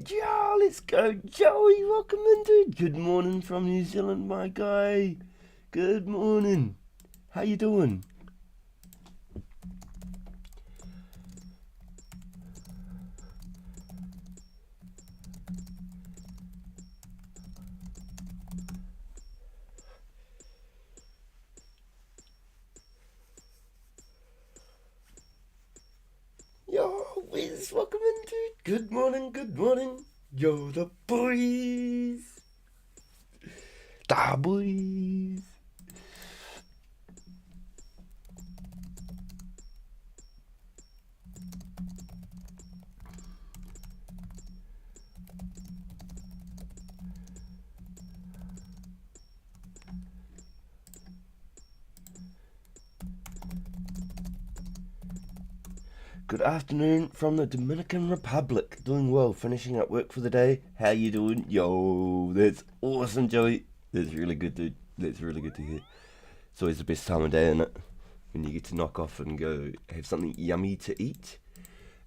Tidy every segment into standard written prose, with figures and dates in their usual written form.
Yeah, let's go, Joey. Welcome in, dude. Good morning from New Zealand, my guy. Good morning. How you doing? Yo, Wiz, welcome in, dude. Good morning, good morning. Yo, the boys. Da boys. Good afternoon from the Dominican Republic. Doing well, finishing up work for the day. How you doing? Yo, that's awesome, Joey. That's really good, dude. That's really good to hear. It's always the best time of day, isn't it? When you get to knock off and go have something yummy to eat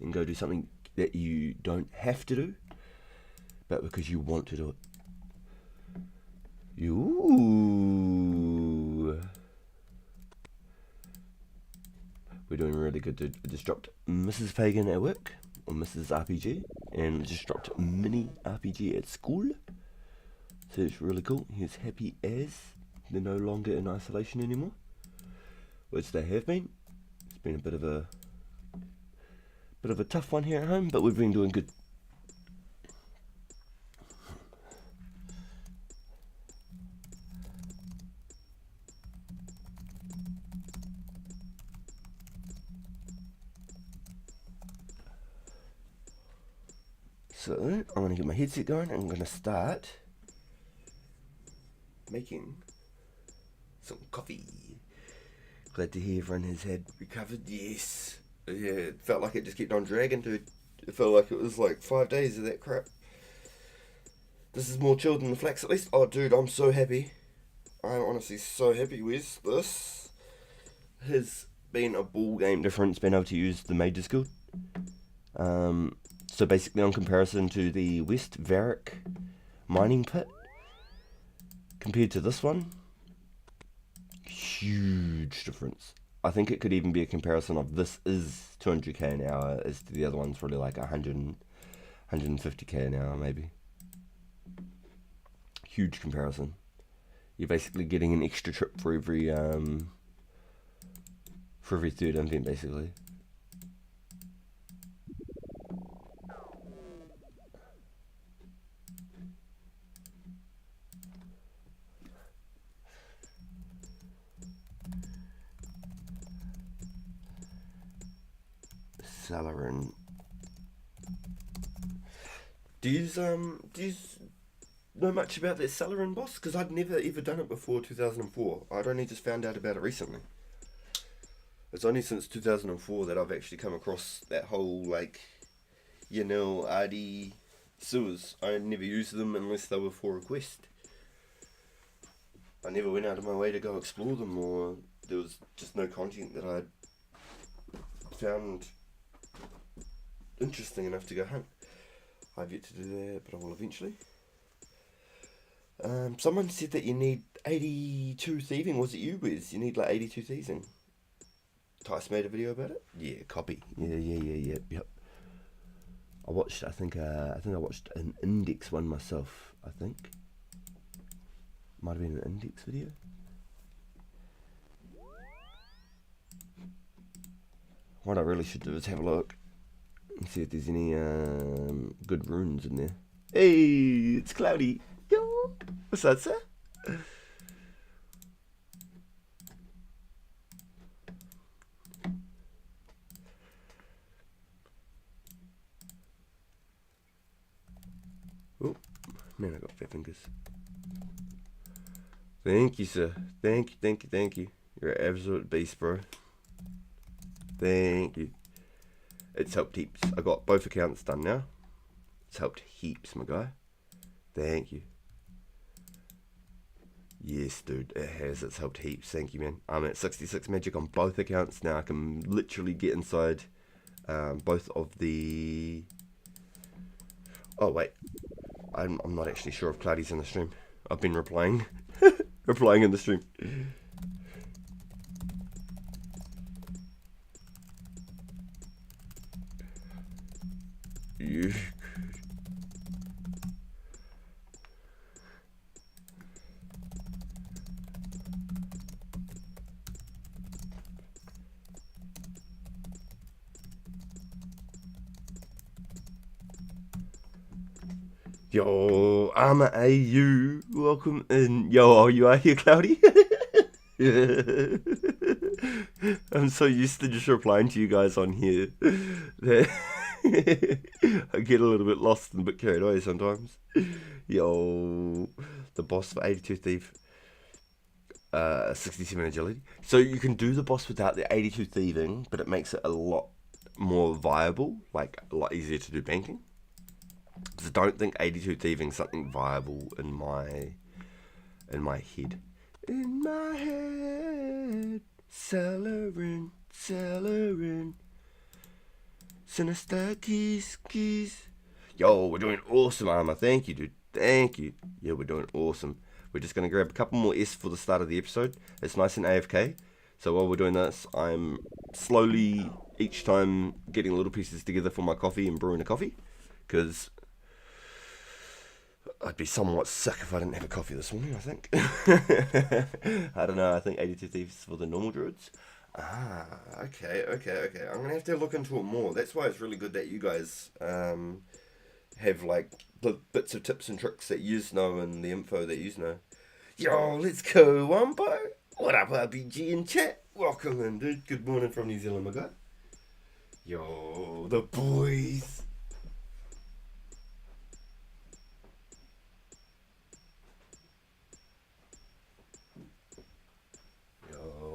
and go do something that you don't have to do, but because you want to do it. Ooh. We're doing really good, dude. I just dropped Mrs. Fagan at work, or Mrs. RPG, and I just dropped Mini RPG at school. So it's really cool. He's happy as they're no longer in isolation anymore, which they have been. It's been a bit of a tough one here at home, but we've been doing good. So I'm going to get my headset going and I'm going to start making some coffee. Glad to hear everyone has had recovered. Yes. Yeah, it felt like it just kept on dragging, dude. It felt like it was like 5 days of that crap. This is more chilled than the flax at least. Oh, dude, I'm so happy. I'm honestly so happy with this. Has been a ball game difference being able to use the Major Guild. So basically, on comparison to the West Varick mining pit, compared to this one, huge difference. I think it could even be a comparison of this is 200k an hour as to the other one's probably like 150k an hour maybe. Huge comparison. You're basically getting an extra trip for every third invent basically. Celerin. Do you know much about that Celerin boss? Because I'd never ever done it before 2004. I'd only just found out about it recently. It's only since 2004 that I've actually come across that whole like, RD sewers. I never used them unless they were for a quest. I never went out of my way to go explore them, or there was just no content that I'd found interesting enough to go hunt. I've yet to do that, but I will eventually. Someone said that you need 82 thieving. Was it you, Wiz? You need like 82 thieving. Tice made a video about it. Yeah, copy. Yep. I watched. I think I watched an index one myself. I think might have been an index video. What I really should do is have a look and see if there's any good runes in there. Hey, it's Cloudy. Yo, what's that, sir? Oh, man, I got fat fingers. Thank you, sir. Thank you. You're an absolute beast, bro. Thank you. It's helped heaps. I got both accounts done now. It's helped heaps, my guy. Thank you. Yes, dude, it has. It's helped heaps. Thank you, man. I'm at 66 magic on both accounts now. I can literally get inside both of the... Oh wait, I'm not actually sure if Cloudy's in the stream. I've been replying, replying in the stream. You. Yo, I'm a AU. Welcome in. Yo, you are here, Cloudy? I'm so used to just replying to you guys on here that I get a little bit lost and a bit carried away sometimes. Yo, the boss for 82 Thief, 67 agility. So you can do the boss without the 82 thieving, but it makes it a lot more viable, like a lot easier to do banking. Because I don't think 82 thieving is something viable in my head. In my head, cellaring, sinister keys. Yo, we're doing awesome, Armour. Thank you, dude. Thank you. Yeah, we're doing awesome. We're just going to grab a couple more S for the start of the episode. It's nice and AFK. So while we're doing this, I'm slowly, each time, getting little pieces together for my coffee and brewing a coffee. Because I'd be somewhat sick if I didn't have a coffee this morning, I think. I don't know, I think 82 Thieves for the normal druids. Ah, okay. I'm going to have to look into it more. That's why it's really good that you guys have, like, the bits of tips and tricks that you know and the info that you know. Yo, let's go, Wumbo. What up, RPG in chat? Welcome in, dude. Good morning from New Zealand, my guy. Yo, the boys.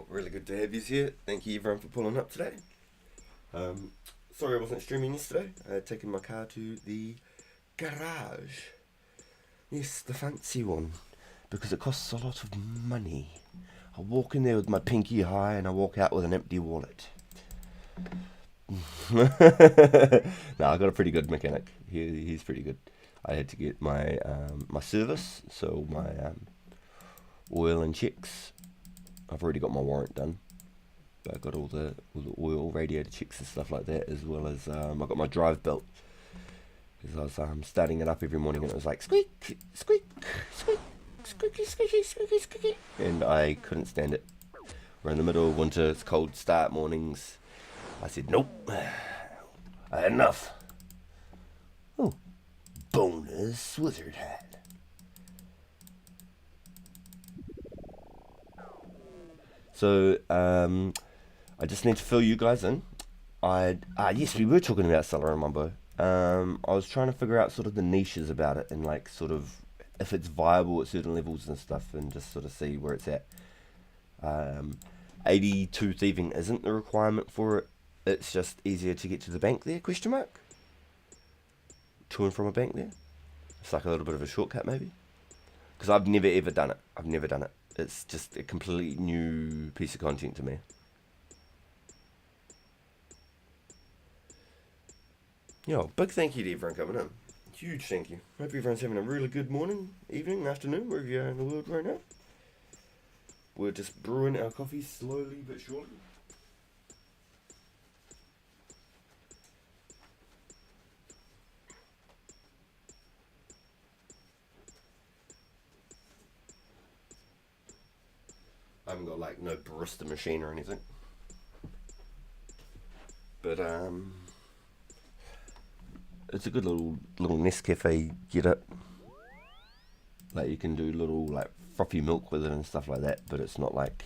Really good to have you here. Thank you everyone for pulling up today. Sorry I wasn't streaming yesterday. I had taken my car to the garage. Yes, the fancy one. Because it costs a lot of money. I walk in there with my pinky high and I walk out with an empty wallet. No, I got a pretty good mechanic. He's pretty good. I had to get my my service, so my oil and checks. I've already got my warrant done, but I got all the oil, radiator checks and stuff like that, as well as I got my drive belt, because I was starting it up every morning and it was like squeak, squeak, squeak, squeaky, squeaky, squeaky, squeaky, and I couldn't stand it. We're in the middle of winter, it's cold start mornings. I said nope, I had enough. Oh, bonus wizard hat. So, I just need to fill you guys in. Yes, we were talking about Cellar and Mumbo. I was trying to figure out sort of the niches about it and like sort of if it's viable at certain levels and stuff, and just sort of see where it's at. 82 thieving isn't the requirement for it. It's just easier to get to the bank there, question mark? To and from a bank there? It's like a little bit of a shortcut maybe? Because I've never ever done it. It's just a completely new piece of content to me. Yo, big thank you to everyone coming in. Huge thank you. Hope everyone's having a really good morning, evening, afternoon, wherever you are in the world right now. We're just brewing our coffee slowly but surely. I haven't got like no barista machine or anything. But it's a good little Nescafe get it. Like you can do little like frothy milk with it and stuff like that, but it's not like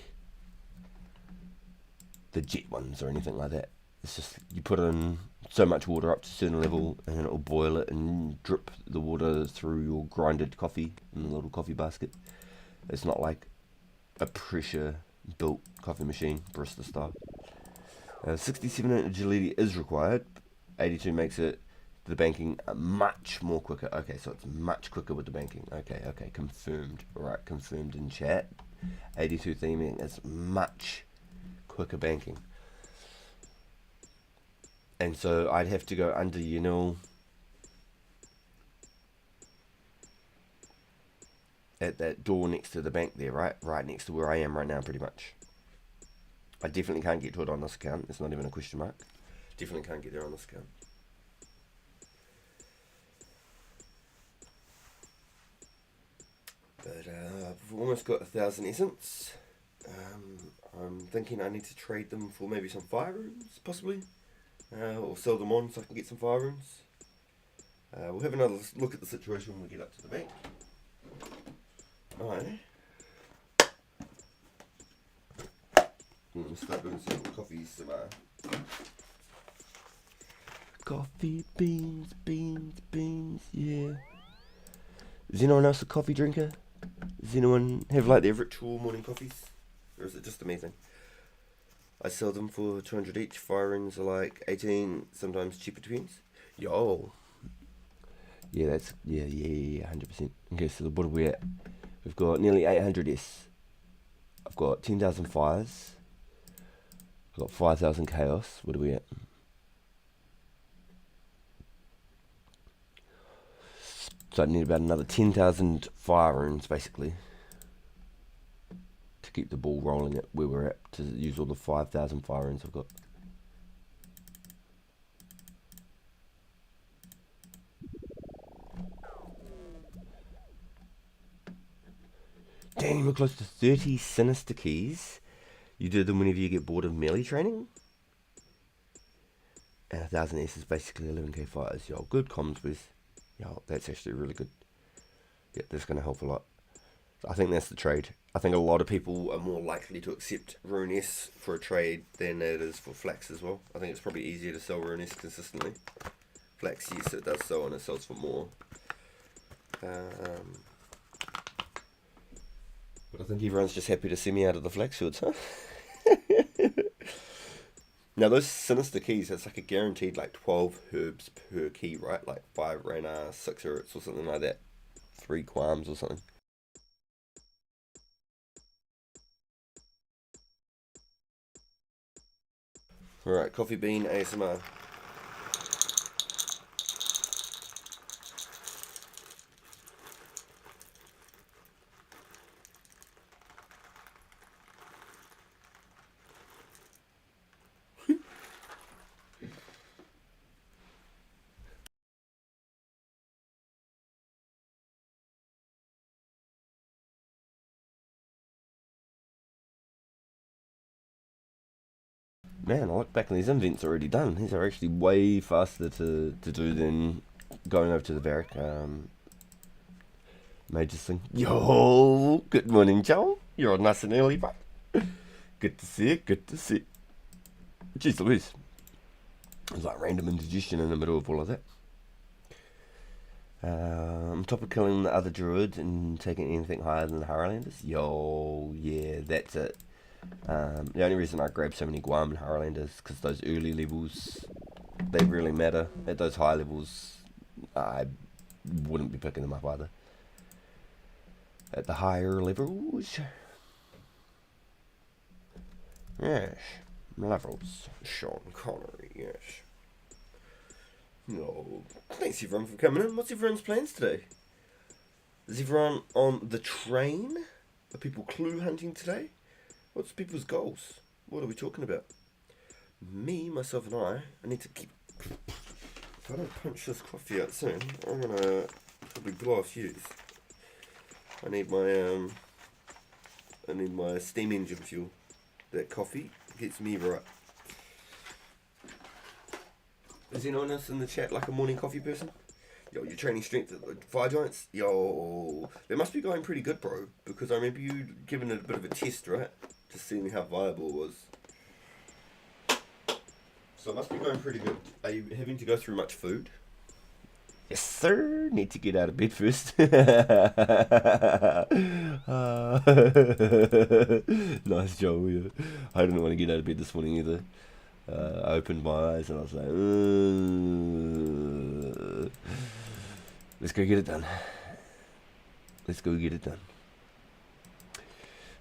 the jet ones or anything like that. It's just you put in so much water up to a certain level and then it'll boil it and drip the water through your grinded coffee in the little coffee basket. It's not like a pressure built coffee machine, barista style. 67 agility is required. 82 makes it the banking much more quicker. Okay, so it's much quicker with the banking. Okay, confirmed. Right, confirmed in chat. 82 theming is much quicker banking. And so I'd have to go under, at that door next to the bank there, right next to where I am right now, pretty much. I definitely can't get to it on this account. It's not even a question mark. Definitely can't get there on this account. But I've almost got 1,000 essence. I'm thinking I need to trade them for maybe some fire runes, possibly. Or sell them on so I can get some fire runes. We'll have another look at the situation when we get up to the bank. I'm going to start doing some coffee tomorrow. Coffee, beans, yeah. Is anyone else a coffee drinker? Does anyone have like their ritual morning coffees? Or is it just a me thing? I sell them for 200 each. Fire runes are like 18, sometimes cheaper, depends. Yo. Yeah, that's, yeah, 100%. Okay, so what are we at? We've got nearly 800 S. I've got 10,000 fires. I've got 5,000 chaos. What are we at? So I need about another 10,000 fire runes, basically, to keep the ball rolling at where we're at, to use all the 5,000 fire runes I've got. Damn, we're close to 30 sinister keys. You do them whenever you get bored of melee training. And 1,000 S is basically 11k fighters. Yo, good comms with. Yo, that's actually really good. Yeah, that's going to help a lot. I think that's the trade. I think a lot of people are more likely to accept Rune S for a trade than it is for Flax as well. I think it's probably easier to sell Rune S consistently. Flax, yes, it does so, and it sells for more. But I think everyone's just happy to see me out of the Flax fields, huh? Now those sinister keys, it's like a guaranteed like 12 herbs per key, right? Like 5 Raynar, 6 Urits or something like that. 3 Qualms or something. Alright, coffee bean ASMR. Man, I look back and these invents are already done. These are actually way faster to do than going over to the Varric Mages thing. Yo, good morning, Joel. You're on nice and early, bro. Good to see it, good to see it. Jeez Louise. There's like random indigestion in the middle of all of that. On top of killing the other druid and taking anything higher than the Harrowlanders. Yo, yeah, that's it. The only reason I grab so many Guam and Harrowlanders is because those early levels, they really matter. At those high levels, I wouldn't be picking them up either. At the higher levels, yes, levels. Sean Connery, yes. No, thanks everyone for coming in. What's everyone's plans today? Is everyone on the train? Are people clue hunting today? What's people's goals? What are we talking about? Me, myself and I need to keep... If I don't punch this coffee out soon, I'm gonna probably blow a fuse. I need my steam engine fuel. That coffee gets me right. Is anyone else in the chat like a morning coffee person? Yo, you're training strength at the Fire Giants? Yo, they must be going pretty good, bro. Because I remember you giving it a bit of a test, right? Just seeing how viable it was. So it must be going pretty good. Are you having to go through much food? Yes, sir. Need to get out of bed first. Nice job. Yeah. I didn't want to get out of bed this morning either. I opened my eyes and I was like, let's go get it done. Let's go get it done.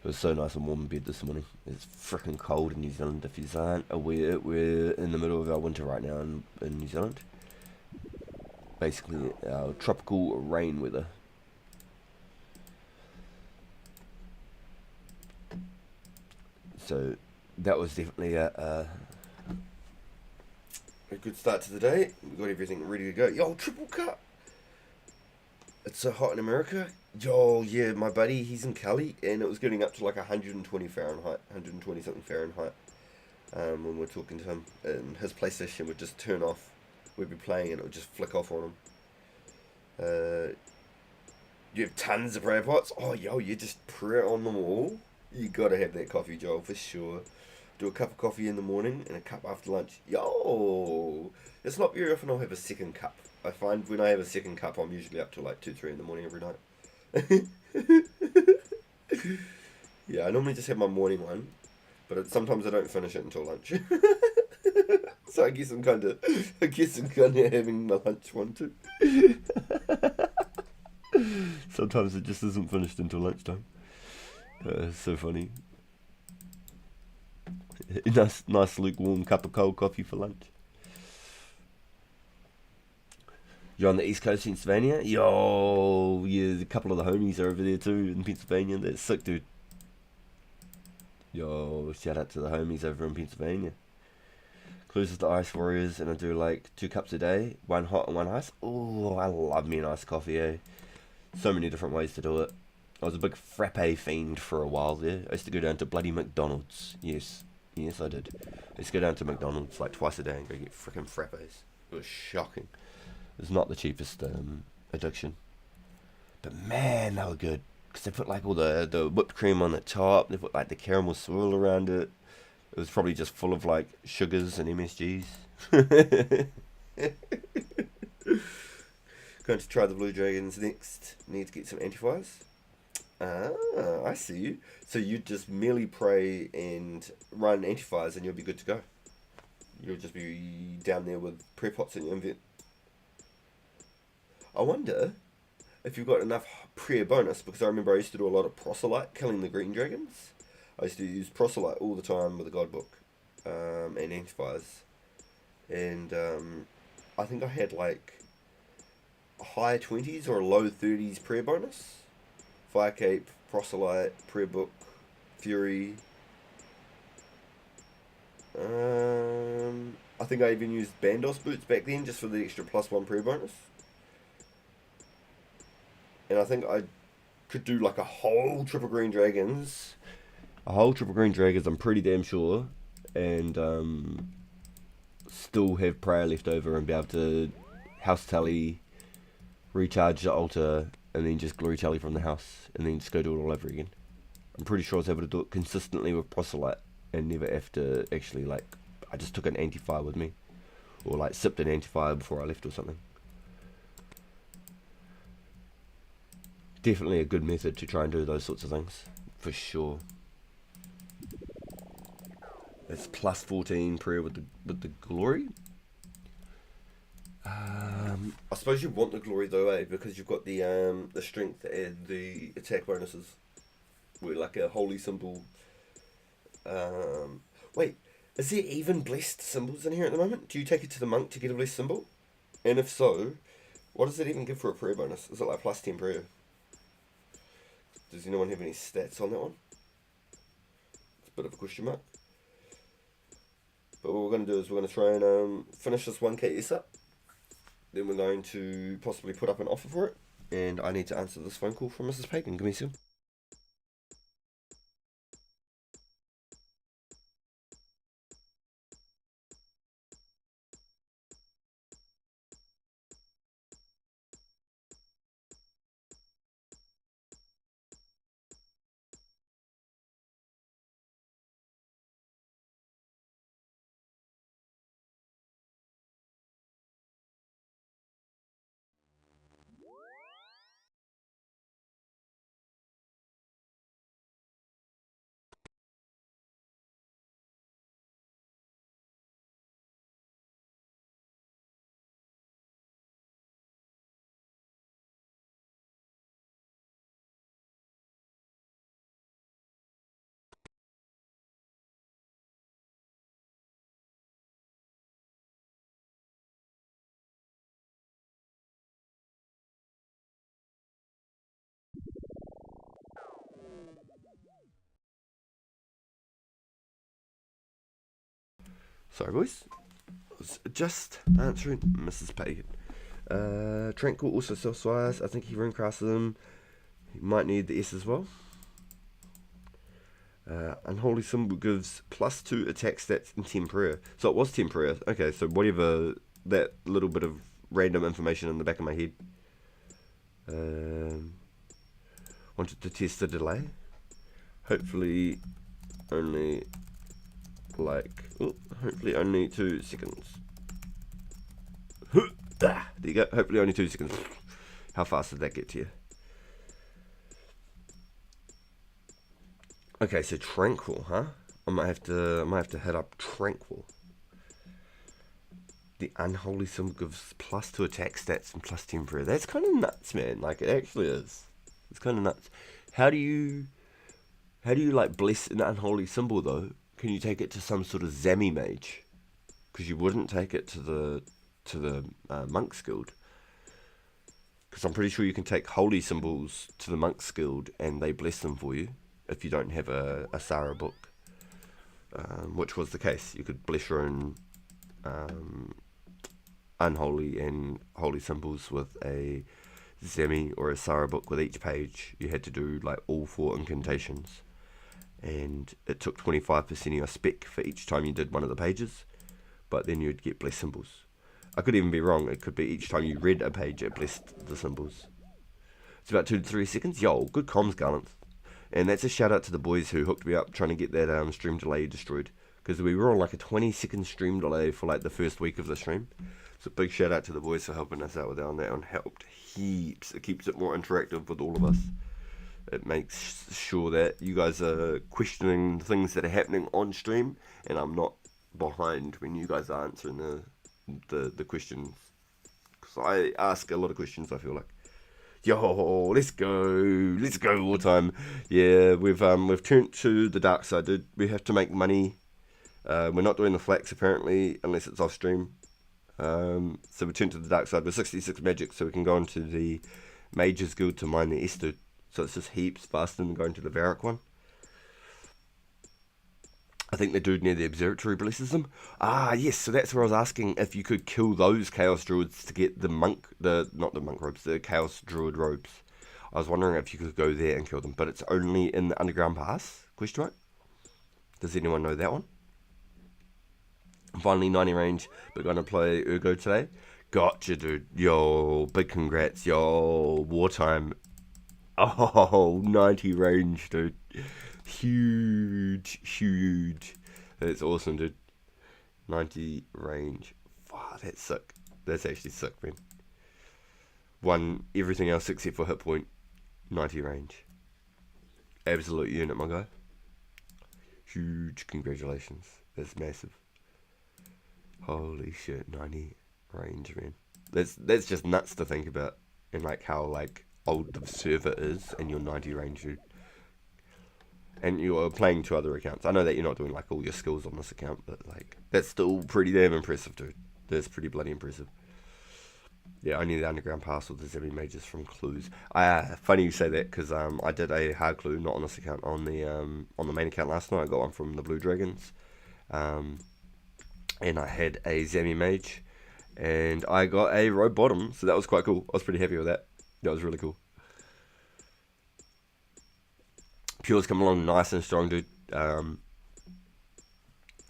It was so nice and warm in bed this morning. It's freaking cold in New Zealand. If you aren't aware, we're in the middle of our winter right now in New Zealand. Basically, our tropical rain weather. So that was definitely a good start to the day. We got everything ready to go. Yo, triple cup. It's so hot in America. Yo, yeah, my buddy, he's in Cali, and it was getting up to like 120 Fahrenheit, 120 something Fahrenheit. When we're talking to him, and his PlayStation would just turn off. We'd be playing, and it would just flick off on him. You have tons of prayer pots. Oh, yo, you just pray on them all. You gotta have that coffee, Joel, for sure. Do a cup of coffee in the morning and a cup after lunch. Yo, it's not very often I'll have a second cup. I find when I have a second cup, I'm usually up to like 2, 3 in the morning every night. Yeah, I normally just have my morning one, but sometimes I don't finish it until lunch. So I guess I'm kind of having my lunch one too. Sometimes it just isn't finished until lunchtime. It's so funny. Nice lukewarm cup of cold coffee for lunch. You're on the East Coast, Pennsylvania? Yo, yeah, a couple of the homies are over there too in Pennsylvania. That's sick, dude. Yo, shout out to the homies over in Pennsylvania. Cruises the Ice Warriors, and I do like 2 cups a day, one hot and one ice. Oh, I love me an iced coffee, eh? So many different ways to do it. I was a big frappe fiend for a while there. I used to go down to bloody McDonald's. Yes, I did. I used to go down to McDonald's like twice a day and go get frickin' frappes. It was shocking. It's not the cheapest addiction. But man, they were good. Because they put like all the whipped cream on the top. They put like the caramel swirl around it. It was probably just full of like sugars and MSGs. Going to try the Blue Dragons next. Need to get some antifires. Ah, I see you. So you just merely pray and run antifires and you'll be good to go. You'll just be down there with prayer pots in your invent. I wonder if you've got enough prayer bonus, because I remember I used to do a lot of proselyte, killing the green dragons. I used to use proselyte all the time with the god book and antifires. And I think I had like a high 20s or a low 30s prayer bonus. Fire cape, proselyte, prayer book, fury. I think I even used Bandos boots back then just for the extra +1 prayer bonus. And I think I could do like a whole triple green dragons. A whole triple green dragons, I'm pretty damn sure. And still have prayer left over and be able to house tally, recharge the altar, and then just glory tally from the house, and then just go do it all over again. I'm pretty sure I was able to do it consistently with proselyte and never have to actually like. I just took an anti-fire with me, or like sipped an anti-fire before I left or something. Definitely a good method to try and do those sorts of things, for sure. It's +14 prayer with the glory. I suppose you want the glory though, eh? Because you've got the strength and the attack bonuses. We're like a holy symbol. Wait, is there even blessed symbols in here at the moment? Do you take it to the monk to get a blessed symbol? And if so, what does it even give for a prayer bonus? Is it like +10 prayer? Does anyone have any stats on that one? It's a bit of a question mark. But what we're going to do is we're going to try and finish this 1KS up. Then we're going to possibly put up an offer for it. And I need to answer this phone call from Mrs. Pagan. Give me a second. Sorry, boys. I was just answering Mrs. Pagan. Tranquil also self-swice. I think he runecasted them. He might need the S as well. Unholy Symbol gives +2 attack stats in Temporia. So it was Temporia. Okay, so whatever, that little bit of random information in the back of my head. Wanted to test the delay. Hopefully only hopefully only 2 seconds. There you go. Hopefully only 2 seconds. How fast did that get to you? Okay, so Tranquil, huh? I might have to head up Tranquil. The Unholy Symbol gives +2 attack stats and +10 prayer. That's kind of nuts, man. Like, it actually is. It's kind of nuts. How do you like bless an Unholy Symbol though? Can you take it to some sort of Zami mage? Because you wouldn't take it to the Monks Guild. Because I'm pretty sure you can take holy symbols to the Monks Guild and they bless them for you if you don't have a Sarah book, which was the case. You could bless your own unholy and holy symbols with a Zemi or a Sarah book. With each page you had to do like all 4 incantations, and it took 25% of your spec for each time you did one of the pages, but then you'd get blessed symbols. I could even be wrong. It could be each time you read a page it blessed the symbols. It's about 2 to 3 seconds. Yo, good comms, Garland. And that's a shout out to the boys who hooked me up trying to get that stream delay destroyed, because we were on like a 20-second stream delay for like the first week of the stream. So big shout out to the boys for helping us out with that one. That one helped heaps. It keeps it more interactive with all of us. It makes sure that you guys are questioning things that are happening on stream, and I'm not behind when you guys are answering the questions. Because I ask a lot of questions, I feel like. Yo, let's go, wartime. Yeah, we've turned to the dark side, dude. We have to make money. We're not doing the flax apparently unless it's off stream. So we turned to the dark side. We're 66 magic, so we can go into the Mages Guild to mine the S, dude. So it's just heaps faster than going to the Varric one. I think the dude near the observatory blesses them. Ah, yes, so that's where I was asking if you could kill those Chaos Druids to get not the monk robes, the Chaos Druid robes. I was wondering if you could go there and kill them, but it's only in the Underground Pass? Question mark? Does anyone know that one? Finally, 90 range, we're going to play Urgo today. Gotcha, dude. Yo, big congrats. Yo, wartime. Oh, 90 range, dude. Huge. That's awesome, dude. 90 range. Wow, that's sick. That's actually sick, man. Won everything else except for hit point. 90 range. Absolute unit, my guy. Huge congratulations. That's massive. Holy shit, 90 range, man. That's just nuts to think about. And like how like old the server is, and you're 90 range, dude. And you're playing 2 other accounts. I know that you're not doing like all your skills on this account, but like that's still pretty damn impressive, dude. That's pretty bloody impressive. Yeah, only the Underground Pass with the Zemi Mages from Clues. Funny you say that, because I did a hard clue, not on this account, on the main account last night. I got one from the Blue Dragons, and I had a Zemi Mage, and I got a Robe Bottom, so that was quite cool. I was pretty happy with that. That was really cool. Pure's come along nice and strong, dude.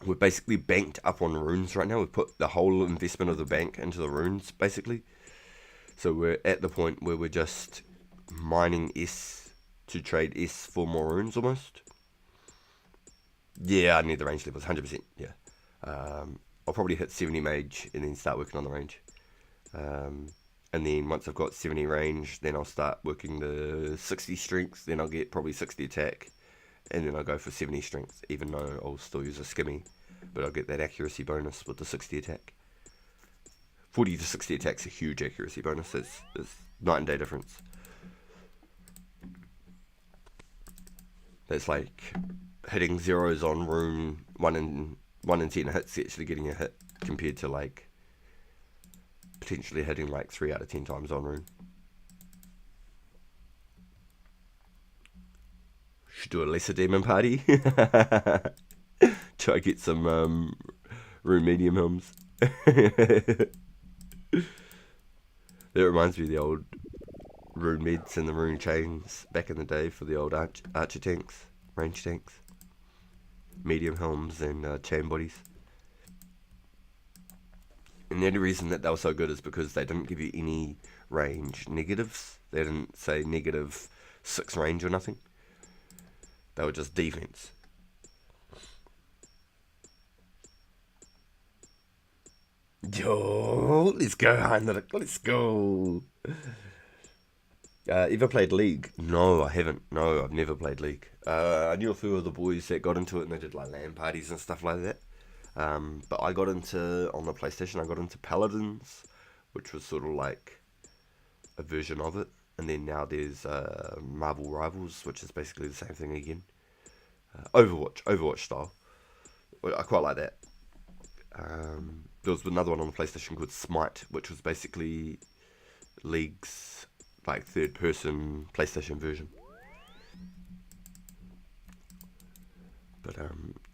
We're basically banked up on runes right now. We've put the whole investment of the bank into the runes, basically. So we're at the point where we're just mining S to trade S for more runes, almost. Yeah, I need the range levels, 100%, yeah. I'll probably hit 70 mage and then start working on the range. And then once I've got 70 range, then I'll start working the 60 strength, then I'll get probably 60 attack, and then I'll go for 70 strength, even though I'll still use a skimmy, but I'll get that accuracy bonus with the 60 attack. 40 to 60 attack's a huge accuracy bonus. It's night and day difference. That's like hitting zeros on rune 1 in 10 hits, actually getting a hit, compared to like potentially hitting like 3 out of 10 times on rune. Should do a lesser demon party. Try to get some Rune medium helms. That reminds me of the old rune meds and the rune chains back in the day for the old archer tanks, range tanks. Medium helms and chain bodies. And the only reason that they were so good is because they didn't give you any range negatives. They didn't say -6 range or nothing. They were just defense. Yo, let's go, Heinrich. Let's go. Ever played League? No, I haven't. No, I've never played League. I knew a few of the boys that got into it and they did like LAN parties and stuff like that. But I got into, on the PlayStation, I got into Paladins, which was sort of like a version of it. And then now there's Marvel Rivals, which is basically the same thing again. Overwatch style. I quite like that. There was another one on the PlayStation called Smite, which was basically League's like third person PlayStation version. But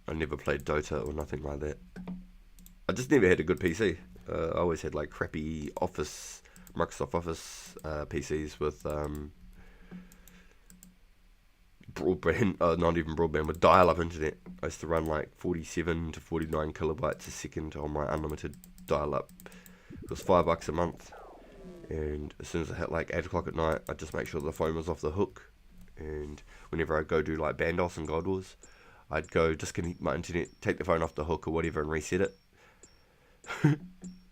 I never played Dota or nothing like that. I just never had a good PC. I always had like crappy Microsoft Office PCs with broadband, not even broadband, with dial-up internet. I used to run like 47 to 49 kilobytes a second on my unlimited dial-up. It was $5 a month. And as soon as I hit like 8 o'clock at night, I'd just make sure the phone was off the hook. And whenever I go do like Bandos and God Wars, I'd go disconnect my internet, take the phone off the hook or whatever and reset it.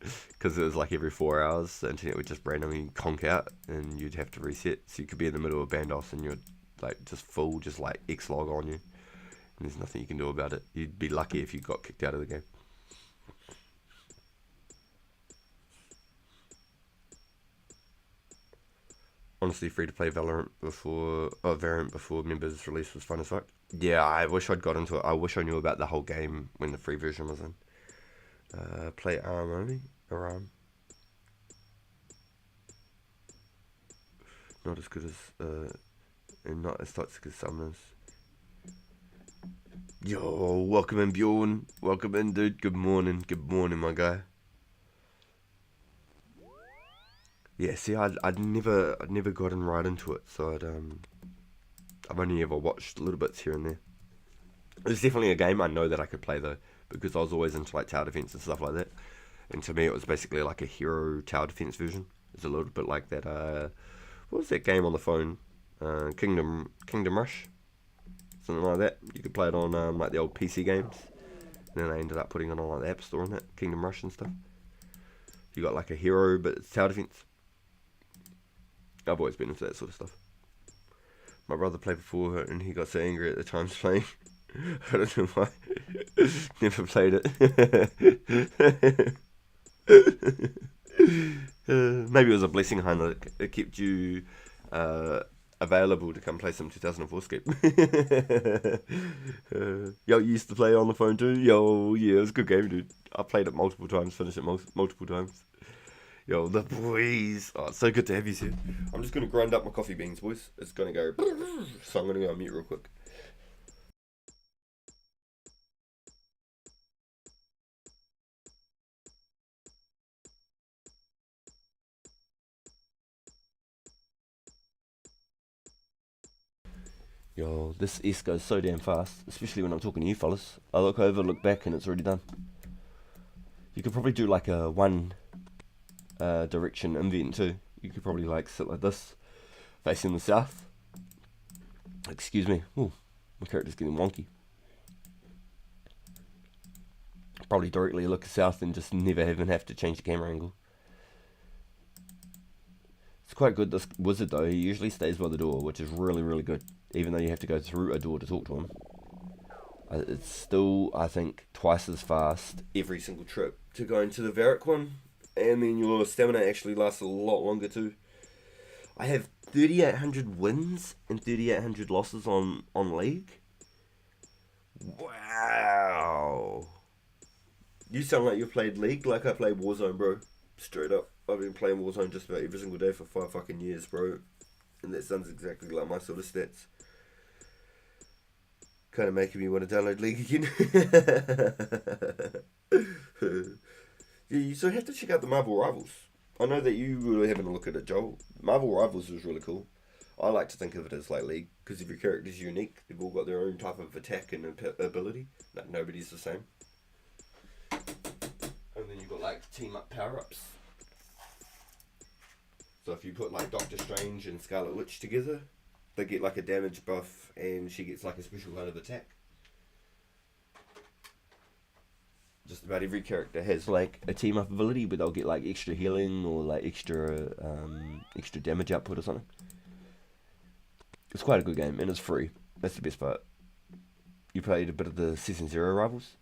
Because it was like every 4 hours, the internet would just randomly conk out and you'd have to reset. So you could be in the middle of Bandos and you'd like just full, just like X-log on you. And there's nothing you can do about it. You'd be lucky if you got kicked out of the game. Honestly, free to play Variant before members release was fun as fuck. Yeah, I wish I'd got into it. I wish I knew about the whole game when the free version was in. Play ARM only? Or ARM? Not as good as, and not as toxic as Summoners. Yo, welcome in, Bjorn. Welcome in, dude. Good morning, my guy. Yeah, see, I'd never gotten right into it, so I've only ever watched little bits here and there. It's definitely a game I know that I could play though, because I was always into like tower defense and stuff like that. And to me, it was basically like a hero tower defense version. It's a little bit like that. What was that game on the phone? Kingdom Rush, something like that. You could play it on like the old PC games. And then I ended up putting it on like the App Store and that, Kingdom Rush and stuff. You got like a hero, but it's tower defense. I've always been into that sort of stuff. My brother played before and he got so angry at the times playing. I don't know why. Never played it. Maybe it was a blessing, Heinrich. It kept you available to come play some 2004scape. Yo, you used to play on the phone too? Yo, yeah, it was a good game, dude. I played it multiple times, finished it multiple times. Yo, the boys. Oh, it's so good to have you here. I'm just going to grind up my coffee beans, boys. It's going to go... So I'm going to go on mute real quick. Yo, this S goes so damn fast, especially when I'm talking to you fellas. I look over, look back, and it's already done. You could probably do like a one direction invent too. You could probably like sit like this, facing the south. Excuse me. Ooh, my character's getting wonky. Probably directly look south and just never even have to change the camera angle. It's quite good, this wizard though. He usually stays by the door, which is really, really good. Even though you have to go through a door to talk to him. It's still, I think, twice as fast every single trip to go into the Varric one. And then your stamina actually lasts a lot longer too. I have 3,800 wins and 3,800 losses on League. Wow. You sound like you've played League like I played Warzone, bro. Straight up. I've been playing Warzone just about every single day for 5 fucking years, bro. And that sounds exactly like my sort of stats. Kind of making me want to download League again. Yeah, you so have to check out the Marvel Rivals. I know that you were having a look at it, Joel. Marvel Rivals was really cool. I like to think of it as like League because every character is unique. They've all got their own type of attack and ability. Like nobody's the same. And then you've got like team up power ups. So if you put like Doctor Strange and Scarlet Witch together, they get like a damage buff and she gets like a special kind of attack. Just about every character has like a team up ability, but they'll get like extra healing or like extra damage output or something. It's quite a good game and it's free. That's the best part. You played a bit of the Season 0 Rivals?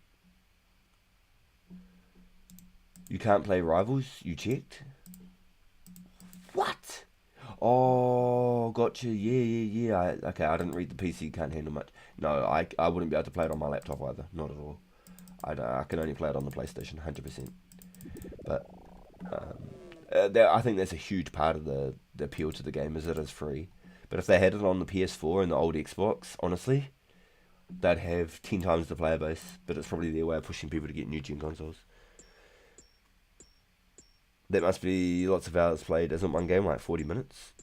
You can't play Rivals? You checked? What? Oh, gotcha. Yeah. Okay, I didn't read the PC. Can't handle much. No, I wouldn't be able to play it on my laptop either. Not at all. I can only play it on the PlayStation, 100%. But I think that's a huge part of the appeal to the game is it is free. But if they had it on the PS4 and the old Xbox, honestly, they'd have 10 times the player base. But it's probably their way of pushing people to get new gen consoles. That must be lots of hours played. Isn't one game like 40 minutes?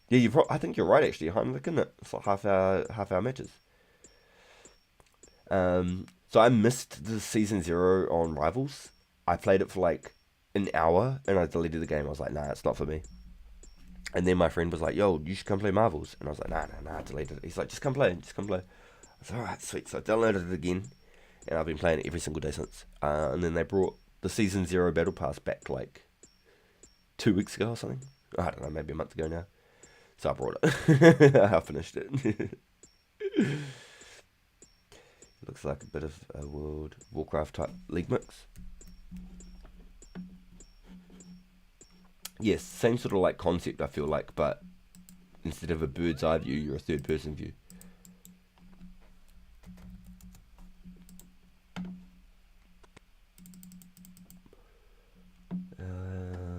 Yeah, I think you're right actually. Heimlich, isn't it? It's like half hour matches. So I missed the Season 0 on Rivals. I played it for like an hour and I deleted the game. I was like, nah, it's not for me. And then my friend was like, yo, you should come play Marvels. And I was like, nah, I deleted it. He's like, just come play. I was alright, sweet. So I downloaded it again and I've been playing it every single day since. And then they brought the Season 0 Battle Pass back like 2 weeks ago or something. I don't know, maybe a month ago now. So I brought it. I finished it. Looks like a bit of a World Warcraft type League mix. Yes, same sort of like concept I feel like, but instead of a bird's eye view, you're a third person view.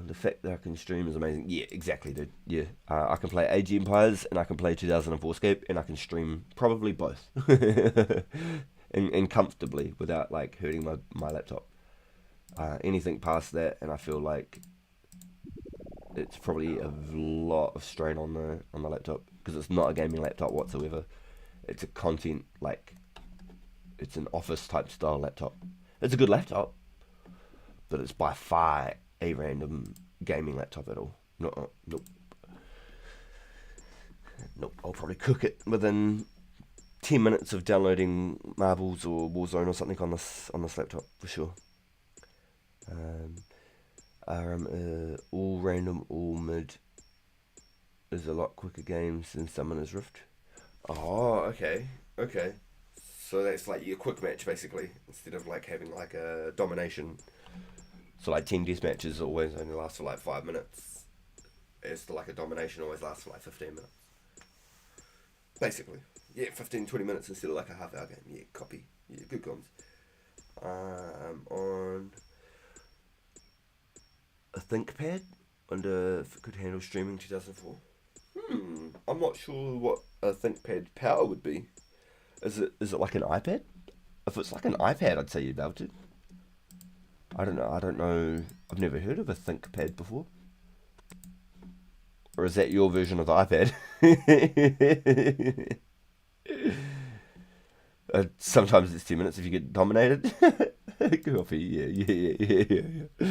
The fact that I can stream is amazing. Yeah, exactly, dude. Yeah, I can play Age of Empires and I can play 2004scape and I can stream probably both. and comfortably without like hurting my laptop. Anything past that and I feel like it's probably a lot of strain on the laptop because it's not a gaming laptop whatsoever. It's a content like it's an office type style laptop. It's a good laptop, but it's by far a random gaming laptop at all. Nope. I'll probably cook it within 10 minutes of downloading Marvels or Warzone or something on this laptop for sure. All random, all mid is a lot quicker games than Summoner's Rift. Oh, okay. So that's like your quick match basically, instead of like having like a domination. So like 10 death matches always only last for like 5 minutes. As to like a domination always lasts for like 15 minutes. Basically. Yeah, 15-20 minutes instead of like a half hour game. Yeah, copy. Yeah, good comms. On a ThinkPad. Wonder if it could handle streaming 2004. I'm not sure what a ThinkPad power would be. Is it like an iPad? If it's like an iPad, I'd say you'd be able to. I don't know. I've never heard of a ThinkPad before. Or is that your version of the iPad? Sometimes it's 10 minutes if you get dominated. Coffee, yeah.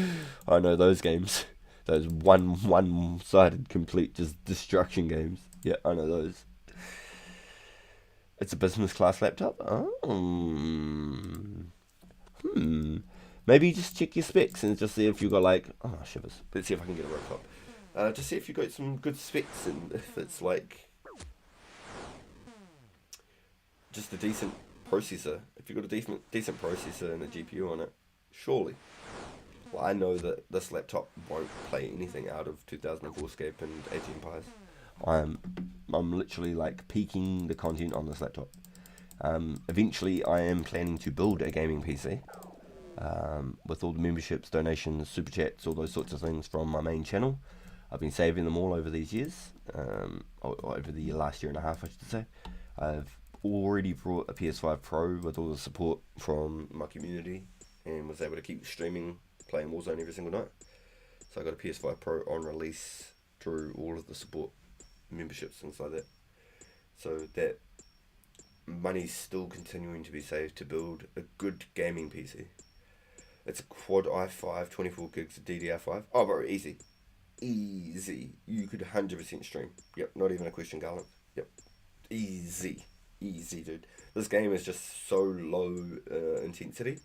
I know those games. Those one-sided complete just destruction games. Yeah, I know those. It's a business class laptop? Maybe just check your specs and just see if you've got like... Oh, shivers. Let's see if I can get a rope top. Just see if you've got some good specs and if it's like... just a decent processor. If you've got a decent processor and a GPU on it, surely. Well, I know that this laptop won't play anything out of 2004scape and Age of Empires. I'm literally like peaking the content on this laptop. Eventually, I am planning to build a gaming PC with all the memberships, donations, super chats, all those sorts of things from my main channel. I've been saving them all over these years, over the last year and a half, I should say. I've already brought a PS5 Pro with all the support from my community and was able to keep streaming, playing Warzone every single night. So I got a PS5 Pro on release through all of the support memberships, things like that. So that money's still continuing to be saved to build a good gaming PC. It's a quad i5, 24 gigs of DDR5. Oh, bro, easy. Easy. You could 100% stream. Yep, not even a question, Garland. Yep. Easy. Easy, dude. This game is just so low intensity.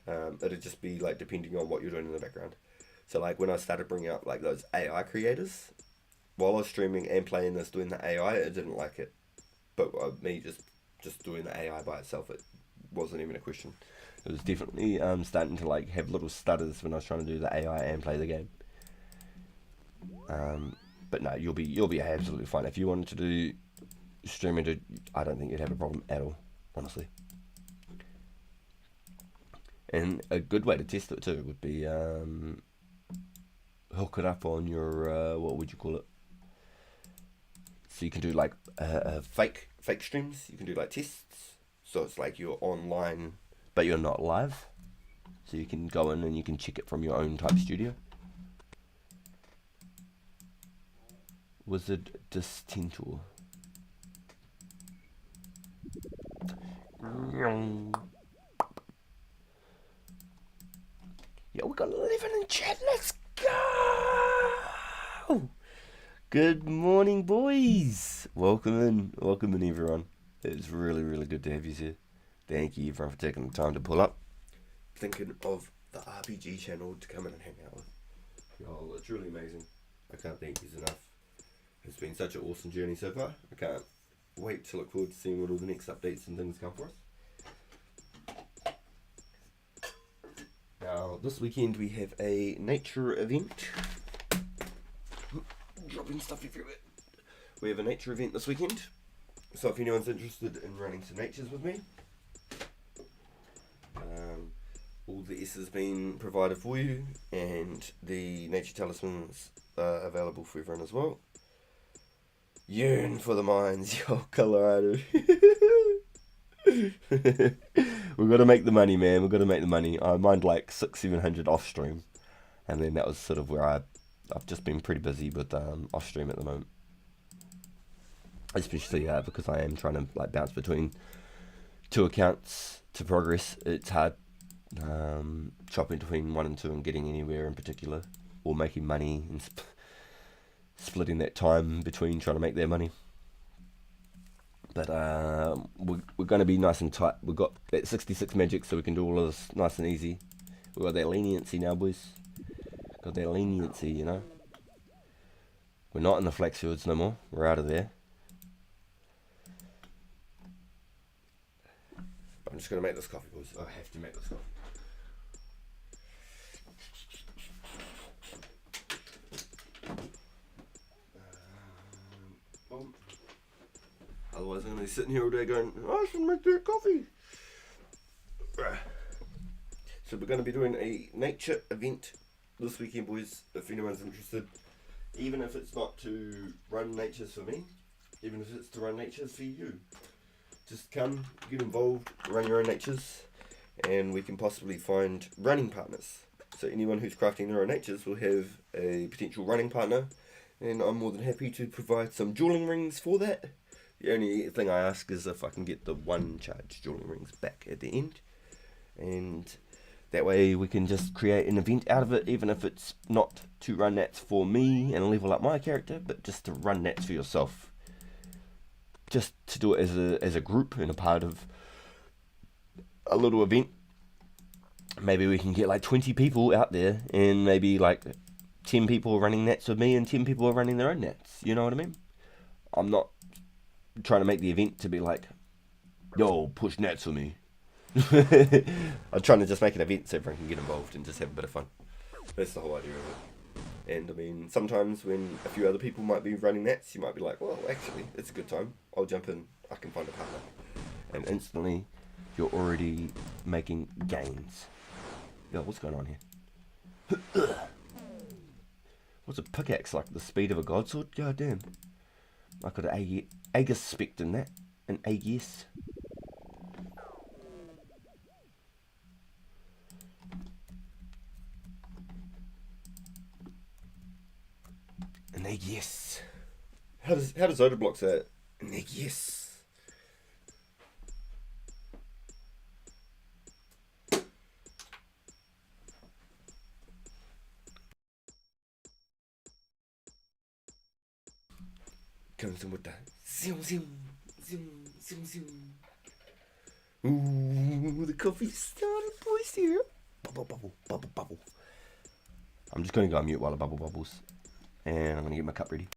It'd just be like depending on what you're doing in the background. So like when I started bringing up like those AI creators, while I was streaming and playing this, doing the AI, I didn't like it. But me just doing the AI by itself, it wasn't even a question. It was definitely starting to like have little stutters when I was trying to do the AI and play the game. But no, you'll be absolutely fine if you wanted to do streaming. I don't think you'd have a problem at all, honestly. And a good way to test it too would be hook it up on your what would you call it? So you can do like fake streams. You can do like tests. So it's like you're online, but you're not live. So you can go in and you can check it from your own type studio. Wizard Distintor. Yeah, we got 11 in chat. Let's go. Good morning, boys. Welcome in everyone. It's really, really good to have you here. Thank you everyone for taking the time to pull up. Thinking of the RPG channel to come in and hang out with. Y'all are truly amazing. I can't thank you enough. It's been such an awesome journey so far. I can't wait to look forward to seeing what all the next updates and things come for us. Now, this weekend we have a nature event. Dropping stuff everywhere. We have a nature event this weekend. So if anyone's interested in running some natures with me, all the S has been provided for you, and the nature talismans are available for everyone as well. Yearn for the mines, yo, Colorado. We've got to make the money, man. We've got to make the money. I mined like 600-700 off stream, and then that was sort of where I've just been pretty busy with off stream at the moment, especially because I am trying to like bounce between two accounts to progress. It's hard chopping between 1 and 2 and getting anywhere in particular, or making money and splitting that time between trying to make their money. But we're going to be nice and tight. We've got that 66 magic, so we can do all of this nice and easy. We've got that leniency now, boys. Got that leniency, you know. We're not in the flax fields no more. We're out of there. I'm just going to make this coffee, boys. I have to make this coffee. Otherwise I'm going to be sitting here all day going, I should make that coffee. So we're going to be doing a nature event this weekend, boys, if anyone's interested. Even if it's not to run natures for me, even if it's to run natures for you. Just come, get involved, run your own natures, and we can possibly find running partners. So anyone who's crafting their own natures will have a potential running partner, and I'm more than happy to provide some dueling rings for that. The only thing I ask is if I can get the 1 charge dueling rings back at the end, and that way we can just create an event out of it, even if it's not to run nats for me and level up my character, but just to run nats for yourself. Just to do it as a group and a part of a little event. Maybe we can get like 20 people out there, and maybe like 10 people running nats with me and 10 people are running their own nats. You know what I mean? I'm not trying to make the event to be like, yo, push nats for me. I'm trying to just make an event so everyone can get involved and just have a bit of fun. That's the whole idea of it. And I mean, sometimes when a few other people might be running nats, you might be like, well, actually, it's a good time. I'll jump in, I can find a partner. And instantly, you're already making gains. Yo, what's going on here? What's a pickaxe, like the speed of a godsword? God damn. I could have Aegis spec'd in that. An egg yes. An egg yes. How does Odablock say it? An egg yes. Comes in with that zoom zoom zoom zoom zoom. Ooh, the coffee's started, boys here. Bubble bubble bubble bubble. I'm just gonna go on mute while the bubble bubbles, and I'm gonna get my cup ready.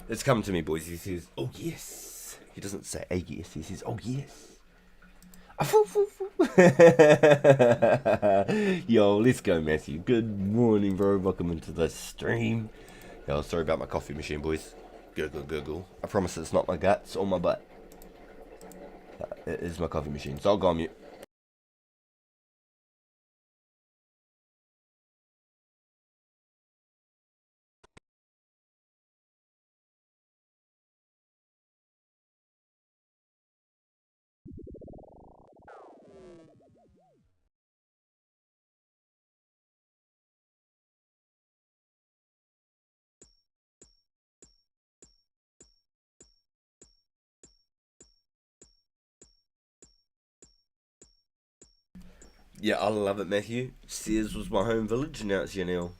It's come to me, boys. He says, "Oh yes." He doesn't say "a yes." He says, "Oh yes." Yo, let's go, Matthew. Good morning, bro. Welcome into the stream. Yo, sorry about my coffee machine, boys. Gurgle, gurgle. I promise it's not my guts or my butt. It is my coffee machine, so I'll go on mute. Yeah, I love it, Matthew. Sears was my home village, and now it's Yanil.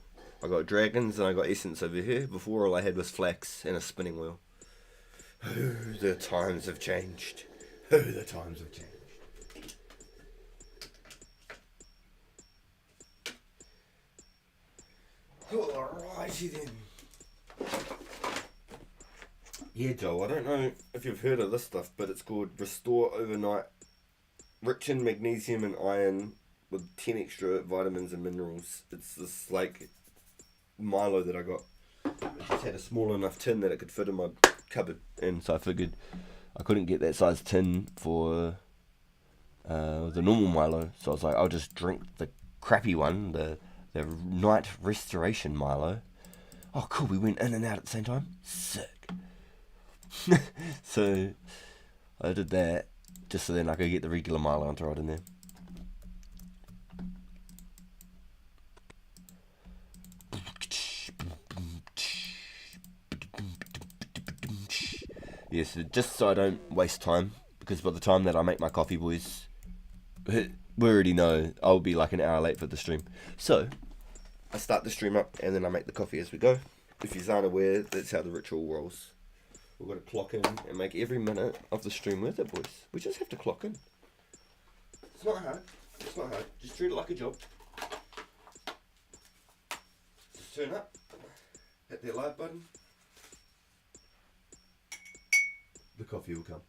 I got dragons and I got essence over here. Before, all I had was flax and a spinning wheel. Oh, the times have changed. Oh, the times have changed. Alrighty then. Yeah, Joel, I don't know if you've heard of this stuff, but it's called Restore Overnight. Rich in magnesium and iron with 10 extra vitamins and minerals. It's this, like, Milo that I got. It just had a small enough tin that it could fit in my cupboard. And so I figured I couldn't get that size tin for the normal Milo. So I was like, I'll just drink the crappy one, the night restoration Milo. Oh, cool, we went in and out at the same time. Sick. So I did that just so then I could get the regular Milo and throw it in there. Yes, just so I don't waste time, because by the time that I make my coffee, boys, we already know I'll be like an hour late for the stream. So I start the stream up and then I make the coffee as we go. If you aren't aware, that's how the ritual rolls. We've got to clock in and make every minute of the stream worth it, boys. We just have to clock in. It's not hard. It's not hard. Just treat it like a job. Just turn up, hit that live button. The coffee will come.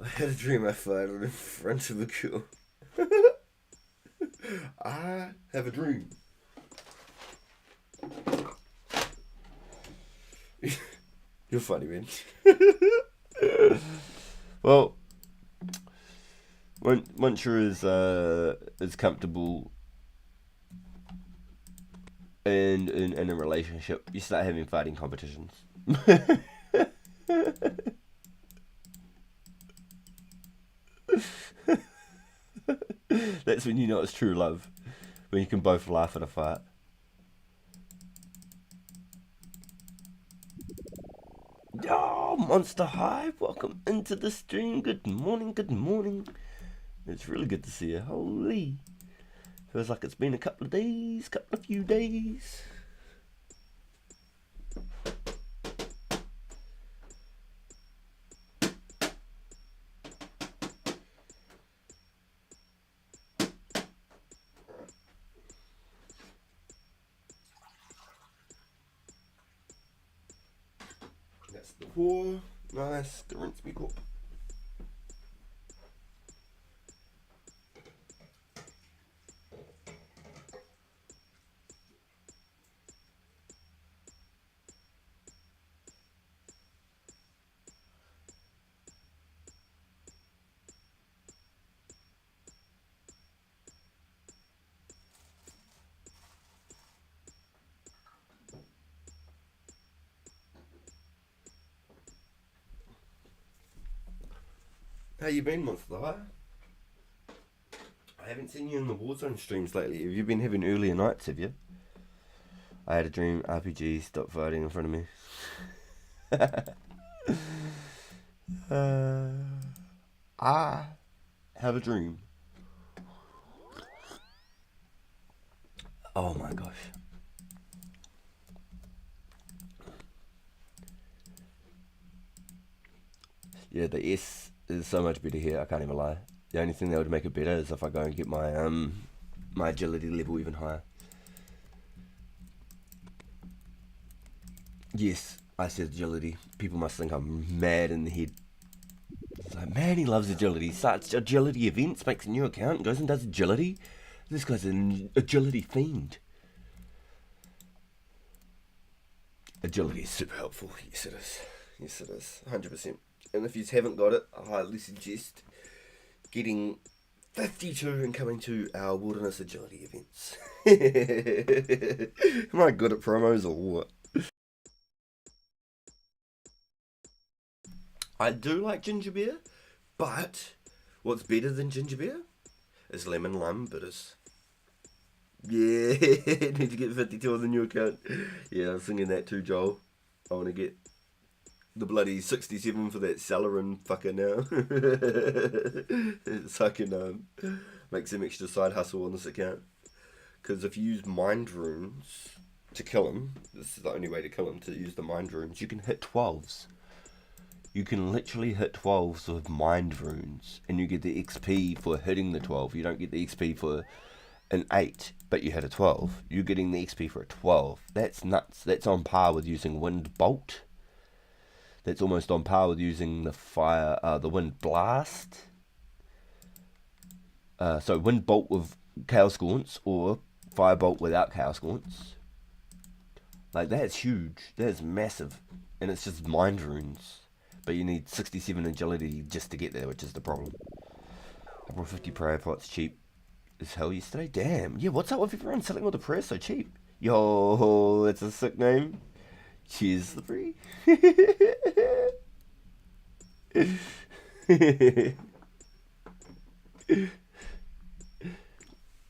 I had a dream I farted in front of a girl. I have a dream. You're funny, man. Well, once you're as comfortable in a relationship, you start having fighting competitions. That's when you know it's true love, when you can both laugh at a fart. Oh, Monster Hive, welcome into the stream. Good morning, good morning. It's really good to see you. Holy. Feels like it's been a couple of few days. That's the pour. Nice. The rinse me cup. How you been, Monster High? I haven't seen you in the Warzone streams lately. Have you been having earlier nights, have you? I had a dream. RPG, stop fighting in front of me. I have a dream. Oh my gosh. Yeah, the S is so much better here, I can't even lie. The only thing that would make it better is if I go and get my my agility level even higher. Yes, I said agility. People must think I'm mad in the head. It's like, man, he loves agility. Starts agility events, makes a new account, goes and does agility. This guy's an agility fiend. Agility is super helpful. Yes, it is. Yes, it is. 100%. And if you haven't got it, I highly suggest getting 52 and coming to our Wilderness Agility events. Am I good at promos or what? I do like ginger beer, but what's better than ginger beer is lemon lime bitters. Yeah, need to get 52 on the new account. Yeah, I was singing that too, Joel. I want to get the bloody 67 for that Celerin fucker now. So I can make some extra side hustle on this account. Because if you use mind runes to kill him, this is the only way to kill him, to use the mind runes, you can hit 12s. You can literally hit 12s with mind runes, and you get the XP for hitting the 12. You don't get the XP for an 8, but you hit a 12. You're getting the XP for a 12. That's nuts. That's on par with using Wind Bolt. That's almost on par with using the Wind Blast. So Wind Bolt with Chaos Gaunts, or Firebolt without Chaos Gaunts. Like, that's huge. That's massive. And it's just mind runes. But you need 67 agility just to get there, which is the problem. I brought 50 prayer pots cheap as hell yesterday. Damn. Yeah, what's up with everyone selling all the prayers so cheap? Yo, that's a sick name. Cheers, Slippery.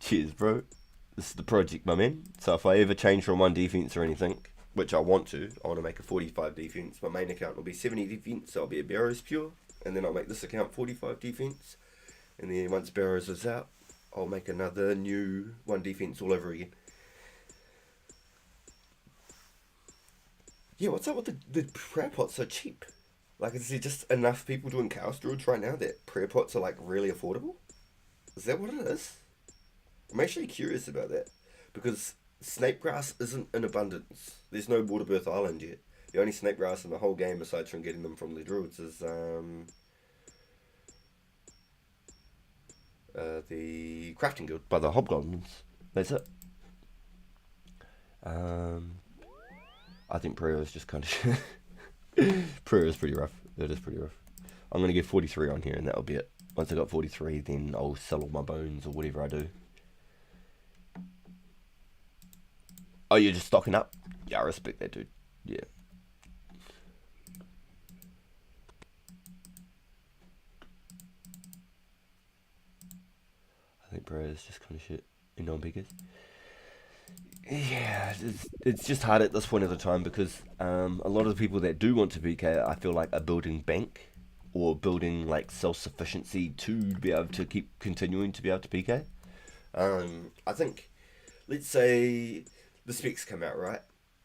Cheers, bro. This is the project, my man. So if I ever change from one defense or anything, which I want to make a 45 defense. My main account will be 70 defense, so I'll be a Barrows pure. And then I'll make this account 45 defense. And then once Barrows is out, I'll make another new one defense all over again. Yeah, what's up with the prayer pots so cheap? Like, is there just enough people doing Chaos Druids right now that prayer pots are like really affordable? Is that what it is? I'm actually curious about that. Because snake grass isn't in abundance. There's no Waterbirth Island yet. The only snake grass in the whole game, aside from getting them from the druids, is the crafting guild by the hobgoblins. That's it. I think prayer is just kind of prayer is pretty rough. It is pretty rough. I'm gonna get 43 on here, and that'll be it. Once I got 43, then I'll sell all my bones or whatever I do. Oh, you're just stocking up? Yeah, I respect that, dude. Yeah. I think prayer is just kind of shit in non-pickers. Yeah, it's just hard at this point of the time because a lot of the people that do want to PK, I feel like are building bank or building like self sufficiency to be able to keep continuing to be able to PK. I think, let's say the specs come out, right?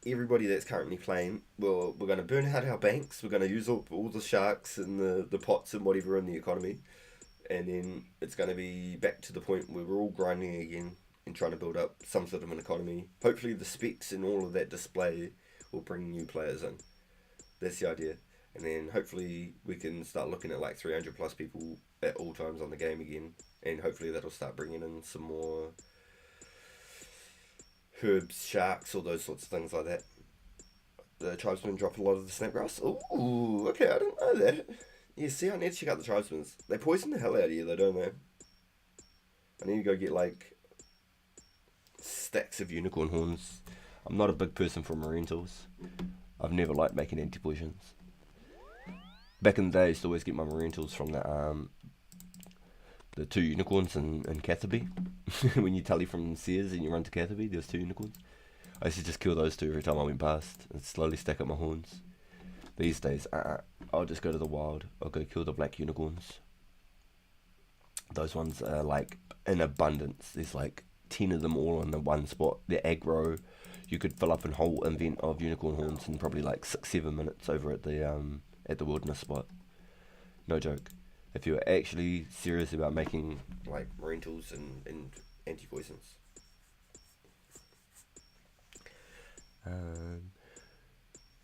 Everybody that's currently playing, we're going to burn out our banks. We're going to use all the sharks and the pots and whatever in the economy, and then it's going to be back to the point where we're all grinding again and trying to build up some sort of an economy. Hopefully, the specs and all of that display will bring new players in. That's the idea. And then hopefully we can start looking at like 300 plus people at all times on the game again. And hopefully that'll start bringing in some more herbs, sharks, all those sorts of things like that. The tribesmen drop a lot of the snapgrass. Ooh, okay, I didn't know that. Yeah, see, I need to check out the tribesmen. They poison the hell out of you, though, don't they? I need to go get like stacks of unicorn horns. I'm not a big person for marine tools. I've never liked making anti-poisons. Back in the day, I used to always get my marine tools from the two unicorns in Catherby. When you tally from Sears and you run to Catherby, there's two unicorns. I used to just kill those two every time I went past and slowly stack up my horns. These days, I'll just go to the wild. I'll go kill the black unicorns. Those ones are like in abundance. There's like 10 of them all in the one spot. They're aggro. You could fill up a whole invent of unicorn horns in probably like 6-7 minutes over at the wilderness spot. No joke. If you're actually serious about making like marine tools and anti-poisons.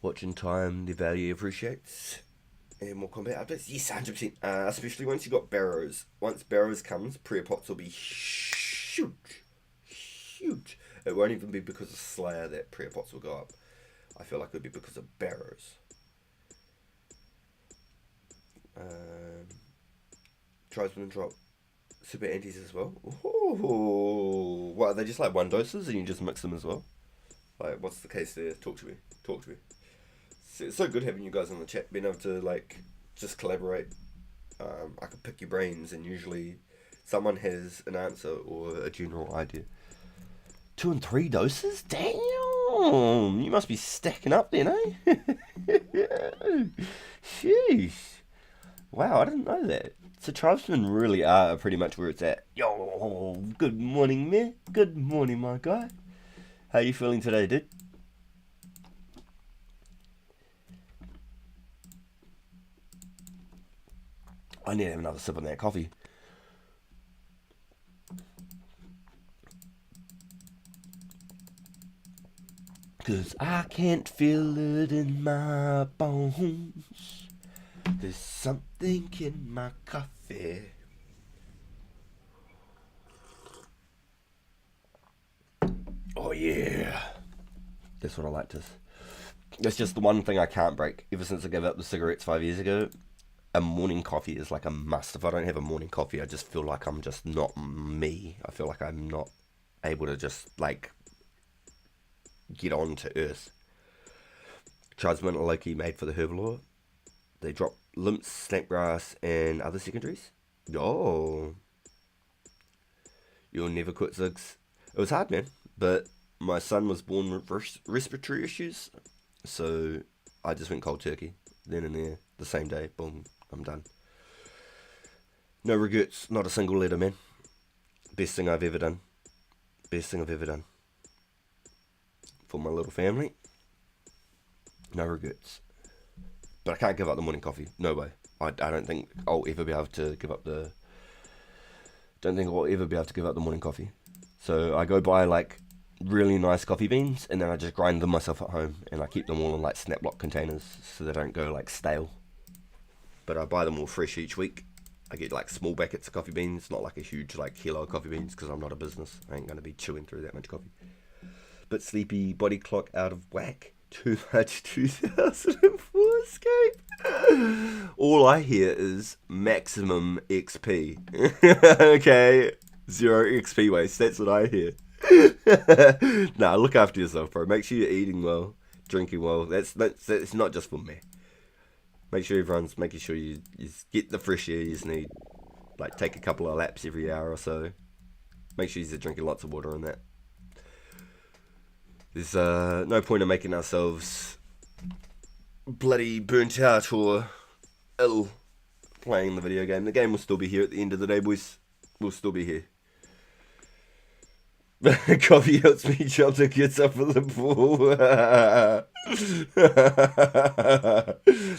Watching time, the value appreciates. And more combat updates? Yes, 100%. Especially once you got barrows. Once barrows comes, prayer pots will be huge. Huge. It won't even be because of Slayer that prayer pots will go up. I feel like it would be because of barrows. Tribesmen drop super antis as well. Ooh. What, are they just like one doses and you just mix them as well? Like, what's the case there? Talk to me. It's so good having you guys on the chat, being able to like just collaborate. I could pick your brains, and usually someone has an answer or a general idea. 2 and 3 doses? Damn! You must be stacking up then, eh? Sheesh. Wow, I didn't know that. So tribesmen really are pretty much where it's at. Yo, good morning, man. Good morning, my guy. How you feeling today, dude? I need to have another sip on that coffee. Cause I can't feel it in my bones. There's something in my coffee. Oh yeah. That's what I like to. It's just the one thing I can't break. Ever since I gave up the cigarettes 5 years ago, a morning coffee is like a must. If I don't have a morning coffee, I just feel like I'm just not me. I feel like I'm not able to just like get on to earth. Tribesmen are low-key made for the herbivore. They drop limps, snapgrass, and other secondaries. Oh. You'll never quit Zigs. It was hard, man. But my son was born with respiratory issues. So I just went cold turkey. Then and there, the same day. Boom, I'm done. No regrets. Not a single letter, man. Best thing I've ever done. Best thing I've ever done. For my little family. No regrets. But I can't give up the morning coffee. No way. I don't think I'll ever be able to give up the... Don't think I'll ever be able to give up the morning coffee. So I go buy like really nice coffee beans and then I just grind them myself at home and I keep them all in like snap-lock containers so they don't go like stale. But I buy them all fresh each week. I get like small packets of coffee beans, not like a huge like kilo of coffee beans because I'm not a business. I ain't going to be chewing through that much coffee. Bit sleepy, body clock out of whack. Too much 2004scape. All I hear is maximum XP. Okay, 0 XP waste. That's what I hear. Nah, look after yourself, bro. Make sure you're eating well, drinking well. That's not just for me. Make sure everyone's making sure you get the fresh air you need. Like take a couple of laps every hour or so. Make sure you're drinking lots of water and that. There's no point in making ourselves bloody burnt out or ill playing the video game. The game will still be here at the end of the day, boys. We'll still be here. Coffee helps me chop the kids up at the pool.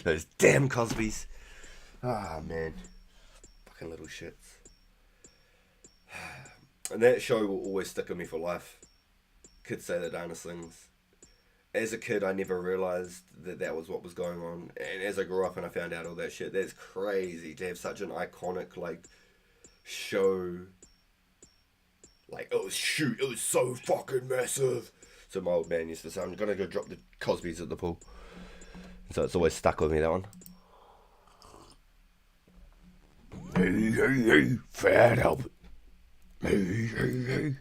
Those damn Cosbys. Ah, man. Fucking little shits. And that show will always stick with me for life. Kids say the darnest things. As a kid, I never realised that that was what was going on. And as I grew up and I found out all that shit, that's crazy to have such an iconic, like, show. Like, it was so fucking massive. So my old man used to say, I'm gonna go drop the Cosbys at the pool. So it's always stuck with me, that one. Hey, fat help. Hey.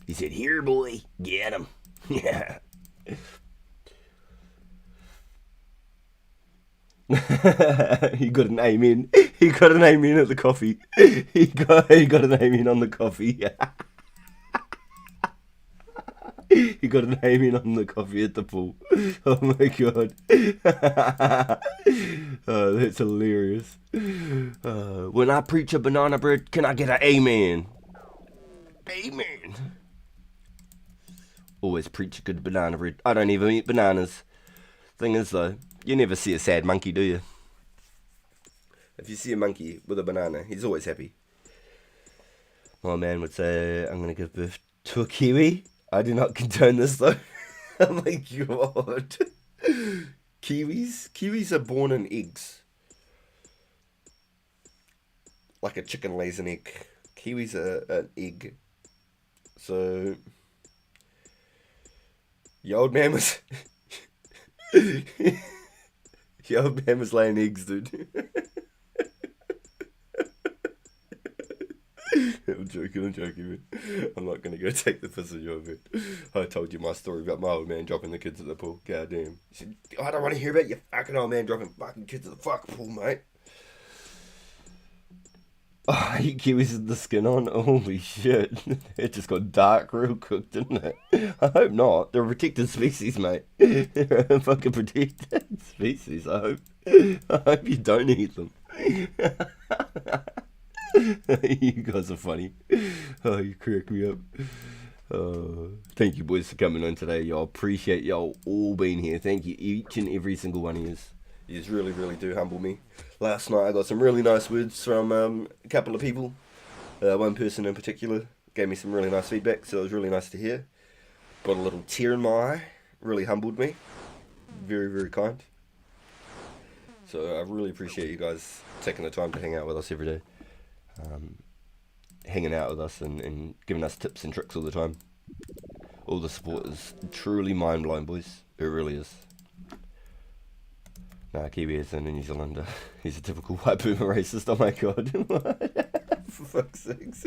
He said, here, boy, get him. Yeah. He got an amen. He got an amen at the coffee. He got an amen on the coffee. He got an amen on the coffee at the pool. Oh my god. Oh, that's hilarious. When I preach a banana bread, can I get an amen? Amen. Always preach a good banana bread. I don't even eat bananas. Thing is though, you never see a sad monkey, do you? If you see a monkey with a banana, he's always happy. My man would say, I'm going to give birth to a kiwi. I do not condone this though. Oh my god. Kiwis are born in eggs. Like a chicken lays an egg. Kiwis are an egg. So, your old man was... Your old man was laying eggs, dude. I'm joking, man. I'm not gonna go take the piss of your bed. I told you my story about my old man dropping the kids at the pool. God damn. He said, I don't want to hear about your fucking old man dropping fucking kids at the fucking pool, mate. Oh, you kiwis with the skin on? Holy shit. It just got dark real quick, didn't it? I hope not. They're a protected species, mate. They're a fucking protected species, I hope you don't eat them. You guys are funny. Oh, you crack me up. Thank you boys for coming on today. Y'all appreciate y'all all being here. Thank you each and every single one of you. You really, really do humble me. Last night I got some really nice words from a couple of people. One person in particular gave me some really nice feedback, so it was really nice to hear. Got a little tear in my eye. Really humbled me. Very, very kind. So I really appreciate you guys taking the time to hang out with us every day. Hanging out with us and giving us tips and tricks all the time. All the support is truly mind-blowing, boys. It really is. Nah, Kiwi is in New Zealand. He's a typical white boomer racist. Oh my god. For fuck's sakes.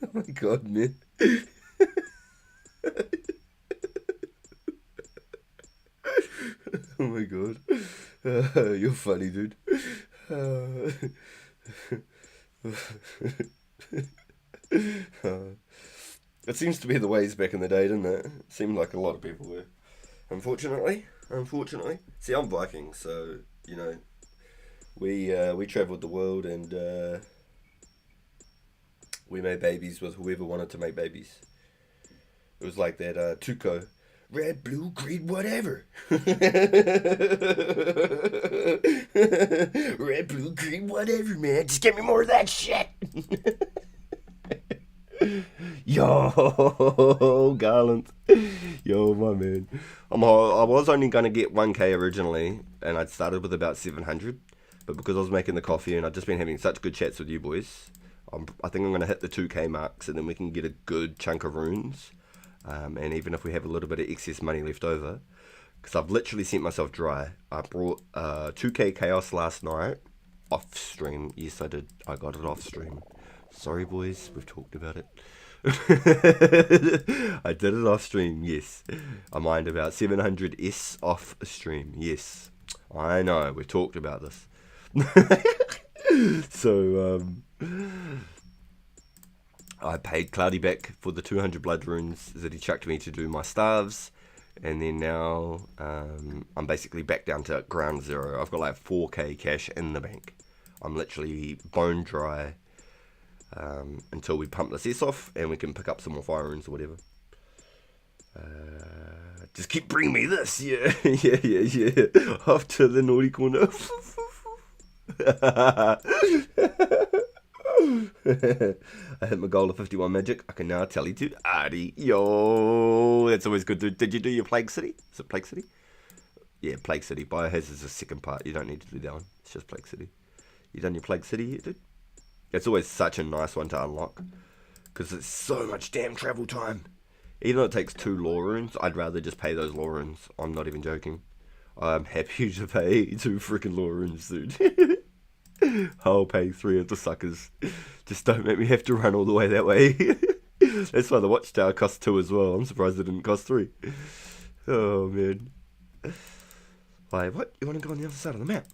Oh my god, man. Oh my god. You're funny, dude. It seems to be the ways back in the day, didn't it? It seemed like a lot of people were. Unfortunately. See, I'm Viking, so, you know, we travelled the world and we made babies with whoever wanted to make babies. It was like that Tuco. Red, blue, green, whatever. Red, blue, green, whatever, man. Just give me more of that shit. Yo, Garland. Yo, my man. I was only going to get 1k originally, and I'd started with about 700. But because I was making the coffee and I'd just been having such good chats with you boys, I think I'm going to hit the 2k marks, and then we can get a good chunk of runes. And even if we have a little bit of excess money left over, because I've literally sent myself dry. I brought 2k chaos last night off stream. Yes, I did. I got it off stream. Sorry, boys. We've talked about it. I did it off stream. Yes. I mined about 700s off stream. Yes. I know. We've talked about this. So, I paid Cloudy back for the 200 blood runes that he chucked me to do my starves. And then now, I'm basically back down to ground zero. I've got like 4k cash in the bank. I'm literally bone dry until we pump this S off and we can pick up some more fire runes or whatever. Just keep bringing me this, yeah, yeah. Off to the naughty corner. I hit my goal of 51 magic. I can now tell you to Artie. Yo, that's always good. Did you do your Plague City? Is it Plague City? Yeah, Plague City. Biohazard is the second part. You don't need to do that one. It's just Plague City. You done your Plague City yet, dude? It's always such a nice one to unlock. Because it's so much damn travel time. Even though it takes 2 lore runes, I'd rather just pay those lore runes. I'm not even joking. I'm happy to pay 2 freaking lore runes, dude. I'll pay 3 of the suckers. Just don't make me have to run all the way that way. That's why the watchtower cost 2 as well. I'm surprised it didn't cost 3. Oh, man. Like, what? You want to go on the other side of the map?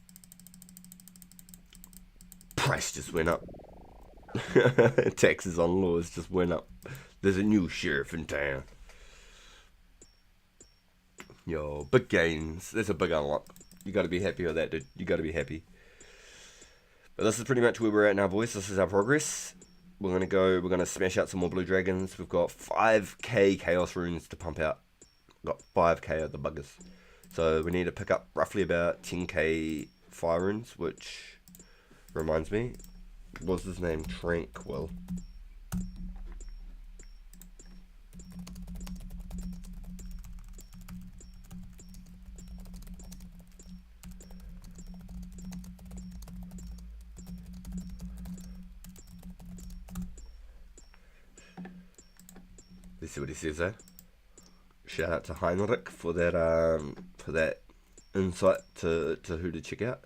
Price just went up. Taxes on laws just went up. There's a new sheriff in town. Yo, big gains. That's a big unlock. You got to be happy with that, dude. You got to be happy. But this is pretty much where we're at now, boys. This is our progress. We're going to smash out some more blue dragons. We've got 5k chaos runes to pump out. We've got 5k of the buggers. So we need to pick up roughly about 10k fire runes, which reminds me, what's his name? Tranquil. Let's see what he says there. Shout out to Heinrich for that insight to who to check out.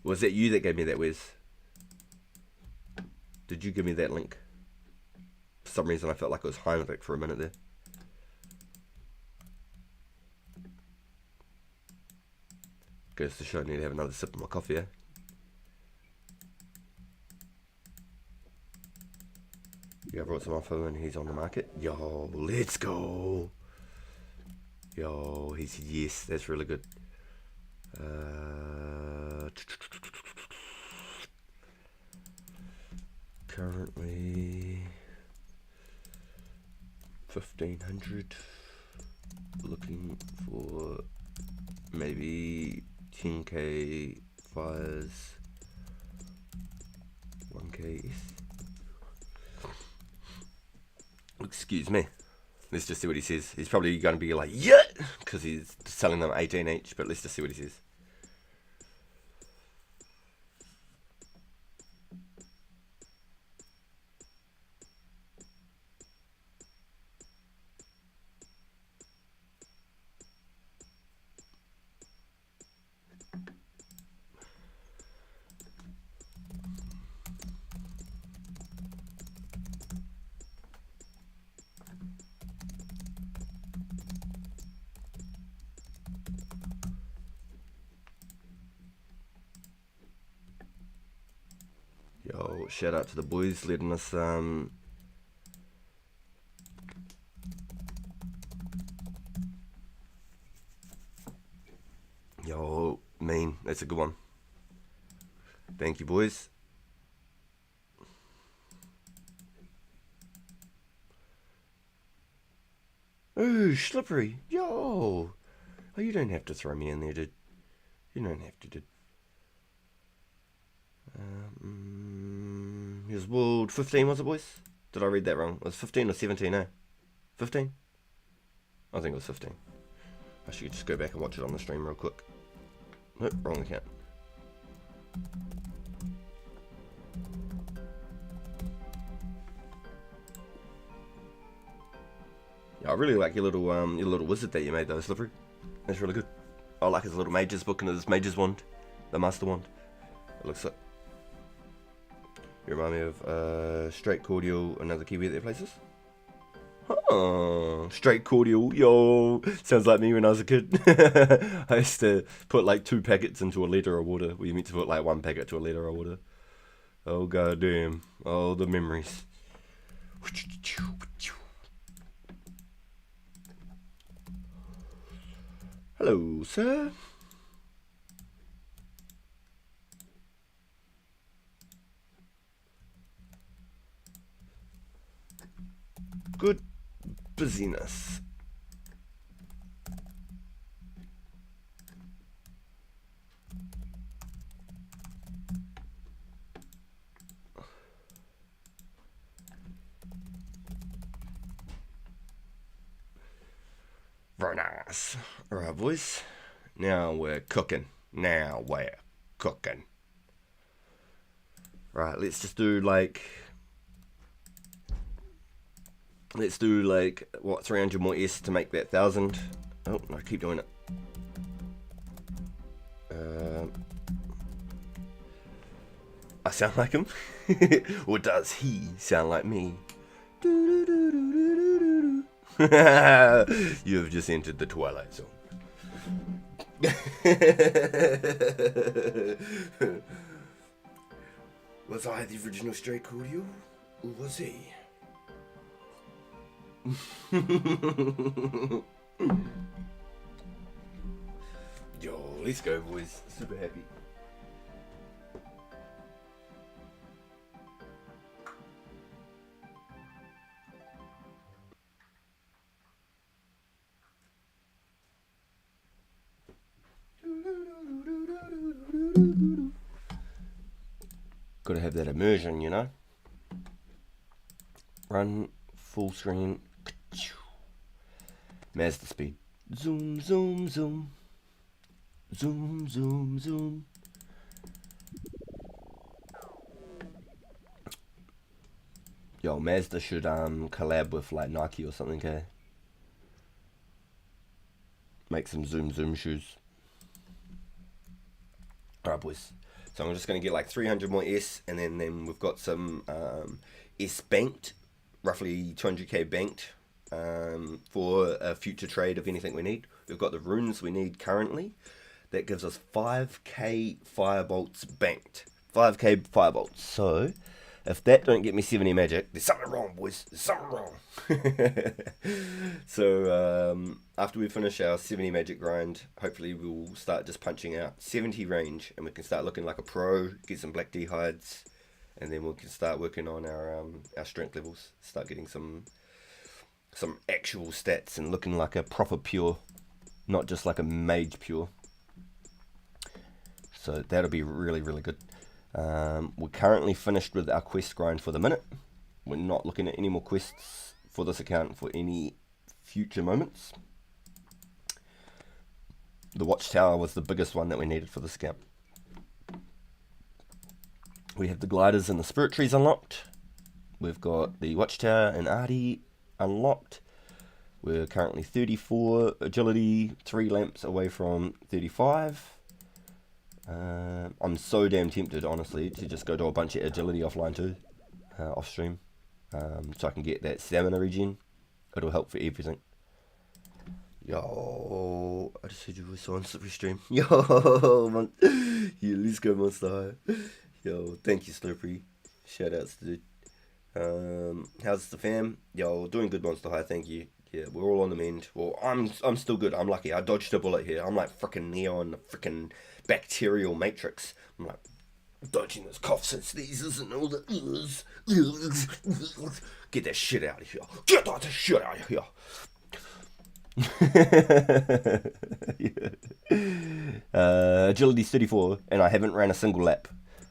Was that you that gave me that, Wes? Did you give me that link? For some reason I felt like it was Heinrich for a minute there. Goes to show I need to have another sip of my coffee, eh? Yeah, I brought some off him and he's on the market. Yo, let's go. Yo, he said yes, that's really good. Currently 1500. Looking for maybe 10k fires, 1k. Excuse me. Let's just see what he says. He's probably going to be like, yeah, because he's selling them 18 each, but let's just see what he says. Yo, shout out to the boys letting us yo, mean, that's a good one. Thank you, boys. Ooh, slippery. Yo. Oh, you don't have to throw me in there, dude. You don't have to, dude. Here's World 15, was it, boys? Did I read that wrong? It was 15 or 17, eh? 15? I think it was 15. I should just go back and watch it on the stream real quick. Nope, wrong account. Yeah, I really like your little wizard that you made though, Slippery. That's really good. I like his little mage's book and his mage's wand, the master wand. It looks like. You remind me of Straight Cordial, another Kiwi at their places. Oh, straight cordial. Yo, sounds like me when I was a kid. I used to put like 2 packets into a litre of water. We meant to put like 1 packet to a litre of water. Oh, goddamn. Oh, the memories. Hello, sir. Good busyness. Very nice. Alright, boys. Now we're cooking. Right, let's just do like... Let's do like, what, 300 more S to make that 1,000. Oh, no, keep doing it. I sound like him? Or does he sound like me? You have just entered the Twilight Zone. Was I the original Stray Cordial? Or was he? Yo, let's go, boys. Super happy. Gotta have that immersion, you know? Run full screen. Mazda speed. Zoom, zoom, zoom. Zoom, zoom, zoom. Yo, Mazda should collab with like Nike or something, okay? Make some zoom, zoom shoes. Alright, boys. So I'm just going to get like 300 more S, and then we've got some S banked, roughly 200k banked for a future trade of anything we need. We've got the runes we need currently. That gives us 5k firebolts banked. 5k firebolts. So if that don't get me 70 magic, there's something wrong, boys. There's something wrong. So after we finish our 70 magic grind, hopefully we'll start just punching out 70 range, and we can start looking like a pro, get some black D hides, and then we can start working on our strength levels, start getting some actual stats and looking like a proper pure, not just like a mage pure. So that'll be really, really good. We're currently finished with our quest grind for the minute. We're not looking at any more quests for this account for any future moments. The watchtower was the biggest one that we needed for this account. We have the gliders and the spirit trees unlocked. We've got the watchtower and Artie unlocked. We're currently 34 agility, 3 lamps away from 35. I'm so damn tempted, honestly, to just go to a bunch of agility offline too, off stream, so I can get that stamina regen. It'll help for everything. Yo, I just heard you were on Slippery Stream. Yo, man. Yeah, let's go, Monster High. Yo, thank you, Slippery. Shout outs, dude. How's the fam? Yo, doing good, Monster High, thank you. Yeah, we're all on the mend. Well, I'm still good. I'm lucky. I dodged a bullet here. I'm like freaking Neo in the freaking bacterial matrix. I'm like dodging those coughs and sneezes and all the get that shit out of here. Get that shit out of here. Agility's 34, and I haven't ran a single lap.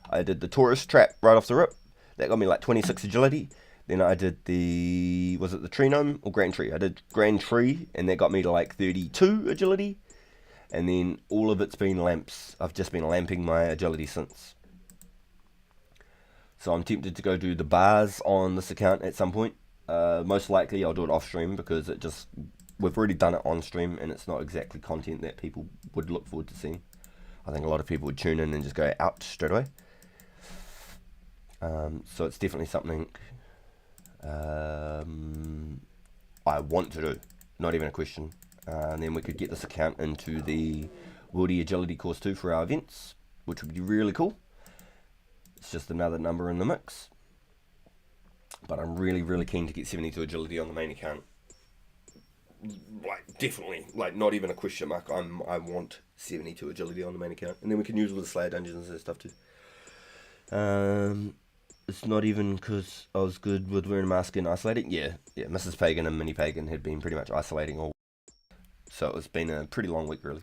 I did the tourist trap right off the rip. That got me like 26 agility. Then I did the, was it the tree gnome or grand tree? I did grand tree, and that got me to like 32 agility. And then all of it's been lamps. I've just been lamping my agility since. So I'm tempted to go do the bars on this account at some point. Most likely I'll do it off stream, because it just, we've already done it on stream, and it's not exactly content that people would look forward to seeing. I think a lot of people would tune in and just go out straight away. So it's definitely something I want to do. Not even a question. And then we could get this account into the Worldy Agility course too for our events, which would be really cool. It's just another number in the mix. But I'm really, really keen to get 72 agility on the main account. Like, definitely. Like, not even a question mark. I want 72 agility on the main account. And then we can use all the Slayer dungeons and stuff too. It's not even because I was good with wearing a mask and isolating. Yeah, Mrs. Pagan and Mini Pagan had been pretty much isolating all. So it's been a pretty long week, really.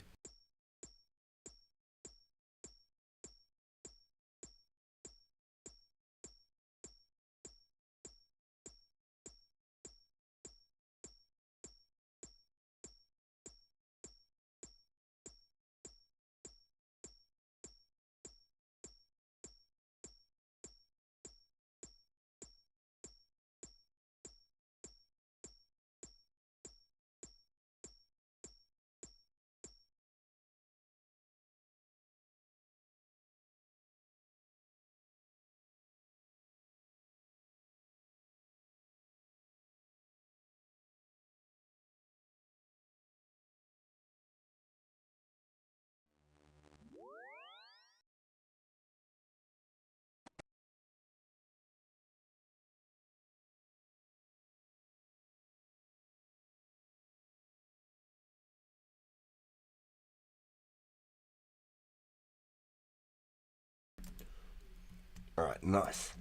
Alright, nice.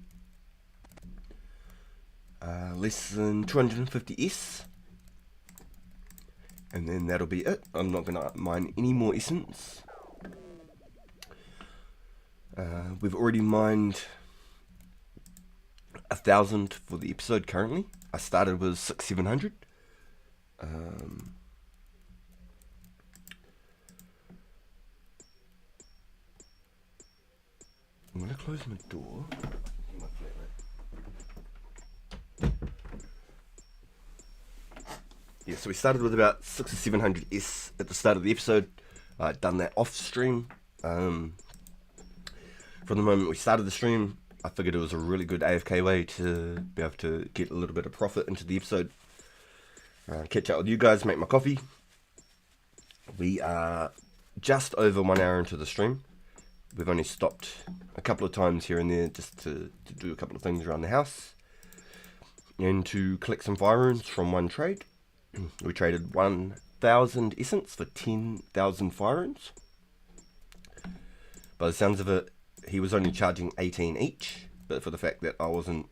Less than 250s. And then that'll be it. I'm not going to mine any more essence. We've already mined 1,000 for the episode currently. I started with 600-700. I'm going to close my door. Yeah, so we started with about 600 or 700s at the start of the episode. I'd done that off stream. From the moment we started the stream, I figured it was a really good AFK way to be able to get a little bit of profit into the episode. Catch up with you guys, make my coffee. We are just over 1 hour into the stream. We've only stopped a couple of times here and there just to do a couple of things around the house. And to collect some fire runes from one trade. We traded 1,000 essence for 10,000 fire runes. By the sounds of it, he was only charging 18 each, but for the fact that I wasn't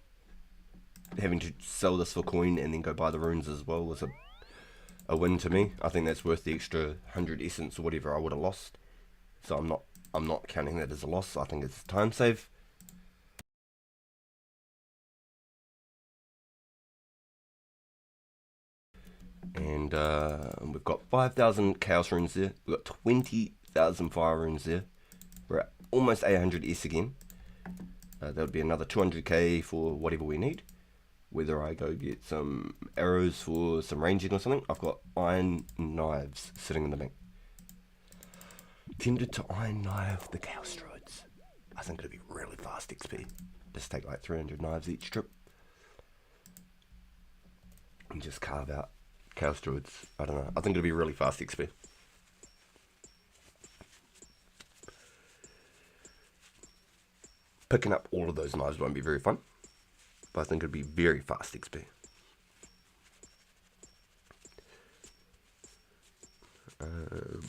having to sell this for coin and then go buy the runes as well was a win to me. I think that's worth the extra 100 essence or whatever I would have lost. So I'm not counting that as a loss. I think it's a time save. And we've got 5,000 chaos runes there. We've got 20,000 fire runes there. We're at almost 800 S again. That would be another 200k for whatever we need. Whether I go get some arrows for some ranging or something. I've got iron knives sitting in the bank. Tended to iron knife the chaos druids. I think it'll be really fast XP. Just take like 300 knives each trip. And just carve out chaos druids. I don't know. I think it'll be really fast XP. Picking up all of those knives won't be very fun, but I think it'll be very fast XP.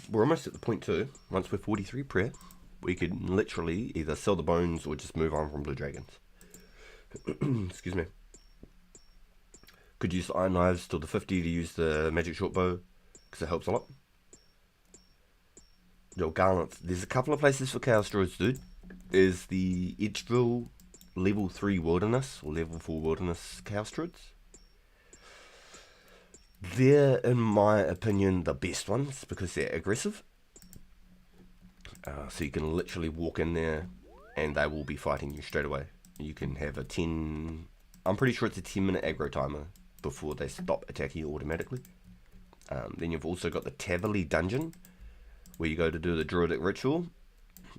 We're almost at the point too. Once we're 43 prayer, we could literally either sell the bones or just move on from blue dragons. Excuse me. Could use the iron knives till the 50 to use the magic short bow, because it helps a lot. Yo, garnets. There's a couple of places for chaos druids, dude. There's the Edgeville level 3 wilderness, or level 4 wilderness chaos druids. They're, in my opinion, the best ones, because they're aggressive. So you can literally walk in there, and they will be fighting you straight away. You can have a 10... I'm pretty sure it's a 10-minute aggro timer before they stop attacking you automatically. Then you've also got the Taverley dungeon, where you go to do the druidic ritual.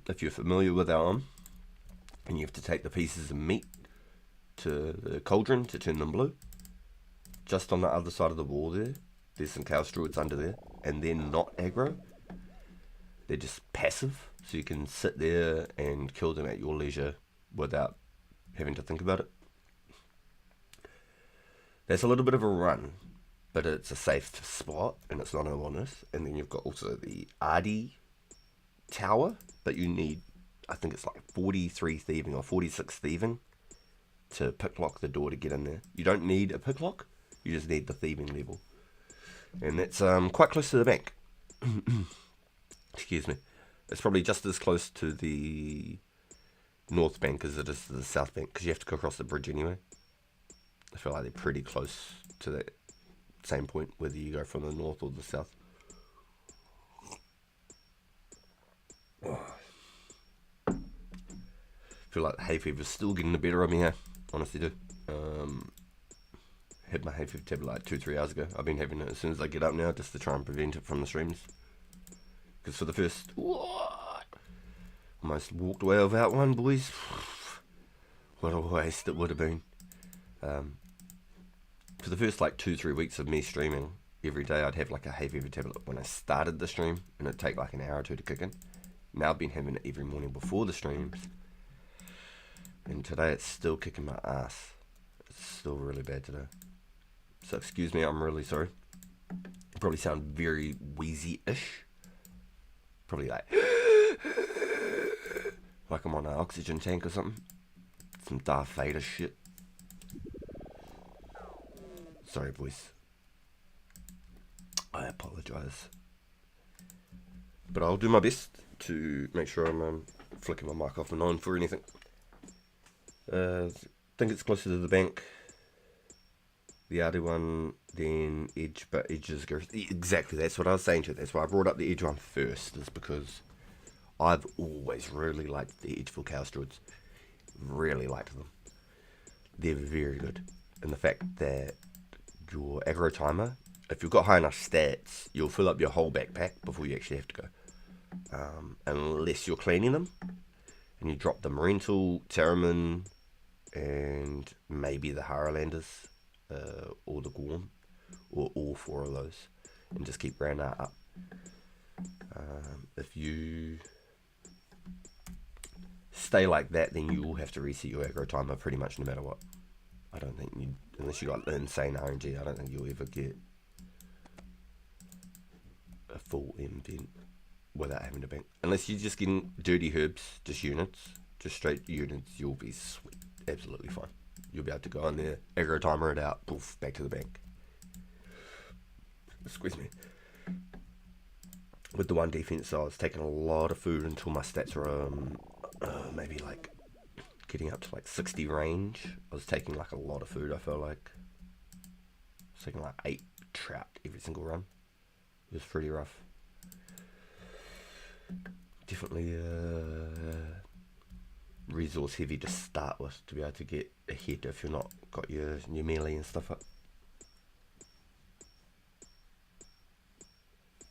If you're familiar with and you have to take the pieces of meat to the cauldron to turn them blue. just on the other side of the wall there's some Chaos Druids under there, and they're not aggro. They're just passive, so you can sit there and kill them at your leisure without having to think about it. That's a little bit of a run, but it's a safe spot, and it's not a wilderness. And then you've got also the Ardi Tower, but you need, I think it's like 43 thieving or 46 thieving to picklock the door to get in there. You don't need a picklock, you just need the thieving level. And that's quite close to the bank. Excuse me. It's probably just as close to the north bank as it is to the south bank, because you have to go across the bridge anyway. I feel like they're pretty close to that same point, whether you go from the north or the south. I feel like the hay fever's still getting the better of me here. Honestly do. Had my hay fever tablet like 2-3 hours ago. I've been having it as soon as I get up now, just to try and prevent it from the streams. Because for the first... almost walked away without one, boys. What a waste it would have been. For the first like 2-3 weeks of me streaming, every day I'd have like a hay fever tablet when I started the stream, and it'd take like an hour or two to kick in. Now I've been having it every morning before the streams, and today it's still kicking my ass. It's still really bad today. So excuse me, I'm really sorry. I probably sound very wheezy-ish. Probably like I'm on an oxygen tank or something. Some Darth Vader shit. Sorry, boys. I apologise. But I'll do my best to make sure I'm flicking my mic off and on for anything. Think it's closer to the bank. The other one, then Edge, but Edge is... Exactly, that's what I was saying to you. That's why I brought up the Edge one first, is because I've always really liked the Edgeville Chaos Druids. Really liked them. They're very good. And the fact that your aggro timer, if you've got high enough stats, you'll fill up your whole backpack before you actually have to go. Unless you're cleaning them, and you drop the Marine Tool, Terramin, and maybe the Haralanders, or the Gorm, or all four of those, and just keep Rana up. If you stay like that, then you will have to reset your aggro timer pretty much no matter what. I don't think you, unless you got insane RNG, I don't think you'll ever get a full invent without having to bank. Unless you're just getting dirty herbs, just units, just straight units, you'll be sweet, absolutely fine. You'll be able to go on there, aggro timer it out, poof, back to the bank. Excuse me. With the one defense, I was taking a lot of food until my stats were maybe like getting up to like 60 range. I was taking like a lot of food. I felt like I was taking like 8 trout every single run. It was pretty rough. Definitely resource heavy to start with, to be able to get ahead if you're not got your melee and stuff up.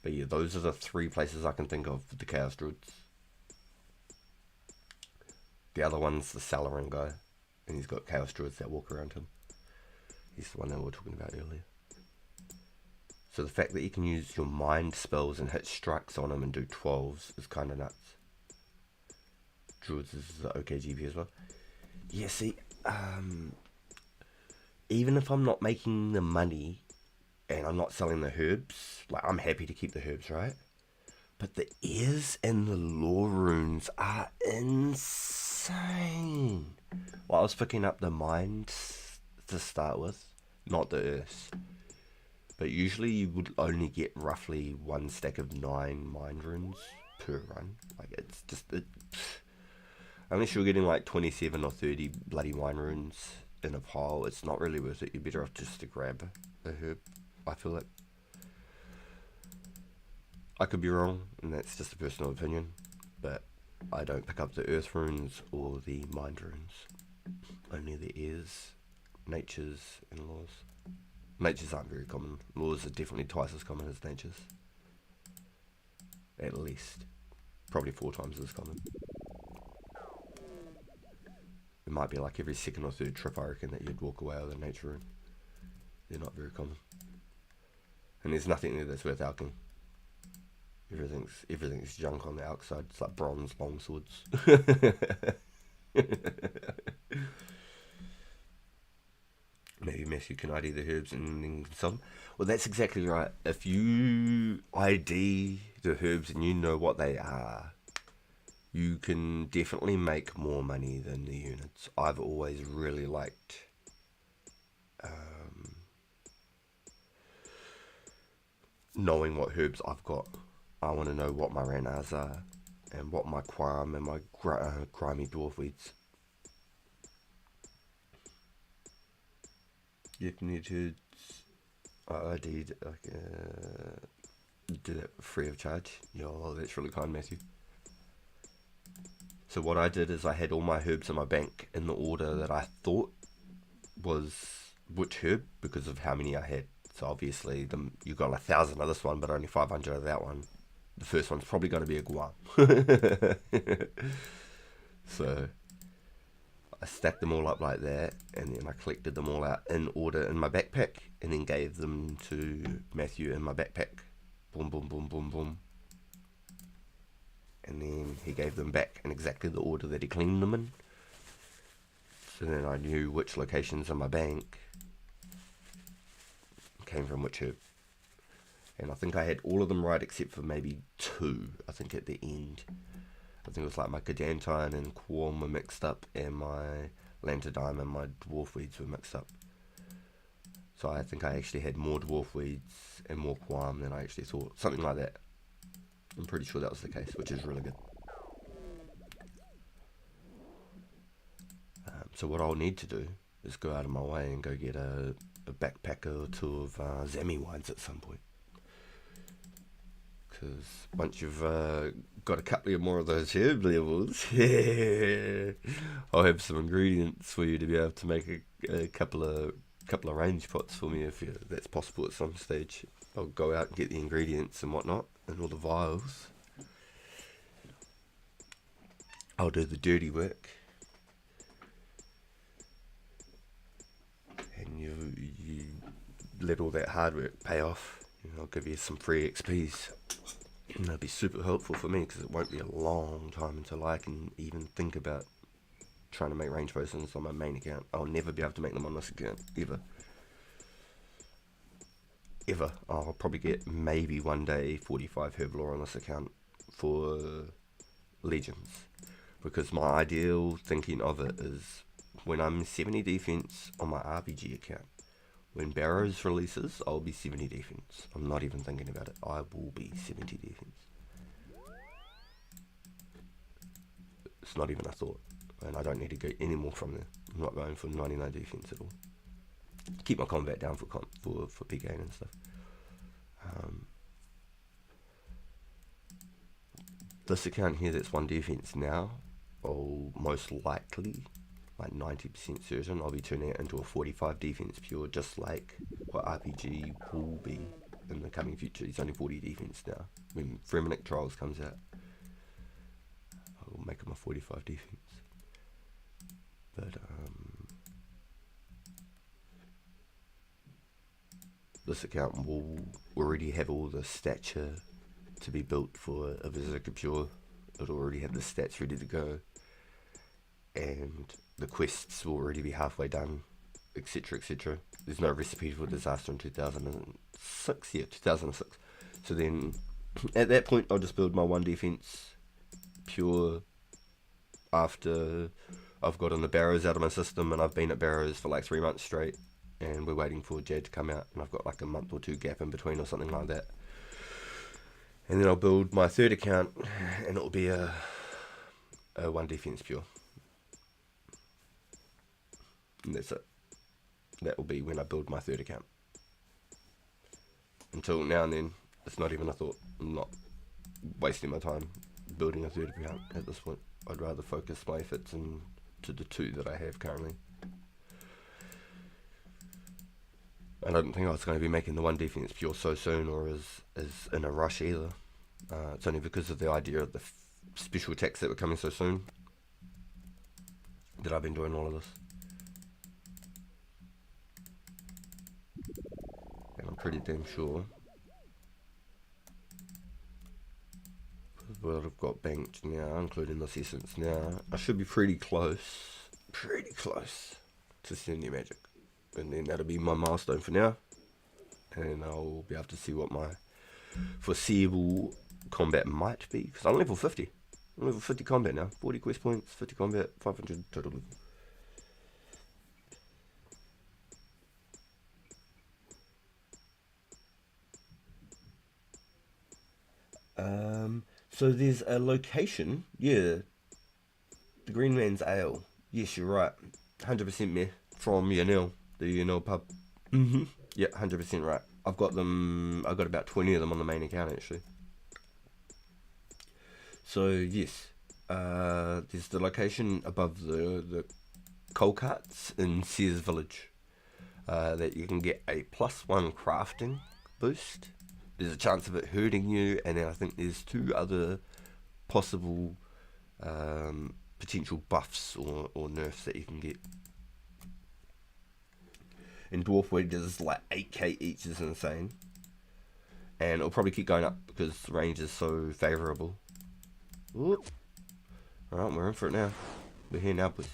But yeah, those are the 3 places I can think of for the Chaos Druids. The other one's the Salaran guy, and he's got Chaos Druids that walk around him. He's the one that we were talking about earlier. So the fact that you can use your mind spells and hit strikes on him and do 12s is kind of nuts. Druids is the OKGP as well. Yeah, see, even if I'm not making the money and I'm not selling the herbs, like, I'm happy to keep the herbs, right? But the ears and the lore runes are insane. Well, I was picking up the minds to start with, not the earths. But usually you would only get roughly 1 stack of 9 mind runes per run. Like, it's just... unless you're getting like 27 or 30 bloody mind runes in a pile, it's not really worth it. You're better off just to grab a herb, I feel like. I could be wrong, and that's just a personal opinion, but I don't pick up the earth runes or the mind runes. Only the airs, natures, and laws. Natures aren't very common. Laws are definitely twice as common as natures. At least. Probably 4 times as common. It might be like every 2nd or 3rd trip, I reckon, that you'd walk away with a nature rune. They're not very common. And there's nothing there that's worth alching. Everything's junk on the outside. It's like bronze long swords. Maybe Matthew can ID the herbs and then sell them. Well, that's exactly right. If you ID the herbs and you know what they are, you can definitely make more money than the units. I've always really liked knowing what herbs I've got. I want to know what my ranars are and what my quam and my grimy dwarf weeds. Yep, need to. I did do that free of charge. Yo, that's really kind, Matthew. So what I did is I had all my herbs in my bank in the order that I thought was which herb because of how many I had. So obviously you got 1,000 of this one, but only 500 of that one. The first one's probably going to be a guam. So I stacked them all up like that, and then I collected them all out in order in my backpack, and then gave them to Matthew in my backpack. Boom, boom, boom, boom, boom. And then he gave them back in exactly the order that he cleaned them in. So then I knew which locations in my bank came from which herb. And I think I had all of them right except for maybe 2, I think at the end. I think it was like my Gadantine and Quorm were mixed up, and my Lantodime and my Dwarf Weeds were mixed up. So I think I actually had more Dwarf Weeds and more Quam than I actually thought. Something like that. I'm pretty sure that was the case, which is really good. So what I'll need to do is go out of my way and go get a backpack or 2 of Zami wines at some point. Because once you've got a couple of more of those herb levels, I'll have some ingredients for you to be able to make a couple of range pots for me if that's possible at some stage. I'll go out and get the ingredients and whatnot and all the vials. I'll do the dirty work, and you let all that hard work pay off. I'll give you some free XPs. And that'll be super helpful for me because it won't be a long time until I can even think about trying to make range potions on my main account. I'll never be able to make them on this account, ever. I'll probably get maybe one day 45 Herblore on this account for Legions. Because my ideal thinking of it is when I'm 70 defense on my RPG account, when Barrows releases, I'll be 70 defense. I'm not even thinking about it. I will be 70 defense. It's not even a thought. And I don't need to go any more from there. I'm not going for 99 defense at all. Keep my combat down for PK and stuff. This account here that's 1 defense now, I'll most likely, like 90% certain, I'll be turning it into a 45 defense pure, just like what RPG will be in the coming future. It's only 40 defense now. When Fremenic Trials comes out, I'll make him a 45 defense. But this account will already have all the stature to be built for a Berserker Pure. It'll already have the stats ready to go, and the quests will already be halfway done, etc, etc. There's no recipe for disaster in 2006. Yeah, 2006. So then at that point I'll just build my 1 defense pure after I've gotten the Barrows out of my system, and I've been at Barrows for like 3 months straight, and we're waiting for Jad to come out, and I've got like a month or 2 gap in between or something like that. And then I'll build my 3rd account, and it'll be a 1 defense pure. And that's it. That will be when I build my 3rd account. Until now and then, it's not even a thought. I'm not wasting my time building a 3rd account at this point. I'd rather focus my efforts into the 2 that I have currently. I don't think I was going to be making the 1 defense pure so soon, or as in a rush either. It's only because of the idea of the special attacks that were coming so soon that I've been doing all of this. pretty damn sure. What I've got banked now, including this essence now, I should be pretty close to Senior Magic. And then that'll be my milestone for now. And I'll be able to see what my foreseeable combat might be. Because I'm level 50. I'm level 50 combat now. 40 quest points, 50 combat, 500 total level. So there's a location, yeah, the Green Man's Ale. Yes, you're right, 100% me from Yanil, the Yanil pub. Yeah, 100% right. I've got about 20 of them on the main account actually. So yes, there's the location above the coal carts in Sears Village that you can get a +1 crafting boost. There's a chance of it hurting you, and then I think there's 2 other possible potential buffs or nerfs that you can get. And Dwarf Wig is like 8k each, is insane. And it'll probably keep going up because the range is so favourable. Alright, we're in for it now. We're here now, boys.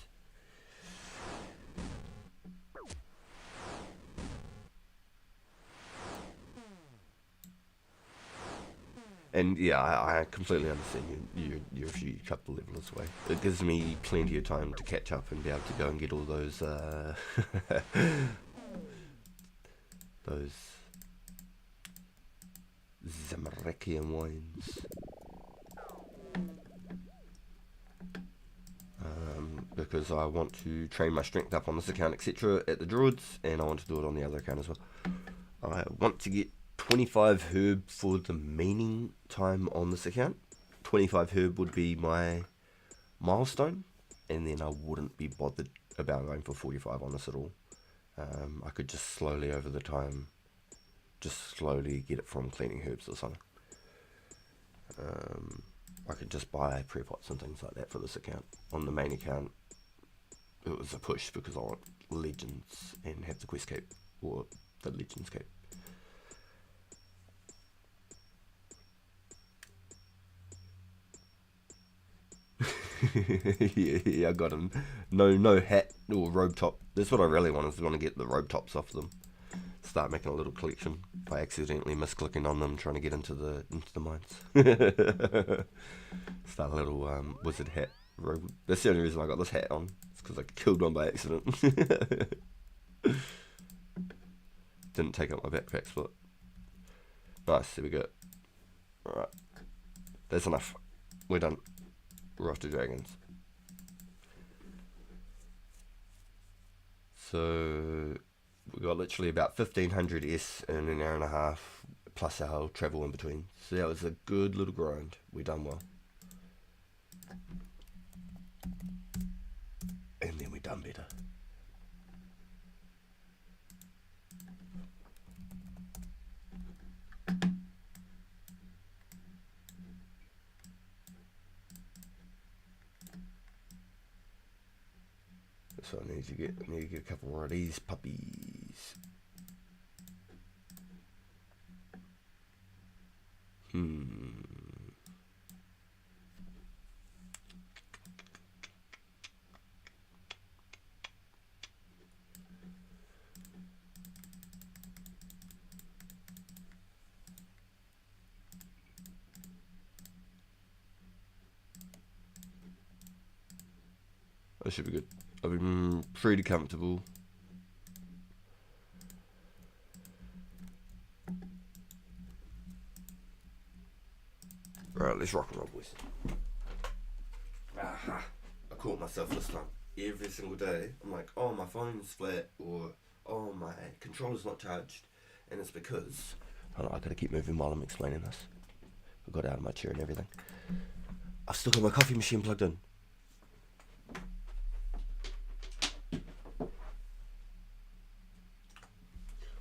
And yeah, I completely understand you're a few couple levels away. It gives me plenty of time to catch up and be able to go and get all those those Zamarakian wines. Because I want to train my strength up on this account, etc. at the Druids, and I want to do it on the other account as well. I want to get 25 herb for the meaning time on this account. 25 herb would be my milestone, and then I wouldn't be bothered about going for 45 on this at all. I could just slowly over the time, just slowly get it from cleaning herbs or something. I could just buy pre-pots and things like that for this account. On the main account, it was a push because I want legends and have the quest cape, or the legends cape. yeah, I got him. No hat or robe top. That's what I really want, is I want to get the robe tops off them. Start making a little collection by accidentally misclicking on them, trying to get into the mines. Start a little wizard hat robe. That's the only reason I got this hat on. It's because I killed one by accident. Didn't take up my backpack spot. Nice, there we go. Alright. That's enough. We're done. We're off to dragons. So we got literally about 1500 S in an hour and a half, plus our travel in between. So that was a good little grind. We done well. And then we done better. So I need to get a couple more of these puppies. That should be good. I've been pretty comfortable. Alright, let's rock and roll, boys. Aha! I caught myself this time. Every single day, I'm like, oh, my phone's flat, or oh, my controller's not charged. And it's because, hold on, I gotta keep moving while I'm explaining this. I got out of my chair and everything. I've still got my coffee machine plugged in.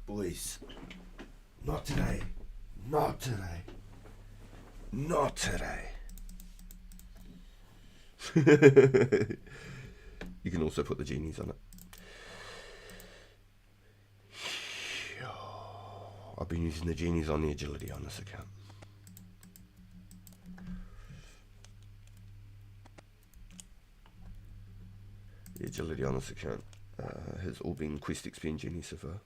Boys, not today, not today, not today. You can also put the genies on it. I've been using the genies on the agility on this account. The agility on this account has all been Quest XP and genies so far.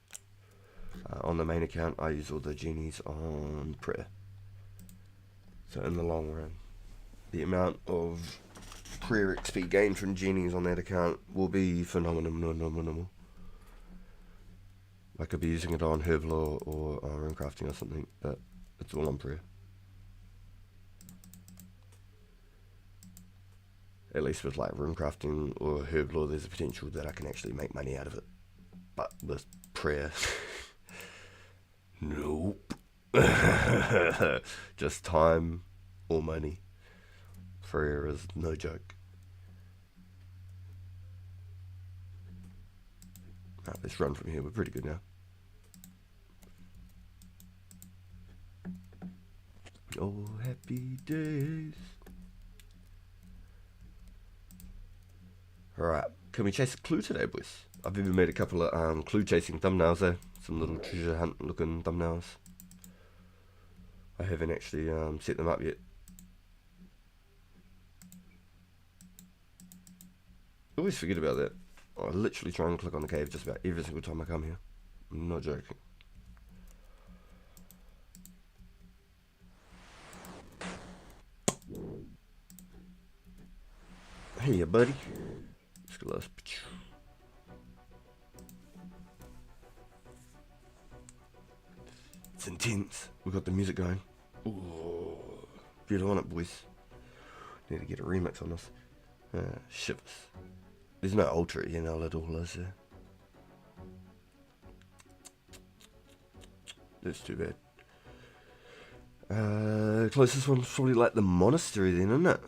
On the main account, I use all the genies on prayer. So in the long run, the amount of prayer XP gained from genies on that account will be phenomenal. I could be using it on Herblore or Runecrafting or something, but it's all on prayer. At least with like Runecrafting or Herblore, there's a potential that I can actually make money out of it. But with prayer, nope. Just time or money. Prayer is no joke. Right, let's run from here. We're pretty good now. Oh, happy days. Alright, can we chase a clue today, boys? I've even made a couple of clue chasing thumbnails there. Some little treasure hunt looking thumbnails. I haven't actually set them up yet. I always forget about that. I literally try and click on the cave just about every single time I come here. I'm not joking. Hey, buddy. Let's go last. It's intense. We got the music going. Ooh, get on it, boys. Need to get a remix on this. Shivers. There's no ultra in our little, is there? That's too bad. Closest one's probably like the monastery then, isn't it?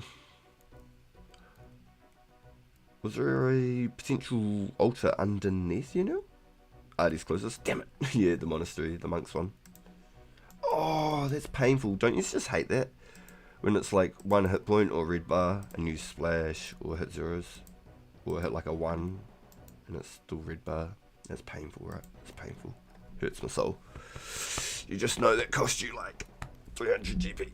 Was there a potential altar underneath, you know? Artie's closest. Damn it. Yeah, the monastery, the monks one. Oh, that's painful. Don't you just hate that? When it's like 1 hit point or red bar and you splash or hit zeros. Or hit like a 1 and it's still red bar. That's painful, right? It's painful. Hurts my soul. You just know that cost you like 300 GP.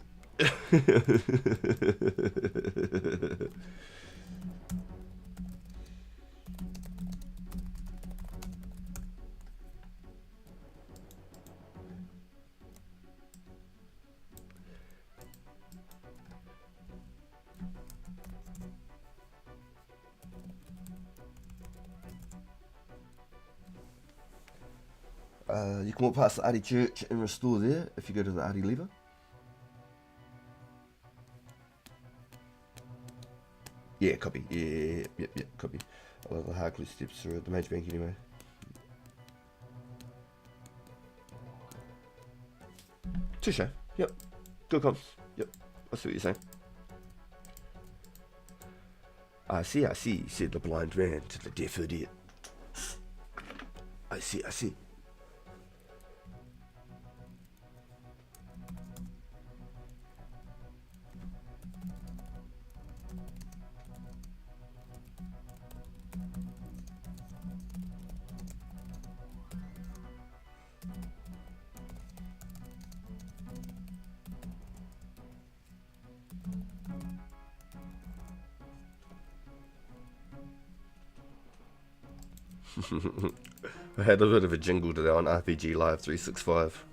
You can walk past the Artie Church and restore there if you go to the Artie lever. Yeah, copy. Yeah, yep, copy. I love the hard clue steps through the major bank anyway. Touche. Yep. Good comps. Yep. I see what you're saying. I see, said the blind man to the deaf idiot. I see. I had a bit of a jingle today on RPG Live 365.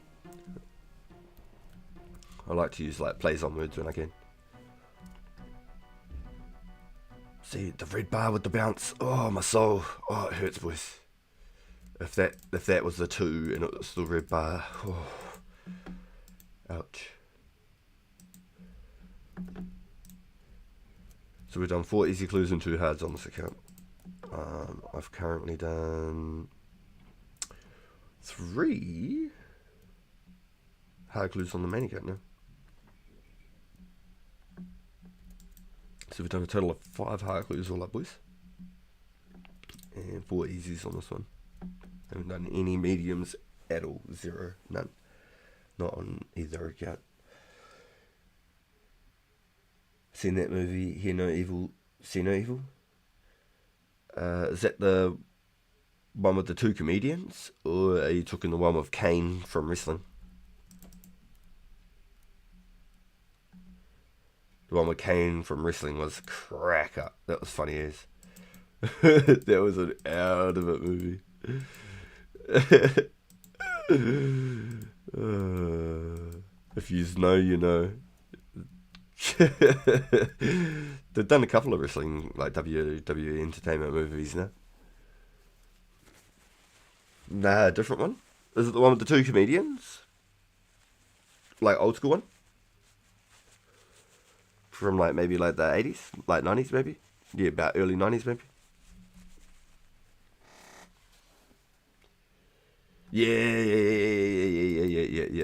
I like to use like plays on words when I can. See the red bar with the bounce. Oh, my soul. Oh, it hurts, boys. If that was the 2 and it was the red bar. Oh, ouch. So we've done 4 easy clues and 2 hards on this account. I've currently done 3 hard clues on the main account now. So we've done a total of 5 hard clues all up, boys. And 4 easies on this one. Haven't done any mediums at all. 0, none. Not on either account. Seen that movie, Hear No Evil, See No Evil? Is that the one with the two comedians, or are you talking the one with Kane from wrestling? The one with Kane from wrestling was cracker. That was funny as. That was an out of it movie. If you know, you know. They've done a couple of wrestling, like WWE entertainment movies now. Nah, different one. Is it the one with the two comedians? Like old school one? From like maybe like the 80s? Like 90s maybe? Yeah, about early 90s maybe? Yeah.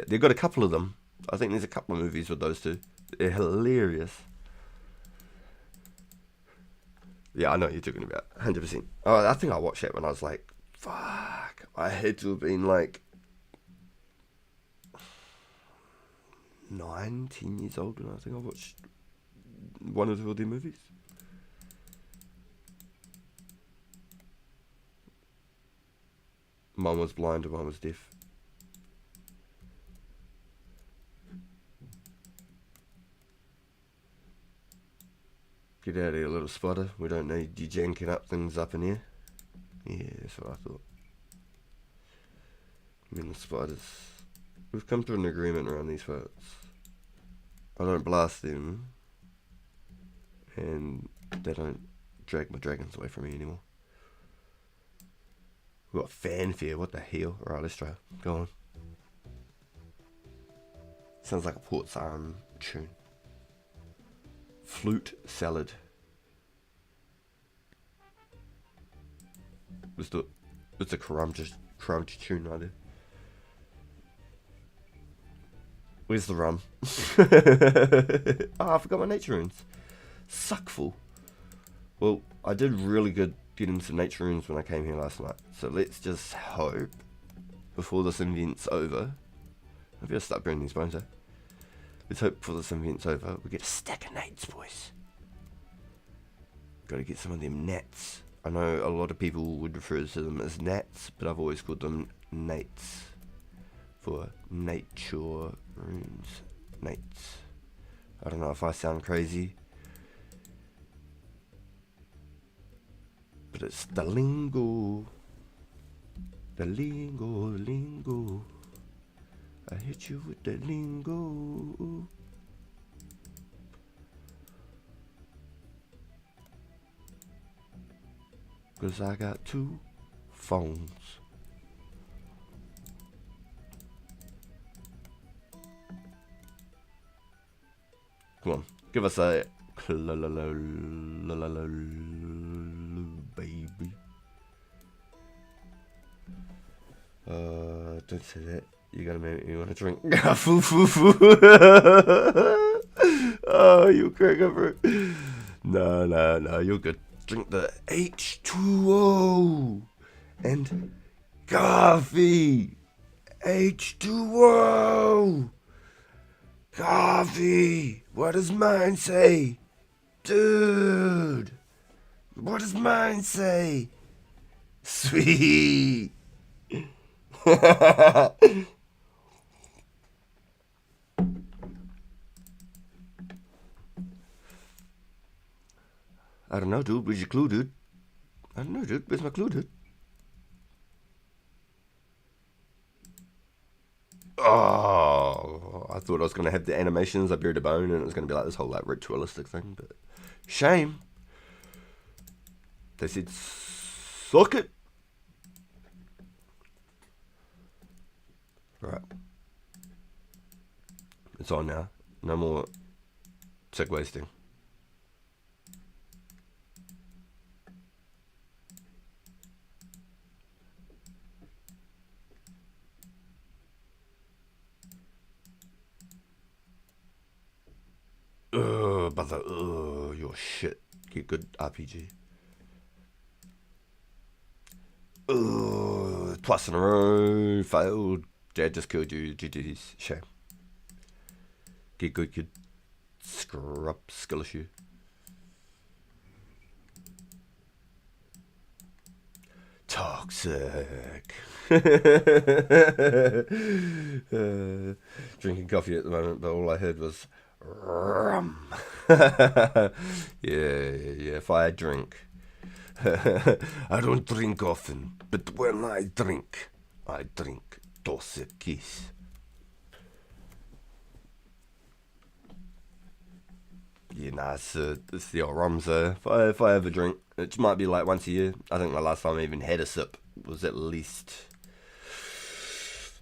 They've got a couple of them. I think there's a couple of movies with those two. They're hilarious. Yeah, I know what you're talking about. 100%. Oh, I think I watched that when I was like, fuck. I had to have been like 10 years old when I think I watched one or two of their movies. One was blind and one was deaf. Get out of here, little spotter. We don't need you janking up things up in here. Yeah, that's what I thought. I mean, the spiders. We've come to an agreement around these parts. I don't blast them, and they don't drag my dragons away from me anymore. We've got fanfare, what the hell? Alright, let's try. Go on. Sounds like a Port Saran tune. Flute salad. Let's do it. It's a crunchy tune right there. Where's the rum? I forgot my nature runes. Suckful. Well, I did really good getting some nature runes when I came here last night. So let's just hope, before this event's over, maybe I'll start burning these bones, eh? Let's hope before this event's over, we get a stack of nates, boys. Gotta get some of them nats. I know a lot of people would refer to them as nats, but I've always called them nates. For nature runes. Nates. I don't know if I sound crazy, but it's the lingo. The lingo. I hit you with the lingo. Cause I got two phones. Come on, give us a baby. Don't say that. You gotta make me want to drink. Foo. Oh, you crack over it. No, you're good. Drink the H2O and coffee. H2O. Coffee. What does mine say? Dude. What does mine say? Sweet. I don't know, dude. Where's your clue, dude? I don't know, dude. Where's my clue, dude? Oh, I thought I was going to have the animations. I buried a bone and it was going to be like this whole like ritualistic thing, but shame. They said, suck it. Right. It's on now. No more tick wasting. Brother, you're shit. Get good RPG. Twice in a row, failed. Dad just killed you. GG's. Shame. Get good, kid. Screw up, skill issue. toxic. Drinking coffee at the moment, but all I heard was rum. Yeah, if I drink. I don't drink often, but when I drink 12 keys. Yeah, nah, it's the old rums though. If I ever drink, it might be like once a year. I think the last time I even had a sip was at least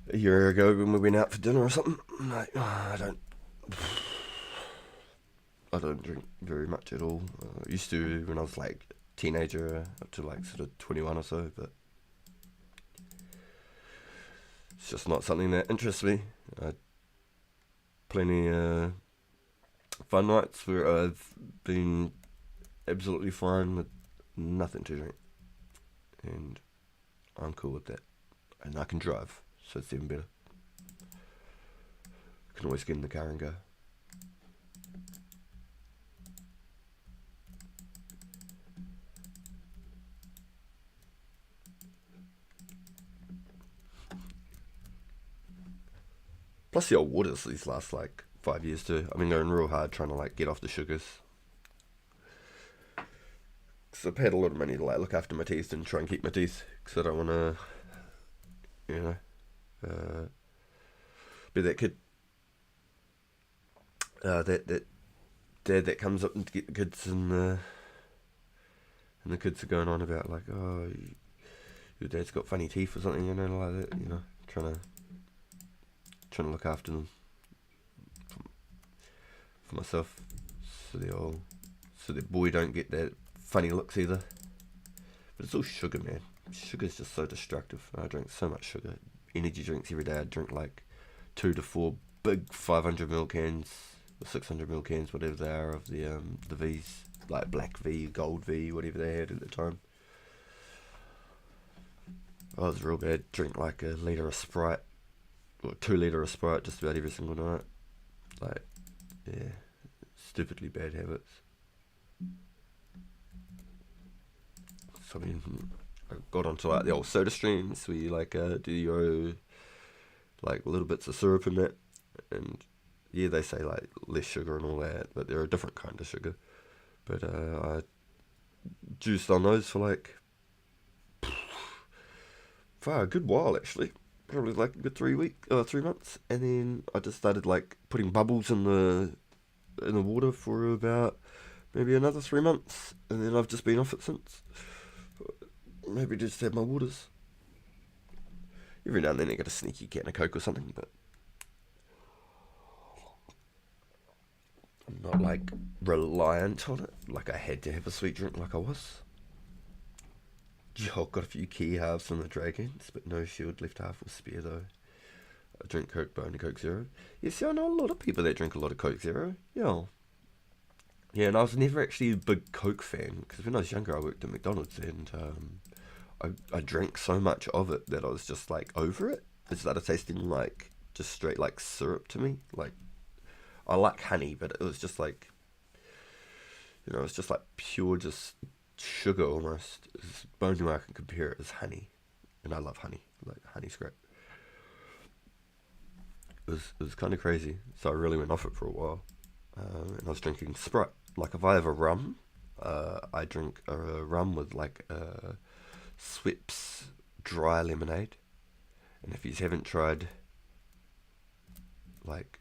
a year ago when we went out for dinner or something. Like, I don't drink very much at all. I used to when I was like teenager up to like sort of 21 or so, but it's just not something that interests me. Plenty fun nights where I've been absolutely fine with nothing to drink, and I'm cool with that. And I can drive, so it's even better. I can always get in the car and go. Plus the old waters these last like 5 years too. I've been going real hard trying to like get off the sugars. Cause I've had a lot of money to like look after my teeth and try and keep my teeth. Cause I don't want to, be that kid, that dad that comes up to get the kids and the kids are going on about like, oh, your dad's got funny teeth or something, like that, trying to look after them for myself, so the boy don't get that funny looks either. But it's all sugar, man. Sugar's just so destructive. I drink so much sugar. Energy drinks every day. I drink like 2 to 4 big 500ml cans or 600ml cans, whatever they are, of the V's, like black V, gold V, whatever they had at the time. I was real bad. Drink like a litre of Sprite, or 2 litre of Sprite just about every single night. Like, yeah, stupidly bad habits. So I mean, I got onto like the old soda streams where you like do your like little bits of syrup in that, and yeah, they say like less sugar and all that, but they're a different kind of sugar. But I juiced on those for like for a good while actually, probably like a good 3 months, and then I just started like putting bubbles in the water for about maybe another 3 months, and then I've just been off it since. Maybe just have my waters. Every now and then I get a sneaky can of Coke or something, but I'm not like reliant on it. Like I had to have a sweet drink like I was. Yeah, I've got a few key halves from the Dragons, but no shield, left half will spare though. I drink Coke, but only Coke Zero. Yeah, see, I know a lot of people that drink a lot of Coke Zero. Yeah. Yeah, and I was never actually a big Coke fan, because when I was younger I worked at McDonald's, and I drank so much of it that I was just like over it. It started tasting like just straight like syrup to me. Like, I like honey, but it was just like, it's just like pure just sugar almost. The only way I can compare it is honey, and I love honey. Like, honey's great. It was kind of crazy, so I really went off it for a while, and I was drinking Sprite. Like, if I have a rum, I drink a rum with like Schweppes dry lemonade, and if you haven't tried like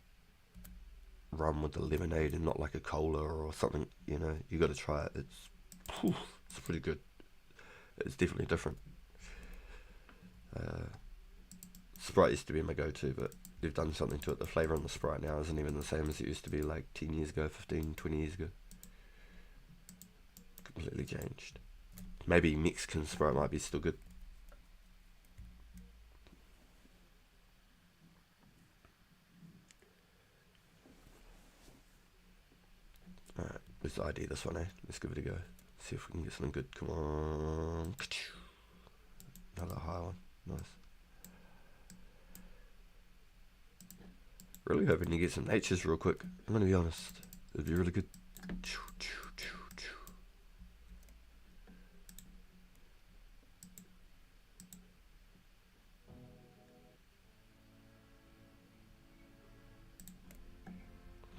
rum with the lemonade and not like a cola or something, you got to try it. It's pretty good. It's definitely different. Sprite used to be my go-to, but they've done something to it. The flavour on the Sprite now isn't even the same as it used to be like 10 years ago, 15, 20 years ago. Completely changed. Maybe Mexican Sprite might be still good. Alright, let's ID this one, eh? Let's give it a go. See if we can get something good. Come on. Another high one. Nice. Really hoping to get some natures real quick. I'm gonna be honest. It'd be really good.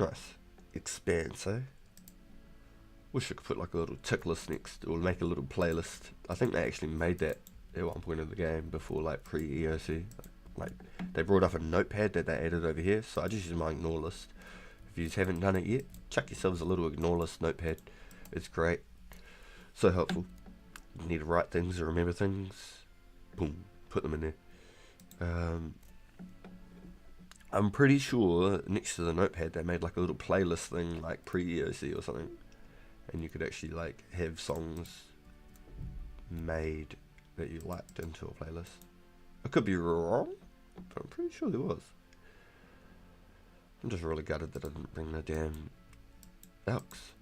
Nice. Expanse, eh? Wish I could put like a little tick list next, or make a little playlist. I think they actually made that at one point in the game before, like pre-EOC. Like they brought up a notepad that they added over here, so I just use my ignore list. If you haven't done it yet, chuck yourselves a little ignore list notepad. It's great, so helpful. You need to write things or remember things. Boom, put them in there. I'm pretty sure next to the notepad they made like a little playlist thing, like pre-EOC or something, and you could actually like have songs made that you liked into a playlist. I could be wrong, but I'm pretty sure there was. I'm just really gutted that I didn't bring the damn elks.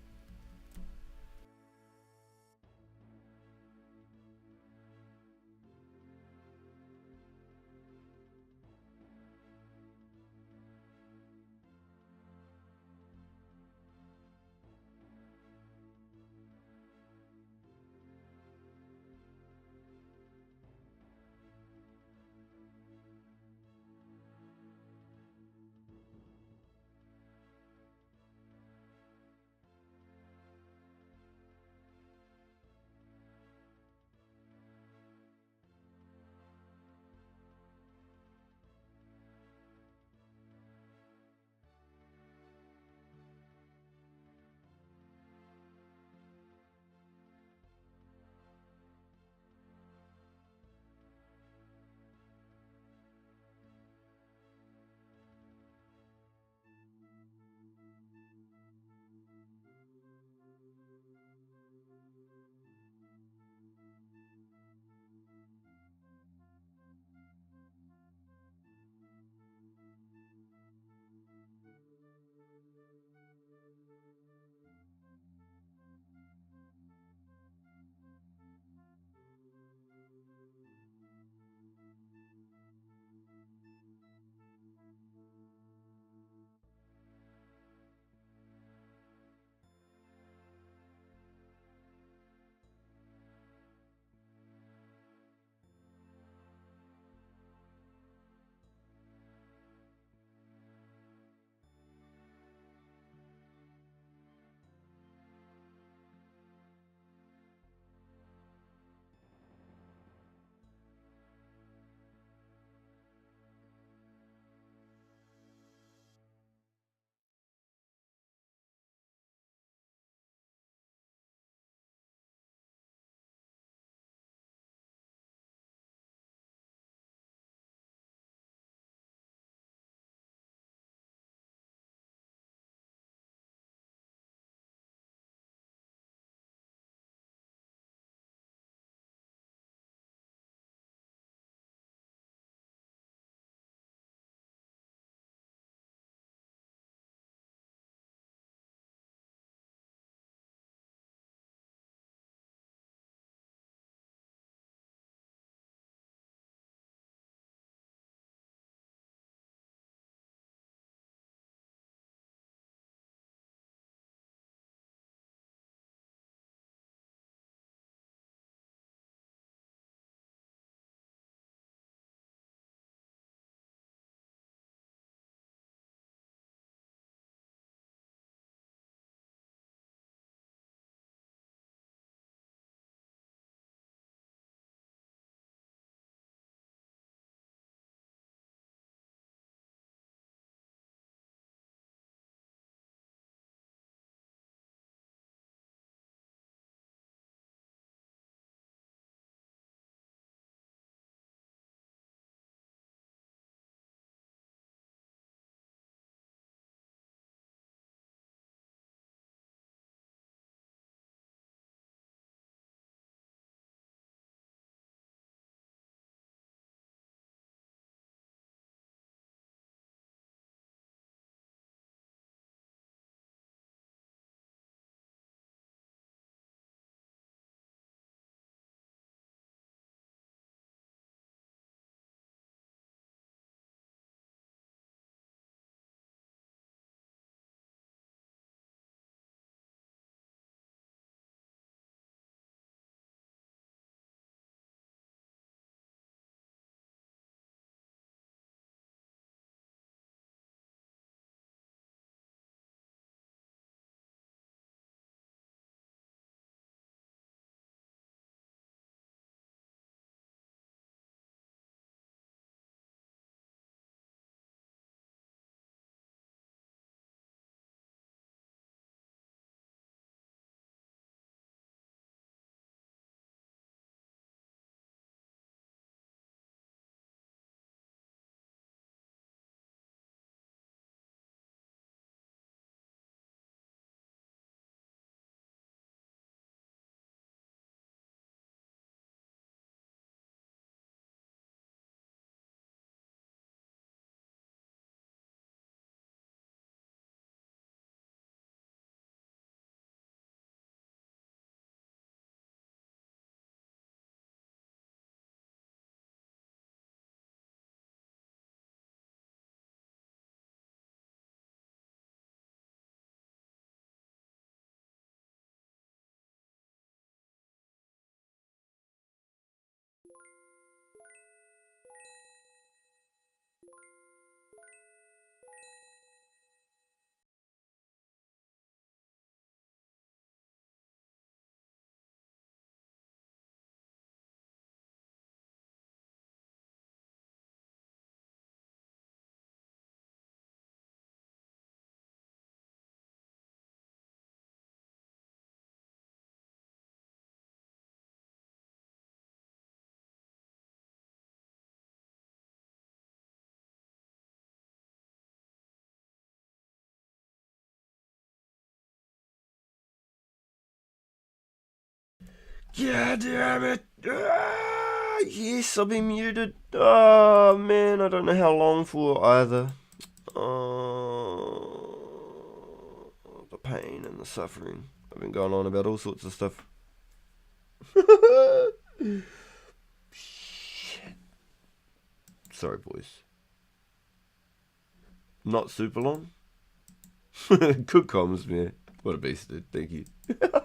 Yeah, damn it. Yes, I've been muted. Oh, man, I don't know how long for either. The pain and the suffering. I've been going on about all sorts of stuff. Shit. Sorry, boys. Not super long. Good comms, man. What a beast, dude. Thank you.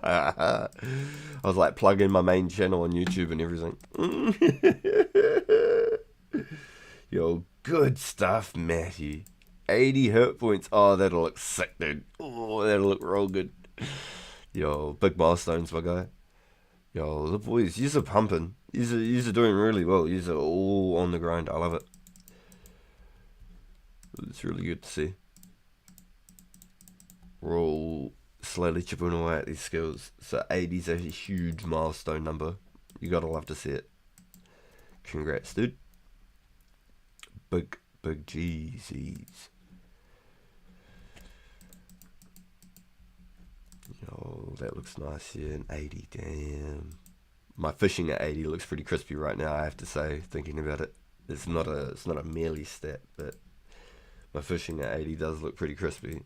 I was like plugging my main channel on YouTube and everything. Yo, good stuff, Matthew. 80 hurt points. Oh, that'll look sick, dude. Oh, that'll look real good. Yo, big milestones, my guy. Yo, the boys, yous are pumping. Yous are doing really well. Yous are all on the grind. I love it. It's really good to see. We're all slowly chipping away at these skills. So 80's a huge milestone number. You gotta love to see it. Congrats, dude. Big G's. Yo, that looks nice here. An 80, damn. My fishing at 80 looks pretty crispy right now, I have to say, thinking about it. It's not a merely stat, but my fishing at 80 does look pretty crispy.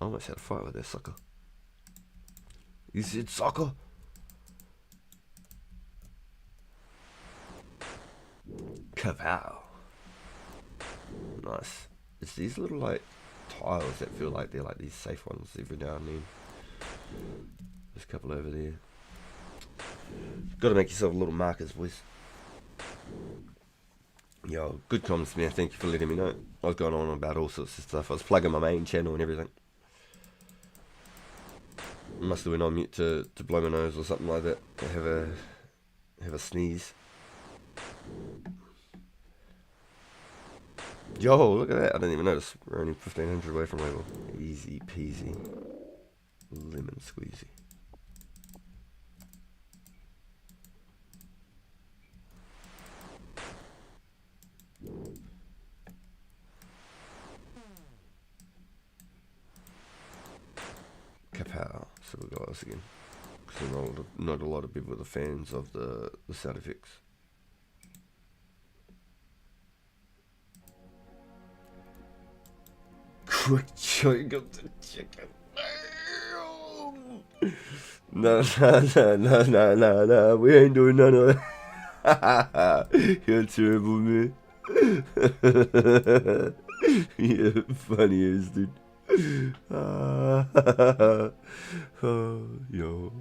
I almost had a fight with that sucker. You said sucker? Kapow. Nice. It's these little like tiles that feel like they're like these safe ones every now and then. There's a couple over there. Gotta make yourself little markers, boys. Yo, good comments, man. Thank you for letting me know. I was going on about all sorts of stuff. I was plugging my main channel and everything. Must have been on mute to blow my nose or something like that. Have a sneeze. Yo, look at that. I didn't even notice. We're only 1500 away from level. Easy peasy. Lemon squeezy. Kapow. So we got us again. Because not a lot of people are fans of the sound effects. Quick chewing of the chicken. No. We ain't doing none of that. You're terrible, man. You're funny as dude. Yo.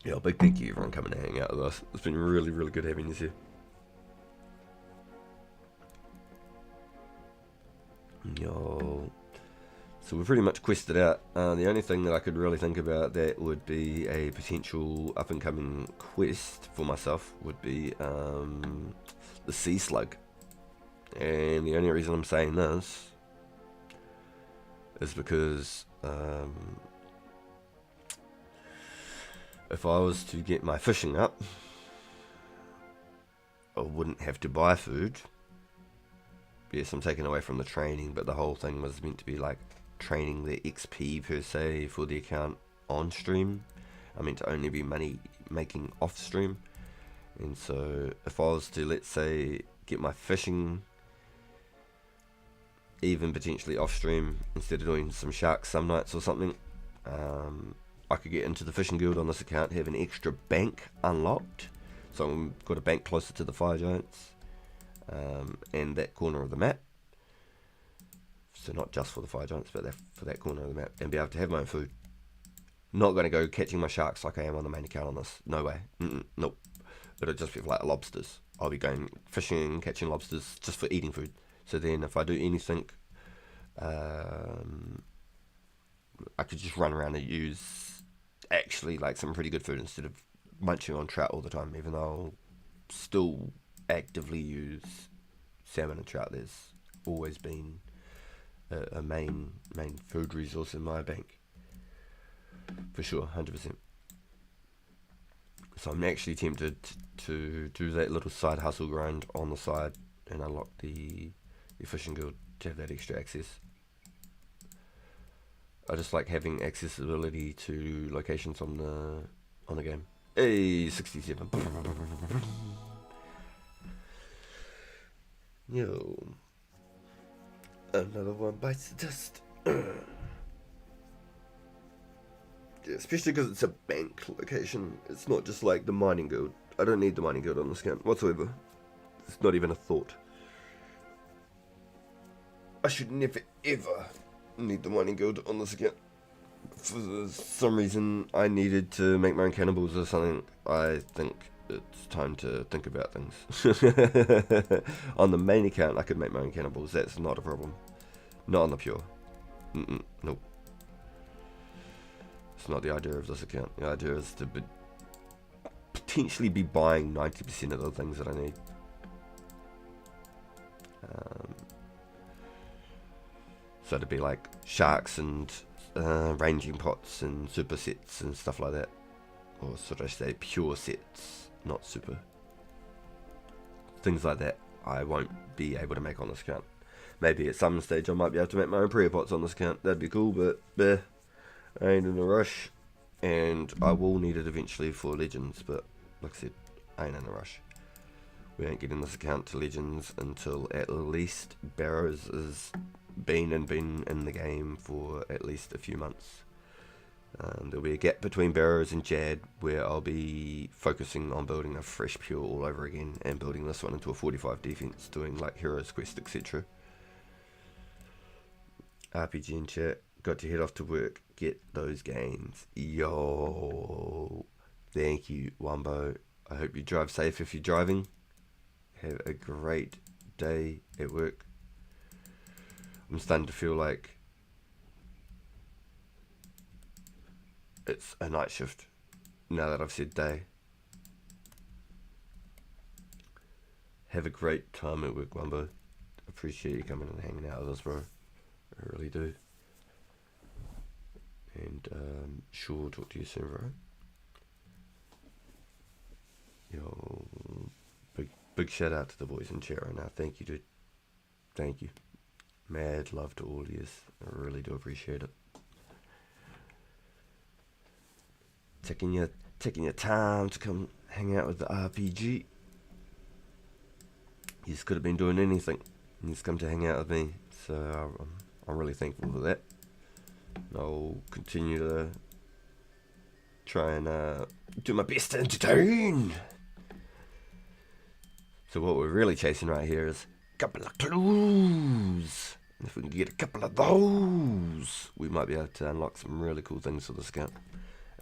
Yo, big thank you everyone coming to hang out with us. It's been really, really good having you here. Yo. So we're pretty much quested out. The only thing that I could really think about that would be a potential up and coming quest for myself would be the sea slug. And the only reason I'm saying this is because if I was to get my fishing up, I wouldn't have to buy food. Yes, I'm taking away from the training, but the whole thing was meant to be like training the XP per se for the account on stream. I meant to only be money making off stream. And so if I was to, let's say, get my fishing even potentially off stream instead of doing some sharks some nights or something, I could get into the fishing guild on this account, have an extra bank unlocked. So I've got a bank closer to the fire giants and that corner of the map. So not just for the fire giants, but for that corner of the map, and be able to have my own food. Not going to go catching my sharks like I am on the main account on this. No way. Nope. It'll just be like lobsters. I'll be going fishing, catching lobsters just for eating food. So then if I do anything, I could just run around and use actually like some pretty good food instead of munching on trout all the time, even though I'll still actively use salmon and trout. There's always been a main food resource in my bank. For sure, 100%. So I'm actually tempted to do that little side hustle grind on the side and unlock the fishing guild to have that extra access. I just like having accessibility to locations on the game. Hey, 67. Yo, another one bites the dust. Yeah, especially because it's a bank location. It's not just like the mining guild. I don't need the mining guild on this account whatsoever. It's not even a thought. I should never ever need the mining guild on this account. For some reason, I needed to make my own cannibals or something. I think it's time to think about things. On the main account, I could make my own cannibals. That's not a problem. Not on the pure. Nope. It's not the idea of this account. The idea is to potentially be buying 90% of the things that I need. So to be like sharks and ranging pots and super sets and stuff like that. Or should I say pure sets, not super. Things like that I won't be able to make on this account. Maybe at some stage I might be able to make my own prayer pots on this account. That'd be cool, but I ain't in a rush. And I will need it eventually for Legends, but like I said, I ain't in a rush. We ain't getting this account to Legends until at least Barrows has been in the game for at least a few months. There'll be a gap between Barrows and Jad where I'll be focusing on building a fresh pure all over again and building this one into a 45 defense, doing like Heroes Quest, etc. RPG in chat, got to head off to work, get those gains. Yo, thank you, Wumbo. I hope you drive safe if you're driving. Have a great day at work. I'm starting to feel like it's a night shift now that I've said day. Have a great time at work, Wumbo. Appreciate you coming and hanging out with us, bro. I really do. And sure, talk to you soon, bro. Yo, big shout out to the boys in chat right now. Thank you, dude. Thank you. Mad love to all of you. I really do appreciate it. Taking your time to come hang out with the RPG. You just could have been doing anything. You just come to hang out with me. So I'm really thankful for that. I'll continue to try and do my best to entertain. So what we're really chasing right here is a couple of clues. And if we can get a couple of those, we might be able to unlock some really cool things for this account.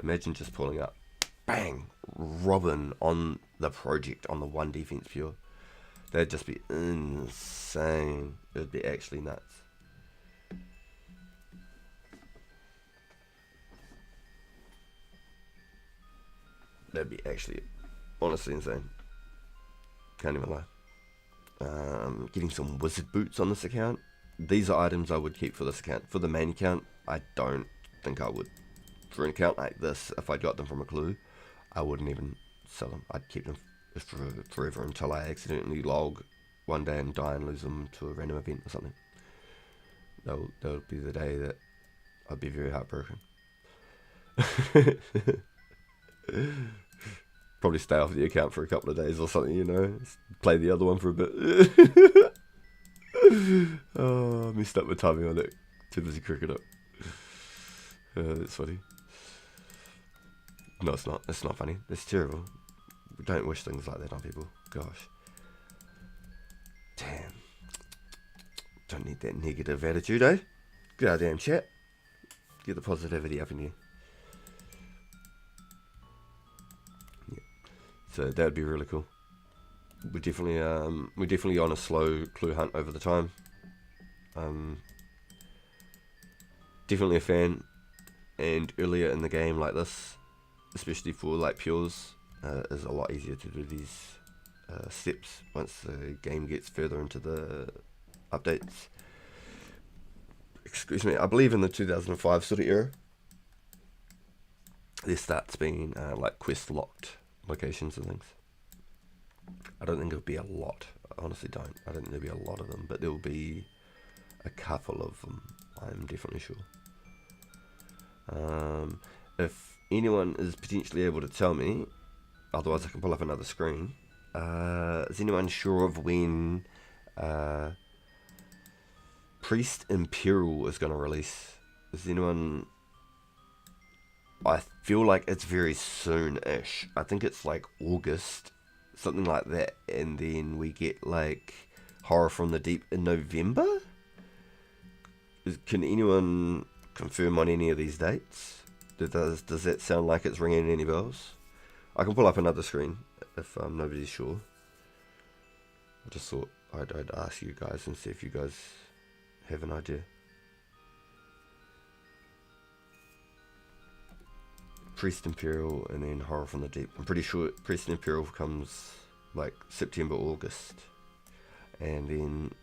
Imagine just pulling up, bang, Robin on the project on the 1 defense pure. That'd just be insane. It'd be actually nuts. That'd be actually honestly insane. Can't even lie. Getting some wizard boots on this account. These are items I would keep for this account. For the main account, I don't think I would. For an account like this, if I got them from a clue, I wouldn't even sell them. I'd keep them for forever until I accidentally log one day and die and lose them to a random event or something. That would be the day that I'd be very heartbroken. Probably stay off the account for a couple of days or something, you know. Play the other one for a bit. Oh, I messed up my timing on it. Too busy cricking up. That's funny. No, it's not. It's not funny. It's terrible. Don't wish things like that on people. Gosh. Damn. Don't need that negative attitude, eh? Goddamn chat. Get the positivity up in you. Yeah. So that'd be really cool. We're definitely on a slow clue hunt over the time. Definitely a fan. And earlier in the game like this, especially for like pures, is a lot easier to do these steps once the game gets further into the updates. Excuse me, I believe in the 2005 sort of era, there starts being like quest locked locations and things. I don't think there'll be a lot. I honestly don't. I don't think there'll be a lot of them, but there'll be a couple of them, I'm definitely sure. If anyone is potentially able to tell me, otherwise I can pull up another screen. Is anyone sure of when Priest Imperial is going to release? Is anyone... I feel like it's very soon-ish. I think it's like August, something like that. And then we get like Horror from the Deep in November? Can anyone confirm on any of these dates? Does that sound like it's ringing any bells? I can pull up another screen if nobody's sure. I just thought I'd ask you guys and see if you guys have an idea. Priest Imperial and then Horror from the Deep. I'm pretty sure Priest Imperial comes like September, August. And then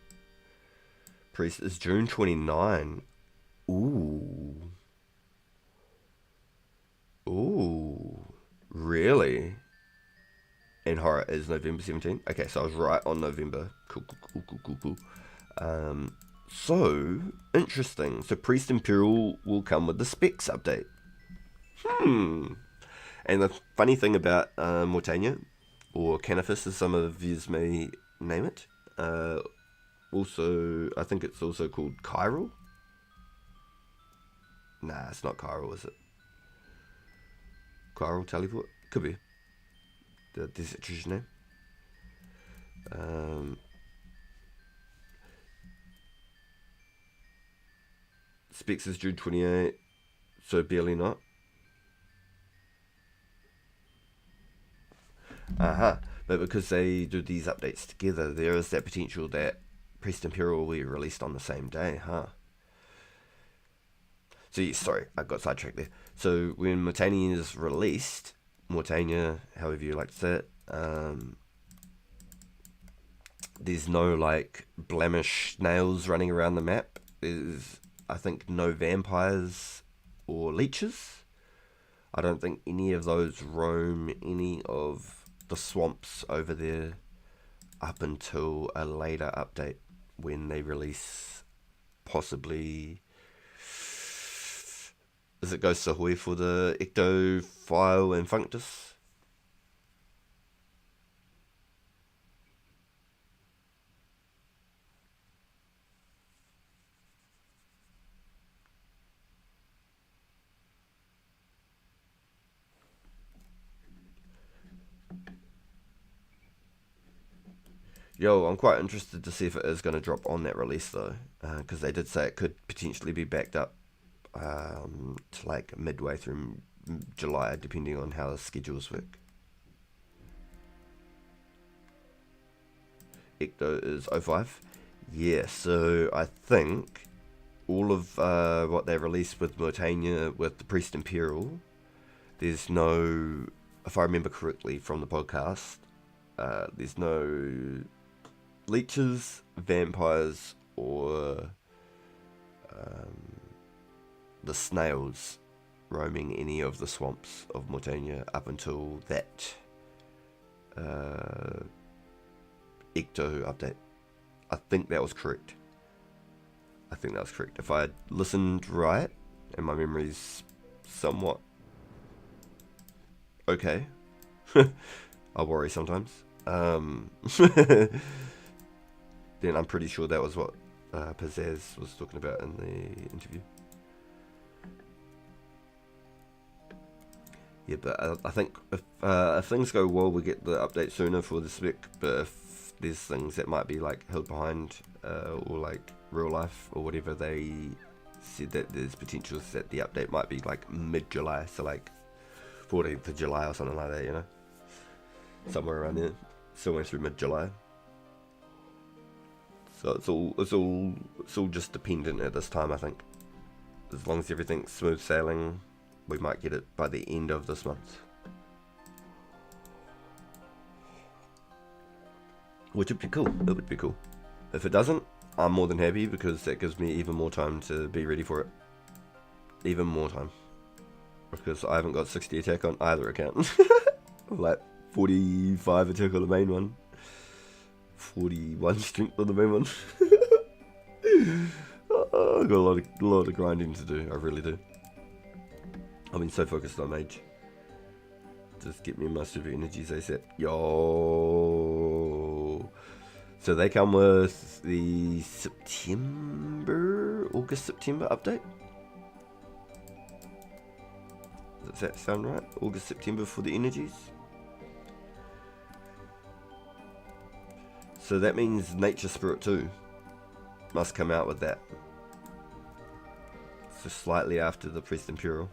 Priest is June 29. Ooh. Really? And Horror is November 17. Okay, so I was right on November. Cool. So, interesting. So Priest Imperial will come with the specs update. And the funny thing about Mortania, or Canifis as some of you may name it, also, I think it's also called Chiral. Nah, it's not Chiral, is it? Chiral Teleport? Could be. The Desert's name. Specs is June 28, so barely not. But because they do these updates together, there is that potential that Priest Imperial will be released on the same day, So, yeah, sorry, I got sidetracked there. So, when Mortania is released, Mortania, however you like to say it, there's no, like, blemish snails running around the map. There's, I think, no vampires or leeches. I don't think any of those roam any of the swamps over there up until a later update when they release possibly... Is it Ghost Ahoy for the Ecto File and Functus? Yo, I'm quite interested to see if it is going to drop on that release though, because they did say it could potentially be backed up to like midway through July, depending on how the schedules work. Ecto is 05. Yeah, so I think all of what they released with Mortania, with the Priest Imperial, there's no, if I remember correctly from the podcast, there's no leeches, vampires, or the snails roaming any of the swamps of Mortania up until that Ecto update. I think that was correct. If I had listened right, and my memory's somewhat okay, I worry sometimes, then I'm pretty sure that was what Pizzazz was talking about in the interview. Yeah, but I think if things go well, we get the update sooner for the spec. But if there's things that might be like held behind, or like real life or whatever, they said that there's potential that the update might be like mid-July, so like 14th of July or something like that, you know, somewhere around there, somewhere through mid-July. So it's all just dependent at this time, I think. As long as everything's smooth sailing, we might get it by the end of this month. Which would be cool. It would be cool. If it doesn't, I'm more than happy, because that gives me even more time to be ready for it. Even more time. Because I haven't got 60 attack on either account. Like 45 attack on the main one. 41 strength on the main one. I've got a lot of grinding to do. I really do. I've been so focused on Mage. Just get me my super energies ASAP. Yo. So they come with the August, September update. Does that sound right? August, September for the energies. So that means Nature Spirit 2 must come out with that. So slightly after the Priest Imperial.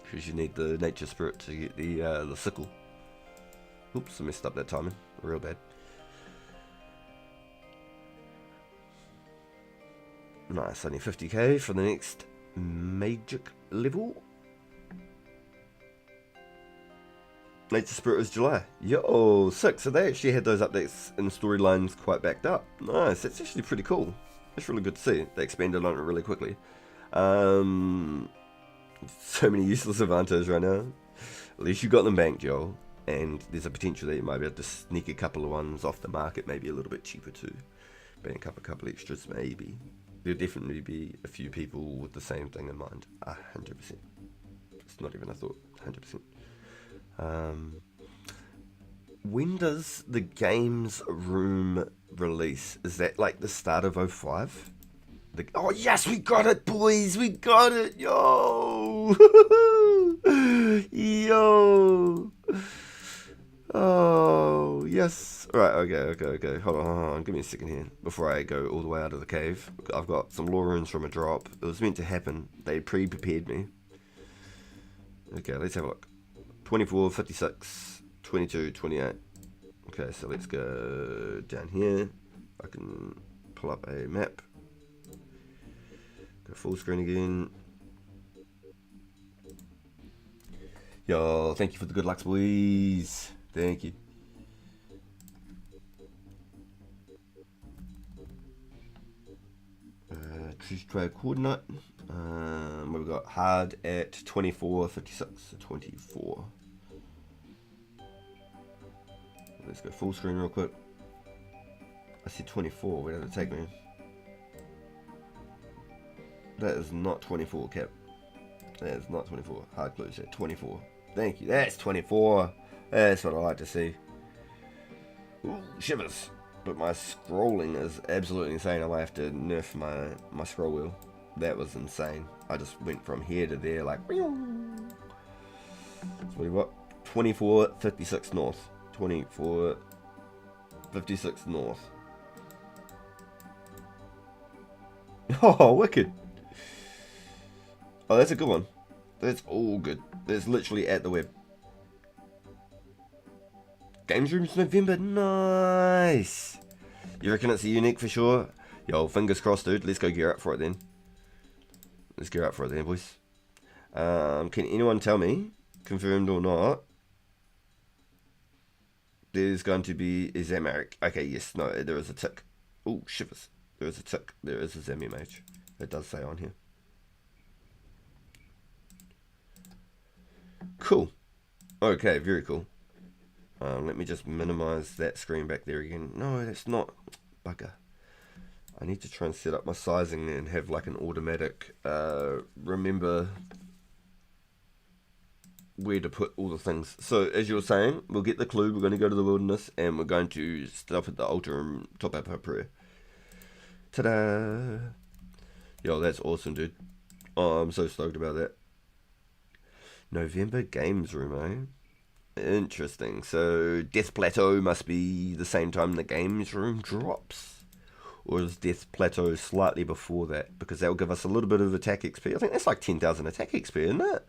Because you need the Nature Spirit to get the sickle. Oops, I messed up that timing. Real bad. Nice, only 50k for the next magic level. Nature Spirit is July. Yo, sick. So they actually had those updates and storylines quite backed up. Nice, that's actually pretty cool. That's really good to see. They expanded on it really quickly. So many useless advantages right now. At least you got them banked, Joel. And there's a potential that you might be able to sneak a couple of ones off the market, maybe a little bit cheaper too. Bank up a couple extras, maybe. There'll definitely be a few people with the same thing in mind. 100%. It's not even a thought. 100%. When does the games room release? Is that like the start of 05? Oh yes, we got it, boys! We got it! Yo! Yo! Oh, yes. Alright, okay. Hold on. Give me a second here. Before I go all the way out of the cave. I've got some lore runes from a drop. It was meant to happen. They pre-prepared me. Okay, let's have a look. 24, 56, 22, 28. Okay, so let's go down here. I can pull up a map. Go full screen again. Yo, thank you for the good lucks, boys. Thank you. Choose trade coordinate. We've got hard at 24, 56, 24. Let's go full screen real quick. I see 24. Where did it take me? That is not 24, Cap. That is not 24. Hard close at 24. Thank you. That's 24. That's what I like to see. Ooh, shivers. But my scrolling is absolutely insane. I might have to nerf my scroll wheel. That was insane. I just went from here to there like... So what do you got? 24, 56 north. 24, 56 north. Oh, wicked. Oh, that's a good one. That's all good. That's literally at the web. Games Rooms November, nice. You reckon it's a unique for sure? Yo, fingers crossed, dude. Let's go gear up for it then. Let's gear up for it then, boys. Can anyone tell me, confirmed or not, there's going to be a Zammaric? Okay, yes, no, there is a tick. Oh, shivers. There is a tick. There is a Zammy Mage. It does say on here. Cool. Okay, very cool. Let me just minimize that screen back there again. No, that's not. Bugger. I need to try and set up my sizing and have like an automatic remember where to put all the things. So as you were saying, we'll get the clue. We're going to go to the wilderness and we're going to stop at the altar and top up our prayer. Ta-da! Yo, that's awesome, dude. Oh, I'm so stoked about that. November Games Room, eh? Interesting. So Death Plateau must be the same time the Games Room drops. Or is Death Plateau slightly before that? Because that will give us a little bit of attack XP. I think that's like 10,000 attack XP, isn't it?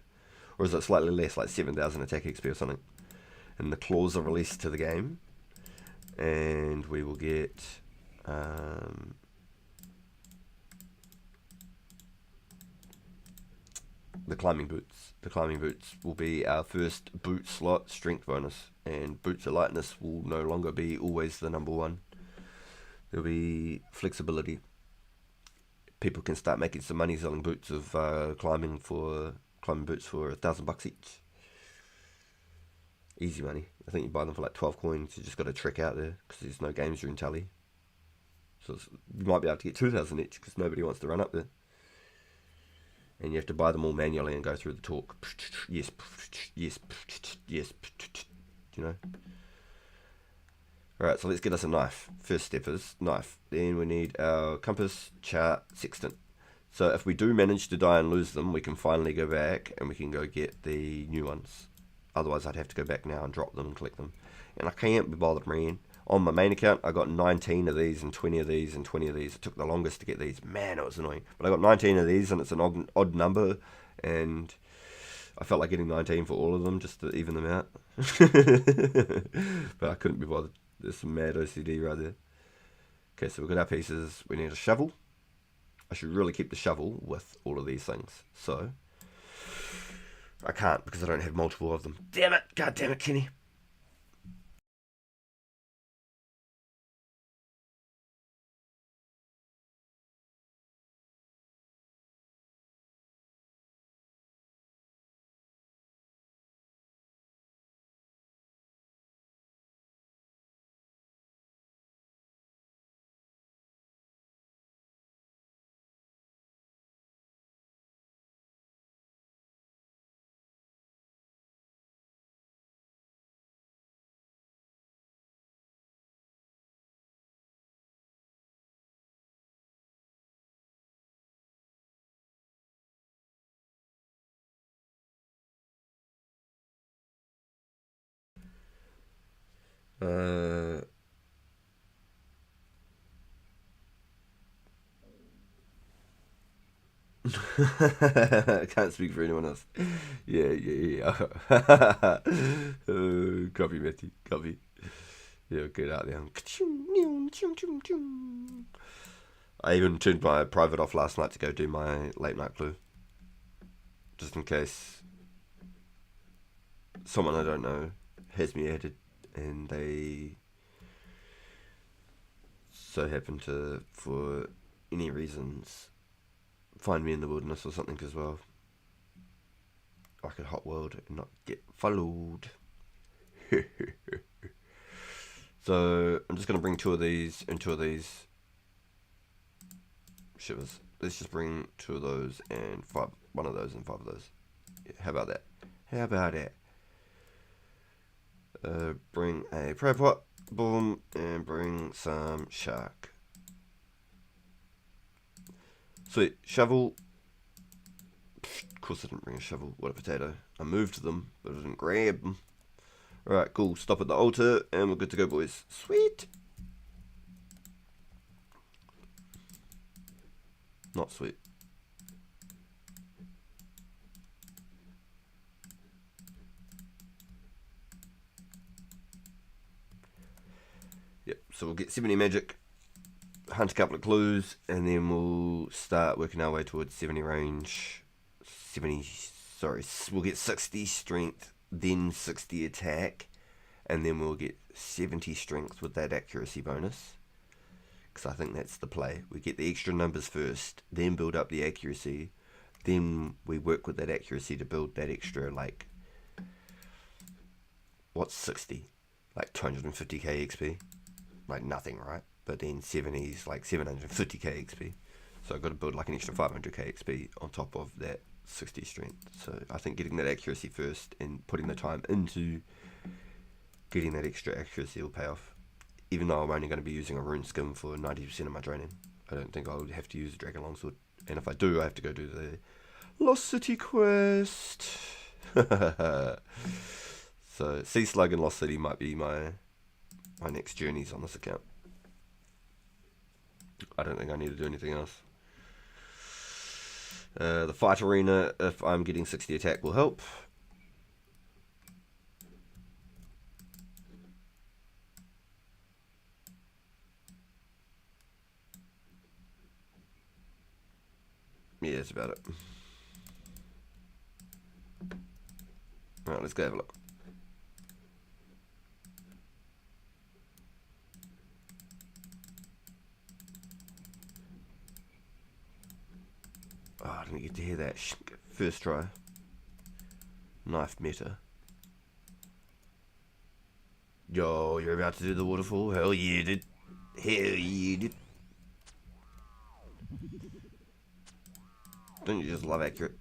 Or is it slightly less, like 7,000 attack XP or something? And the claws are released to the game. And we will get... the climbing boots. The climbing boots will be our first boot slot strength bonus, and boots of lightness will no longer be always the number one. There'll be flexibility. People can start making some money selling boots of climbing boots for $1,000 each. Easy money. I think you buy them for like 12 coins. You just got to trick out there because there's no games room tally. So you might be able to get 2,000 each because nobody wants to run up there. And you have to buy them all manually and go through the talk. Yes, yes, yes, you know. Alright, so let's get us a knife. First step is knife. Then we need our compass, chart, sextant. So if we do manage to die and lose them, we can finally go back and we can go get the new ones. Otherwise I'd have to go back now and drop them and collect them. And I can't be bothered, man. On my main account, I got 19 of these and 20 of these and 20 of these. It took the longest to get these. Man, it was annoying. But I got 19 of these and it's an odd number. And I felt like getting 19 for all of them just to even them out. But I couldn't be bothered. There's some mad OCD right there. Okay, so we've got our pieces. We need a shovel. I should really keep the shovel with all of these things. So, I can't because I don't have multiple of them. Damn it! God damn it, Kenny. I can't speak for anyone else. Yeah. Copy, Matty. Copy. Yeah, get out there. I even turned my private off last night to go do my late night clue. Just in case someone I don't know has me added and they so happen to, for any reasons, find me in the wilderness or something as well. I could hot world and not get followed. So I'm just going to bring 2 of these and 2 of these. Shivers. Let's just bring 2 of those and 1 of those and 5 of those. Yeah, how about that? How about that? Bring a prayer pot. Boom. And bring some shark. Sweet. Shovel. Of course I didn't bring a shovel. What a potato. I moved them, but I didn't grab them. Alright, cool. Stop at the altar, and we're good to go, boys. Sweet. Not sweet. Yep, so we'll get 70 magic, hunt a couple of clues, and then we'll start working our way towards 70 range. We'll get 60 strength, then 60 attack, and then we'll get 70 strength with that accuracy bonus. Because I think that's the play. We get the extra numbers first, then build up the accuracy, then we work with that accuracy to build that extra, like, what's 60? Like 250k XP? Like nothing, right? But then 70 is like 750k XP. So I've got to build like an extra 500k XP on top of that 60 strength. So I think getting that accuracy first and putting the time into getting that extra accuracy will pay off. Even though I'm only going to be using a rune skim for 90% of my draining. I don't think I'll have to use a dragon longsword. And if I do, I have to go do the Lost City quest. So Sea Slug and Lost City might be my next journeys on this account. I don't think I need to do anything else. The fight arena, if I'm getting 60 attack, will help. Yeah, that's about it. Alright, let's go have a look. Oh, I didn't get to hear that. First try. Knife meta. Yo, you're about to do the waterfall? Hell yeah, dude. Hell yeah, dude. Don't you just love accurate?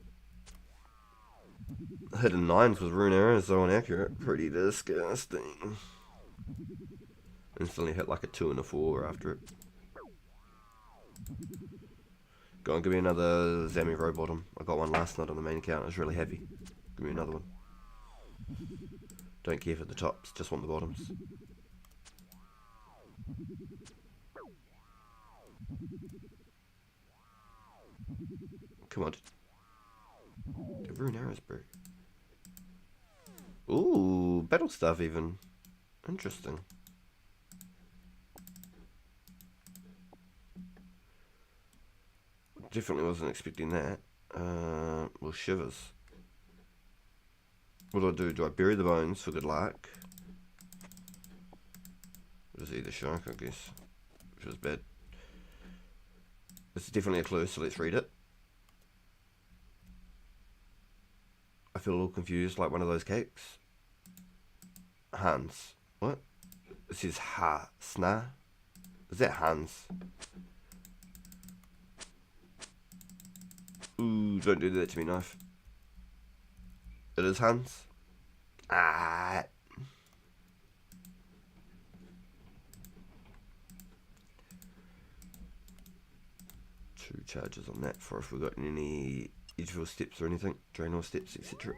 Hidden 9s with rune arrows so inaccurate. Pretty disgusting. Instantly hit like a 2 and a 4 after it. Go on, give me another Zami row bottom. I got one last night on the main account. It was really heavy. Give me another one. Don't care for the tops, just want the bottoms. Come on. Give rune arrows, bro. Ooh, battle stuff even. Interesting. Definitely wasn't expecting that. Well, shivers. What do I do? Do I bury the bones for good luck? It was either shark, I guess. Which was bad. This is definitely a clue, so let's read it. I feel a little confused, like one of those cakes. Hans. What? It says ha. Sna? Is that Hans? Ooh, don't do that to me, knife. It is Hans. Ah. Two charges on that for if we've got any Edgeville steps or anything. Draenor steps, etc.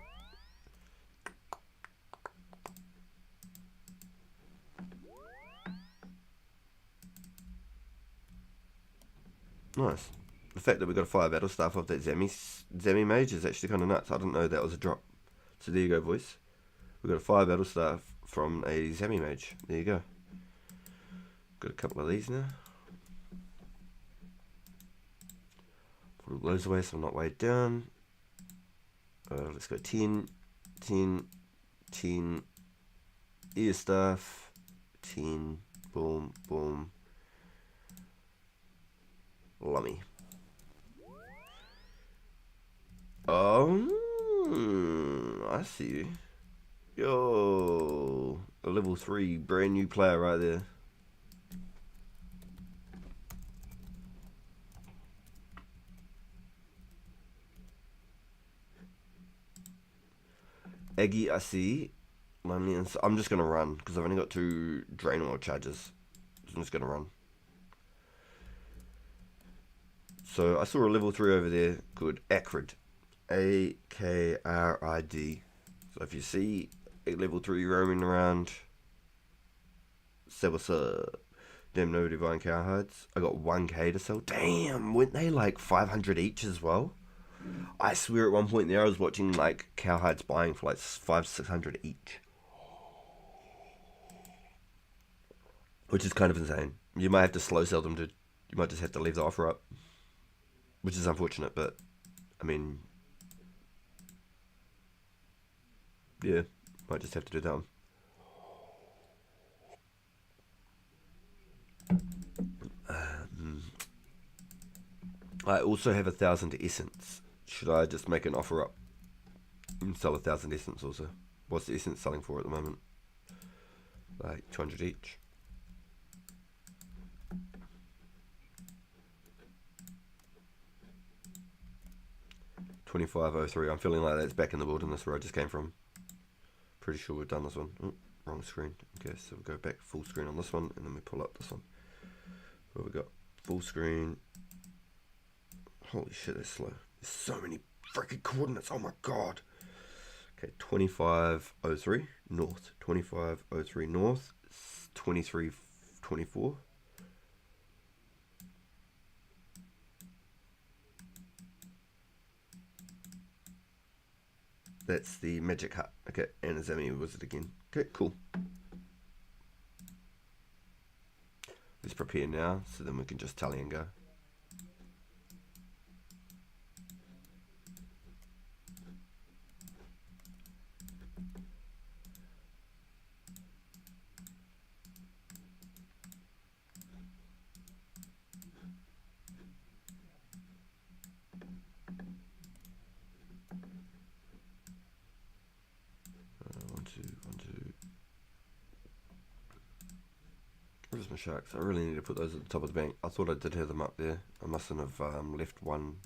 Nice. The fact that we got a fire battle staff off that Zami mage is actually kind of nuts. I didn't know that was a drop. So there you go, boys. We got a fire battle staff from a Zami mage. There you go. Got a couple of these now. Put all those away so I'm not weighed down. Let's go 10, 10, 10. Ear staff. 10. Boom, boom. Lummy. I see you. Yo, a level 3 brand new player right there. Eggy, I see. I'm just gonna run because I've only got 2 Draenor charges. So I'm just gonna run. So I saw a level 3 over there. Good. Acrid. A-K-R-I-D. So if you see a level 3 roaming around, say what's up. Damn, no divine cowhides. I got 1k to sell. Damn, weren't they like 500 each as well? I swear at one point there I was watching like cowhides buying for like 500-600 each. Which is kind of insane. You might have to slow sell them, dude. You might just have to leave the offer up. Which is unfortunate, but I mean, yeah, might just have to do that one. I also have 1,000 essence. Should I just make an offer up and sell 1,000 essence also? What's the essence selling for at the moment? Like 200 each. $25.03. I'm feeling like that's back in the wilderness where I just came from. Pretty sure we've done this one. Oh, wrong screen. Okay, so we'll go back full screen on this one and then we pull up this one. What we got? Full screen. Holy shit, that's slow. There's so many freaking coordinates. Oh my god. Okay, 2503 north. 2503 north. 2324. That's the magic hut. Okay, and a Zami wizard again. Okay, cool. Let's prepare now, so then we can just tally and go. my sharks. I really need to put those at the top of the bank. I thought I did have them up there. I mustn't have left one.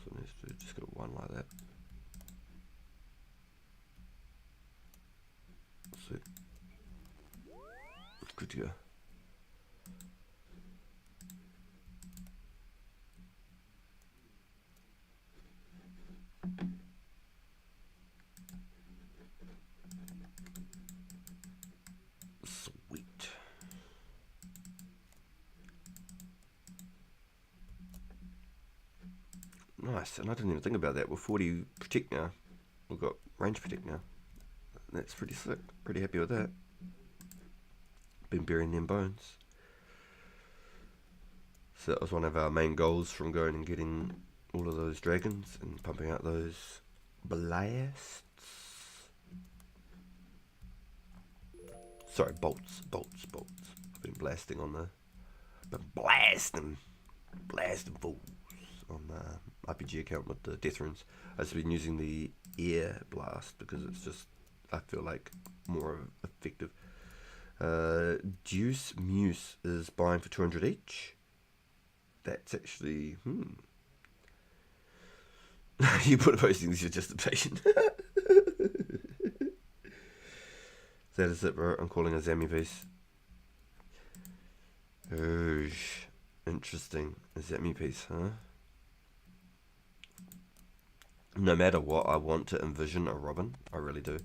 So let's just go one like that. Sweet. Good to go. Sweet. Nice, and I didn't even think about that. We're 40 protect now. We've got range protect now. That's pretty sick. Pretty happy with that. Been burying them bones. So that was one of our main goals from going and getting all of those dragons and pumping out those blasts. Sorry, bolts. I've been blasting on the... blasting fools on the RPG account with the death runes. I've just been using the air blast because it's just, I feel like, more effective. Deuce Muse is buying for 200 each. That's actually, You put a posting, this is just a patient. That is it, bro. I'm calling a Zammy piece. Oosh. Interesting. A Zammy piece, huh? No matter what, I want to envision a Robin. I really do.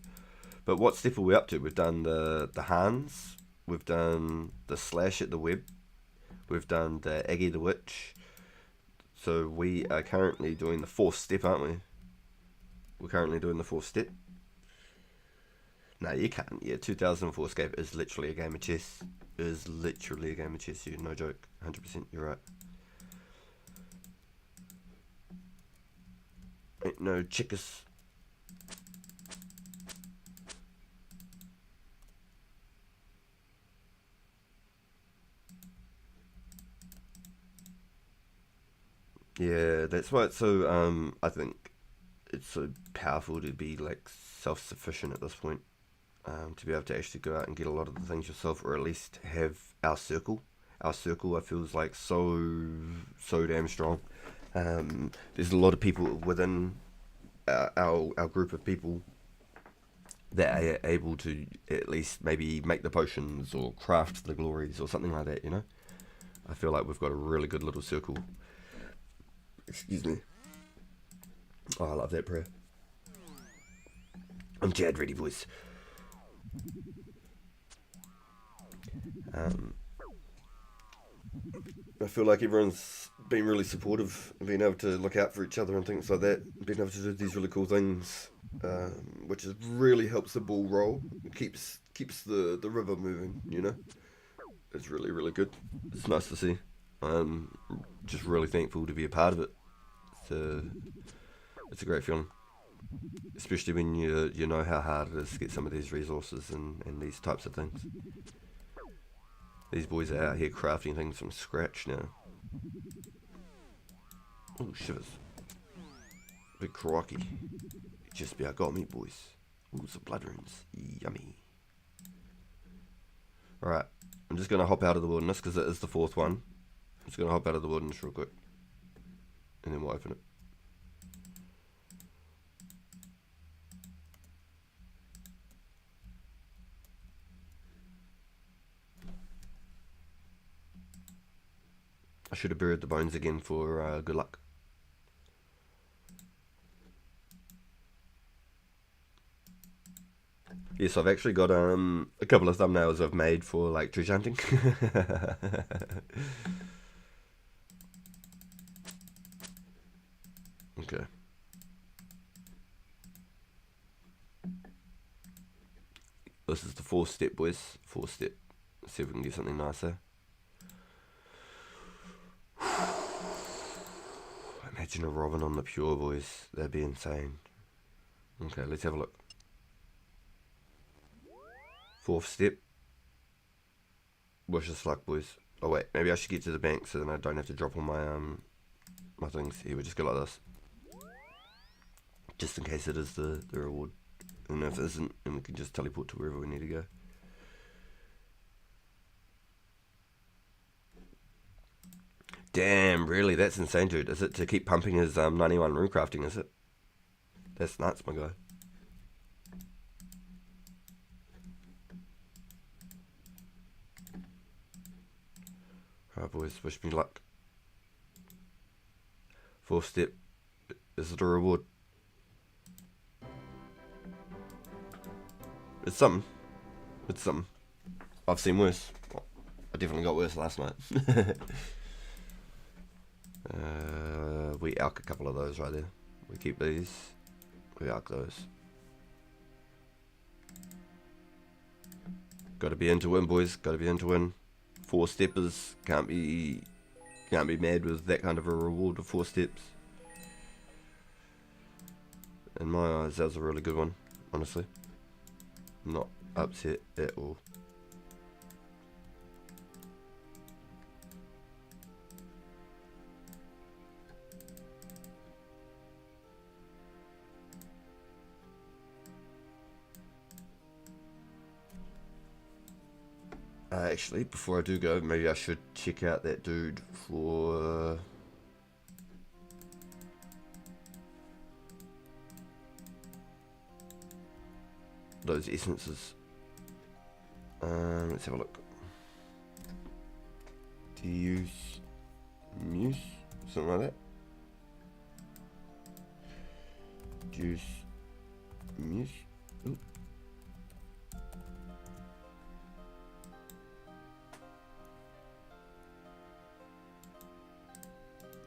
But what step are we up to? We've done the Hans. We've done the Slash at the Web. We've done the Aggie the Witch. So we are currently doing the 4th step, aren't we? We're currently doing the 4th step. No, you can't. Yeah, 2004scape is literally a game of chess. It is literally a game of chess, you. No joke. 100%, you're right. Ain't no checkers. Yeah, that's why it's so, I think it's so powerful to be, like, self-sufficient at this point. To be able to actually go out and get a lot of the things yourself, or at least have our circle. Our circle, I feel, is like so damn strong. There's a lot of people within our group of people that are able to at least maybe make the potions or craft the glories or something like that, you know? I feel like we've got a really good little circle. Excuse me. Oh, I love that prayer. I'm Chad ready, boys. I feel like everyone's been really supportive, being able to look out for each other and things like that, being able to do these really cool things, which is really helps the ball roll. It keeps the river moving, you know. It's really, really good. It's nice to see. I'm just really thankful to be a part of it. It's a great feeling, especially when you know how hard it is to get some of these resources and these types of things. These boys are out here crafting things from scratch now. Oh, shivers. Big crocky. Just about got me, boys. Ooh, some blood runes. Yummy. Alright, I'm just going to hop out of the wilderness because it is the 4th one. I'm just going to hop out of the wilderness real quick. And then we'll open it. I should have buried the bones again for good luck. Yes, I've actually got a couple of thumbnails I've made for like treasure hunting. Okay. This is the 4th step, boys. 4th step. Let's see if we can get something nicer. Imagine a Robin on the pure, boys. That'd be insane. Okay, let's have a look. 4th step. Wish us luck, boys. Oh wait, maybe I should get to the bank so then I don't have to drop all my my things. Here, we just go like this. Just in case it is the reward. And if it isn't, then we can just teleport to wherever we need to go. Damn, really? That's insane, dude. Is it to keep pumping his 91 rune crafting, is it? That's nuts, my guy. Alright, boys, wish me luck. 4th step. Is it a reward? It's something. It's something. I've seen worse. I definitely got worse last night. We alk a couple of those right there. We keep these. We alk those. Gotta be in to win, boys. Gotta be in to win. 4 steppers. Can't be mad with that kind of a reward of 4 steps. In my eyes, that was a really good one, honestly. I'm not upset at all. Actually, before I do go, maybe I should check out that dude for those essences. Let's have a look. Do you use Muse? Something like that? Juice Muse? Ooh.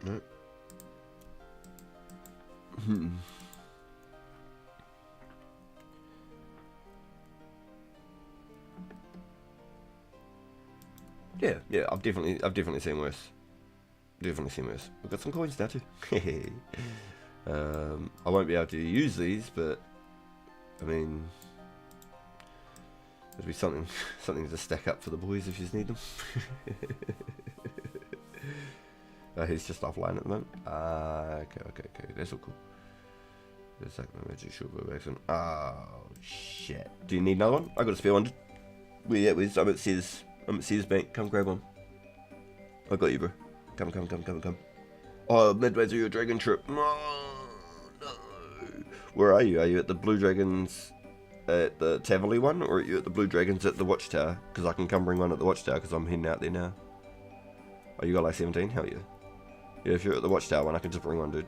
No. Yeah, I've definitely seen worse. Definitely seen worse. We've got some coins now too. I won't be able to use these, but I mean, there'll be something to stack up for the boys if you need them. He's just offline at the moment. Okay, that's all cool. There's like my magic short back soon. Oh shit! Do you need another one? I got a spare one. I'm at C's bank. Come grab one. I got you, bro. Come. Oh, midway through your dragon trip. No. Where are you? Are you at the Blue Dragons at the Tavali one, or are you at the Blue Dragons at the Watchtower? Because I can come bring one at the Watchtower because I'm heading out there now. Oh, you got like 17? Hell yeah. Yeah, if you're at the Watchtower one, I can just bring one, dude.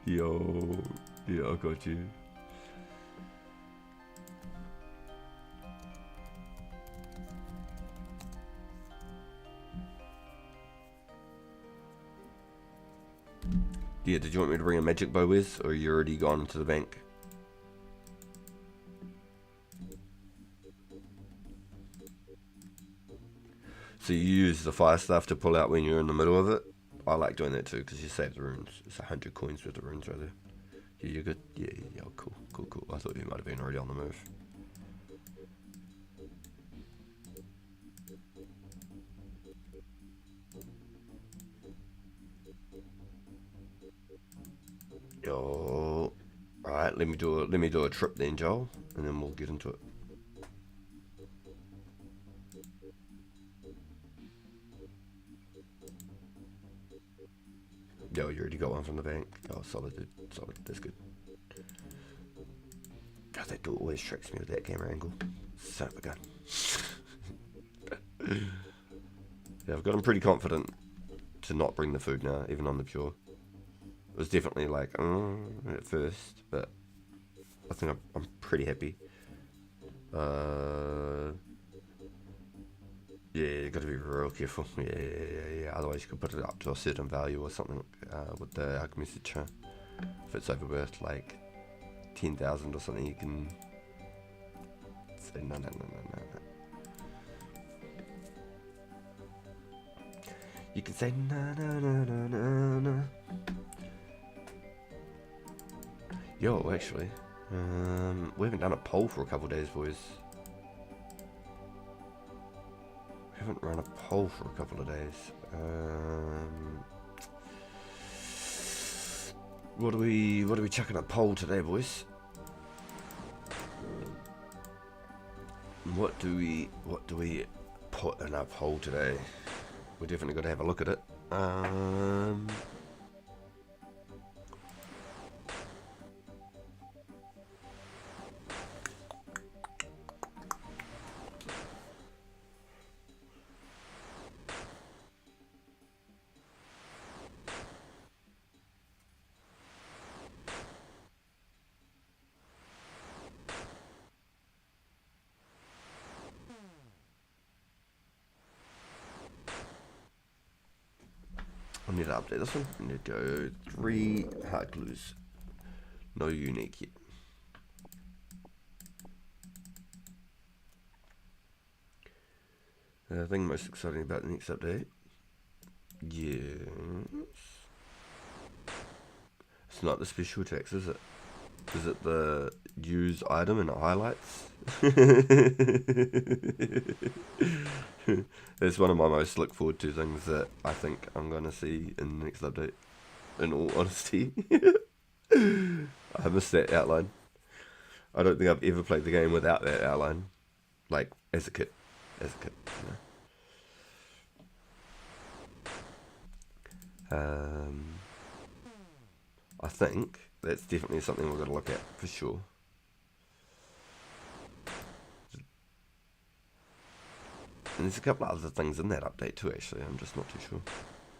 Yo, yeah, I got you. Yeah, did you want me to bring a magic bow with, or you already gone to the bank? So you use the fire stuff to pull out when you're in the middle of it? I like doing that too, because you save the runes. It's 100 coins with the runes right there. Yeah, you're good? Yeah, cool. I thought you might have been already on the move. Yo, alright, let me do a trip then, Joel, and then we'll get into it. Yo, you already got one from the bank. Oh, solid, dude. Solid. That's good. God, that door always tricks me with that camera angle. Son of a gun. Yeah, I've gotten pretty confident to not bring the food now, even on the pure. It was definitely like, at first, but I think I'm pretty happy. Yeah, you got to be real careful. Yeah. Otherwise, you could put it up to a certain value or something with the alchemist charm. If it's over worth like 10,000 or something, you can say no. You can say na na na na na na. Yo, actually, we haven't done a poll for a couple of days, boys. We haven't run a poll for a couple of days. What are we chucking a poll today, boys? What do we put in our poll today? We're definitely got to have a look at it. I need to update this one. I need to go 3 hard glues. No unique yet. The thing most exciting about the next update. Yes. It's not the special attacks, is it? Is it the use item and it highlights? It's one of my most look forward to things that I think I'm going to see in the next update, in all honesty. I missed that outline. I don't think I've ever played the game without that outline, like as a kid, you know. I think that's definitely something we've got to look at for sure. And there's a couple of other things in that update too, actually. I'm just not too sure.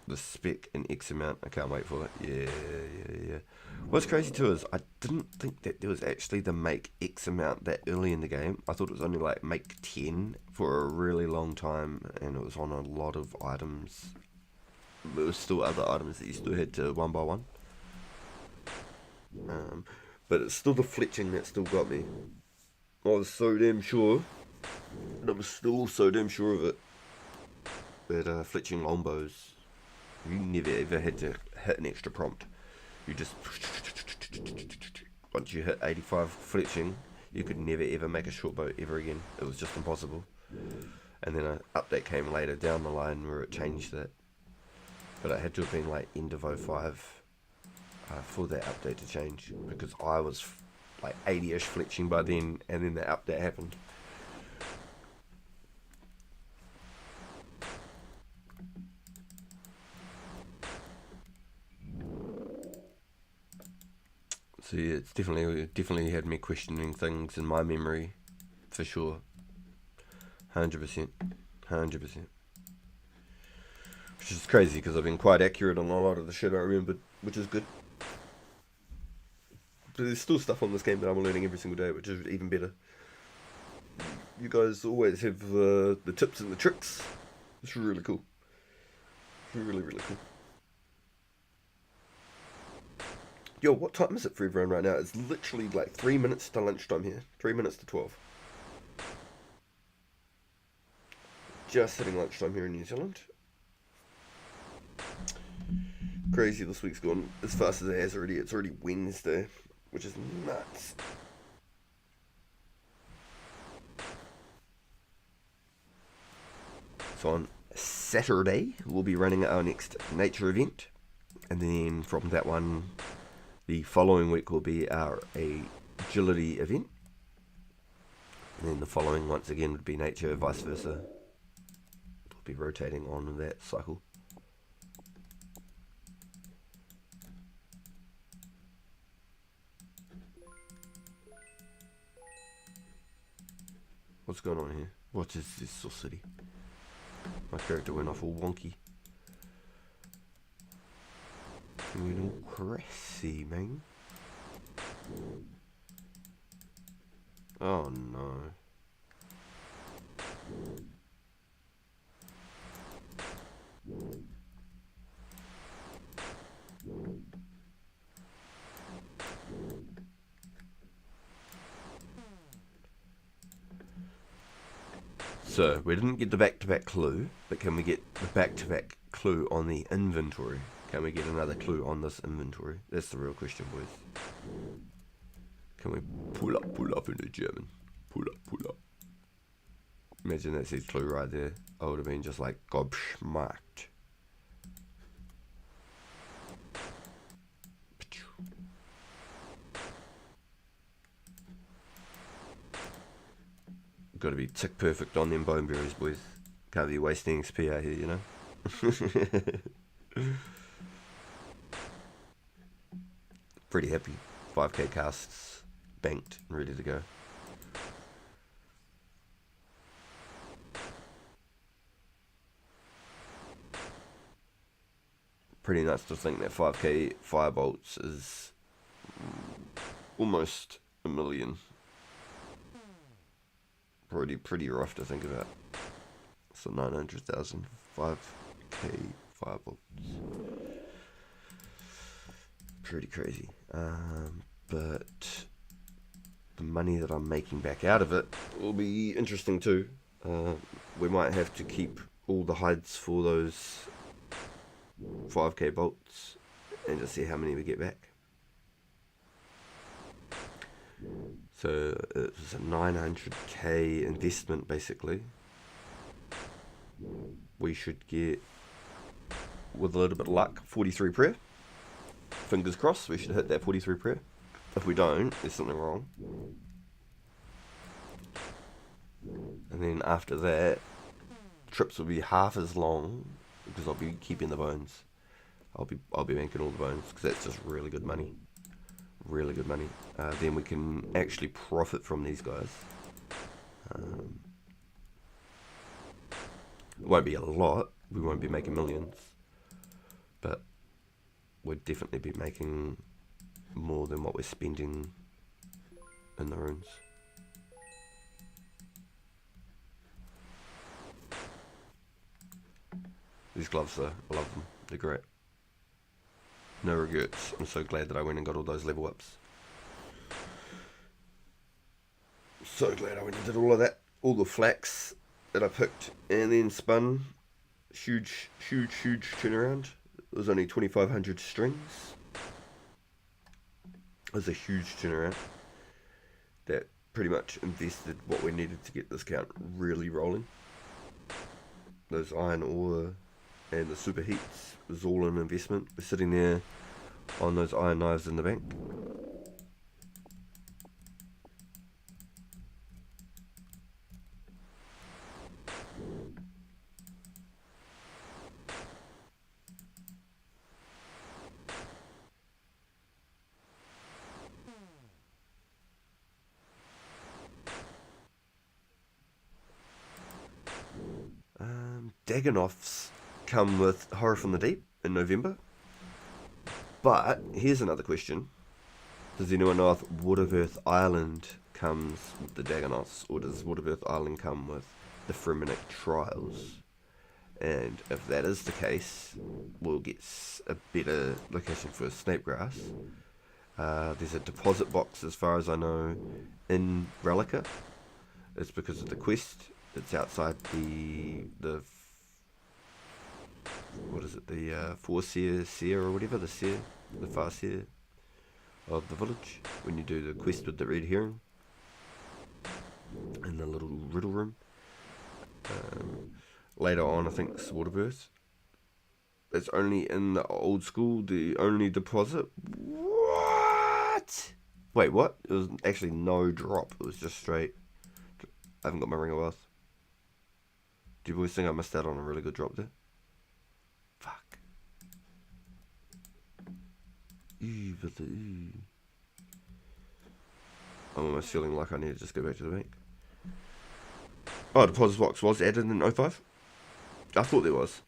The spec and X amount, I can't wait for it. Yeah. What's crazy too is I didn't think that there was actually the make X amount that early in the game. I thought it was only like make 10 for a really long time, and it was on a lot of items. There was still other items that you still had to one by one. But it's still the fletching that still got me. I was so damn sure. And I'm still so damn sure of it. That fletching longbows, you never ever had to hit an extra prompt. You just, once you hit 85 fletching, you could never ever make a short bow ever again. It was just impossible. And then an update came later down the line where it changed that. But it had to have been like end of 05 for that update to change, because I was like 80-ish fletching by then, and then the update happened. So yeah, it's definitely had me questioning things in my memory, for sure. 100%. Which is crazy, because I've been quite accurate on a lot of the shit I remembered, which is good. But there's still stuff on this game that I'm learning every single day, which is even better. You guys always have the tips and the tricks. It's really cool. Really cool. Yo, what time is it for everyone right now? It's literally like 3 minutes to lunchtime here. 3 minutes to 12. Just hitting lunchtime here in New Zealand. Crazy, this week's gone as fast as it has already. It's already Wednesday, which is nuts. So on Saturday, we'll be running our next nature event. And then from that one, the following week will be our agility event. And then the following, once again, would be nature, vice versa. We'll be rotating on that cycle. What's going on here? What is this saucity? My character went off all wonky. Went all crazy, man. Oh no. So, we didn't get the back-to-back clue, but can we get the back-to-back clue on the inventory. Can we get another clue on this inventory? That's the real question, boys. Can we pull up into German? Pull up. Imagine that says clue right there. I would have been just like gobsmacked. Got to be tick perfect on them bone berries, boys. Can't be wasting XP out here, you know. Pretty happy. 5k casts banked and ready to go. Pretty nuts to think that 5k firebolts is almost a million. Pretty rough to think about. So 900,000 5k firebolts. Pretty crazy. But the money that I'm making back out of it will be interesting too. We might have to keep all the hides for those 5k bolts and just see how many we get back. So it was a 900k investment basically. We should get, with a little bit of luck, 43 prayer. Fingers crossed we should hit that 43 prayer. If we don't, there's something wrong. And then after that, trips will be half as long because I'll be keeping the bones. I'll be making all the bones because that's just really good money. Really good money. Then we can actually profit from these guys. It won't be a lot. We won't be making millions, but we'll definitely be making more than what we're spending in the runes. These gloves though, I love them. They're great. No regrets. I'm so glad that I went and got all those level ups. So glad I went and did all of that. All the flax that I picked and then spun. Huge turnaround. It was only 2,500 strings. It was a huge turnaround. That pretty much invested what we needed to get this count really rolling. Those iron ore and the superheats was all an investment. We're sitting there on those iron knives in the bank. Dagonoths come with Horror from the Deep in November. But here's another question. Does anyone know if Wood of Earth Island comes with the Dagonoths, or does Wood of Earth Island come with the Fremennik Trials? And if that is the case, we'll get a better location for Snapegrass. There's a deposit box, as far as I know, in Relica. It's because of the quest. It's outside the what is it, the seer or whatever, the far seer of the village, when you do the quest with the red herring in the little riddle room. Later on, I think Sword of Earth. It's only in the old school, the only deposit. What? Wait, what? It was actually no drop. It was just straight. I haven't got my Ring of Wealth. Do you boys think I missed out on a really good drop there? Fuck. I'm almost feeling like I need to just go back to the bank. Oh, deposit box was added in 05? I thought there was.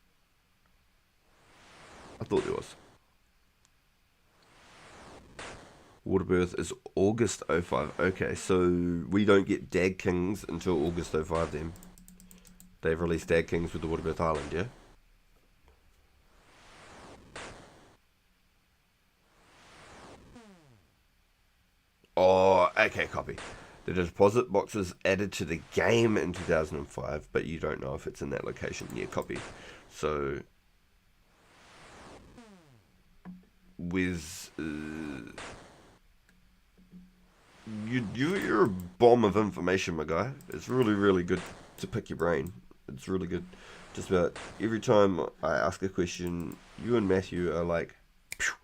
Waterbirth is August 05. Okay, so we don't get Dag Kings until August 05 then. They've released Dag Kings with the Waterbirth Island, yeah? Oh, okay, copy. The deposit box is added to the game in 2005, but you don't know if it's in that location. Yeah, copy. So with you're a bomb of information, my guy. It's really, really good to pick your brain. It's really good. Just about every time I ask a question, you and Matthew are like, phew.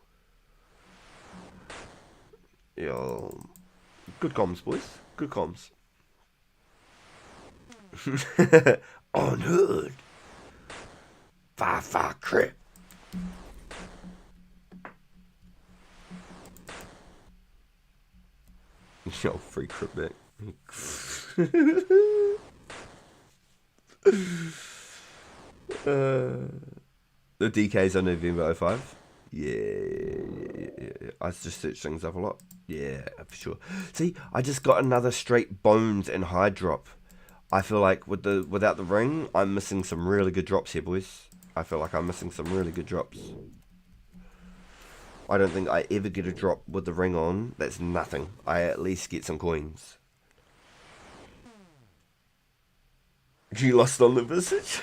Yeah, good comms, boys. Good comms. On hood. Far crap. Yo, free crap back. The DK's on November 05. Yeah. I just search things up a lot. Yeah, for sure. See, I just got another straight bones and hide drop. I feel like without the ring, I'm missing some really good drops here, boys. I feel like I'm missing some really good drops. I don't think I ever get a drop with the ring on. That's nothing. I at least get some coins. You lost on the visage?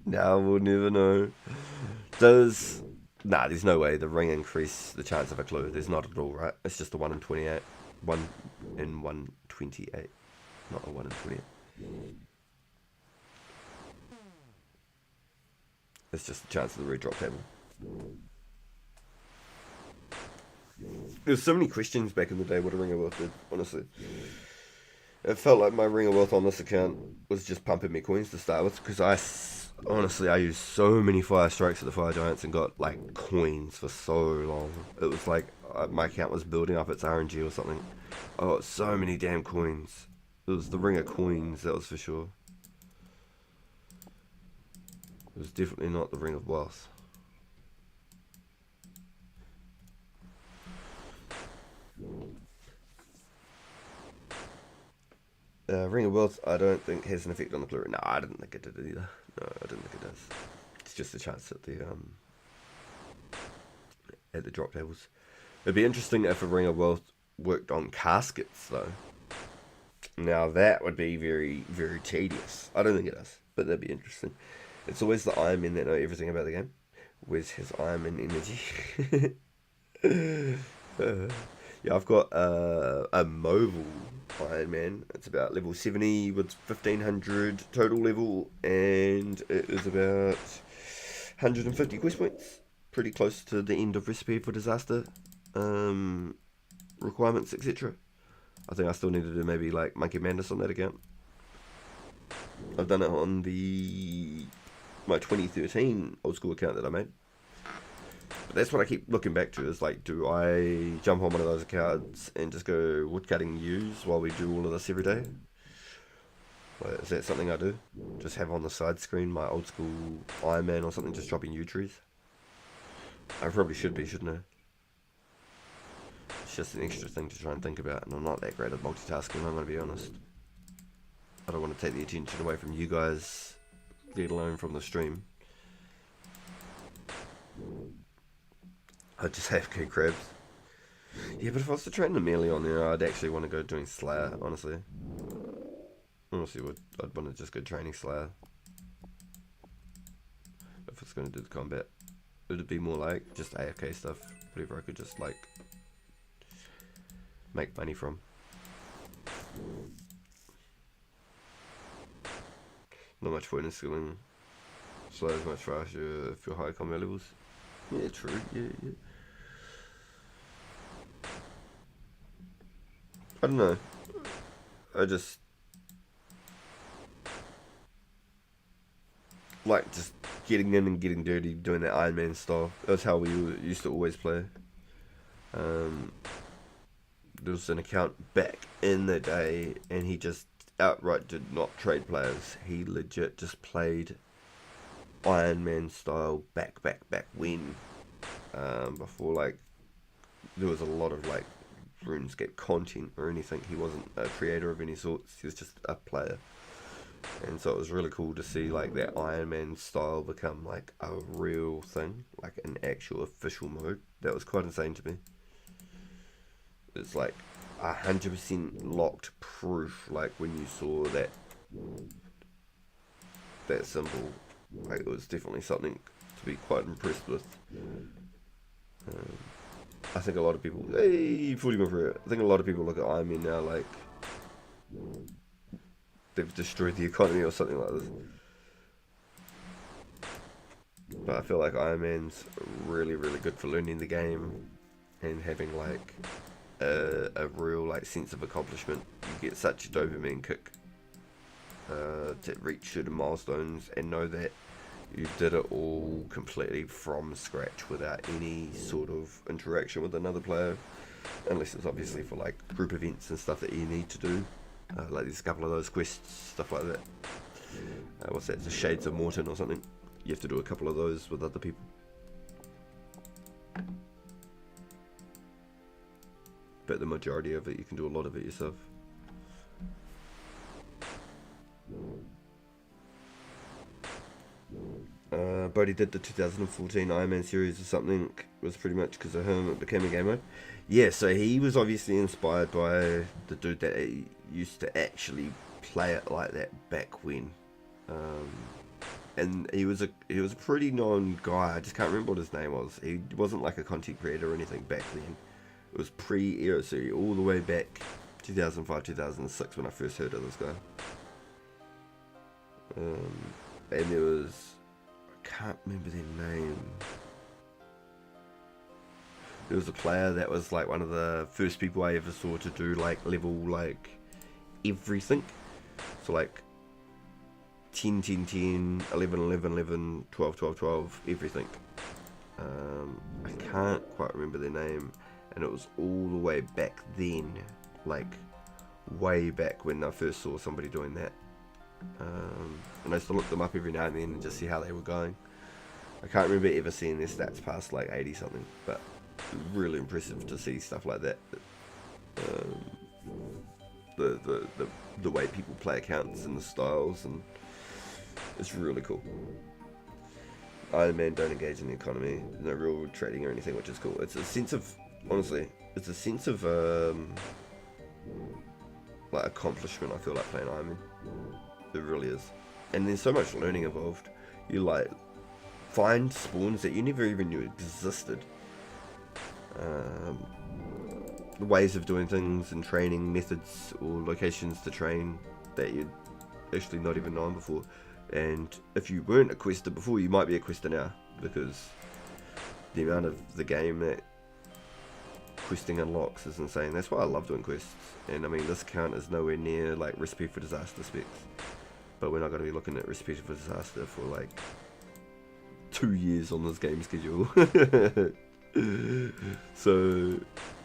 Nah, we'll never know. Nah, there's no way the ring increase the chance of a clue. There's not at all, right? It's just a 1 in 28. 1 in 128. Not a 1 in 28. It's just the chance of the red drop table. There's so many questions back in the day what a Ring of Wealth did, honestly. It felt like my Ring of Wealth on this account was just pumping me coins to start with, because I used so many fire strikes at the Fire Giants and got like coins for so long. It was like my account was building up its RNG or something. I got so many damn coins. It was the Ring of Coins, that was for sure. It was definitely not the Ring of Wealth. Ring of Wealth, I don't think has an effect on the clue. No, I didn't think it did either. No, I didn't think it does. It's just a chance at the drop tables. It'd be interesting if a Ring of Wealth worked on caskets, though. Now that would be very, very tedious. I don't think it does, but that'd be interesting. It's always the Iron Men that know everything about the game. Where's his Iron Man energy? Yeah, I've got a mobile Iron Man. It's about level 70 with 1500 total level, and it is about 150 quest points. Pretty close to the end of Recipe for Disaster requirements, etc. I think I still need to do maybe like Monkey Madness on that account. I've done it on my 2013 old school account that I made. But that's what I keep looking back to, is like, do I jump on one of those accounts and just go woodcutting ewes while we do all of this every day? Like, is that something I do? Just have on the side screen my old school Iron Man or something, just dropping yew trees? I probably should be, shouldn't I? It's just an extra thing to try and think about, and I'm not that great at multitasking, I'm going to be honest. I don't want to take the attention away from you guys, let alone from the stream. I just have AFK crabs. Yeah, but if I was to train the melee on there, I'd actually want to go doing Slayer, honestly. Honestly, I'd want to just go training Slayer. If it's going to do the combat. It would be more like just AFK stuff, whatever I could just like make money from. Not much point in skilling Slayers much faster if you're high combat levels. Yeah, true, yeah. I don't know. I just like just getting in and getting dirty, doing that Iron Man style. That's how we used to always play. There was an account back in the day, and he just outright did not trade players. He legit just played Iron Man style back when. Before like there was a lot of like Runescape content or anything. He wasn't a creator of any sorts. He was just a player. And so it was really cool to see like that Iron Man style become like a real thing, like an actual official mode. That was quite insane to me. It's like 100% locked proof. Like when you saw that symbol, like it was definitely something to be quite impressed with. I think a lot of people, hey, 40 mil for it. I think a lot of people look at Iron Man now like they've destroyed the economy or something like this. But I feel like Iron Man's really, really good for learning the game and having like a real like sense of accomplishment. You get such a dopamine kick to reach certain milestones and know that you did it all completely from scratch without any sort of interaction with another player, unless it's obviously for like group events and stuff that you need to do. Like there's a couple of those quests, stuff like that. What's that? The Shades of Morton or something. You have to do a couple of those with other people. But the majority of it, you can do a lot of it yourself. Bodhi did the 2014 Iron Man series or something. It was pretty much because of him it became a game mode. Yeah, so he was obviously inspired by the dude that used to actually play it like that back when. And he was a pretty known guy. I just can't remember what his name was. He wasn't like a content creator or anything back then. It was pre-era, so all the way back 2005, 2006 when I first heard of this guy. And there was, I can't remember their name. There was a player that was like one of the first people I ever saw to do like level like everything. So like 10, 10, 10, 11, 11, 11, 12, 12, 12, everything. I can't quite remember their name. And it was all the way back then, like way back when I first saw somebody doing that. And I used to look them up every now and then and just see how they were going. I can't remember ever seeing their stats past like 80 something, but it was really impressive to see stuff like that. The way people play accounts and the styles, and it's really cool. Iron Man don't engage in the economy, no real trading or anything, which is cool. It's a sense of, honestly, it's a sense of like accomplishment. I feel like playing Iron Man. It really is. And there's so much learning involved. You like find spawns that you never even knew existed. The ways of doing things and training methods or locations to train that you'd actually not even known before. And if you weren't a quester before, you might be a quester now, because the amount of the game that questing unlocks is insane. That's why I love doing quests. And I mean, this count is nowhere near like Recipe for Disaster specs, but we're not going to be looking at Recipe for Disaster for like 2 years on this game schedule. So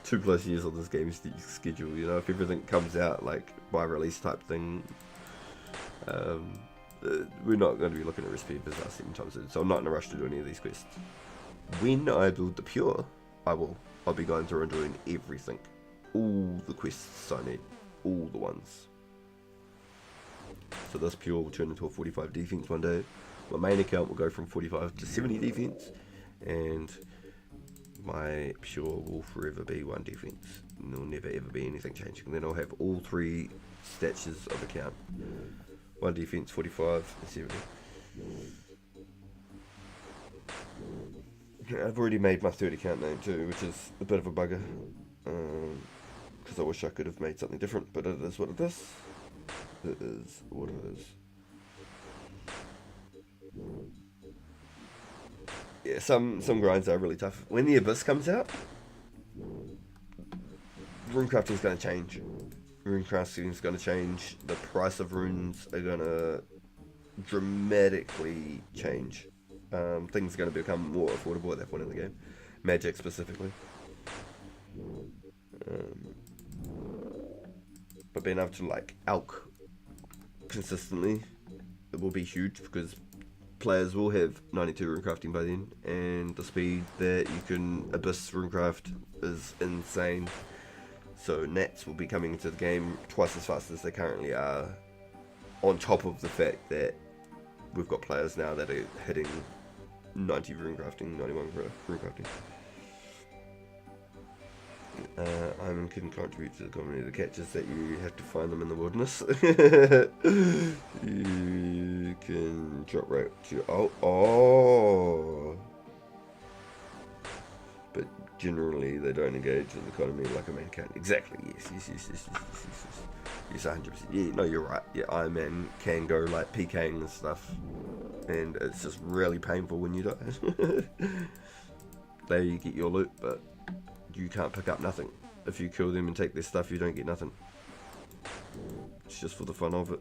2+ years on this game schedule, you know, if everything comes out like by release type thing, we're not going to be looking at Recipe for Disaster anytime soon. So I'm not in a rush to do any of these quests. When I build the Pure, I'll be going through and doing everything, all the quests I need, all the ones. So this Pure will turn into a 45 defense one day. My main account will go from 45 to 70 defense, and my Pure will forever be 1 defense. And there'll never ever be anything changing. Then I'll have all 3 statuses of account: 1 defense, 45, and 70. I've already made my 3rd account name too, which is a bit of a bugger, because I wish I could have made something different, but it is what it is. It is what it is. Yeah, some grinds are really tough. When the Abyss comes out, runecrafting is going to change. Runecrafting is going to change. The price of runes are going to dramatically change. Things are going to become more affordable at that point in the game. Magic specifically. But being able to like alch consistently, it will be huge, because players will have 92 runecrafting by then, and the speed that you can abyss runecraft is insane. So nats will be coming into the game twice as fast as they currently are, on top of the fact that we've got players now that are hitting 90 runecrafting, 91 runecrafting. Iron can contribute to the community. The catch is that you have to find them in the wilderness. You can drop right to... Oh! but generally they don't engage in the economy like a man can. Exactly. Yes, 100%. Yeah, no, you're right. Yeah, Iron Man can go like PKing and stuff, and it's just really painful when you die. There you get your loot, but you can't pick up nothing. If you kill them and take their stuff, you don't get nothing. It's just for the fun of it.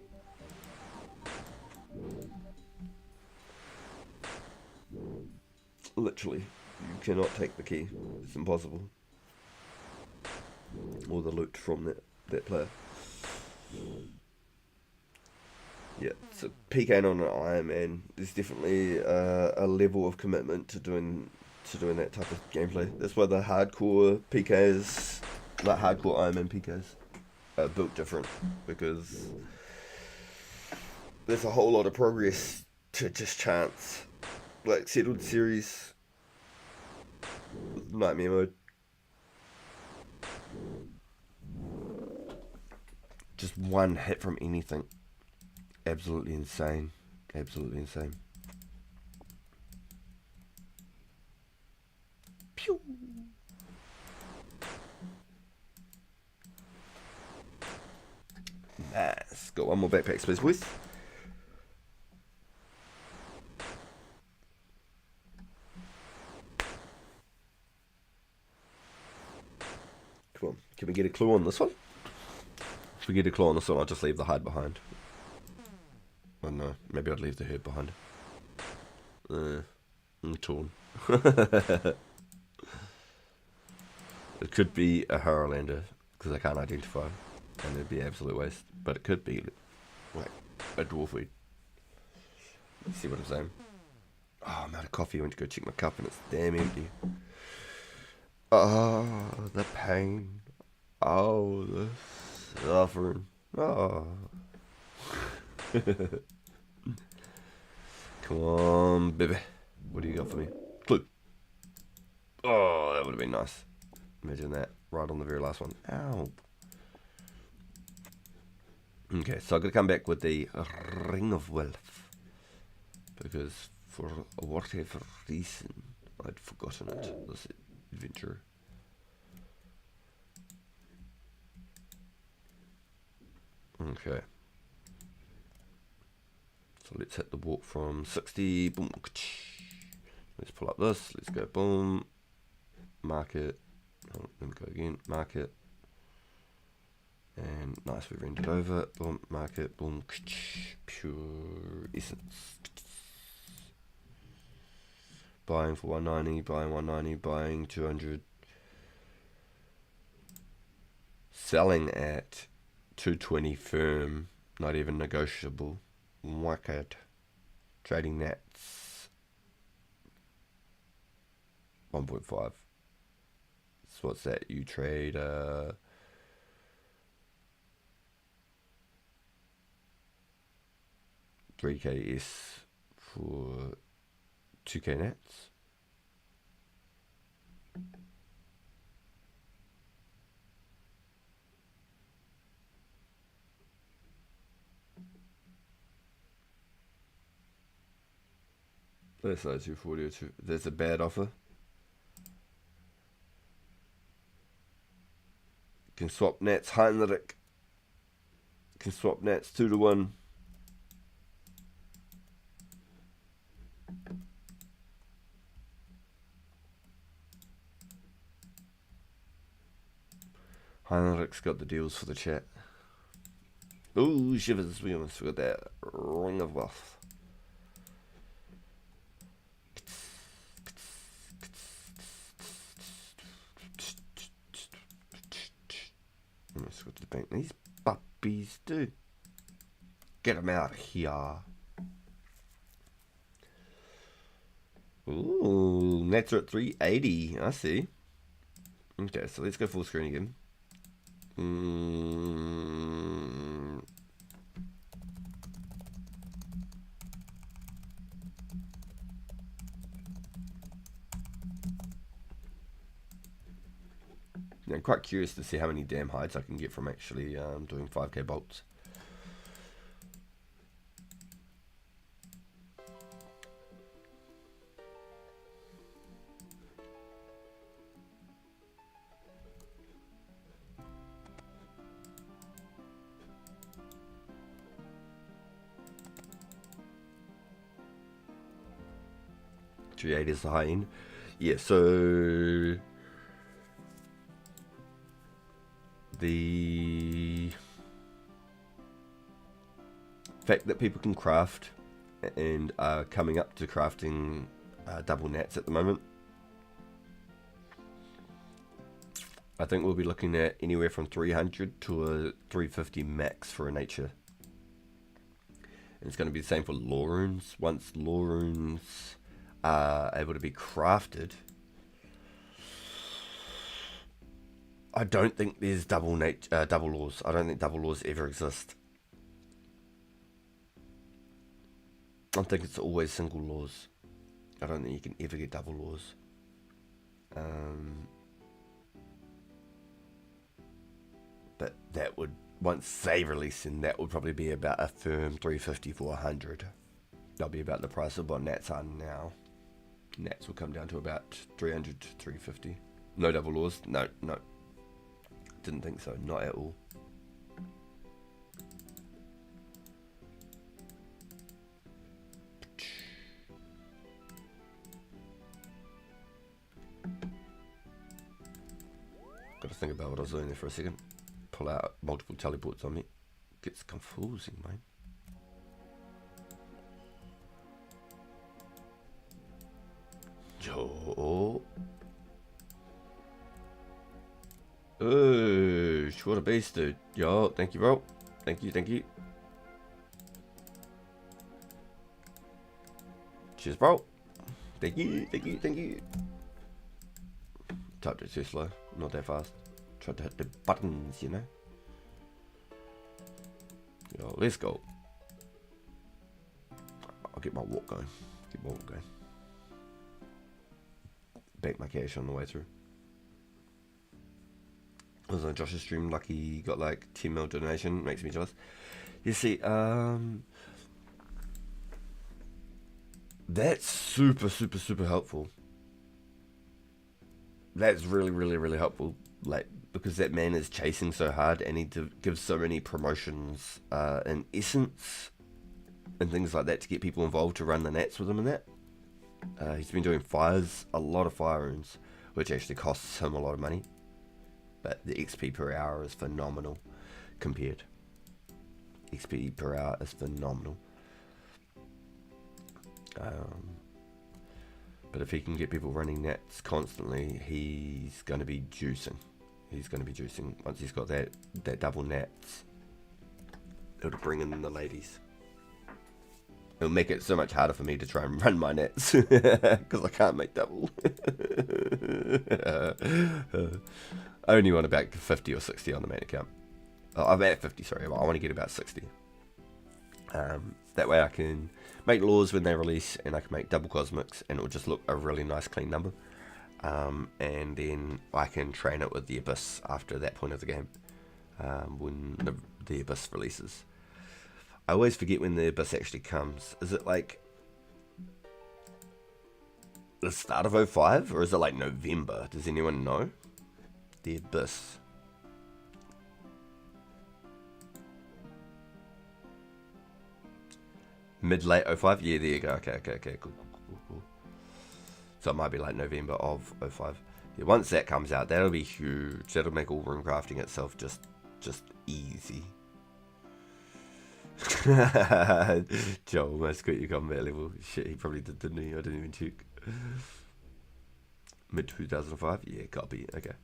Literally, you cannot take the key. It's impossible. Or the loot from that player. Yeah, so PKing on an Iron Man, there's definitely a level of commitment to doing that type of gameplay. That's why the hardcore PKs, like hardcore Iron Man PKs, are built different, because there's a whole lot of progress to just chance. Like Settled Series, Nightmare Mode. Just one hit from anything. Absolutely insane. Absolutely insane. Pew! Nice. Got one more backpack space, boys. Come on. Can we get a clue on this one? If we get a claw on this one, I'll just leave the hide behind. Oh no, maybe I'd leave the herb behind. I'm torn. It could be a Harrowlander, because I can't identify, and it'd be an absolute waste. But it could be like a dwarfweed. See what I'm saying? Oh, I'm out of coffee. I went to go check my cup and it's damn empty. Oh, the pain. Oh, the suffering. Oh. Come on, baby. What do you got for me? Clue. Oh, that would have been nice. Imagine that. Right on the very last one. Ow. Okay, so I'm going to come back with the Ring of Wealth. Because for whatever reason, I'd forgotten it, this adventure. Okay. So let's hit the walk from 60. Boom. Let's pull up this. Let's go boom. Mark it. Oh, let me go again. Mark it. And nice, we've rendered over. Boom. Mark it. Boom. Pure essence. Buying for 190. Buying 190. Buying 200. Selling at 220 firm. Not even negotiable. Whack it. Trading nets 1.5. So what's that? You trade 3k for 2k nets. Let's say 240 or 2. That's a bad offer. Can swap nets. Heinrich can swap nets 2-1. Heinrich's got the deals for the chat. Ooh, shivers. We almost forgot that. Ring of Wealth. Let's go to the bank. These puppies do. Get them out of here. Ooh, nets are at 380. I see. Okay, so let's go full screen again. Yeah, I'm quite curious to see how many damn hides I can get from actually doing 5k bolts. 380 is the high end. Yeah, so the fact that people can craft and are coming up to crafting double nats at the moment, I think we'll be looking at anywhere from 300 to a 350 max for a nature. And it's going to be the same for lore runes. Once lore runes are able to be crafted, I don't think there's double laws. I don't think double laws ever exist. I think it's always single laws. I don't think you can ever get double laws. But that would, once they release them, that would probably be about a firm 350, 400. That'll be about the price of what nats are now. Nats will come down to about 300 to 350. No double laws? No. Didn't think so. Not at all. Got to think about what I was doing there for a second. Pull out multiple teleports on me. Gets confusing, man. Yo. Oh, what a beast, dude. Yo, thank you, bro. Thank you. Cheers, bro. Thank you. Typed it too slow. Not that fast. Tried to hit the buttons, you know. Yo, let's go. I'll get my walk going. Bank my cash on the way through. I was on Josh's stream, lucky he got like 10 mil donation, makes me jealous. You see, that's super helpful. That's really helpful, like, because that man is chasing so hard and he gives so many promotions and essence and things like that to get people involved to run the nats with him and that. He's been doing fires, a lot of fire runes, which actually costs him a lot of money. But the XP per hour is phenomenal compared. XP per hour is phenomenal. But if he can get people running nats constantly, he's going to be juicing. Once he's got that double nats, it'll bring in the ladies. It'll make it so much harder for me to try and run my nets because I can't make double. I only want about 50 or 60 on the main account. Oh, I'm at 50, sorry. I want to get about 60. That way I can make laws when they release, and I can make double cosmics, and it'll just look a really nice clean number. And then I can train it with the Abyss after that point of the game, when the Abyss releases. I always forget when the Abyss actually comes. Is it like the start of 05, or is it like November? Does anyone know? The Abyss. Mid-late 05? Yeah, there you go. Okay, cool. So it might be like November of 05. Yeah, once that comes out, that'll be huge. That'll make all rune crafting itself just easy. Joe almost got your combat level. Shit, he probably did, didn't he? I didn't even check. Mid 2005? Yeah, copy. Okay.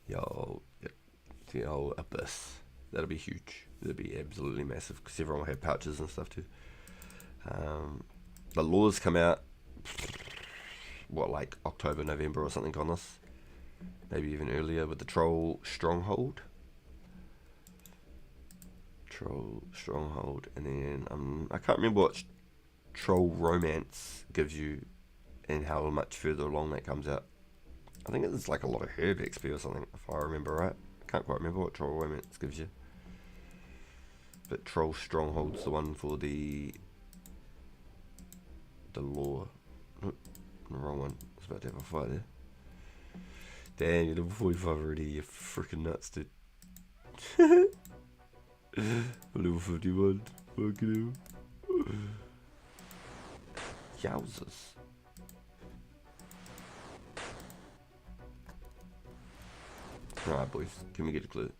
Yo, the old Abyss. That'll be huge. That'll be absolutely massive because everyone will have pouches and stuff too. The laws come out, what, like October, November or something on this? Maybe even earlier with the Troll Stronghold. And then I can't remember what Troll Romance gives you and how much further along that comes out. I think it's like a lot of herb XP or something, if I remember right. I can't quite remember what Troll Romance gives you. But Troll Stronghold's the one for the lore. Nope, the wrong one. I was about to have a fight there. Damn, you're level 45 already, you freaking nuts, dude. Level 51. Fucking hell. Yowzers. Alright, boys, can we get a clue?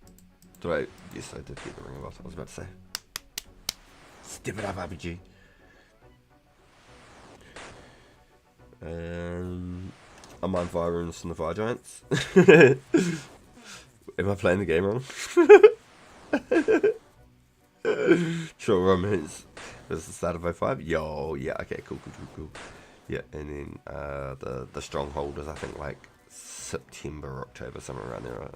Yes, I did get the ring of us. I was about to say. Step it up, RPG. I'm on Fire Runes and the Fire Giants. Am I playing the game wrong? Sure, romance. This is the start of 05. Yo, yeah, okay, cool. Yeah, and then the Stronghold is, I think, like September, October, somewhere around there.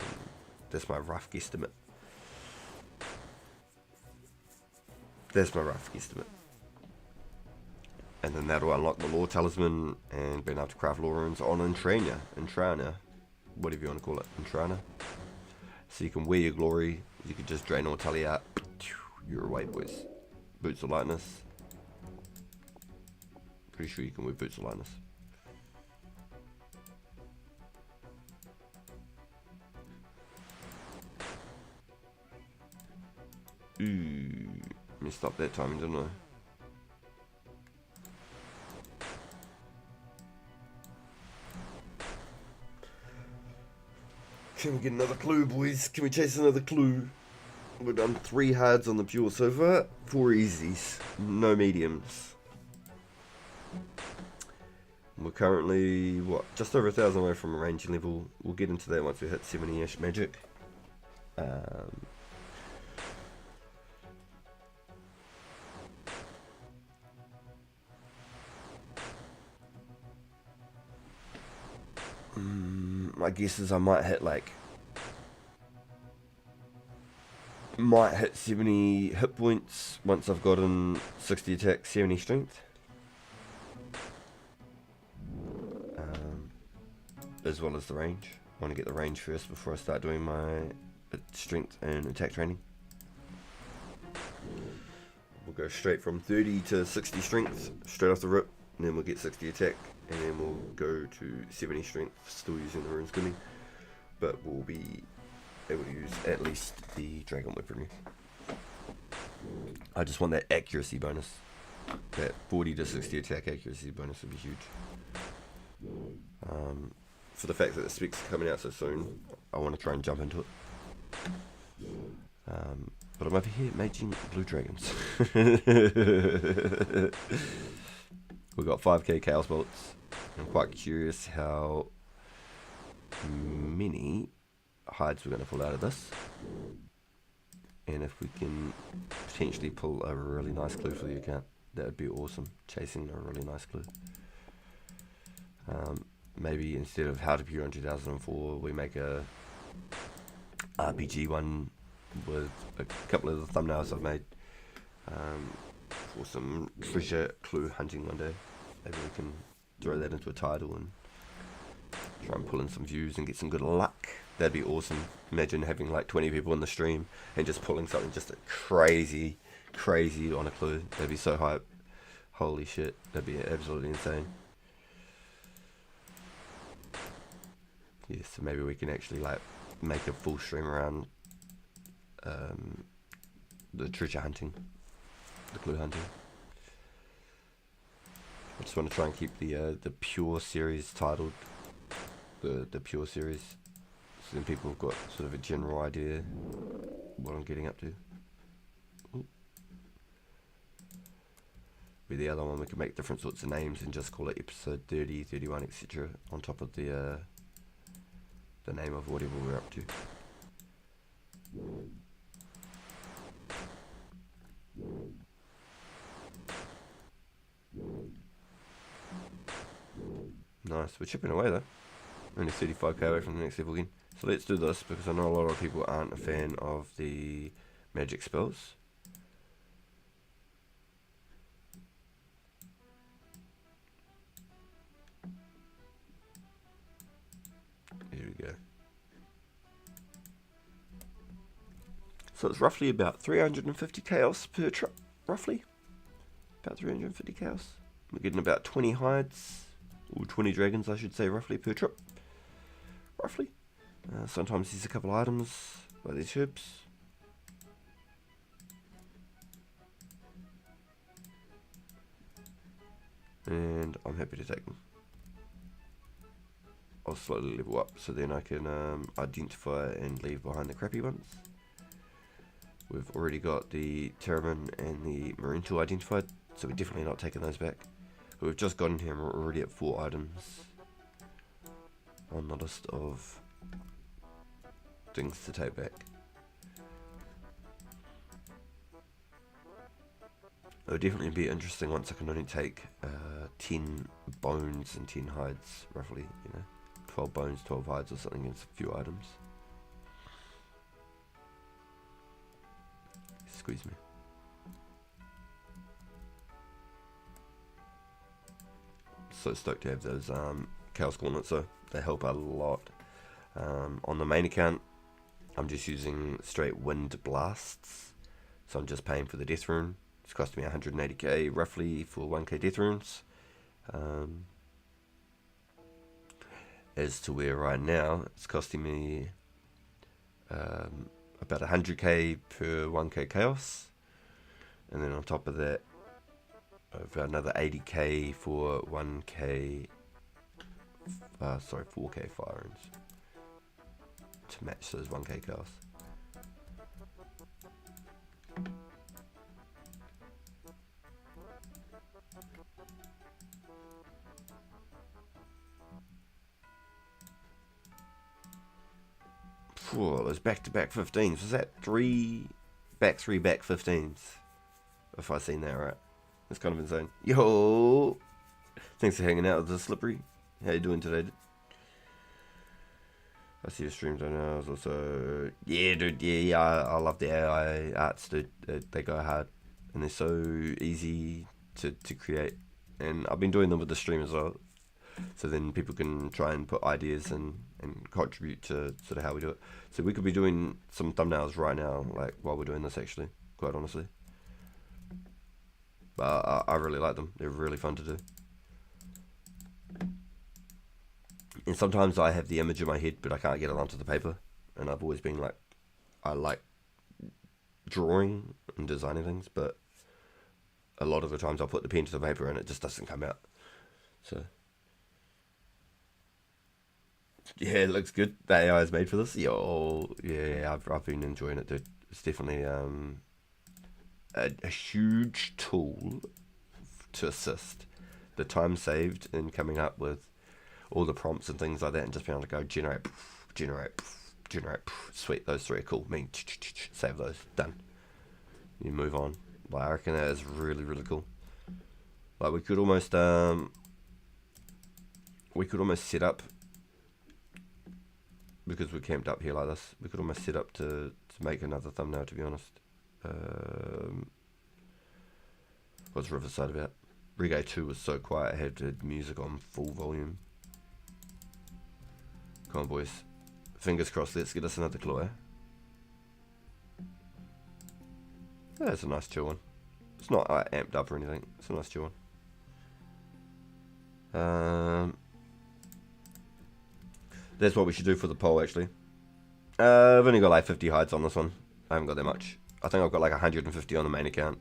That's my rough guesstimate. And then that'll unlock the Lore Talisman and being able to craft Lore Runes on Intrana, whatever you want to call it, Intrana. So you can wear your glory, you can just drain all tally out, you're away, boys. Boots of Lightness. Pretty sure you can wear Boots of Lightness. Ooh, messed up that timing, didn't I? Can we get another clue, boys? Can we chase another clue? We've done 3 hards on the pure so far, 4 easies, no mediums. We're currently, just over 1,000 away from a range level. We'll get into that once we hit 70-ish magic. My guess is I might hit 70 hit points once I've gotten 60 attack, 70 strength. As well as the range. I want to get the range first before I start doing my strength and attack training. We'll go straight from 30 to 60 strength, straight off the rip, and then we'll get 60 attack, and then we'll go to 70 strength, still using the rune skimming, but we'll be able to use at least the dragon weaponry. I just want that accuracy bonus. That 40 to 60 attack accuracy bonus would be huge. For the fact that the specs are coming out so soon, I want to try and jump into it. But I'm over here making blue dragons. We've got 5k chaos bolts. I'm quite curious how many hides we're going to pull out of this, and if we can potentially pull a really nice clue for the account, that would be awesome. Chasing a really nice clue. Maybe instead of How to Pure in 2004, we make a RPG one with a couple of the thumbnails I've made for some treasure clue hunting one day. Maybe we can throw that into a title and try and pull in some views and get some good luck. That'd be awesome. Imagine having like 20 people in the stream and just pulling something just crazy on a clue. That'd be so hype. Holy shit, that'd be absolutely insane. Yeah, so maybe we can actually like make a full stream around the treasure hunting, the clue hunting. I just want to try and keep the pure series titled the pure series, so then people have got sort of a general idea what I'm getting up to. Ooh. With the other one, we can make different sorts of names and just call it episode 30, 31, etc. on top of the name of whatever we're up to. Nice, we're chipping away though. Only 35k away from the next level again. So let's do this, because I know a lot of people aren't a fan of the magic spells. Here we go. So it's roughly about 350 chaos per trip, roughly. About 350 chaos. We're getting about 20 hides, or 20 dragons I should say, roughly per trip. Roughly. Sometimes there's a couple of items, like these herbs. and I'm happy to take them. I'll slowly level up so then I can identify and leave behind the crappy ones. We've already got the Terramin and the Marine Tool identified, so we're definitely not taking those back. But we've just gotten here and we're already at 4 items on the list of things to take back. It would definitely be interesting once I can only take 10 bones and 10 hides, roughly, you know. 12 bones, 12 hides or something against a few items. Squeeze me. So stoked to have those Chaos Gauntlets, so they help out a lot. On the main account, I'm just using straight Wind Blasts, so I'm just paying for the Death Rune. It's costing me 180k roughly for 1k Death Runes. As to where right now, it's costing me about 100k per 1k Chaos. And then on top of that, about another 80k for 1k, 4k Fire Runes to match those 1k Chaos. Whoa, those back-to-back 15s. Was that 3 back 15s? If I've seen that right. That's kind of insane. Yo! Thanks for hanging out with the Slippery. How you doing today? I see your streams right now. Also, yeah, dude, yeah, I love the AI arts, dude. They go hard. And they're so easy to create. And I've been doing them with the stream as well. So then people can try and put ideas and contribute to sort of how we do it. So we could be doing some thumbnails right now, like while we're doing this actually, quite honestly. But I really like them. They're really fun to do. And sometimes I have the image in my head, but I can't get it onto the paper. And I've always been like, I like drawing and designing things, but a lot of the times I'll put the pen to the paper and it just doesn't come out. So yeah, it looks good. The AI is made for this. Yo, yeah, I've been enjoying it, dude. It's definitely a huge tool to assist. The time saved in coming up with all the prompts and things like that, and just being able to go generate, sweet, those 3 are cool. Save those, done. You move on. Like, I reckon that is really, really cool. Like, we could almost set up, because we're camped up here like this, we could almost set up to make another thumbnail, to be honest. What's Riverside about? Reggae 2 was so quiet, I had music on full volume. Come on, boys. Fingers crossed, let's get us another claw. That's a nice chill one. It's not amped up or anything. It's a nice chill one. That's what we should do for the poll, actually. I've only got like 50 hides on this one. I haven't got that much. I think I've got like 150 on the main account.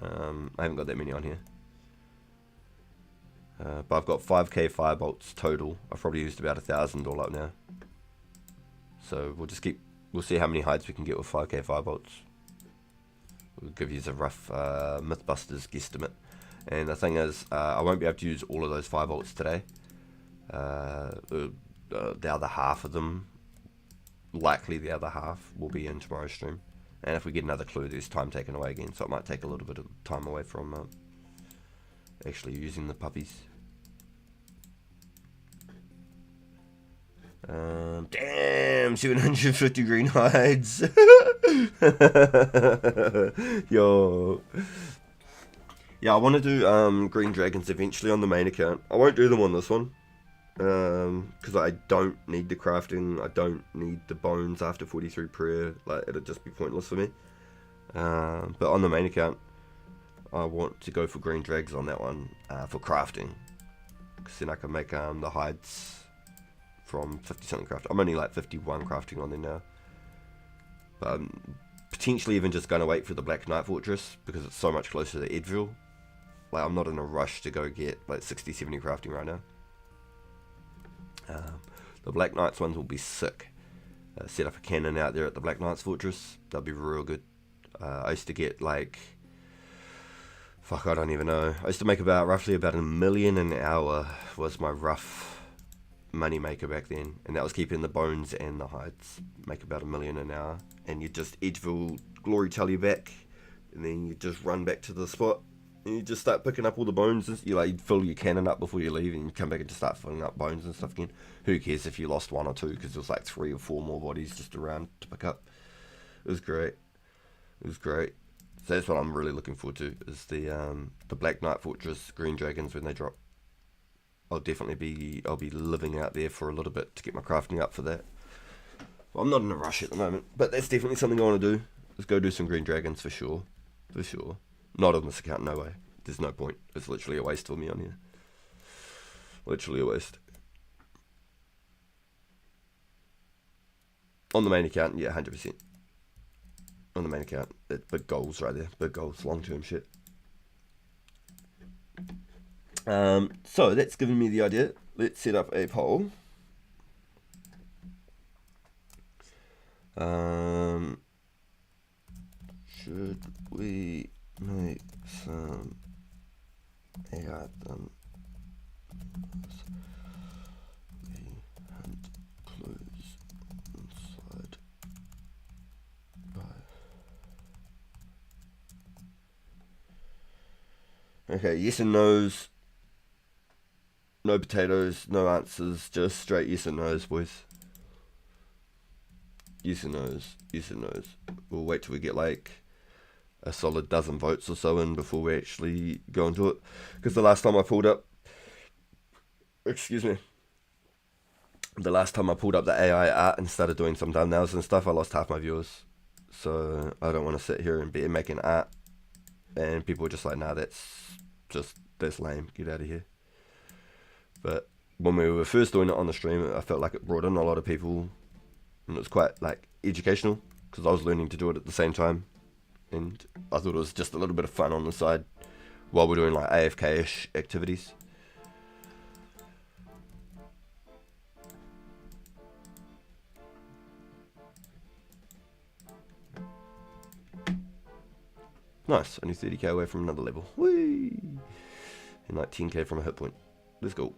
I haven't got that many on here. But I've got 5k firebolts total. I've probably used about 1,000 all up now. So we'll see how many hides we can get with 5k firebolts. We'll give you a rough Mythbusters guesstimate. And the thing is, I won't be able to use all of those firebolts today. The other half of them, likely the other half, will be in tomorrow's stream. And if we get another clue, there's time taken away again, so it might take a little bit of time away from actually using the puppies. Damn, 750 green hides. Yo. Yeah, I want to do green dragons eventually on the main account. I won't do them on this one. Because I don't need the crafting, I don't need the bones after 43 prayer, like it'd just be pointless for me. But on the main account, I want to go for green drags on that one for crafting, because then I can make the hides from 50 something craft. I'm only like 51 crafting on there now, but I'm potentially even just going to wait for the Black Knight Fortress because it's so much closer to Edville. Like, I'm not in a rush to go get like 60, 70 crafting right now. The Black Knights ones will be sick. Set up a cannon out there at the Black Knights Fortress. That'll be real good. I used to get like, fuck, I don't even know. I used to make roughly about $1 million an hour was my rough money maker back then, and that was keeping the bones and the hides. Make about $1 million an hour, and you just Edgeville glory tally back, and then you just run back to the spot, and you just start picking up all the bones. And you'd fill your cannon up before you leave, and you come back and just start filling up bones and stuff again. Who cares if you lost one or two, because there was like 3 or 4 more bodies just around to pick up. It was great. It was great. So that's what I'm really looking forward to, is the Black Knight Fortress Green Dragons when they drop. I'll be living out there for a little bit to get my crafting up for that. Well, I'm not in a rush at the moment, but that's definitely something I want to do. Let's go do some Green Dragons for sure. For sure. Not on this account, no way. There's no point. It's literally a waste for me on here. Literally a waste. On the main account, yeah, 100%. On the main account, big goals right there. Big goals, long-term shit. So that's given me the idea. Let's set up a poll. Should we make some AI thumbs? We hunt clues inside by. Okay, yes and no's. No potatoes, no answers, just straight yes and no's, boys. Yes and no's, yes and no's. We'll wait till we get like a solid dozen votes or so in before we actually go into it. Because the last time I pulled up, the last time I pulled up the AI art and started doing some thumbnails and stuff, I lost half my viewers. So I don't want to sit here and be making art. And people were just like, nah, that's lame, get out of here. But when we were first doing it on the stream, I felt like it brought in a lot of people, and it was quite like educational, because I was learning to do it at the same time, and I thought it was just a little bit of fun on the side while we're doing like AFK-ish activities. Nice, only 30k away from another level. Whee! And like 10k from a hit point. Let's go.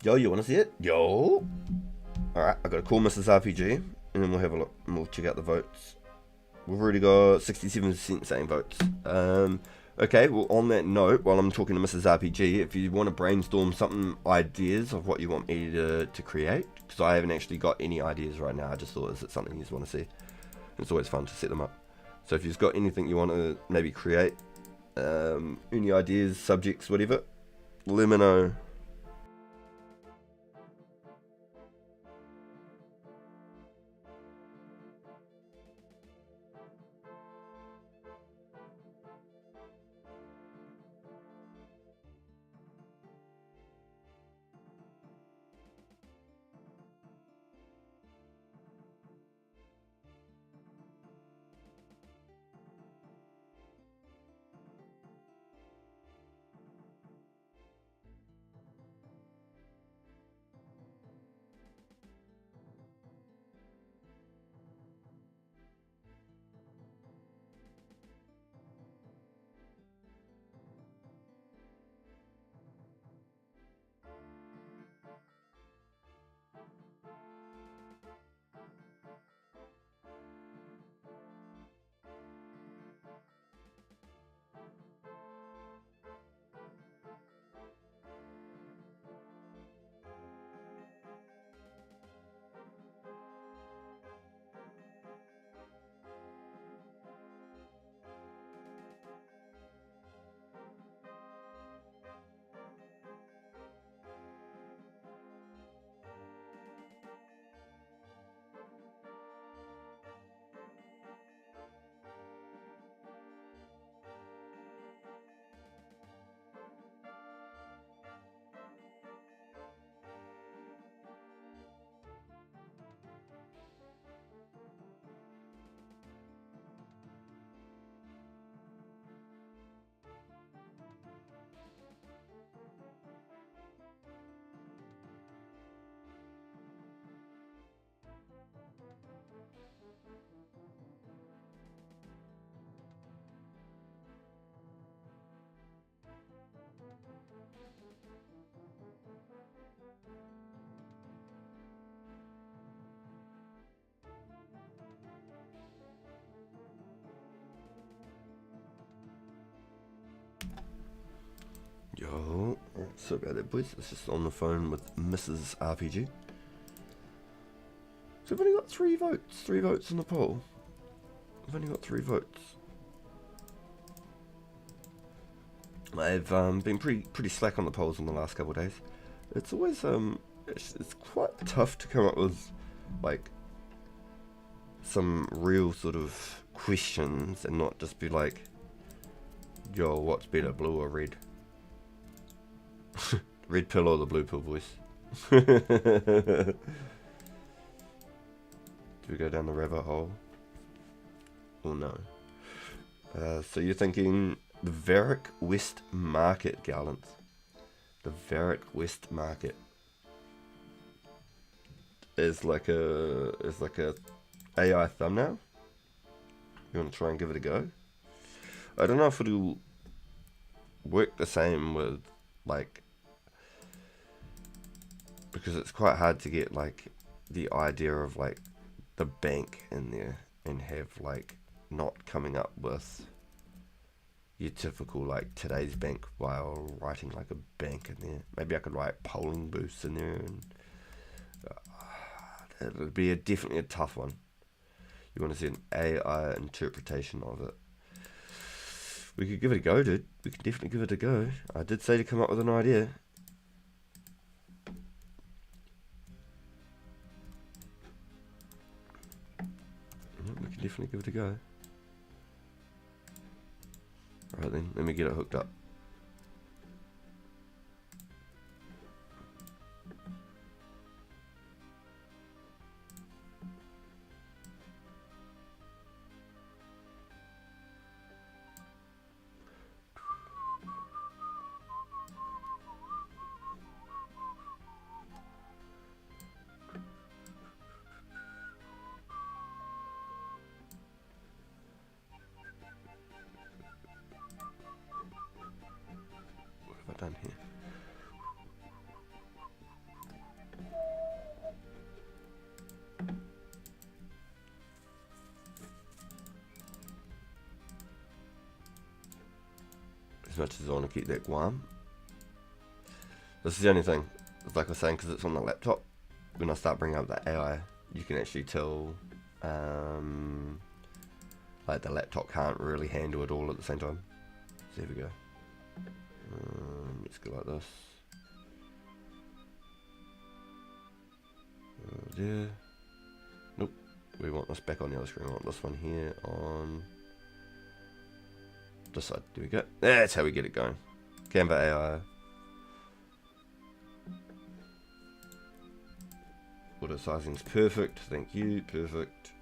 Yo, you want to see it? Yo! Alright, I gotta call Mrs. RPG, and then we'll have a look, and we'll check out the votes. We've already got 67% saying votes. Okay, well, on that note, while I'm talking to Mrs. RPG, if you want to brainstorm ideas of what you want me to create, because I haven't actually got any ideas right now, I just thought, is it something you just want to see? It's always fun to set them up. So if you've got anything you want to maybe create, any ideas, subjects, whatever, let me know. So about that, boys. It's just on the phone with Mrs. RPG. So I've only got 3 votes. 3 votes on the poll. I've only got 3 votes. I've been pretty slack on the polls in the last couple of days. It's always it's quite tough to come up with like some real sort of questions and not just be like, yo, what's better, blue or red? Red pill or the blue pill, boys? Do we go down the rabbit hole? Or no? So you're thinking the Varick West Market, gallants. The Varick West Market is like a AI thumbnail. You want to try and give it a go? I don't know if it'll work the same with like, because it's quite hard to get like the idea of like the bank in there and have like not coming up with your typical like today's bank while writing like a bank in there. Maybe I could write polling booths in there, and it would be definitely a tough one. You want to see an AI interpretation of it. We could give it a go, dude. We could definitely give it a go. I did say to come up with an idea. We can definitely give it a go. Right then, let me get it hooked up. Done here. As much as I want to keep that Guam, this is the only thing. It's like I was saying, because it's on the laptop. When I start bringing up the AI, you can actually tell, like the laptop can't really handle it all at the same time. So here we go. Let's go like this. There. Nope. We want this back on the other screen. We want this one here on this side. There we go. That's how we get it going. Canva AI. Auto sizing's perfect. Thank you. Perfect.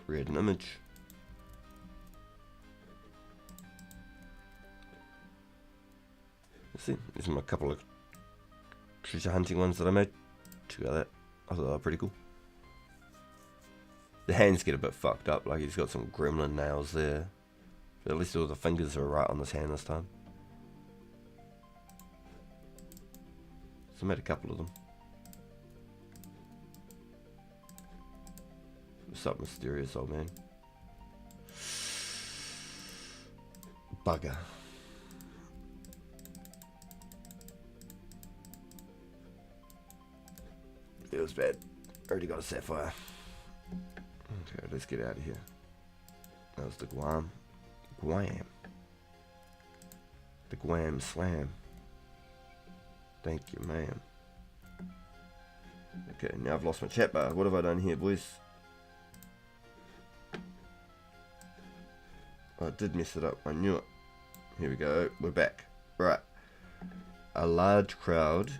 Create an image. Let's see. These are a couple of treasure hunting ones that I made. Check out that. I thought they were pretty cool. The hands get a bit fucked up. Like he's got some gremlin nails there. But at least all the fingers are right on this hand this time. So I made a couple of them. What's up, mysterious old man? Bugger. It was bad. Already got a sapphire. Okay, let's get out of here. That was the Guam. Guam. The Guam Slam. Thank you, ma'am. Okay, now I've lost my chat bar. What have I done here, boys? I did mess it up. I knew it. Here we go. We're back. Right. A large crowd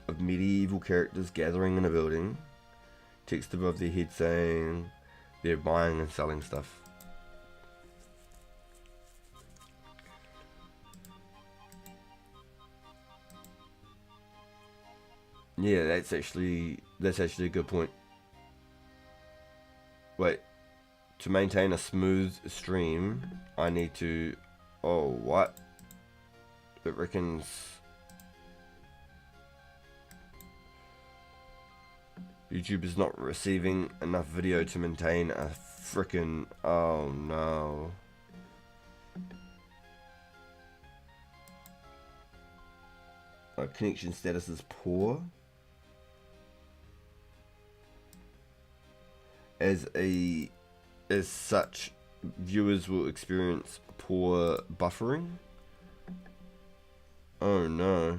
of medieval characters gathering in a building. Text above their head saying they're buying and selling stuff. Yeah, that's actually a good point. Wait. To maintain a smooth stream, I need to... Oh, what? It reckons... YouTube is not receiving enough video to maintain a Frickin', oh no. Our connection status is poor. As such, viewers will experience poor buffering. Oh no.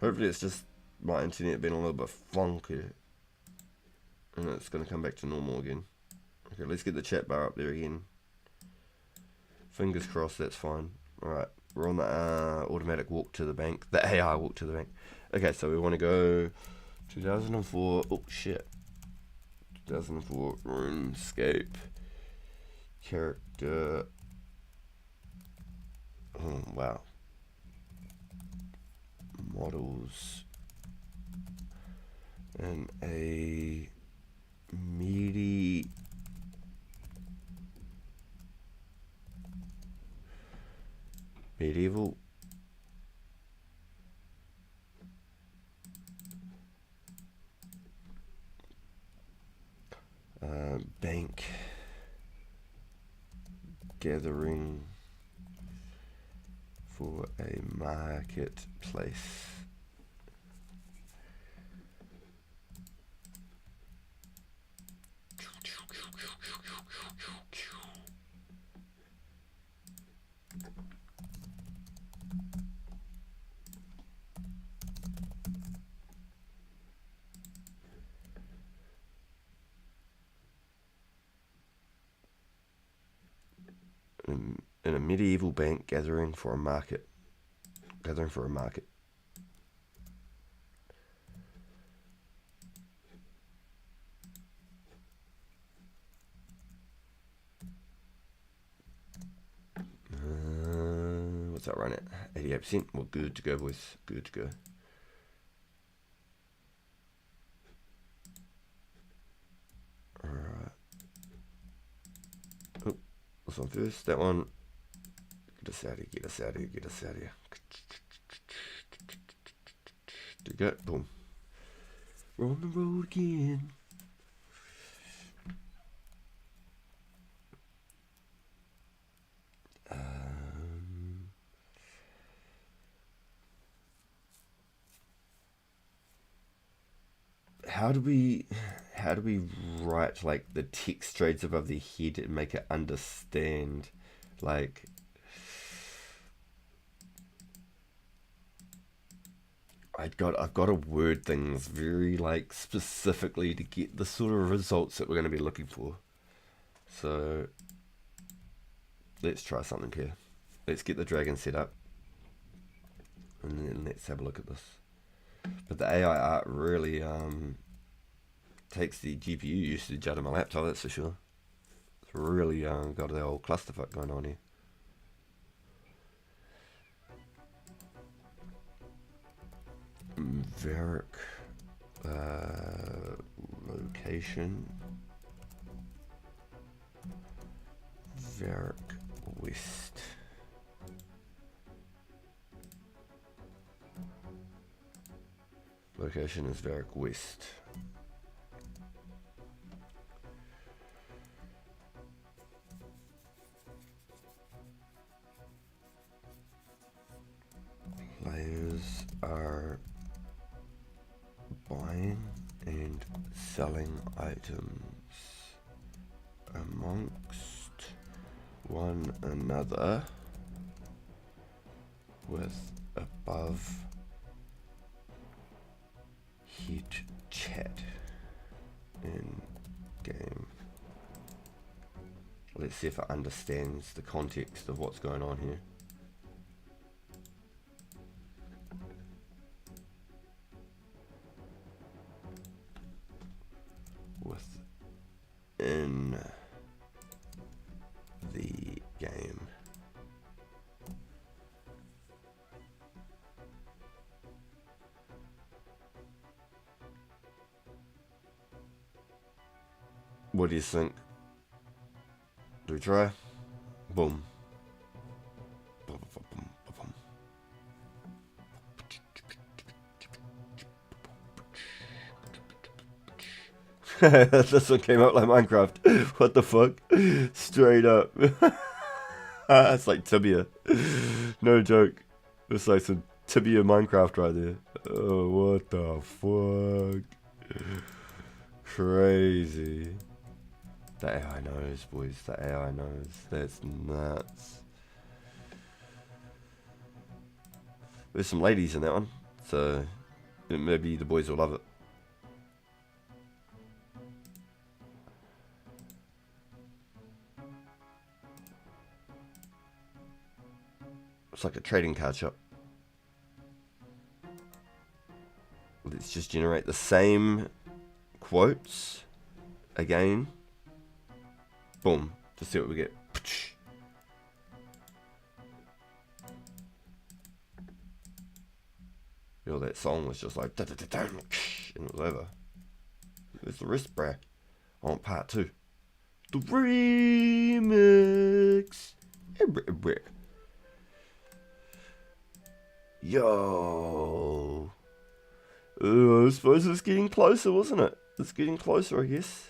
Hopefully it's just my internet being a little bit funky. And it's going to come back to normal again. Okay, let's get the chat bar up there again. Fingers crossed that's fine. Alright, we're on the automatic walk to the bank. The AI walk to the bank. Okay, so we want to go 2004. Oh shit. 2004 Runescape. Character. Oh wow. Models. And a medieval bank gathering for a marketplace. In a medieval bank gathering for a market. Gathering for a market. What's that run at? 88%. Well, good to go, boys. Good to go. Alright. Oh, this one first. That one. Get us out of here, get us out of here, get us out of here. There you go. Boom. We're on the road again. How do we write like the text straight above the head and make it understand, like, I've got to word things very like specifically to get the sort of results that we're going to be looking for. So let's try something here. Let's get the dragon set up and then let's have a look at this. But the AI art really takes the GPU usage out of my laptop, that's for sure. It's really got the old clusterfuck going on here. Varick location. Varick West. Location is Varick West. Players are buying and selling items amongst one another with above head chat in game. Let's see if it understands the context of what's going on here. Within the game. What do you think? Do we try? Boom. This one came out like Minecraft. What the fuck? Straight up. It's like tibia. No joke. It's like some tibia Minecraft right there. Oh, what the fuck? Crazy. The AI knows, boys. The AI knows. That's nuts. There's some ladies in that one, so maybe the boys will love it. It's like a trading card shop. Let's just generate the same quotes again. Boom. Just see what we get. Yo, that song was just like, and it was over. It's the wrist, bruh. I want part 2. The remix. Yo. I suppose it's getting closer, wasn't it? It's getting closer, I guess.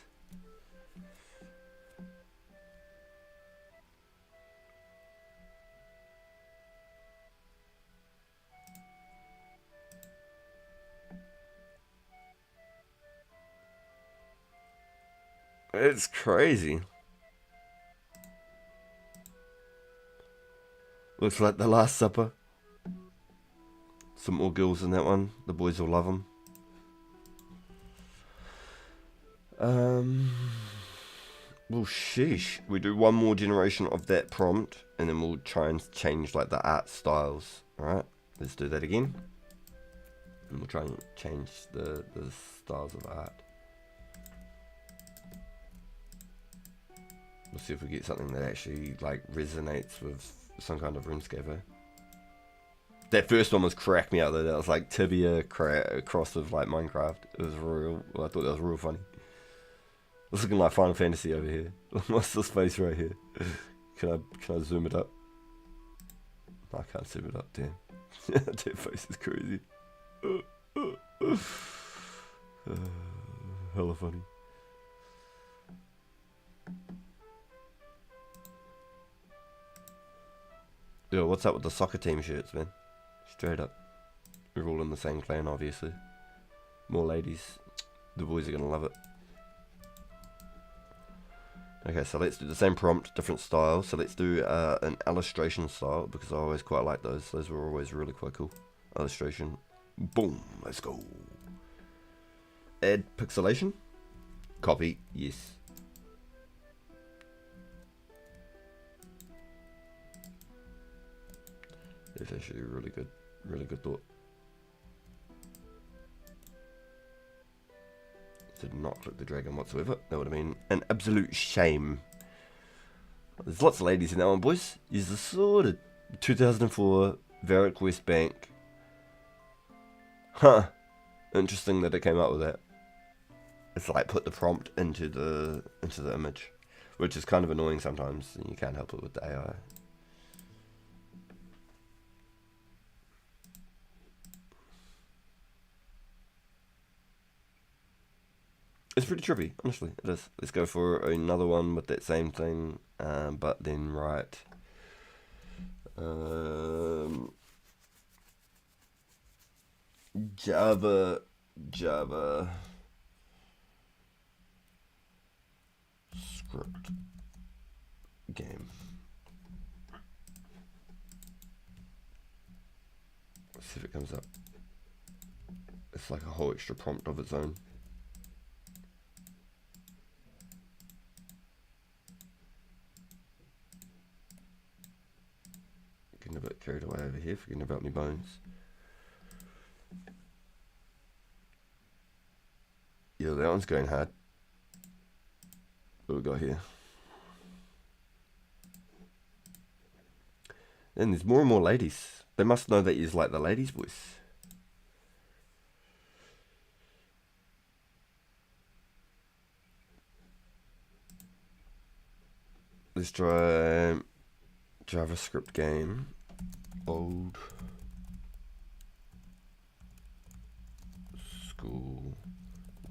It's crazy. Looks like The Last Supper. Some more girls in that one. The boys will love them. Well, sheesh. We do one more generation of that prompt, and then we'll try and change like the art styles. Alright, let's do that again. And we'll try and change the styles of art. We'll see if we get something that actually like resonates with some kind of Runescape. That first one was crack me out though. That was like tibia cross with like Minecraft. It was real. I thought that was real funny. It's looking like Final Fantasy over here. What's this face right here? Can I zoom it up? I can't zoom it up. Damn. That face is crazy. Hella funny. Yo, what's up with the soccer team shirts, man? Straight up. We're all in the same clan, obviously. More ladies. The boys are gonna love it. Okay, so let's do the same prompt, different style. So let's do an illustration style, because I always quite like those. Those were always really quite cool. Illustration. Boom. Let's go. Add pixelation. Copy. Yes. It's actually really good thought. Did not click the dragon whatsoever. That would have been an absolute shame. There's lots of ladies in that one, boys. Use the sort of 2004 Varric West Bank. Huh. Interesting that it came up with that. It's like put the prompt into the image, which is kind of annoying sometimes. And you can't help it with the AI. It's pretty trippy, honestly. It is. Let's go for another one with that same thing, but then write Java script game. Let's see if it comes up. It's like a whole extra prompt of its own. Getting a bit carried away over here, forgetting about my bones. Yeah, that one's going hard. What we got here? Then there's more and more ladies. They must know that he's like the ladies' voice. Let's try JavaScript game. Old school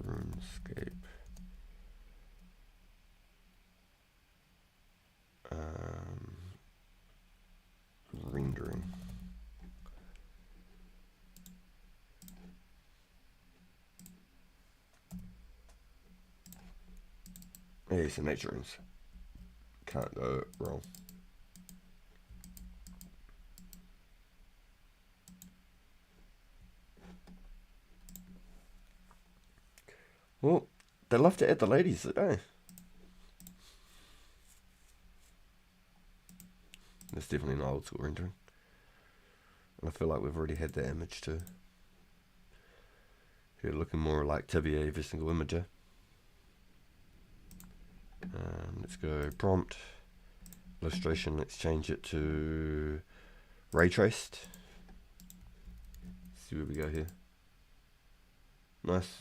RuneScape Rendering. Yeah, some nature rooms. Can't go wrong. Well, they love to add the ladies, don't they? It's definitely an old school rendering. And I feel like we've already had that image too. Here, looking more like Tibia every single imager. Let's go prompt. Illustration, let's change it to ray traced. See where we go here. Nice.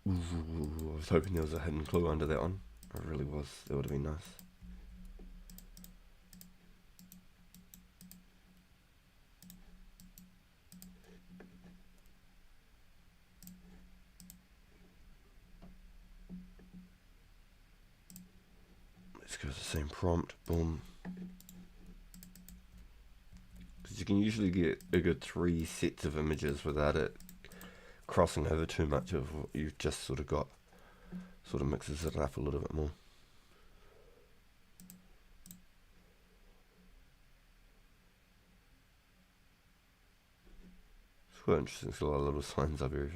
Ooh, I was hoping there was a hidden clue under that one. I really was. That would have been nice. Let's go to the same prompt. Boom. Because you can usually get a good 3 sets of images without it crossing over too much of what you've just sort of got. Sort of mixes it up a little bit more. It's quite interesting. There's a lot of little signs up here.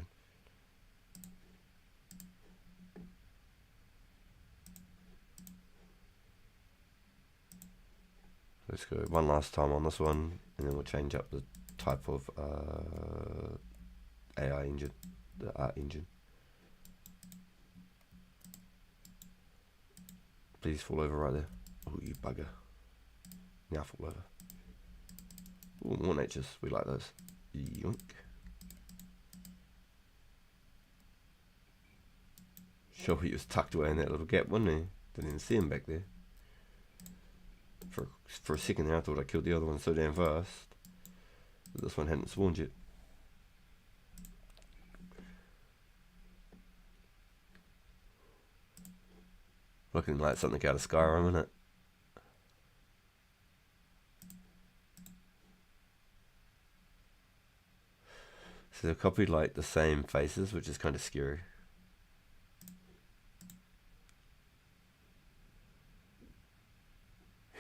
Let's go one last time on this one, and then we'll change up the type of AI engine, the art engine. Please fall over right there. Oh, you bugger. Now fall over. Ooh, more natures. We like those. Yoink. Sure, he was tucked away in that little gap, wasn't he? Didn't even see him back there. For a second there, I thought I killed the other one so damn fast. But this one hadn't spawned yet. Looking like something out of Skyrim, isn't it? So they've copied like the same faces, which is kind of scary.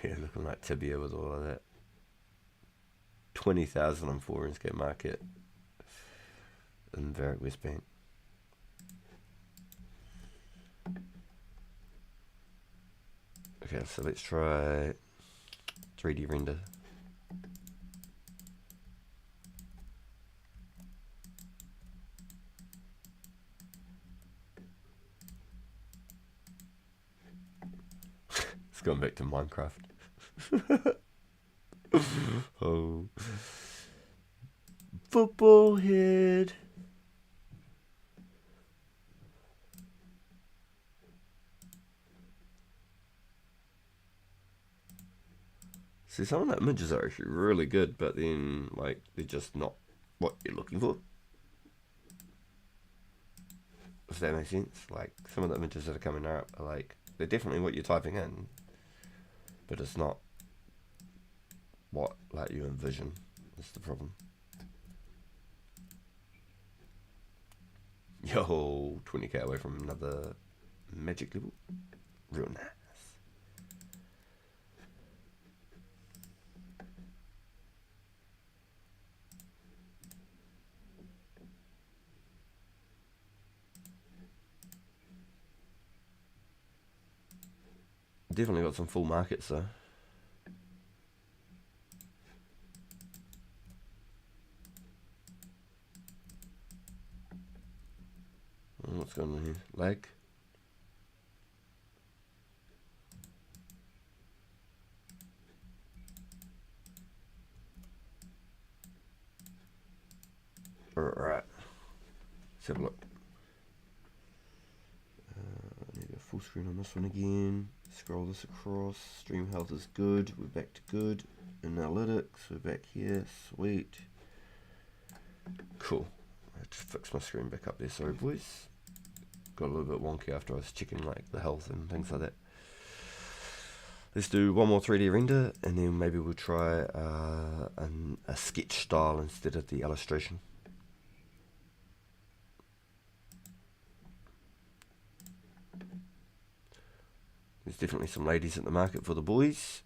Yeah, looking like Tibia with all of that. 20,000 on Runescape market in Varick West Bank. Okay, so let's try 3D render. It's going back to Minecraft. Oh. Football head. See, some of the images are actually really good, but then, like, they're just not what you're looking for. If that makes sense. Like, some of the images that are coming up are like, they're definitely what you're typing in, but it's not what, like, you envision. That's the problem. Yo, 20k away from another magic level. Real nice. Definitely got some full markets though. What's going on here? Lag? Alright. Let's have a look. full screen on this one again. Scroll this across. Stream health is good. We're back to good. Analytics, we're back here. Sweet. Cool. I have to fix my screen back up there. Sorry, boys. Got a little bit wonky after I was checking like the health and things like that. Let's do one more 3D render, and then maybe we'll try a sketch style instead of the illustration. There's definitely some ladies at the market for the boys.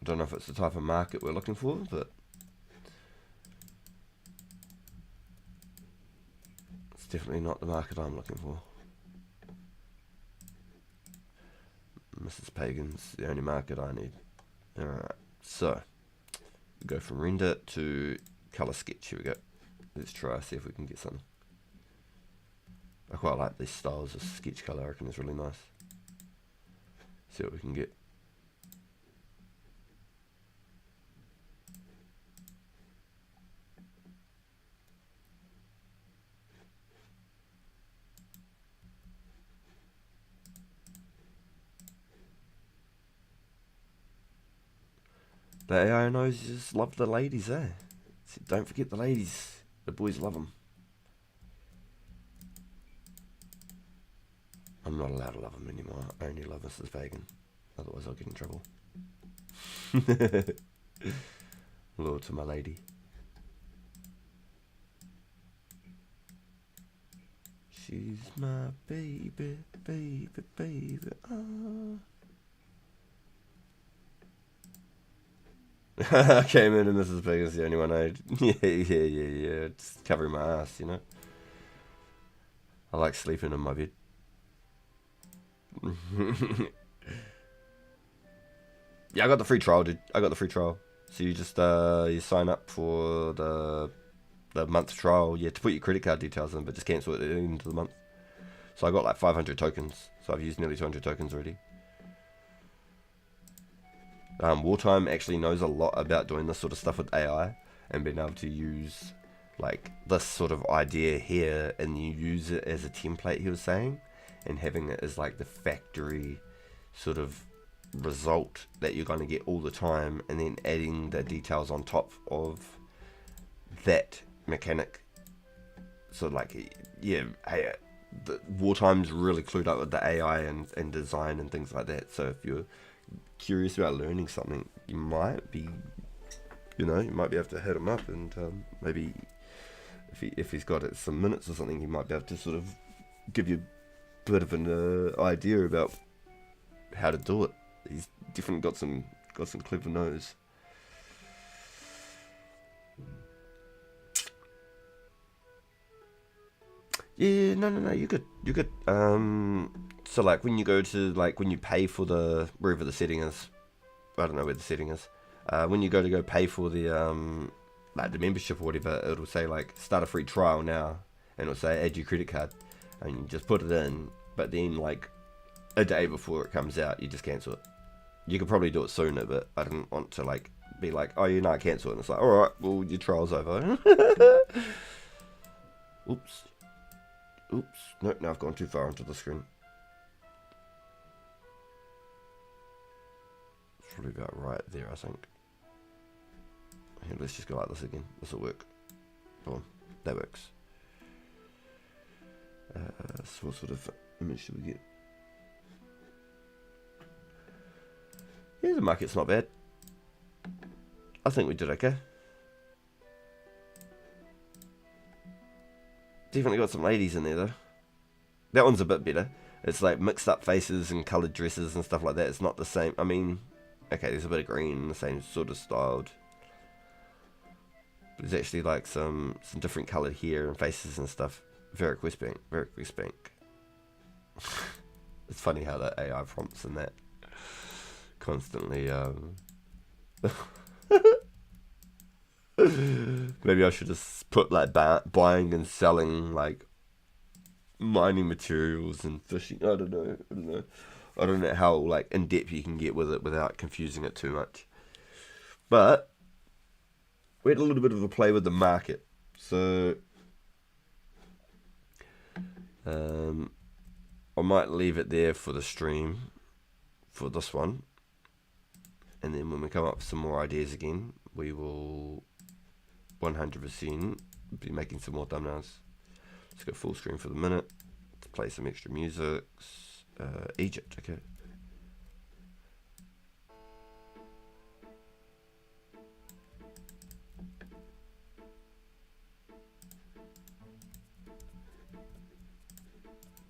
I don't know if it's the type of market we're looking for, but it's definitely not the market I'm looking for. Mrs. Pagan's the only market I need. Alright, so we go from render to color sketch. Here we go. Let's try, see if we can get something. I quite like these styles of sketch color. I reckon it's really nice. See what we can get. The AI knows you just love the ladies, eh? So don't forget the ladies. The boys love them. I'm not allowed to love them anymore. I only love Mrs. Pagan. Otherwise I'll get in trouble. Lord to my lady. She's my baby, baby, baby. Oh. I came in and Mrs. Pagan's the only one I... Yeah. Just covering my ass, you know. I like sleeping in my bed. Yeah, I got the free trial, dude. I got the free trial. So you just you sign up for the month trial. You have to put your credit card details in, but just cancel it at the end of the month. So I got like 500 tokens. So I've used nearly 200 tokens already. Wartime actually knows a lot about doing this sort of stuff with AI and being able to use like this sort of idea here, and you use it as a template, he was saying, and having it as like the factory sort of result that you're going to get all the time, and then adding the details on top of that mechanic. So like, yeah, hey, the Wartime's really clued up with the AI and design and things like that. So if you're curious about learning something, you might be, you might be able to hit him up, and maybe if he's got it some minutes or something, he might be able to sort of give you a bit of an idea about how to do it. He's definitely got some clever nose. Yeah, no, you're good. So like when you go to, like when you pay for the, wherever the setting is, I don't know where the setting is, when you go pay for the like the membership or whatever, it'll say like start a free trial now, and it'll say add your credit card, and you just put it in, but then like a day before it comes out, you just cancel it. You could probably do it sooner, but I didn't want to like be like, oh, you know, cancel it, and it's like, alright, well, your trial's over. Oops. Nope, now I've gone too far onto the screen. It's probably about right there, I think. Here, let's just go like this again. This will work. Boom. That works. So what sort of image should we get? Yeah, the market's not bad. I think we did okay. Definitely got some ladies in there though. That one's a bit better. It's like mixed up faces and coloured dresses and stuff like that. It's not the same. I mean, okay, there's a bit of green, the same sort of styled. But there's actually like some different coloured hair and faces and stuff. Very Westbank. It's funny how that AI prompts and that constantly maybe I should just put like buying and selling like mining materials and fishing. I don't know how like in depth you can get with it without confusing it too much. But we had a little bit of a play with the market. So I might leave it there for the stream, for this one. And then when we come up with some more ideas again, we will 100% be making some more thumbnails. Let's go full screen for the minute. Let's play some extra music. Egypt, okay.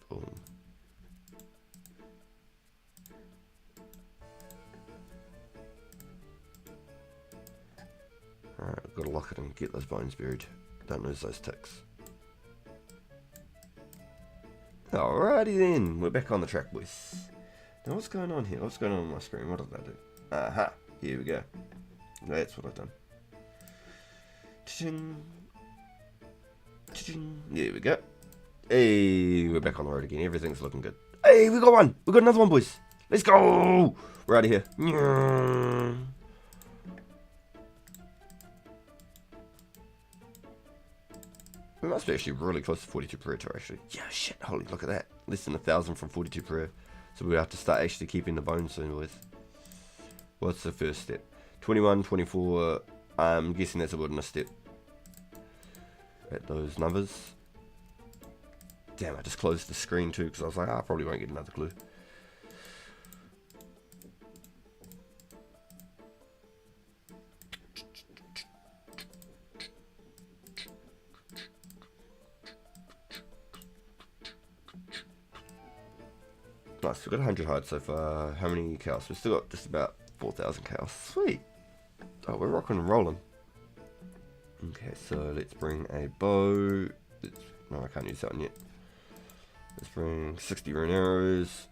Boom. Alright, I've got to lock it and get those bones buried. Don't lose those ticks. Alrighty then, we're back on the track, boys. Now what's going on here? What's going on my screen? What did I do? Aha, here we go. That's what I've done. Cha-ching. Cha-ching. There we go. Hey, we're back on the road again. Everything's looking good. Hey, we got one. We got another one, boys. Let's go. We're out of here. We must be actually really close to 42 per hour, actually. Yeah, shit, holy, look at that. Less than 1,000 from 42 per hour. So we have to start actually keeping the bones soon, boys. What's the first step? 21, 24, I'm guessing that's a wilderness step. At those numbers. Damn, I just closed the screen too, because I was like, I probably won't get another clue. Nice, we've got 100 hides so far. How many cows? We've still got just about 4,000 cows. Sweet. Oh, we're rocking and rolling. Okay, so let's bring a bow. No, I can't use that one yet. Let's bring 60 rune arrows.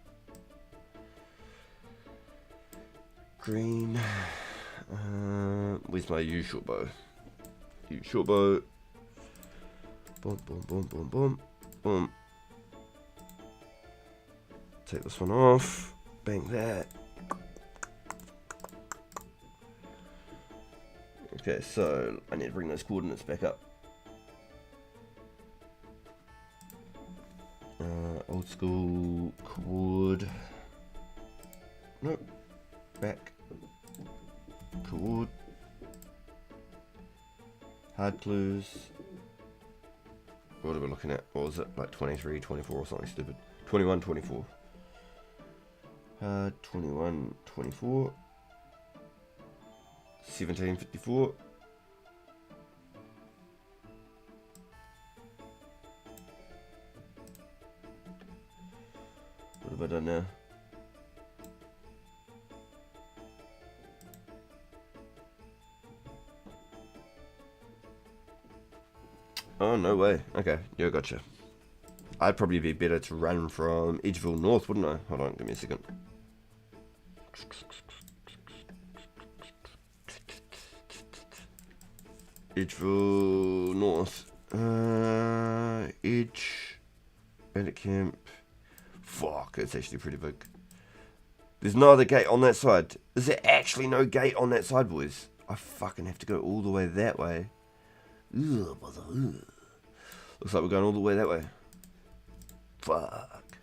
Green. Where's my U short bow? U short bow. Boom, boom, boom, boom, boom, boom. Take this one off. Bang that. Okay, so I need to bring those coordinates back up. Old school coord. Nope. Back. Coord. Hard clues. What are we looking at? What was it? Like 23, 24 or something stupid. 21, 24. 21, 24. 17, 54. What have I done now? Oh, no way. Okay, yeah, gotcha. I'd probably be better to run from Edgeville North, wouldn't I? Hold on, give me a second. Edgeville North. Edge. Bandit Camp. Fuck, it's actually pretty big. There's no other gate on that side. Is there actually no gate on that side, boys? I fucking have to go all the way that way. Ugh, ugh. Looks like we're going all the way that way. Fuck.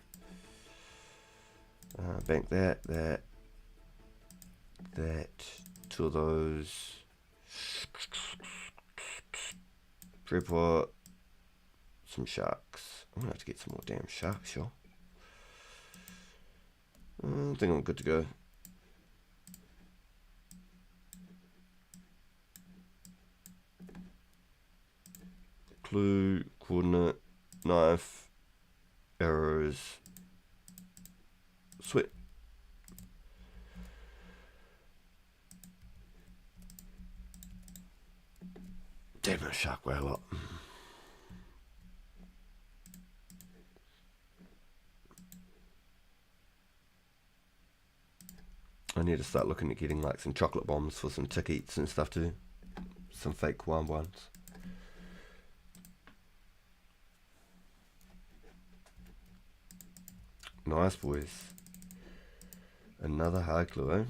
Bank that. Two of those. Tripod. Some sharks. I'm gonna have to get some more damn sharks, y'all. I think I'm good to go. Clue, coordinate, knife, arrows, sweat. Damn, a shark weigh a lot. I need to start looking at getting like some chocolate bombs for some tick eats and stuff too. Some fake one ones. Nice, boys. Another hard clue, eh?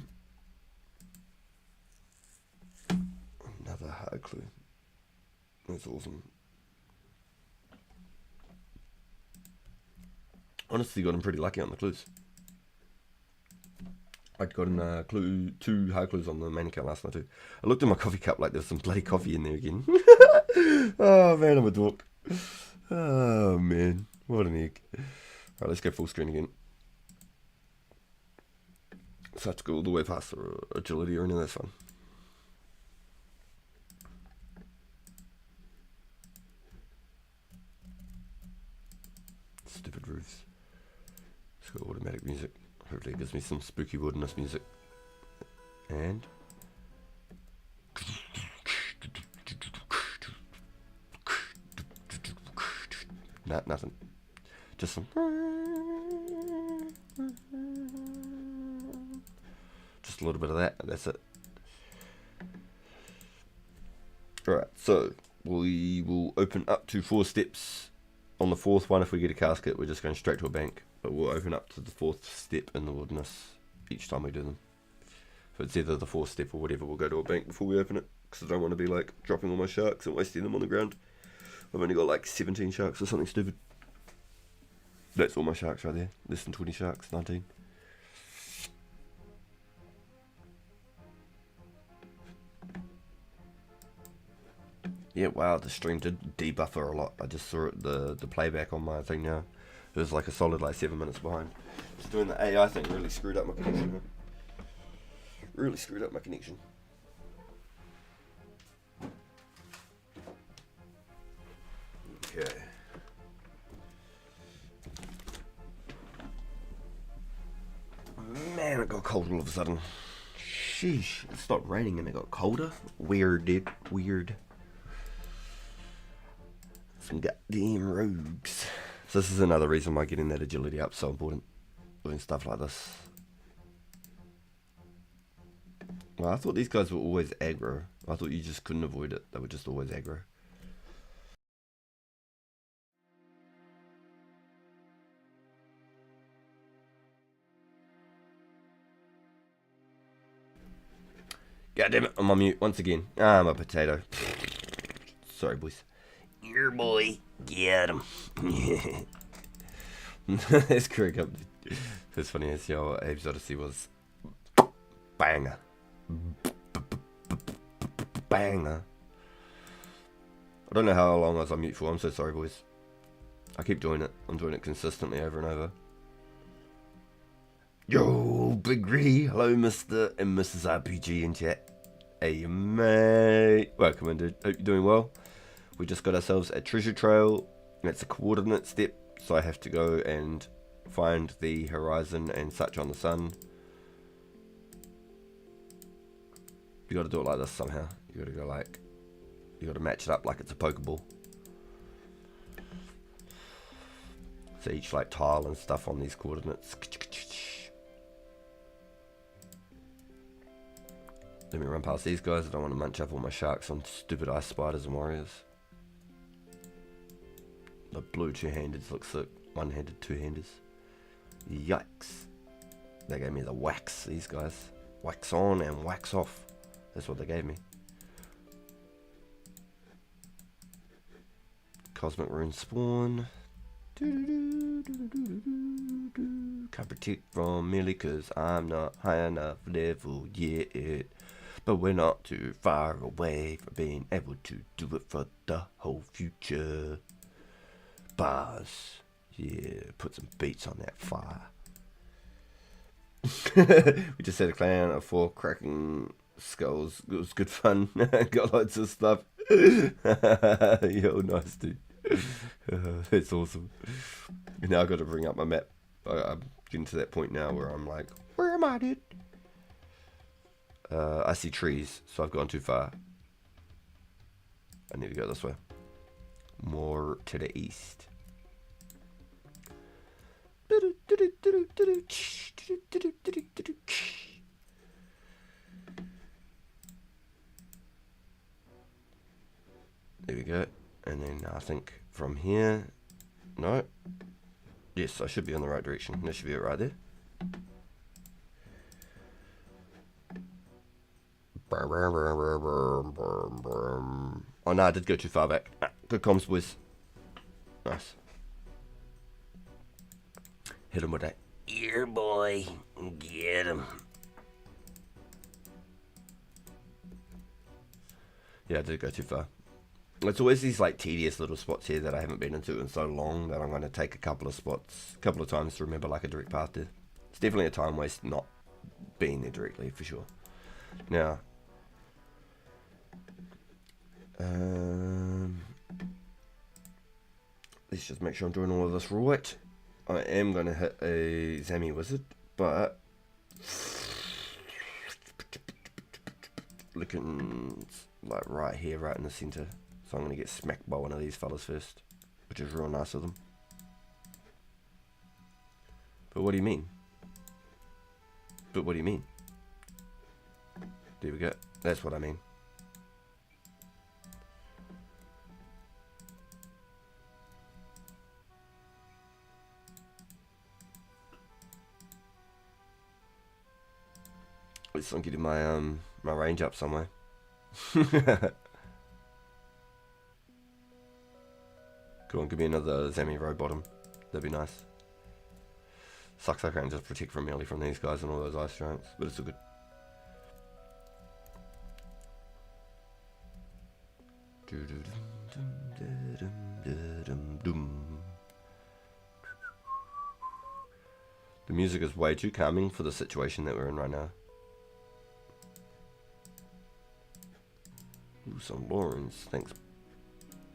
Another hard clue. That's awesome. Honestly, got him pretty lucky on the clues. I'd gotten clue 2 hard clues on the main account last night too. I looked in my coffee cup like there's some bloody coffee in there again. Oh man, I'm a dork. Oh man, what an egg. Alright, let's go full screen again. So I have to go all the way past the agility or any of that fun. Stupid roofs. Let's go automatic music. Hopefully it gives me some spooky wilderness music. And nah, nothing. Just some. Just a little bit of that, and that's it. Alright, so we will open up to 4 steps. On the 4th one, if we get a casket, we're just going straight to a bank. But we'll open up to the 4th step in the wilderness each time we do them. If it's either the 4th step or whatever, we'll go to a bank before we open it. Because I don't want to be like dropping all my sharks and wasting them on the ground. I've only got like 17 sharks or something stupid. That's all my sharks right there. Less than 20 sharks, 19. Yeah, wow, the stream did debuffer a lot. I just saw it, the playback on my thing now. It was like a solid like 7 minutes behind. Just doing the AI thing really screwed up my connection. Really screwed up my connection. Okay. Man, it got cold all of a sudden. Sheesh, it stopped raining and it got colder. Weird, dude. Weird. Some goddamn rogues. So this is another reason why getting that agility up is so important. Doing stuff like this. Well, I thought these guys were always aggro. I thought you just couldn't avoid it. They were just always aggro. God damn it, I'm on mute once again. I'm a potato. Sorry, boys. Your boy, get him. Let's crack up. It's funny as your Abe's Odyssey was banger. Banger. I don't know how long I was on mute for. I'm so sorry, boys. I keep doing it. I'm doing it consistently over and over. Yo, Big Ree. Hello, Mr. and Mrs. RPG in chat. Hey, mate. Welcome in, dude. Hope you're doing well. We just got ourselves a treasure trail. It's a coordinate step, so I have to go and find the horizon and such on the sun. You got to do it like this somehow. You got to go like, you got to match it up like it's a Pokeball. So each like tile and stuff on these coordinates. Let me run past these guys. I don't want to munch up all my sharks on stupid ice spiders and warriors. The blue two-handeds look sick. One-handed, two-handers. Yikes. They gave me the wax, these guys. Wax on and wax off. That's what they gave me. Cosmic Rune Spawn. Can't protect from merely cause I'm not high enough level yet. But we're not too far away from being able to do it for the whole future. Bars. Yeah, put some beats on that fire. We just had a clan of 4 cracking skulls. It was good fun. Got loads of stuff. Yo, nice dude. That's awesome. Now I've got to bring up my map. I'm getting to that point now where I'm like, where am I, dude? I see trees, so I've gone too far. I need to go this way. More to the east. There we go. And then I think from here, no. Yes, I should be in the right direction. That should be it right there. Oh no, I did go too far back. Good comms, boys. Nice. Hit him with that ear, boy. Get him. Yeah, I did go too far. It's always these like tedious little spots here that I haven't been into in so long that I'm going to take a couple of times to remember like a direct path to. It's definitely a time waste not being there directly, for sure. Now, let's just make sure I'm doing all of this right. I am going to hit a Zami Wizard, but looking like right here, right in the center. So I'm going to get smacked by one of these fellas first, which is real nice of them. But what do you mean? But what do you mean? There we go. That's what I mean. At least I'm getting my my range up somewhere. Come on, give me another Zami row bottom. That'd be nice. Sucks I can't just protect from melee from these guys and all those ice giants, but it's all good. The music is way too calming for the situation that we're in right now. Ooh, some Laurens. Thanks,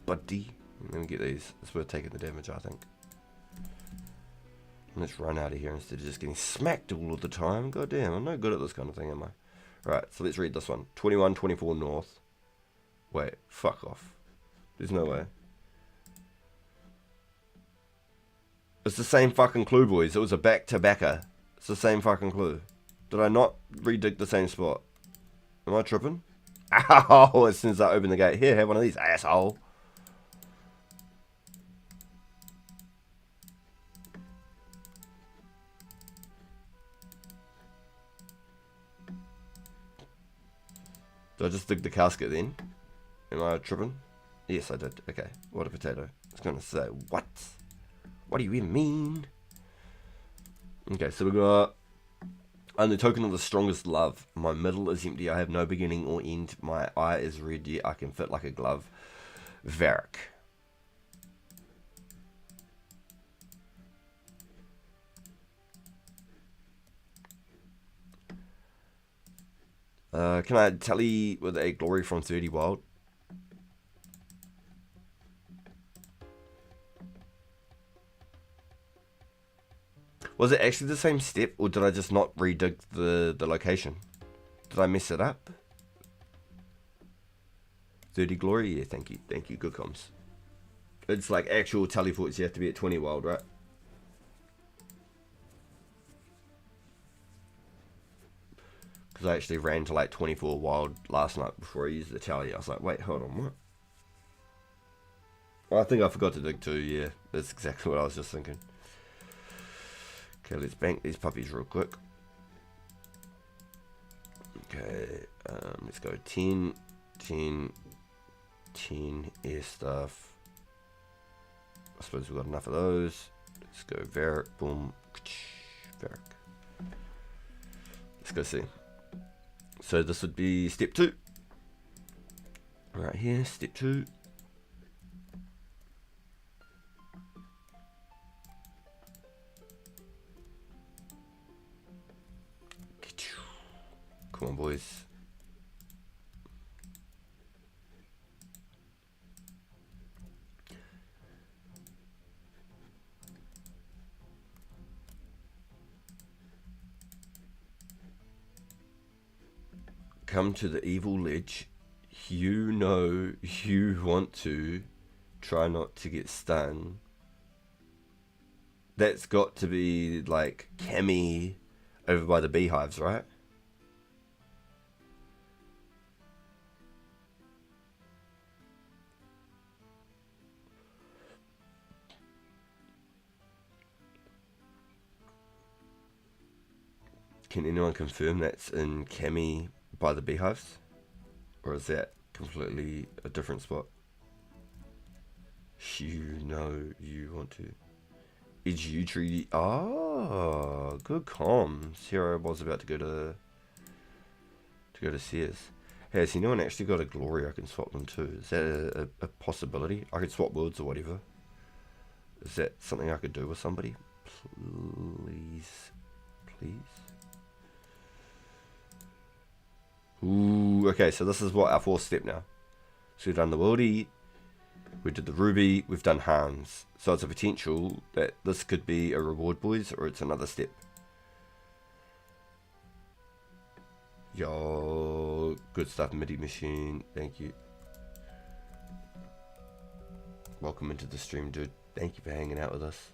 buddy. Let me get these. It's worth taking the damage, I think. Let's run out of here instead of just getting smacked all of the time. God damn, I'm no good at this kind of thing, am I? Right, so let's read this one. 2124 north. Wait, fuck off. There's no way. It's the same fucking clue, boys. It was a back-to-backer. It's the same fucking clue. Did I not redig the same spot? Am I tripping? Ow! As soon as I open the gate. Here, have one of these, asshole. Did I just dig the casket then? Am I tripping? Yes, I did. Okay. What a potato. I was going to say, what? What do you even mean? Okay, so we got... I'm the token of the strongest love. My middle is empty. I have no beginning or end. My eye is red, yet I can fit like a glove. Varric. Can I tally with a glory from 30 wild? Was it actually the same step, or did I just not redig the location? Did I mess it up? 30 glory? Yeah, thank you. Thank you. Good comms. It's like actual teleports. You have to be at 20 wild, right? Because I actually ran to like 24 wild last night before I used the tally. I was like, wait, hold on, what? I think I forgot to dig too, yeah. That's exactly what I was just thinking. Okay, let's bank these puppies real quick. Okay, let's go 10, 10, 10 air stuff. I suppose we've got enough of those. Let's go Varric, boom, Varric. Let's go see. So this would be step 2. Right here, step 2. Come on, boys. Come to the evil ledge. You know you want to. Try not to get stung. That's got to be like Cammy over by the beehives, right? Can anyone confirm that's in Cammy by the beehives? Or is that completely a different spot? You know you want to. Edge U Treaty. Oh, good comms. Here I was about to go to Sears. Hey, has anyone actually got a glory I can swap them to? Is that a possibility? I could swap worlds or whatever. Is that something I could do with somebody? Please. Ooh, okay, so this is what our 4th step now. So we've done the worldie, we did the ruby, we've done Hans. So it's a potential that this could be a reward, boys, or it's another step. Yo, good stuff, MIDI machine. Thank you. Welcome into the stream, dude. Thank you for hanging out with us.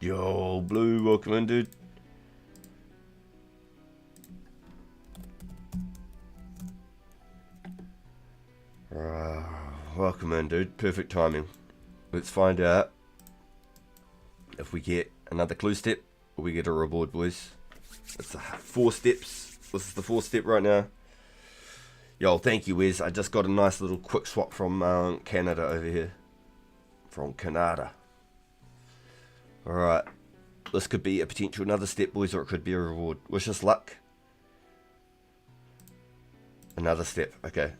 Yo, Blue, welcome in, dude. Welcome in, dude. Perfect timing. Let's find out if we get another clue step or we get a reward, boys. It's 4 steps. This is the 4th step right now. Yo, thank you, Wes. I just got a nice little quick swap from Canada over here. From Canada. Alright. This could be a potential another step, boys, or it could be a reward. Wish us luck. Another step. Okay.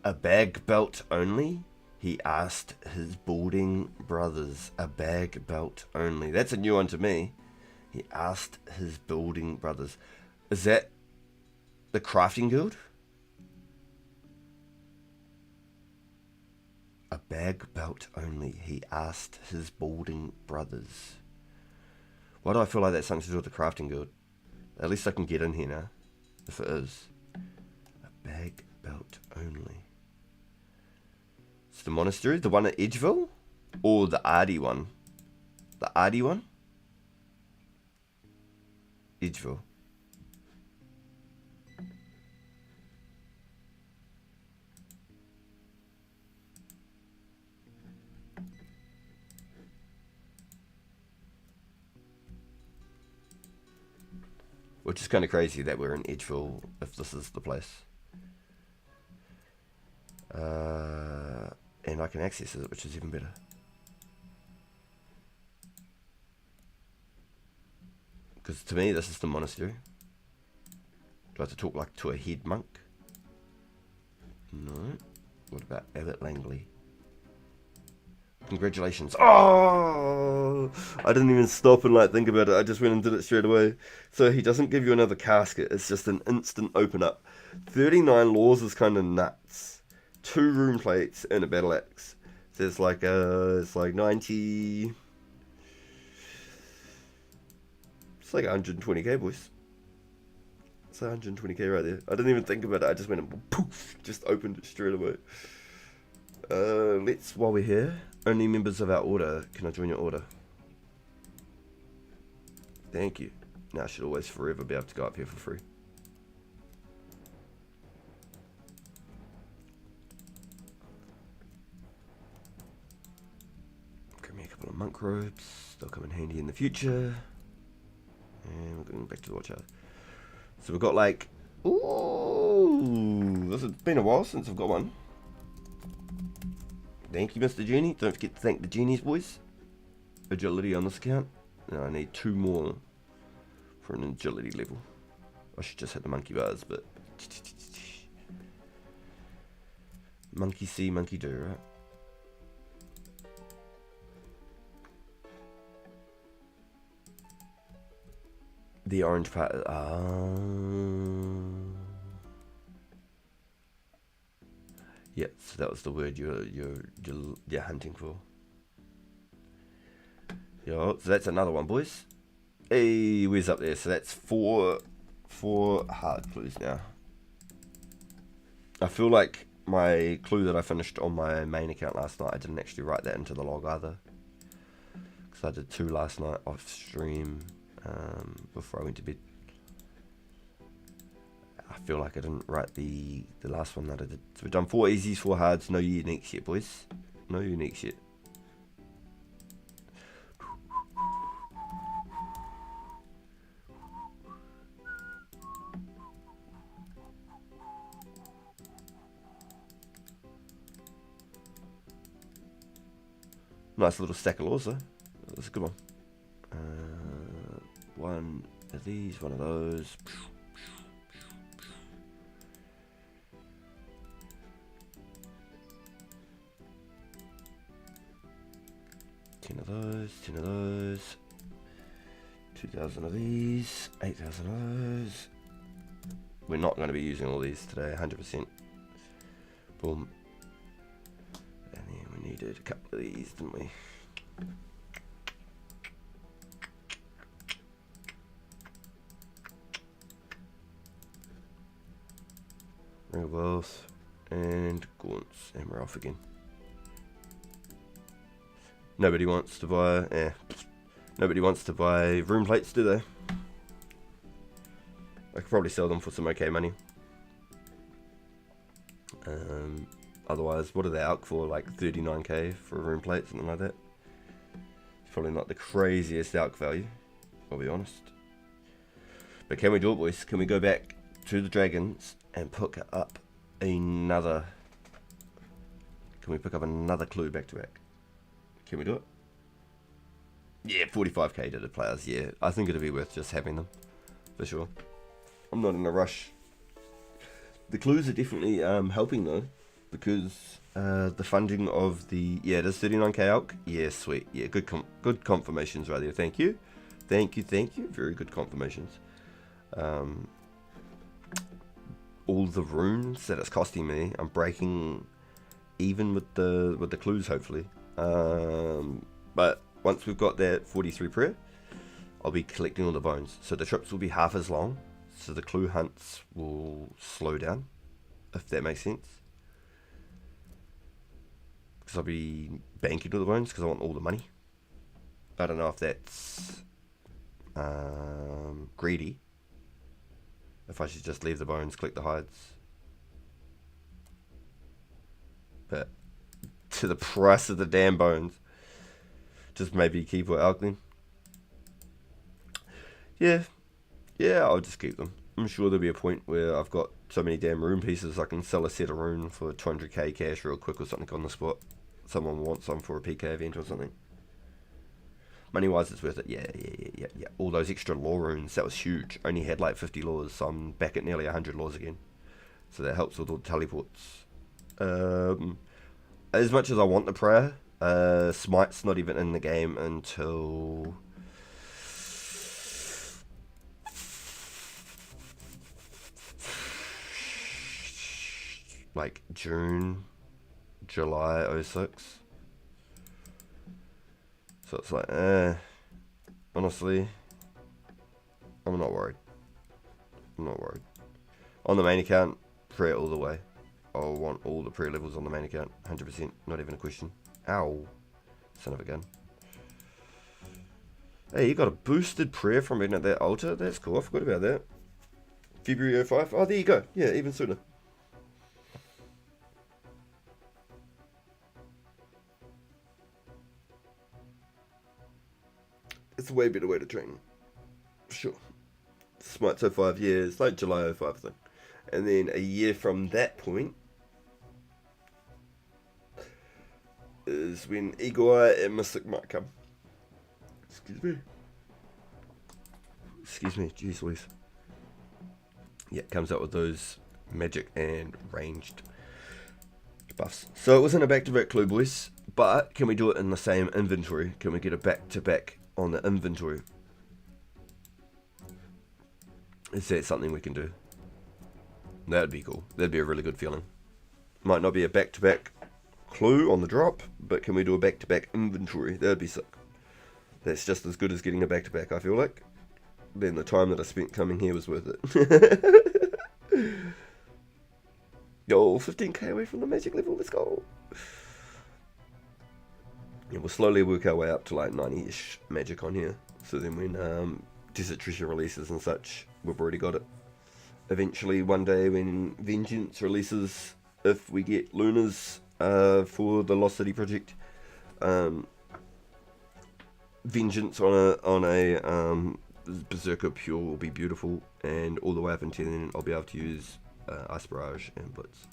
A bag belt only? He asked his balding brothers. A bag belt only. That's a new one to me. He asked his balding brothers. Is that the crafting guild? A bag belt only. He asked his balding brothers. Why do I feel like that's something to do with the crafting guild? At least I can get in here now. If it is. A bag belt only. It's the monastery? The one at Edgeville? Or the Ardy one? The Ardy one? Edgeville. Which is kind of crazy that we're in Edgeville if this is the place. And I can access it, which is even better. Because to me, this is the monastery. Do I have to talk like to a head monk? No. What about Abbot Langley? Congratulations. Oh! I didn't even stop and like think about it. I just went and did it straight away. So he doesn't give you another casket. It's just an instant open up. 39 laws is kind of nuts. 2 rune plates and a battle axe. So it's like 90. It's like 120k, boys. It's like 120k right there. I didn't even think about it. I just went and poof, just opened it straight away. While we're here, only members of our order. Can I join your order? Thank you. Now I should always forever be able to go up here for free. Grab me a couple of monk robes. They'll come in handy in the future. And we're going back to the watchtower. So we've got like... Ooh! This has been a while since I've got one. Thank you, Mr. Genie. Don't forget to thank the genies, boys. Agility on this account. Now I need 2 more for an agility level. I should just hit the monkey bars, but... Monkey see, monkey do, right? The orange part... Yeah, so that was the word you're hunting for. Yo, so that's another one, boys. Hey, where's up there? So that's four hard clues now. I feel like my clue that I finished on my main account last night, I didn't actually write that into the log either. Because I did 2 last night off stream before I went to bed. feel like I didn't write the last one that I did. So we've done 4 easies, 4 hards, no uniques yet, boys. No uniques yet. Nice little stack of laws though. That's a good one. One of these, one of those. 10 of those, 10 of those. 2,000 of these, 8,000 of those. We're not going to be using all these today, 100%. Boom. And then we needed a couple of these, didn't we? Ring of Wealth and Gaunts, and we're off again. Nobody wants to buy, nobody wants to buy room plates, do they? I could probably sell them for some okay money. Otherwise, what are they out for? Like 39k for a room plate, something like that. It's probably not the craziest out value, I'll be honest. But can we do it, boys? Can we go back to the dragons and pick up another? Can we pick up another clue back to back? Can we do it? Yeah, 45k to the players. Yeah, I think it'd be worth just having them for sure. I'm not in a rush. The clues are definitely helping though, because the funding of the it is 39k elk. Yeah, sweet. Yeah, good confirmations right there. Thank you. Very good confirmations. All the runes that it's costing me, I'm breaking even with the clues hopefully. But once we've got that 43 prayer, I'll be collecting all the bones. So the trips will be half as long. So the clue hunts will slow down, if that makes sense. Because I'll be banking all the bones because I want all the money. I don't know if that's greedy. If I should just leave the bones, collect the hides. But to the price of the damn bones, just maybe keep it out then. Yeah, I'll just keep them. I'm sure there'll be a point where I've got so many damn rune pieces I can sell a set of rune for 200k cash real quick or something on the spot. Someone wants some for a PK event or something. Money wise it's worth it. Yeah. All those extra law runes, that was huge. Only had like 50 laws, so I'm back at nearly 100 laws again. So that helps with all the teleports. As much as I want the prayer, Smite's not even in the game until like June, July 06. So it's like, honestly, I'm not worried. On the main account, prayer all the way. I want all the prayer levels on the main account, 100%, not even a question. Ow, son of a gun. Hey, you got a boosted prayer from being at that altar? That's cool, I forgot about that. February 05, oh there you go, yeah, even sooner. It's a way better way to train. Sure. Smite 05 years, like July 05 thing. And then a year from that point is when Eagle Eye and Mystic might come. Excuse me, jeez Louise. Yeah, comes out with those magic and ranged buffs. So it wasn't a back-to-back clue, boys, but can we do it in the same inventory? Can we get a back-to-back on the inventory? Is that something we can do? That would be cool. That'd be a really good feeling. Might not be a back-to-back clue on the drop, but can we do a back-to-back inventory? That'd be sick. That's just as good as getting a back-to-back, I feel like. Then the time that I spent coming here was worth it. Yo, 15k away from the magic level, let's go. Yeah, we'll slowly work our way up to like 90-ish magic on here. So then when Desert Treasure releases and such, we've already got it eventually one day when Vengeance releases, if we get Lunas for the Lost City project. Vengeance on a Berserker Pure will be beautiful, and all the way up until then I'll be able to use Ice Barrage and Blitz.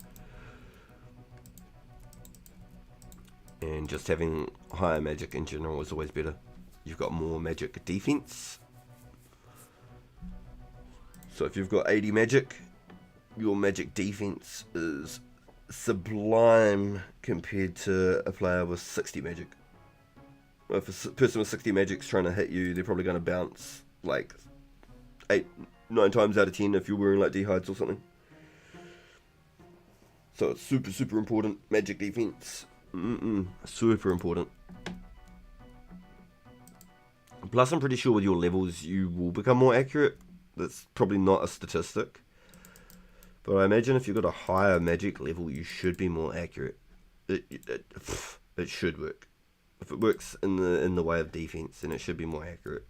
And just having higher magic in general is always better. You've got more magic defense. So if you've got 80 magic, your magic defense is sublime compared to a player with 60 magic. If a person with 60 magic's trying to hit you, they're probably going to bounce like 9 times out of 10 if you're wearing like D-hides or something. So it's super important. Magic defense, super important. Plus I'm pretty sure with your levels you will become more accurate. That's probably not a statistic, but I imagine if you've got a higher magic level you should be more accurate. It should work. If it works in the way of defense, then it should be more accurate.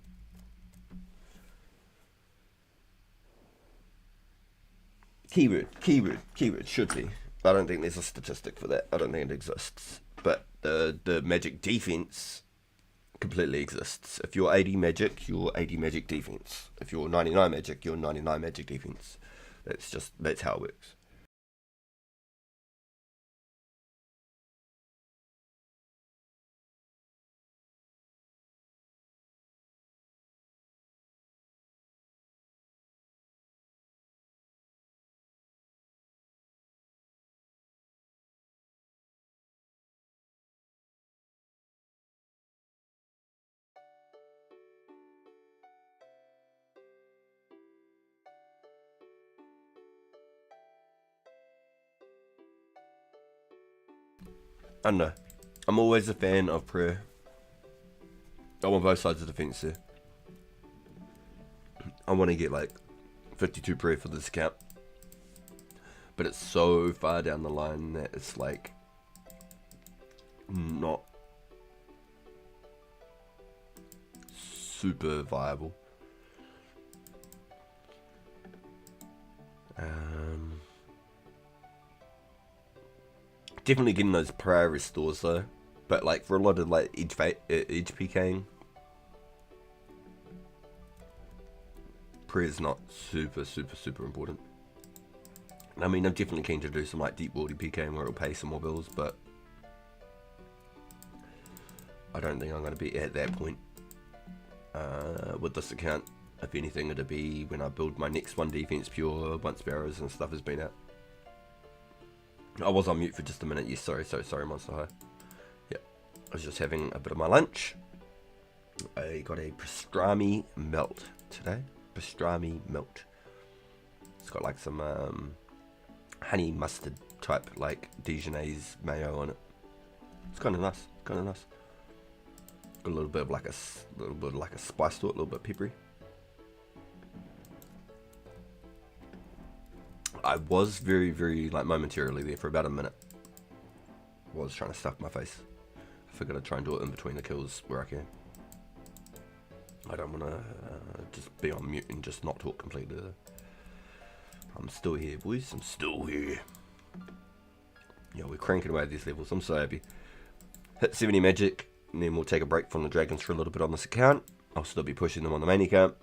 Keyword should be. I don't think there's a statistic for that. I don't think it exists. But the magic defense completely exists. If you're 80 magic, you're 80 magic defense. If you're 99 magic, you're 99 magic defense. That's how it works. I don't know. I'm always a fan of prayer. I want both sides of the fence there. I want to get like 52 prayer for this account. But it's so far down the line that it's like not super viable. Definitely getting those prayer restores though, but like for a lot of like edge PKing, prayer is not super important. I mean, I'm definitely keen to do some like deep worldy PKing where it'll pay some more bills, but I don't think I'm going to be at that point with this account. If anything, it'll be when I build my next one defense pure once barrows and stuff has been out. I was on mute for just a minute. Yes, sorry, Monster High. Yeah, I was just having a bit of my lunch. I got a pastrami melt today. Pastrami melt. It's got like some honey mustard type like Dijonnaise mayo on it. It's kind of nice. Got a little bit of like a spice to it, a little bit peppery. I was very like momentarily there for about a minute. Was trying to stuff my face. I figured I'd try and do it in between the kills where I can. I don't want to just be on mute and just not talk completely. I'm still here, boys. I'm still here. Yeah, we're cranking away at these levels. I'm so happy. Hit 70 magic, and then we'll take a break from the dragons for a little bit on this account. I'll still be pushing them on the main account.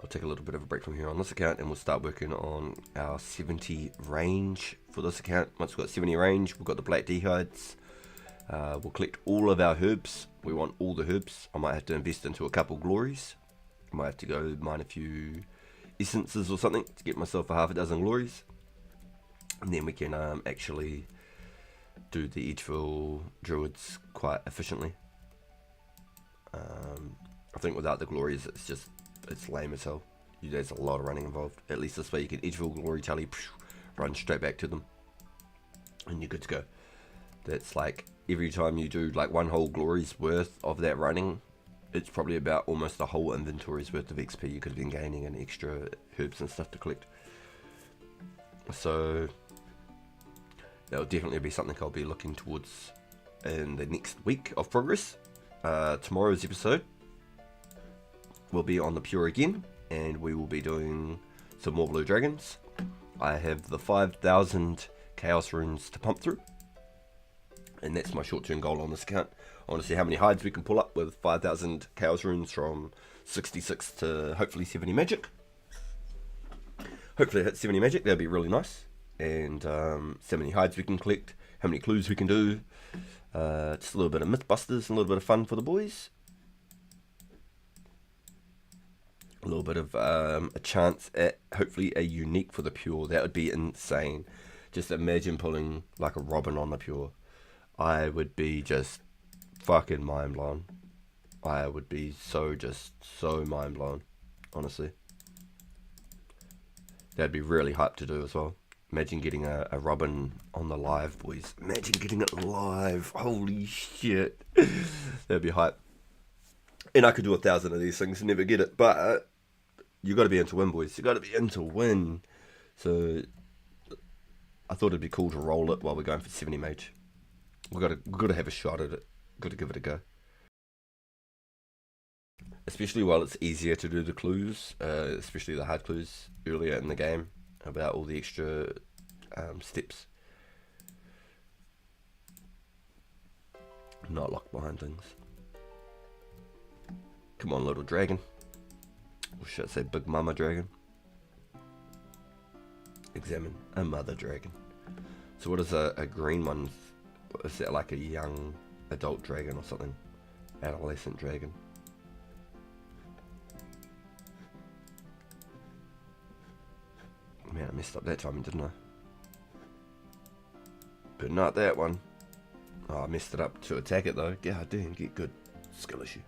I'll take a little bit of a break from here on this account, and we'll start working on our 70 range for this account. Once we've got 70 range, we've got the black D-hides. We'll collect all of our herbs. We want all the herbs. I might have to invest into a couple glories. I might have to go mine a few essences or something to get myself a half a dozen glories. And then we can actually do the Edgeville druids quite efficiently. I think without the glories, it's lame as hell. There's a lot of running involved. At least this way you get Edgeville glory tally, run straight back to them, and you're good to go. That's like every time you do like one whole glory's worth of that running, it's probably about almost a whole inventory's worth of XP you could have been gaining and extra herbs and stuff to collect. So that'll definitely be something I'll be looking towards in the next week of progress. Tomorrow's episode will be on the pure again, and we will be doing some more blue dragons. I have the 5,000 chaos runes to pump through, and that's my short-term goal on this account. I want to see how many hides we can pull up with 5,000 chaos runes from 66 to hopefully 70 magic. Hopefully it hits 70 magic, that'd be really nice. And so many hides we can collect, how many clues we can do. Just a little bit of Mythbusters and a little bit of fun for the boys. A little bit of a chance at hopefully a unique for the pure. That would be insane. Just imagine pulling like a Robin on the pure. I would be just fucking mind blown. I would be so mind blown, honestly. That'd be really hyped to do as well. Imagine getting a Robin on the live, boys. Imagine getting it live. Holy shit. That'd be hype. And I could do 1,000 of these things and never get it. But you got to be in to win, boys. You got to be in to win. So I thought it'd be cool to roll it while we're going for 70 mage. We've got to have a shot at it. Got to give it a go. Especially while it's easier to do the clues, especially the hard clues earlier in the game, about all the extra steps. Not locked behind things. Come on, little dragon. Or should I say big mama dragon? Examine a mother dragon. So what is a green one? Is that like a young adult dragon or something? Adolescent dragon. Man, I messed up that time, didn't I? But not that one. Oh, I messed it up to attack it though. God damn, get good. Skill issue.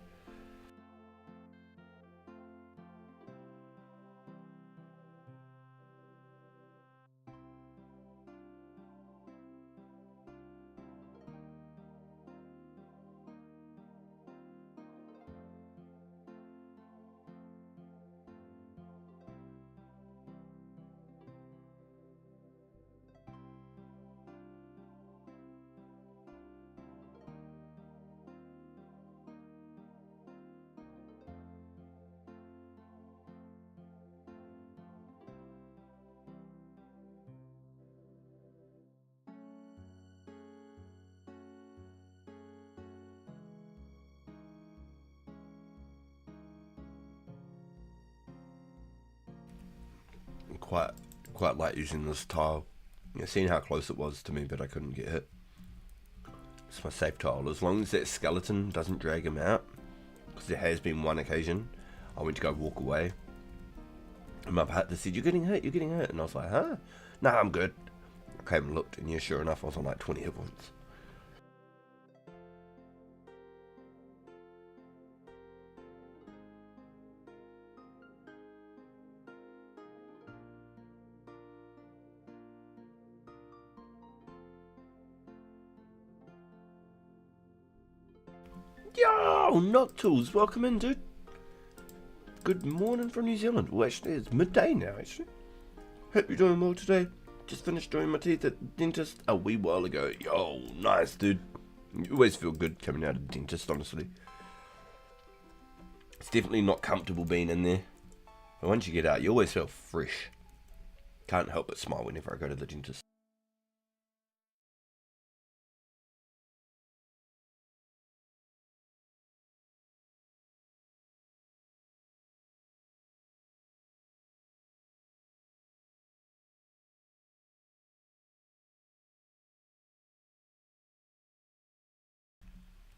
Quite like using this tile. You know, seeing how close it was to me, but I couldn't get hit. It's my safe tile. As long as that skeleton doesn't drag him out, because there has been one occasion I went to go walk away, and my partner said, "You're getting hit, you're getting hit," and I was like, "Huh? Nah, I'm good." I came and looked, and yeah, sure enough, I was on like 20 hit points. Yo, Noctools, welcome in, dude. Good morning from New Zealand. Well, actually, it's midday now, actually. Hope you're doing well today. Just finished doing my teeth at the dentist a wee while ago. Yo, nice, dude. You always feel good coming out of the dentist, honestly. It's definitely not comfortable being in there. But once you get out, you always feel fresh. Can't help but smile whenever I go to the dentist.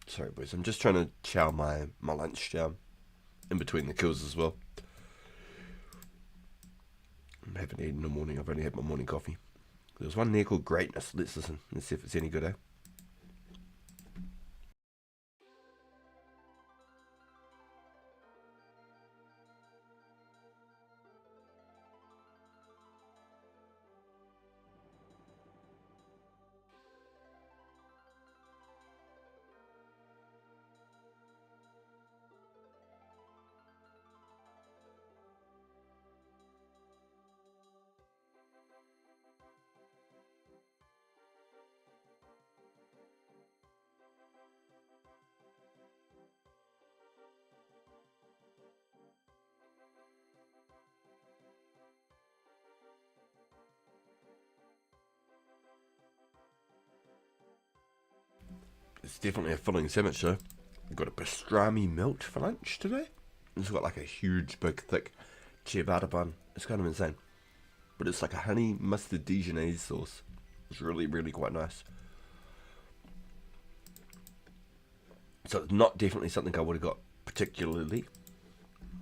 Sorry, boys. I'm just trying to chow my lunch down in between the kills as well. I haven't eaten in the morning. I've only had my morning coffee. There's one there called Greatness. Let's listen. Let's see if it's any good, eh? It's definitely a filling sandwich though. We've got a pastrami melt for lunch today. It's got like a huge, big, thick ciabatta bun. It's kind of insane. But it's like a honey mustard Dijonnaise sauce. It's really, really quite nice. So it's not definitely something I would have got particularly.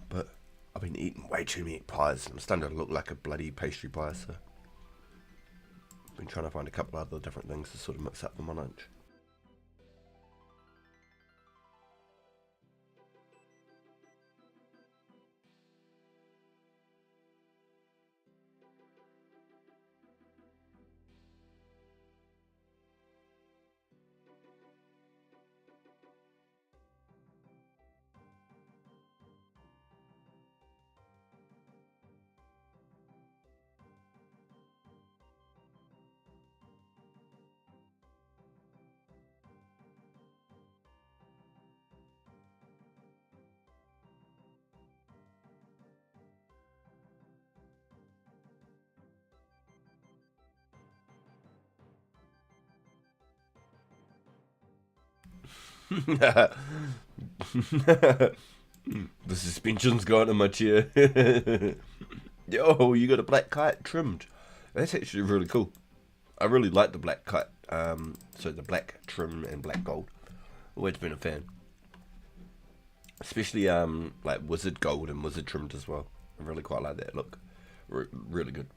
But I've been eating way too many pies. I'm starting to look like a bloody pastry pie, so I've been trying to find a couple other different things to sort of mix up for my lunch. The suspension's gone in my chair. Yo, you got a black kite trimmed. That's actually really cool. I really like the black kite. So the black trim and black gold. Always been a fan. Especially like wizard gold and wizard trimmed as well. I really quite like that look. Really good.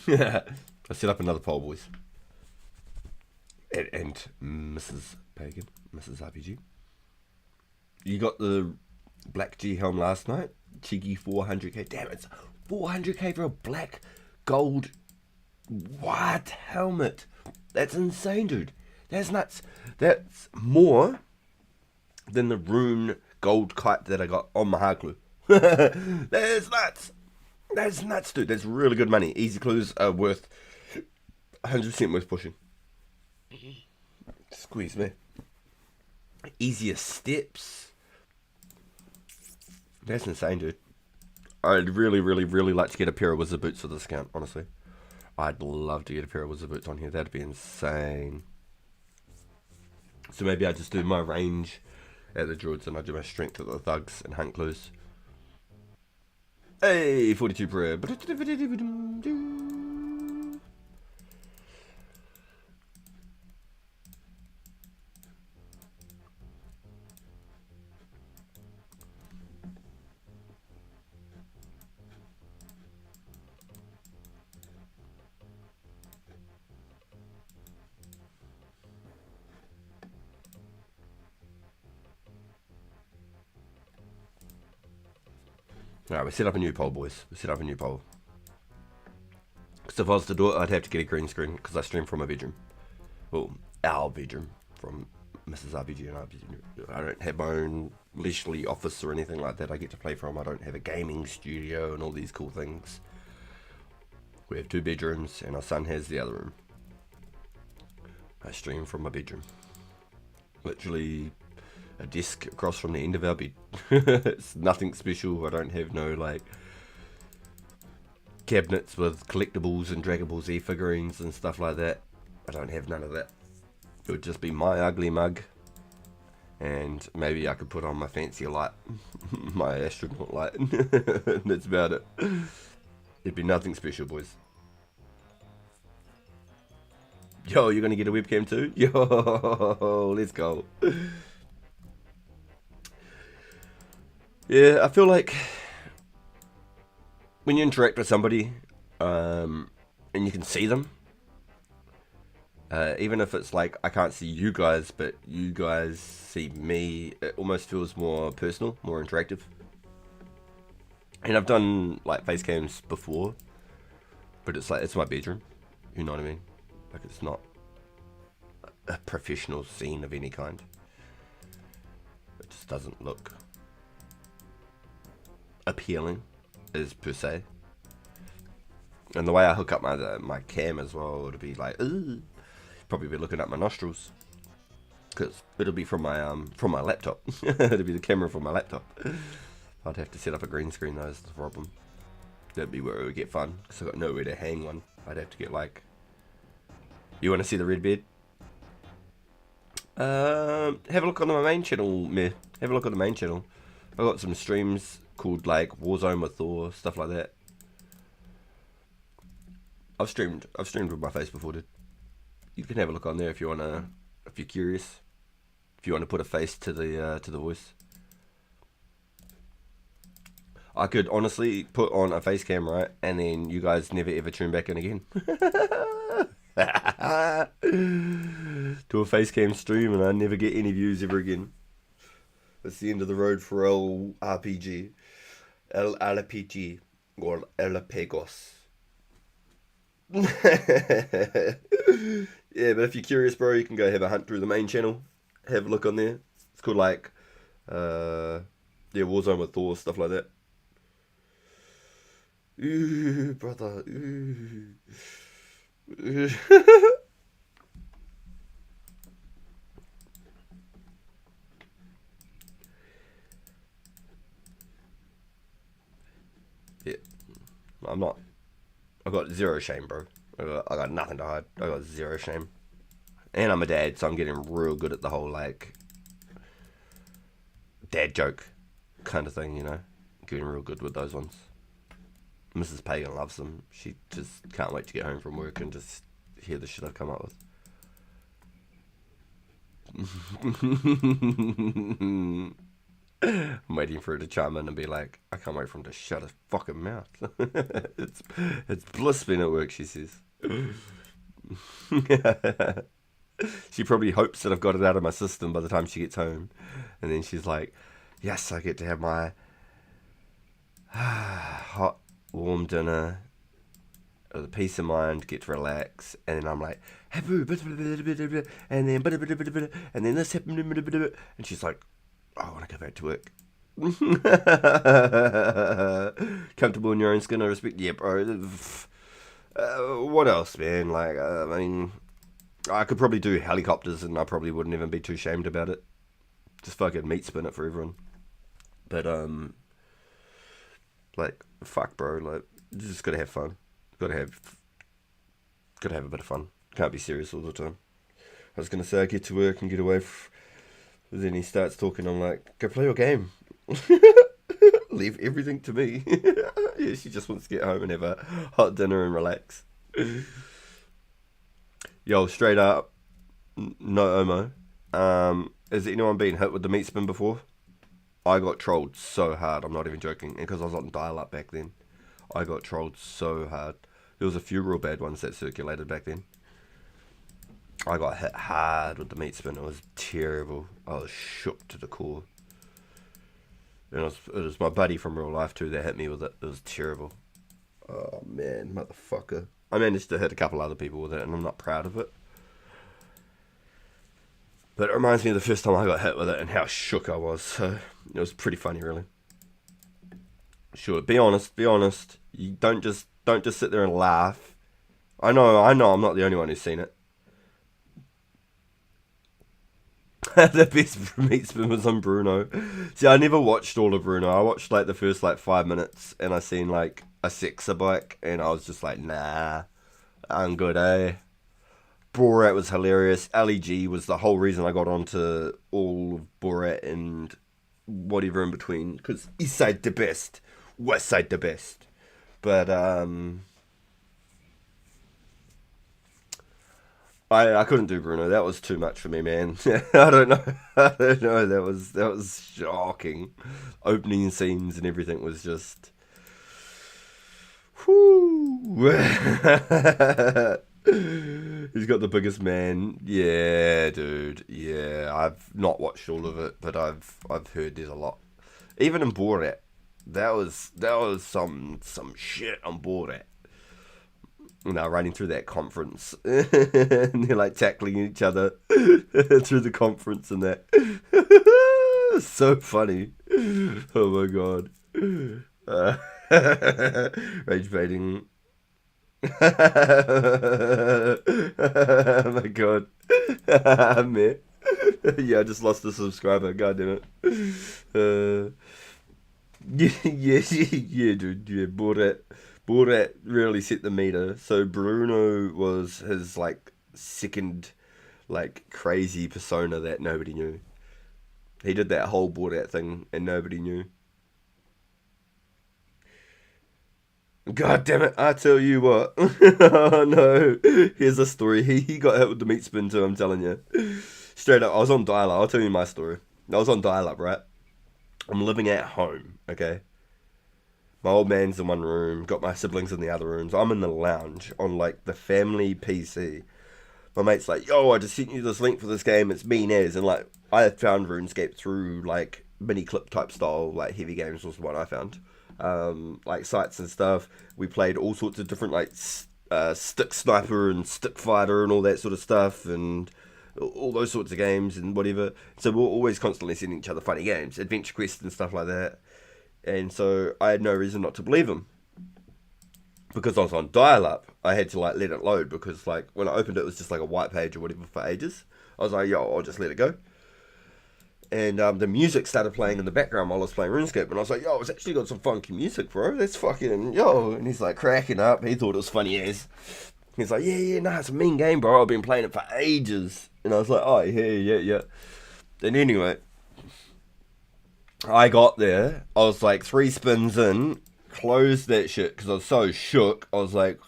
I set up another poll, boys. And Mrs. Pagan, Mrs. RPG. You got the black G helm last night. Cheeky 400k. Damn, it's 400k for a black gold white helmet. That's insane, dude. That's nuts. That's more than the rune gold kite that I got on my Haklu. That's nuts. That's nuts, dude. That's really good money. Easy clues are worth 100% worth pushing. Squeeze me. Easier steps. That's insane, dude. I'd really, really, really like to get a pair of wizard boots for this account, honestly. I'd love to get a pair of wizard boots on here. That'd be insane. So maybe I just do my range at the druids and I do my strength at the thugs and hunt clues. Hey, 42 prayer. Alright, we set up a new poll, boys. We set up a new poll. Because if I was to do it, I'd have to get a green screen because I stream from my bedroom. Well, our bedroom from Mrs. RPG and RPG. I don't have my own leisurely office or anything like that I get to play from. I don't have a gaming studio and all these cool things. We have 2 bedrooms and our son has the other room. I stream from my bedroom. Literally a desk across from the end of our bed. It's nothing special. I don't have no like cabinets with collectibles and Dragon Ball Z figurines and stuff like that. I don't have none of that. It would just be my ugly mug, and maybe I could put on my fancy light, my astronaut light. That's about it. It'd be nothing special, boys. Yo, you're gonna get a webcam too? Yo, let's go. Yeah, I feel like when you interact with somebody, and you can see them, even if it's like I can't see you guys, but you guys see me, it almost feels more personal, more interactive. And I've done like face cams before, but it's like, it's my bedroom, you know what I mean? Like, it's not a professional scene of any kind. It just doesn't look appealing, as per se. And the way I hook up my cam as well, it'll be like, probably be looking at my nostrils, because it'll be from my laptop. It'll be the camera from my laptop. I'd have to set up a green screen though, is the problem. That'd be where it would get fun, because I've got nowhere to hang one. I'd have to get like... You want to see the red bed? Have a look on my main channel, meh. Have a look on the main channel. I've got some streams called like Warzone with Thor, stuff like that. I've streamed with my face before, dude. You can have a look on there if you wanna, if you're curious. If you want to put a face to the voice. I could honestly put on a face cam, right, and then you guys never ever tune back in again. To a face cam stream and I never get any views ever again. That's the end of the road for El RPG. El RPG. Or El Pegos. Yeah, but if you're curious, bro, you can go have a hunt through the main channel. Have a look on there. It's called like Warzone with Thor, stuff like that. Ooh, brother. Ooh. Yeah, I'm not. I got zero shame, bro. I got nothing to hide. I got zero shame, and I'm a dad, so I'm getting real good at the whole like dad joke kind of thing, you know. Getting real good with those ones. Mrs. Pagan loves them. She just can't wait to get home from work and just hear the shit I've come up with. I'm waiting for her to chime in and be like, I can't wait for him to shut his fucking mouth. It's bliss being at work, she says. She probably hopes that I've got it out of my system by the time she gets home. And then she's like, yes, I get to have my hot, warm dinner, with a peace of mind, get to relax, and then I'm like, and then this happened, and she's like, oh, I want to go back to work. Comfortable in your own skin, I respect. Yeah, bro. What else, man? Like, I mean, I could probably do helicopters, and I probably wouldn't even be too shamed about it. Just fucking meat spin it for everyone. But like, fuck, bro. Like, you just gotta have fun. Gotta have a bit of fun. Can't be serious all the time. I was gonna say I get to work and get away, but then he starts talking. I'm like, go play your game. Leave everything to me. Yeah, she just wants to get home and have a hot dinner and relax. Yo, straight up, no homo. Has anyone been hit with the meat spin before? I got trolled so hard, I'm not even joking. And because I was on dial-up back then, I got trolled so hard. There was a few real bad ones that circulated back then. I got hit hard with the meat spin. It was terrible. I was shook to the core. And it was my buddy from real life too that hit me with it. It was terrible. Oh man, motherfucker. I managed to hit a couple other people with it and I'm not proud of it. But it reminds me of the first time I got hit with it and how shook I was. So it was pretty funny, really. Sure, be honest. You don't just sit there and laugh. I know I'm not the only one who's seen it. The best meat spin was on Bruno. See, I never watched all of Bruno. I watched like the first like 5 minutes and I seen like a sexer bike, and I was just like, nah, I'm good, eh? Borat was hilarious. LEG was the whole reason I got onto all of Borat and whatever in between, because East Side the best, West Side the best. But I couldn't do Bruno. That was too much for me, man. I don't know. I don't know. That was shocking. Opening scenes and everything was just. Whoo. He's got the biggest man. Yeah, dude. Yeah, I've not watched all of it, but I've heard there's a lot. Even in Borat, that was some shit on Borat. Running through that conference, and they're like tackling each other through the conference and that. So funny. Oh my god. Rage baiting. Oh my god. Man. Yeah, I just lost a subscriber. God damn it. Yeah, dude. Yeah, Borat really set the meter. So Bruno was his like second like crazy persona that nobody knew. He did that whole Borat thing and nobody knew. God damn it, I tell you what. Oh no. Here's a story. He got hit with the meat spin too, I'm telling you. Straight up, I was on dial-up. I'll tell you my story. I was on dial-up, right? I'm living at home, okay? My old man's in one room, got my siblings in the other rooms. I'm in the lounge on like the family PC. My mate's like, yo, I just sent you this link for this game, it's mean as. And like, I found RuneScape through like mini clip type style, like Heavy Games was the one I found. Like sites and stuff. We played all sorts of different like stick sniper and stick fighter and all that sort of stuff and all those sorts of games and whatever. So we're always constantly sending each other funny games, adventure quests and stuff like that. And so I had no reason not to believe him. Because I was on dial-up, I had to like let it load because like when I opened it, it was just like a white page or whatever for ages. I was like, yo, I'll just let it go. And the music started playing in the background while I was playing RuneScape. And I was like, yo, it's actually got some funky music, bro. That's fucking, yo. And he's like cracking up. He thought it was funny as. He's like, yeah, nah, it's a mean game, bro. I've been playing it for ages. And I was like, oh, yeah. And anyway, I got there. I was like 3 spins in, closed that shit because I was so shook. I was like,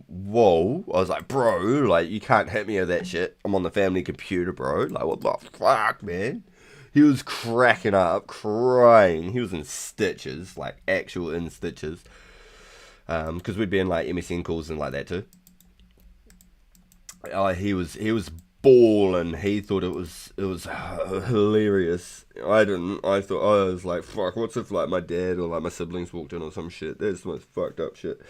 whoa. I was like, bro, like, you can't hit me with that shit. I'm on the family computer, bro. Like, what the fuck, man? He was cracking up, crying. He was in stitches, like, actual in stitches. Because we'd be in, like, MSN calls and like that, too. He was bawling. He thought it was hilarious. I didn't. I was like, fuck, what's if, like, my dad or, like, my siblings walked in or some shit? That's the most fucked up shit.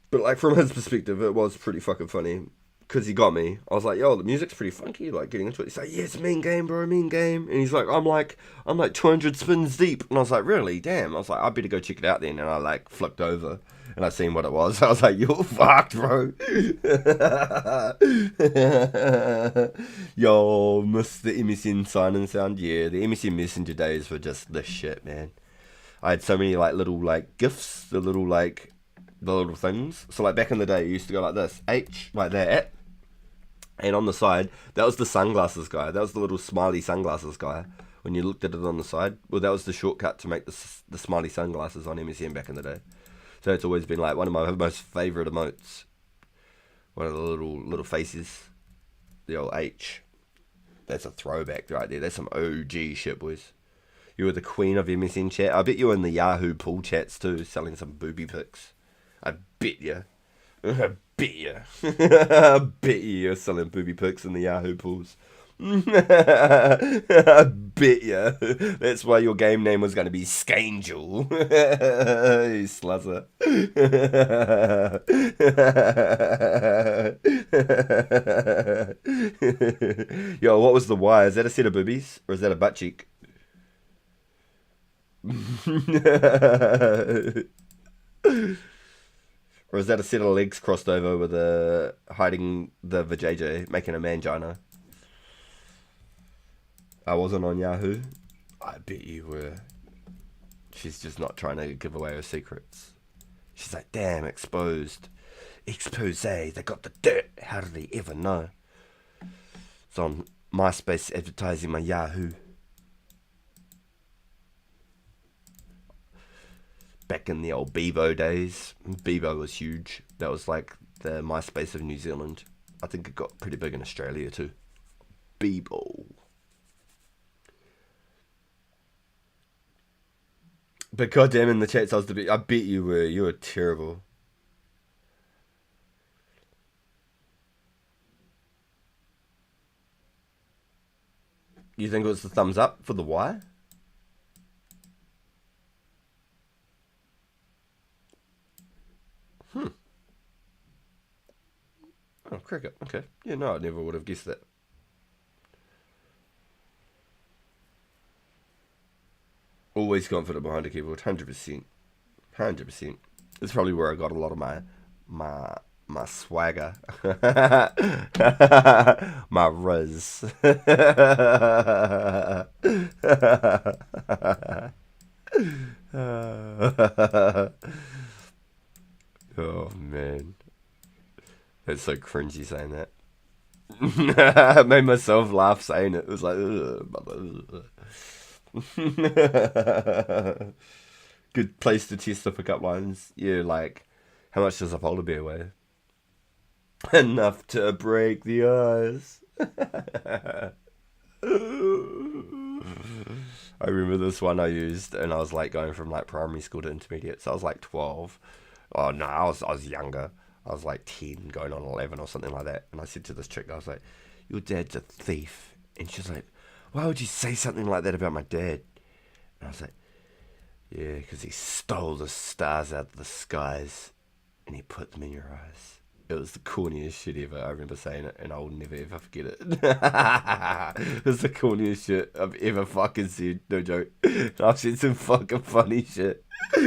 But, like, from his perspective, it was pretty fucking funny. Because he got me. I was like, yo, the music's pretty funky, like, getting into it. He's like, yeah, it's a mean game, bro, mean game. And he's like, I'm like 200 spins deep. And I was like, really? Damn. I was like, I better go check it out then. And I, like, flipped over. And I seen what it was. I was like, you're fucked, bro. Yo, miss the MSN sign-in sound? Yeah, the MSN Messenger days were just the shit, man. I had so many, like, little, like, GIFs. The little things. So, like, back in the day, it used to go like this. H, like that. And on the side, that was the sunglasses guy. That was the little smiley sunglasses guy. When you looked at it on the side. Well, that was the shortcut to make the smiley sunglasses on MSN back in the day. So it's always been, like, one of my most favourite emotes. One of the little faces. The old H. That's a throwback right there. That's some OG shit, boys. You were the queen of MSN chat. I bet you were in the Yahoo pool chats, too, selling some booby pics. I bet you. I bet you. I bet you're selling booby pics in the Yahoo pools. I bet you. That's why your game name was going to be Skangel. You sluzzer. Yo, what was the Y? Is that a set of boobies? Or is that a butt cheek? Or is that a set of legs crossed over with hiding the vajayjay, making a mangina? I wasn't on Yahoo. I bet you were. She's just not trying to give away her secrets. She's like, damn, exposed. Expose, they got the dirt. How do they ever know? It's on MySpace advertising my Yahoo. Back in the old Bebo days. Bebo was huge. That was like the MySpace of New Zealand. I think it got pretty big in Australia too. Bebo. But goddamn, in the chats I bet you were. You were terrible. You think it was the thumbs up for the Y? Oh, cricket. Okay. Yeah, no, I never would have guessed that. Always confident behind a keyboard. 100%. 100%. It's probably where I got a lot of my swagger. My rizz. Oh, man. That's so cringy saying that. I made myself laugh saying it. It was like, good place to test the pickup lines. Yeah, like, how much does a polar bear weigh? Enough to break the ice. I remember this one I used, and I was like going from like primary school to intermediate, so I was like 12. Oh no, I was younger. I was like 10, going on 11 or something like that. And I said to this chick, I was like, your dad's a thief. And she's like, why would you say something like that about my dad? And I was like, yeah, because he stole the stars out of the skies and he put them in your eyes. It was the corniest shit ever. I remember saying it, and I will never ever forget it. It was the corniest shit I've ever fucking said. No joke. I've said some fucking funny shit. I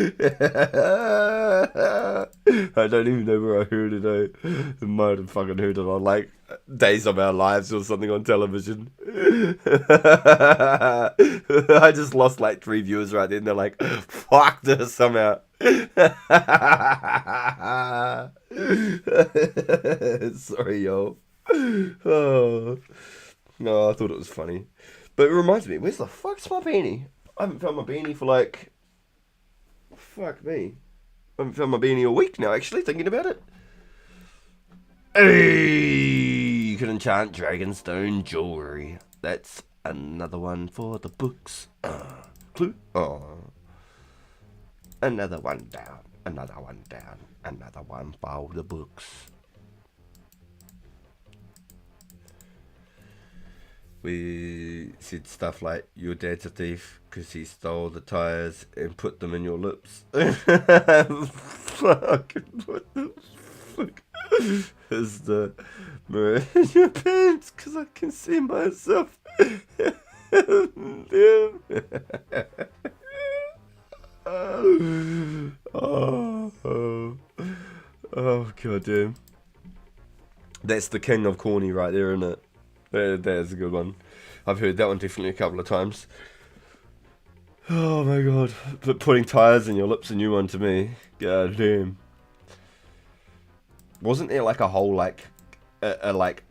don't even know where I heard it. I might have fucking heard it on like Days of Our Lives or something on television. I just lost like 3 viewers right then. They're like, fuck this somehow. Sorry, yo. Oh. No, I thought it was funny. But it reminds me, where's the fuck's my beanie? I haven't found my beanie for like... Fuck me. I haven't found my beanie a week now, actually, thinking about it. Hey! You can enchant Dragonstone jewelry. That's another one for the books. Clue. Oh. Another one down. Another one down. Another one for the books. We said stuff like, your dad's a thief because he stole the tires and put them in your lips. Fuck, what the fuck is the mirror in your pants? Because I can see myself. Oh, goddamn. That's the king of corny right there, isn't it? There's a good one. I've heard that one definitely a couple of times. Oh my god. But putting tires in your lips, a new one to me. God damn. Wasn't there like a whole like like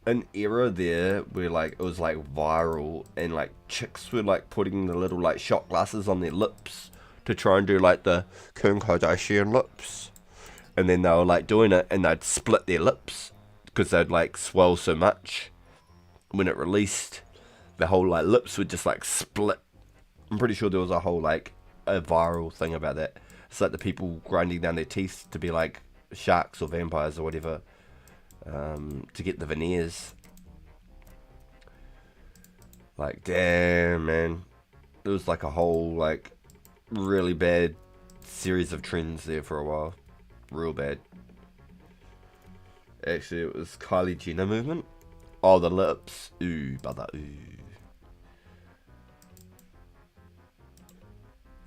an era there where like it was like viral and like chicks were like putting the little like shot glasses on their lips to try and do like the Kim Kardashian lips, and then they were like doing it and they'd split their lips because they'd like swell so much when it released. The whole like lips would just like split. I'm pretty sure there was a whole like a viral thing about that. It's like the people grinding down their teeth to be like sharks or vampires or whatever, to get the veneers. Like, damn, man. It was like a whole like really bad series of trends there for a while. Real bad. Actually, it was Kylie Jenner movement. Oh, the lips. Ooh, brother, ooh.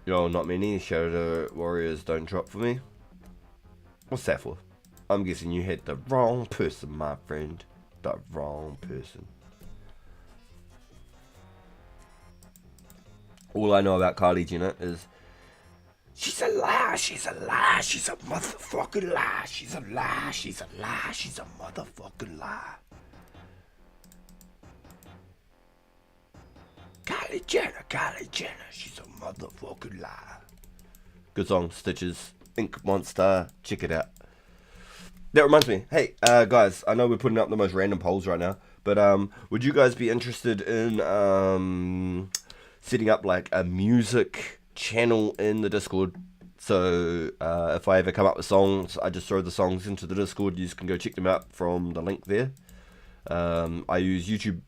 Yo, not many Shadow Warriors don't drop for me. What's that for? I'm guessing you hit the wrong person, my friend. The wrong person. All I know about Kylie Jenner is she's a lie, she's a lie, she's a motherfucking lie, she's a lie, she's a lie, she's a motherfucking lie. Kylie Jenner, she's a motherfucking lie. Good song, Stitches, Ink Monster, check it out. That reminds me, hey, guys, I know we're putting up the most random polls right now, but would you guys be interested in setting up like a music channel in the Discord? So if I ever come up with songs, I just throw the songs into the Discord. You can go check them out from the link there. I use YouTube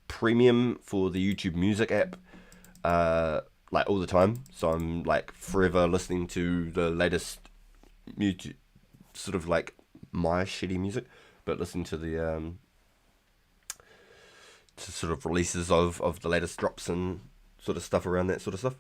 Premium for the YouTube Music app, like all the time. So I'm like forever listening to the latest music, sort of like my shitty music, but listen to the to sort of releases of the latest drops and sort of stuff around that sort of stuff.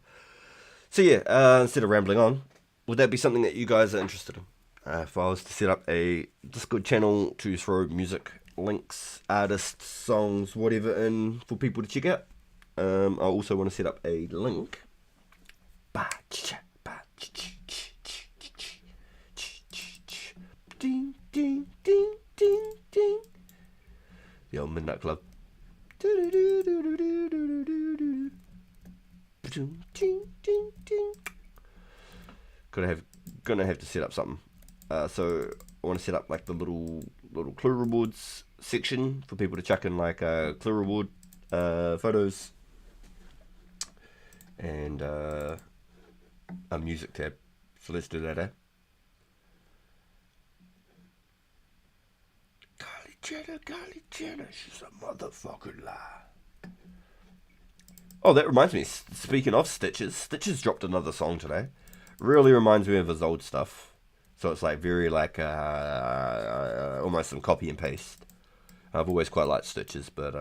So yeah, instead of rambling on, would that be something that you guys are interested in? If I was to set up a Discord channel to throw music links, artists, songs, whatever in for people to check out. I also want to set up a link. Ding, ding, ding, ding, ding. The old Midnight Club. Gonna have to set up something. So I want to set up like the little clue rewards section for people to chuck in like clue reward photos and a music tab. So let's do that, eh? Kylie Jenner, she's a motherfucking lie. Oh, that reminds me, speaking of Stitches dropped another song today. Really reminds me of his old stuff. So it's like very like almost some copy and paste. I've always quite liked Stitches, but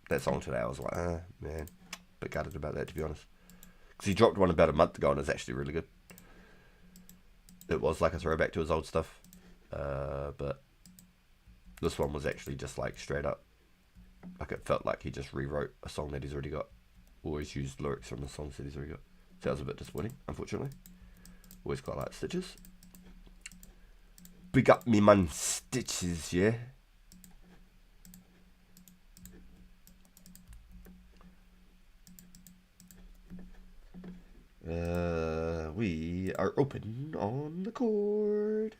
that song today I was like, man, a bit gutted about that, to be honest. Because he dropped one about a month ago and it's actually really good. It was like a throwback to his old stuff. But this one was actually just like straight up. Like it felt like he just rewrote a song that he's already got. Always used lyrics from the songs that he's already got. So that was a bit disappointing, unfortunately. Always quite like Stitches. Big up me man Stitches, yeah? We are open on the chord.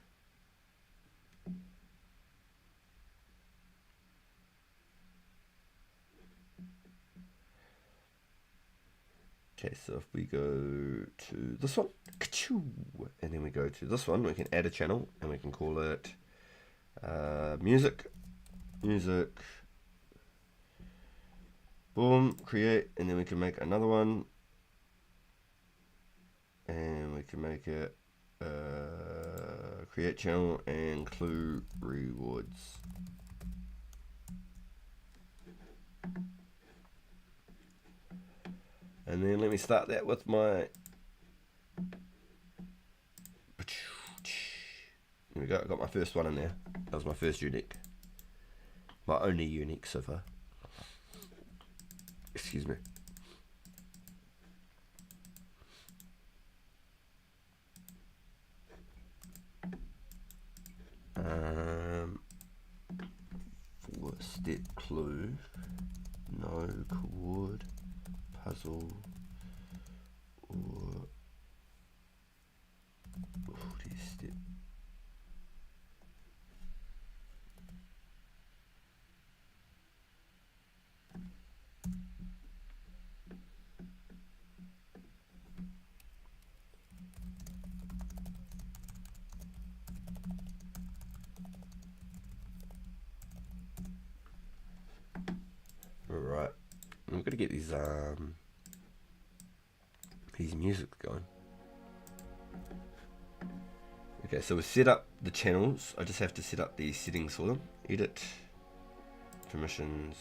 Okay, so if we go to this one, and then we go to this one, we can add a channel and we can call it music, boom, create, and then we can make another one, and we can make it create channel and clue rewards. And then let me start that with my... There we go, I got my first one in there. That was my first unique. My only unique so far. Excuse me. Four-step clue. No chord. Puzzle. Or 40-step. Alright, I'm gonna get these music going. Okay, so we set up the channels. I just have to set up the settings for them. Edit, permissions.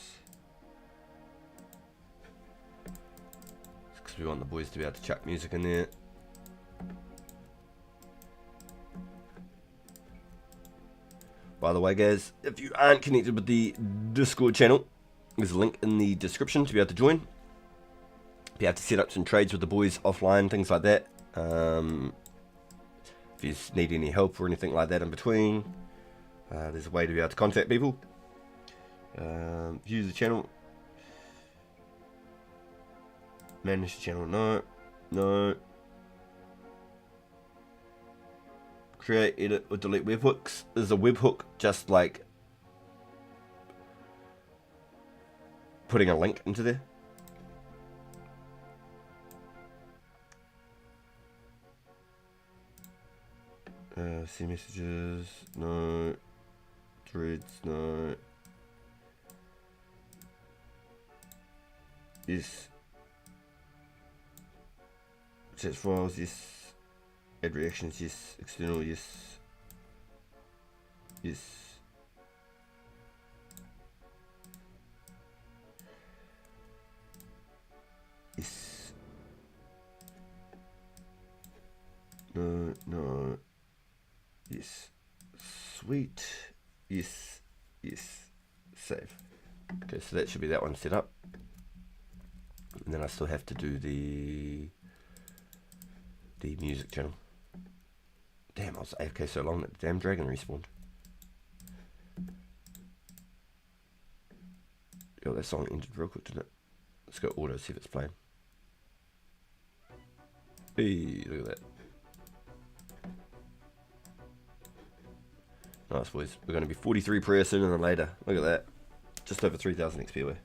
Because we want the boys to be able to chuck music in there. By the way, guys, if you aren't connected with the Discord channel, there's a link in the description to be able to join. be able to set up some trades with the boys offline, things like that. If you need any help or anything like that in between, there's a way to be able to contact people. View the channel. Manage the channel. No. Create, edit, or delete webhooks. There's a webhook just like putting a link into there. See messages, no. Threads, no. Yes. Chat files, yes. Add reactions, yes. External, yes. Yes. Yes. No. Yes. Sweet. Yes. Save. Okay, so that should be that one set up. And then I still have to do the music channel. Damn, I was AFK so long that the damn dragon respawned. Yo, that song ended real quick, didn't it? Let's go auto, see if it's playing. Hey, look at that. Nice, boys. We're going to be 43 prayer sooner than later. Look at that. Just over 3,000 XP away.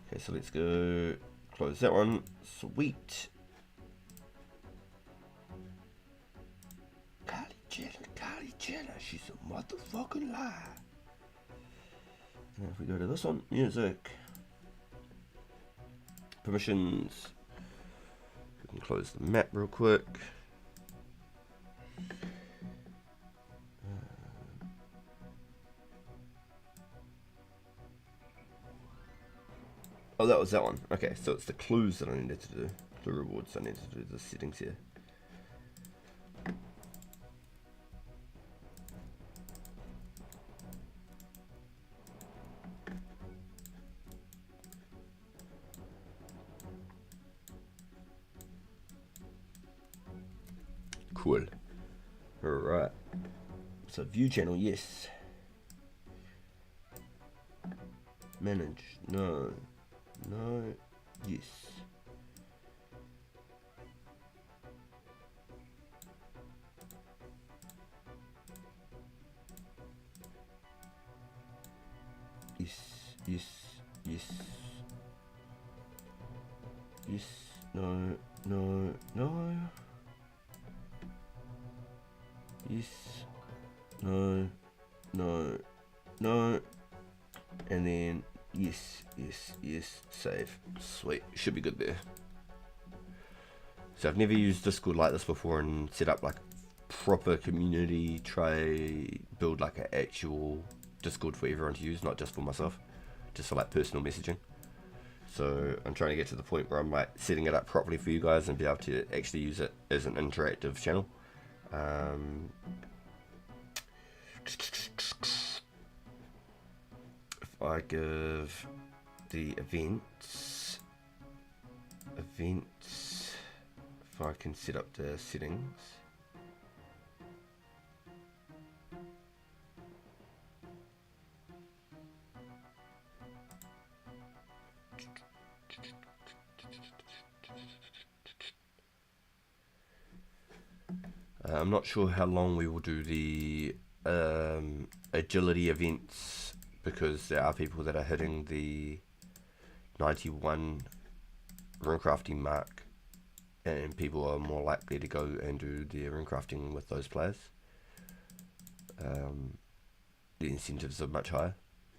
Okay, so let's go close that one. Sweet. Kylie Jenner, she's a motherfucking lie. Now if we go to this one, music. Permissions. We can close the map real quick. Oh, that was that one. Okay, so it's the clues that I needed to do. The rewards I needed to do, the settings here. Cool. Alright. So view channel, yes. Manage, no. Yes. Yes. No. Yes. No. And then yes. Save. Sweet. Should be good there. So I've never used Discord like this before and set up like proper community, build like an actual Discord for everyone to use, not just for myself, just for like personal messaging. So I'm trying to get to the point where I'm like setting it up properly for you guys and be able to actually use it as an interactive channel. If I give the events, if I can set up the settings. I'm not sure how long we will do the agility events, because there are people that are hitting the 91 runecrafting mark, and people are more likely to go and do the runecrafting with those players. The incentives are much higher,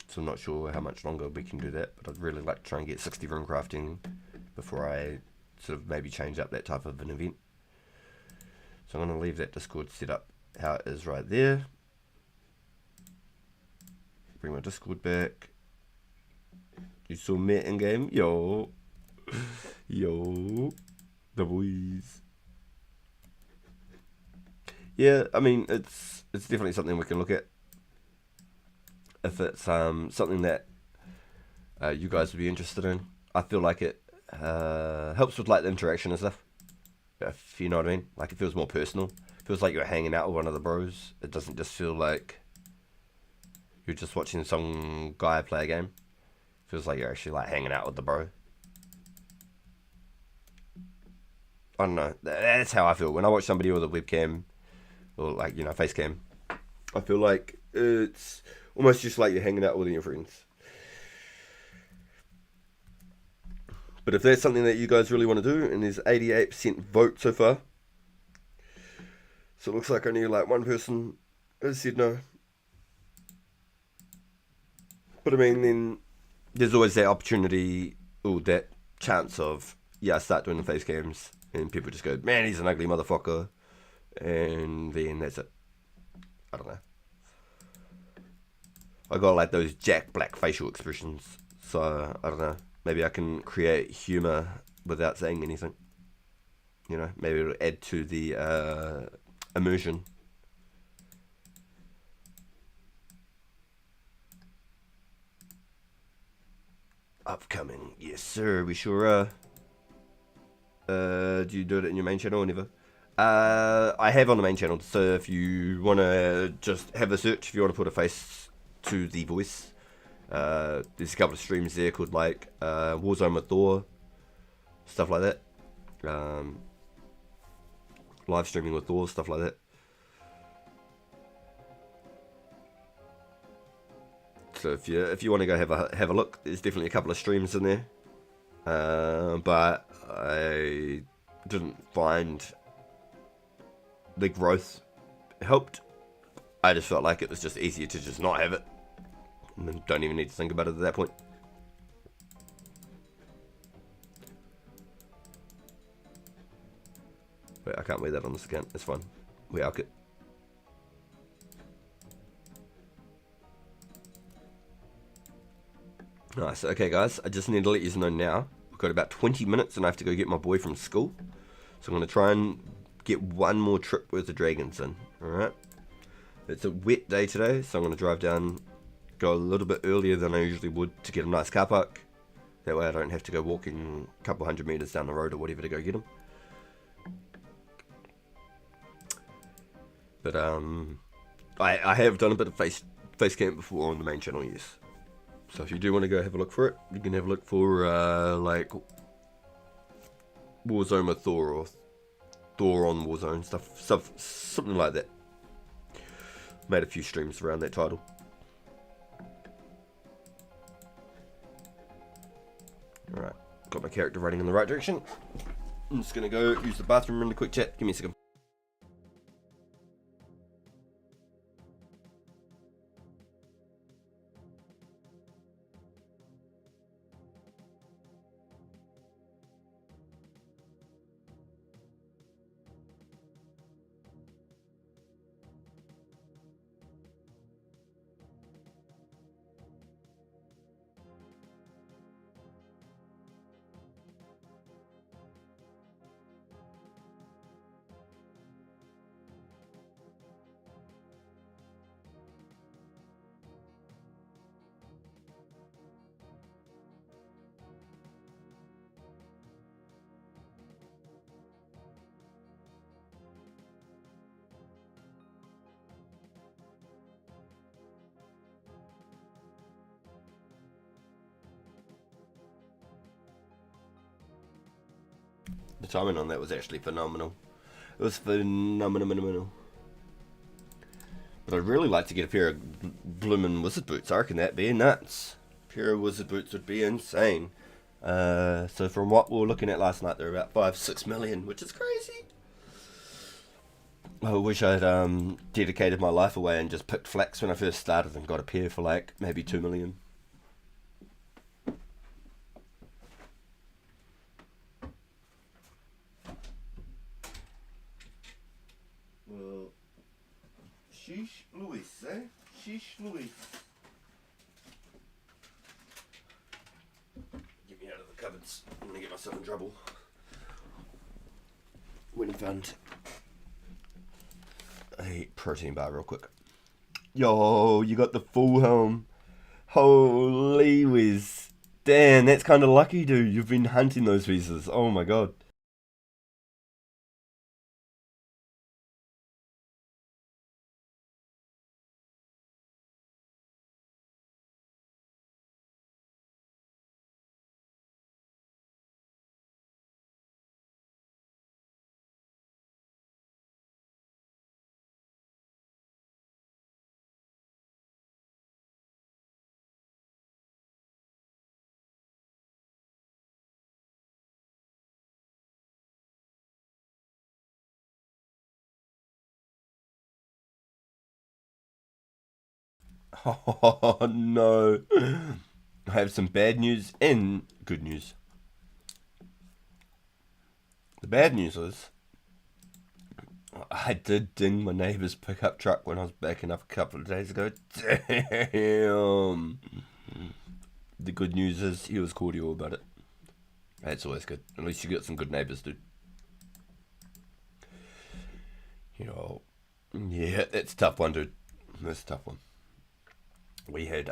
so I'm not sure how much longer we can do that, but I'd really like to try and get 60 runecrafting before I sort of maybe change up that type of an event. So I'm going to leave that Discord set up how it is right there. Bring my Discord back. You saw Matt in game? Yo, the boys. Yeah, I mean it's definitely something we can look at. If it's something that you guys would be interested in, I feel like it Helps with like the interaction and stuff. If you know what I mean. Like it feels more personal. It feels like you're hanging out with one of the bros. It doesn't just feel like you're just watching some guy play a game. It feels like you're actually like hanging out with the bro. I don't know. That's how I feel when I watch somebody with a webcam or like, you know, face cam. I feel like it's almost just like you're hanging out with your friends. But if that's something that you guys really want to do, and there's 88% vote so far, so it looks like only like one person has said no. But I mean, then there's always that opportunity or that chance of, yeah, I start doing the face cams and people just go, man, he's an ugly motherfucker, and then that's it. I don't know. I got like those Jack Black facial expressions, so I don't know. Maybe I can create humor without saying anything. You know, maybe it'll add to the immersion. Upcoming, yes sir, we sure are. Do you do it in your main channel or never? I have on the main channel, so if you want to just have a search, if you want to put a face to the voice, there's a couple of streams there called like Warzone with Thor, stuff like that. Live streaming with Thor, stuff like that. So if you want to go have a look, there's definitely a couple of streams in there. But I didn't find the growth helped. I just felt like it was just easier to just not have it. And don't even need to think about it at that point. Wait, I can't wear that on this account. It's fine. We arc it. Nice. Okay, guys. I just need to let you know now. We've got about 20 minutes and I have to go get my boy from school. So I'm going to try and get one more trip worth of dragons in. Alright. It's a wet day today, so I'm going to drive down, go a little bit earlier than I usually would to get a nice car park. That way I don't have to go walking a couple hundred meters down the road or whatever to go get them. But I have done a bit of face cam before on the main channel, yes. So if you do want to go have a look for it, you can have a look for like Warzone with Thor or Thor on Warzone stuff, something like that. Made a few streams around that title. Alright, got my character running in the right direction. I'm just gonna go use the bathroom really quick, chat. Give me a second. The timing on that was actually phenomenal. It was phenomenal. But I'd really like to get a pair of bloomin' wizard boots. I reckon that'd be nuts. A pair of wizard boots would be insane. So from what we were looking at last night, they're about 5-6 million, which is crazy. I wish I'd dedicated my life away and just picked flax when I first started and got a pair for like maybe 2 million. Well, sheesh Louis, eh? Sheesh Louis. Get me out of the cupboards. I'm gonna get myself in trouble. Winning fund. A protein bar real quick. Yo, you got the full home. Holy whiz. Damn, that's kind of lucky, dude. You've been hunting those pieces. Oh my god. Oh no. I have some bad news and good news. The bad news is I did ding my neighbour's pickup truck when I was backing up a couple of days ago. Damn. The good news is he was cordial about it. That's always good. At least you get some good neighbours, dude. You know, yeah, that's a tough one, dude. That's a tough one. We had,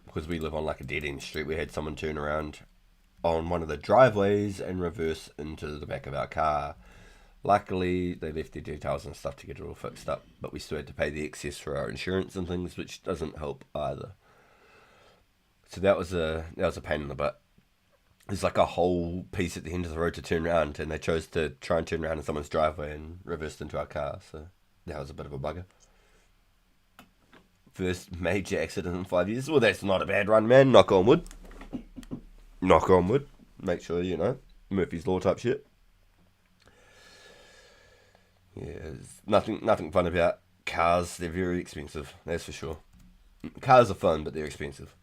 because we live on like a dead end street, we had someone turn around on one of the driveways and reverse into the back of our car. Luckily, they left their details and stuff to get it all fixed up, but we still had to pay the excess for our insurance and things, which doesn't help either. So that was a pain in the butt. There's like a whole piece at the end of the road to turn around, and they chose to try and turn around in someone's driveway and reversed into our car. So that was a bit of a bugger. First major accident in 5 years. Well, that's not a bad run, man. Knock on wood. Knock on wood. Make sure you know Murphy's Law type shit. Yeah, there's nothing fun about cars. They're very expensive. That's for sure. Cars are fun, but they're expensive.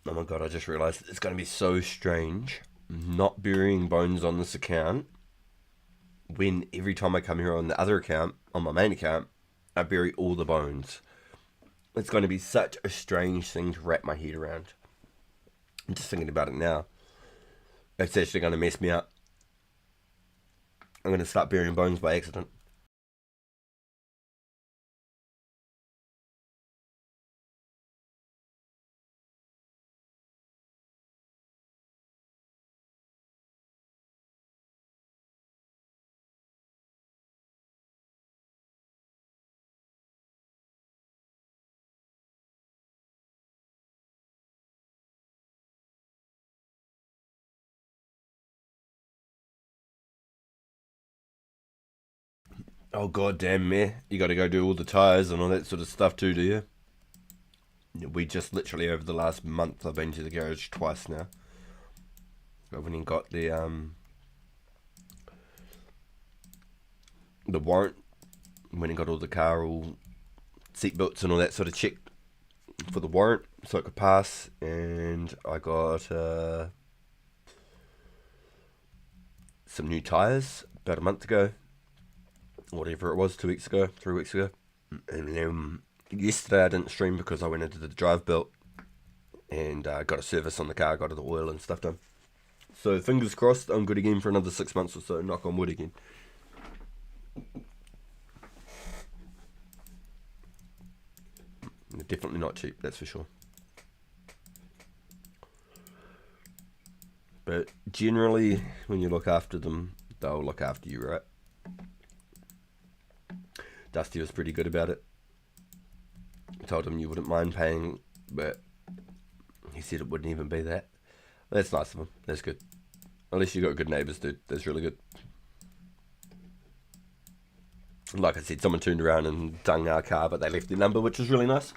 Oh my god! I just realised it's going to be so strange not burying bones on this account when every time I come here on the other account, on my main account, I bury all the bones. It's going to be such a strange thing to wrap my head around. I'm just thinking about it now. It's actually going to mess me up. I'm going to start burying bones by accident. Oh god damn me. You got to go do all the tyres and all that sort of stuff too, do you? We just literally over the last month I've been to the garage twice now. I went and got the warrant. Went and got all the car, all seat belts and all that sort of check for the warrant so it could pass. And I got some new tyres about a month ago, whatever it was, 2 weeks ago, 3 weeks ago. And then yesterday I didn't stream because I went into the drive belt and got a service on the car, got all the oil and stuff done. So fingers crossed, I'm good again for another 6 months or so. Knock on wood again. They're definitely not cheap, that's for sure. But generally, when you look after them, they'll look after you, right? Dusty was pretty good about it. I told him you wouldn't mind paying, but he said it wouldn't even be that. That's nice of him. That's good. Unless you got good neighbours, dude. That's really good. Like I said, someone turned around and dung our car, but they left their number, which was really nice.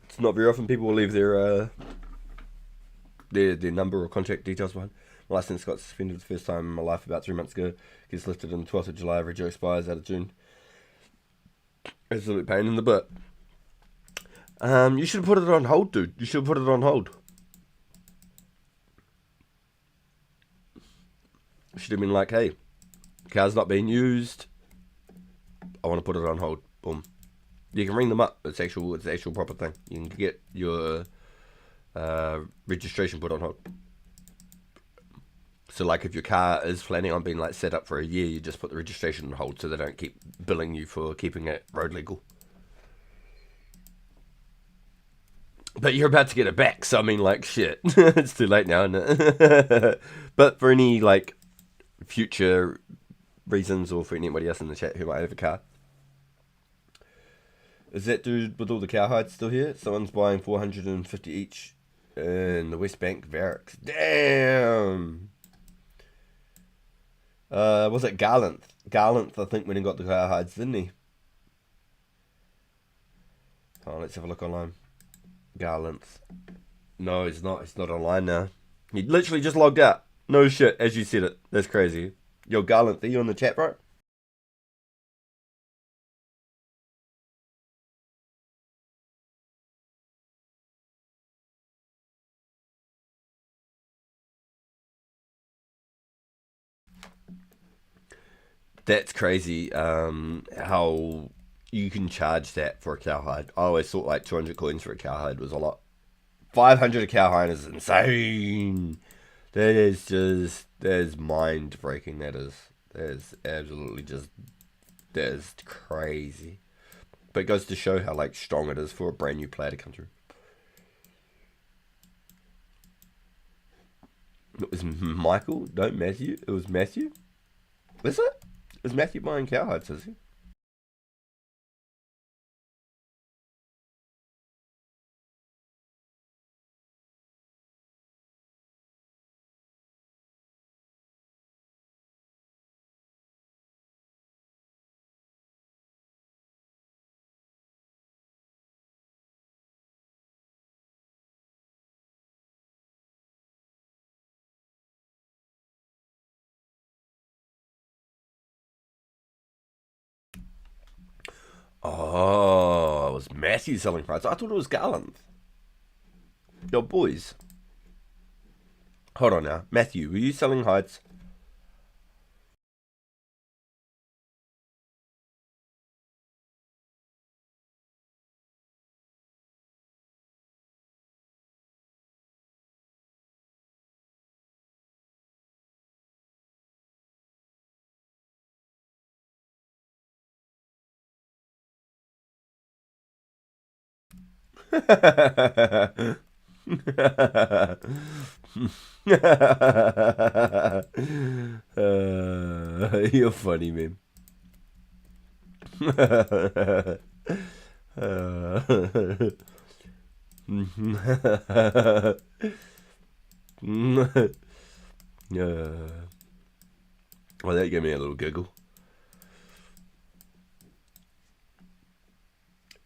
It's not very often people will leave their number or contact details behind. My license got suspended the first time in my life about 3 months ago. Gets lifted on the 12th of July. Every year expires out of June. Absolute pain in the butt. You should have put it on hold, dude. You should have put it on hold. Should have been like, hey, car's not being used. I want to put it on hold. Boom. You can ring them up. It's actual proper thing. You can get your registration put on hold. So like if your car is planning on being like set up for a year, you just put the registration on hold so they don't keep billing you for keeping it road legal. But you're about to get it back, so I mean, like, shit. It's too late now, isn't it? But for any, like, future reasons, or for anybody else in the chat who might have a car. Is that dude with all the cowhides still here? Someone's buying 450 each in the West Bank barracks. Damn! Was it Garlanth? Garlanth, I think, when he got the cowhides, didn't he? Oh, let's have a look online. Garlanth. No, it's not. It's not online now. He literally just logged out. No shit, as you said it. That's crazy. Yo, Garlanth, are you on the chat, bro? That's crazy. How you can charge that for a cowhide. I always thought like 200 coins for a cowhide was a lot. 500 a cowhide is insane. That is mind breaking. That is absolutely just, that is crazy. But it goes to show how like strong it is for a brand new player to come through. It was Michael, no Matthew. It was Matthew. Was it? Is Matthew buying cowhides? Is he? Oh, it was Matthew selling hides. I thought it was Garland. Yo, boys. Hold on now. Matthew, were you selling hides? You're funny, man. Well, that gave me a little giggle.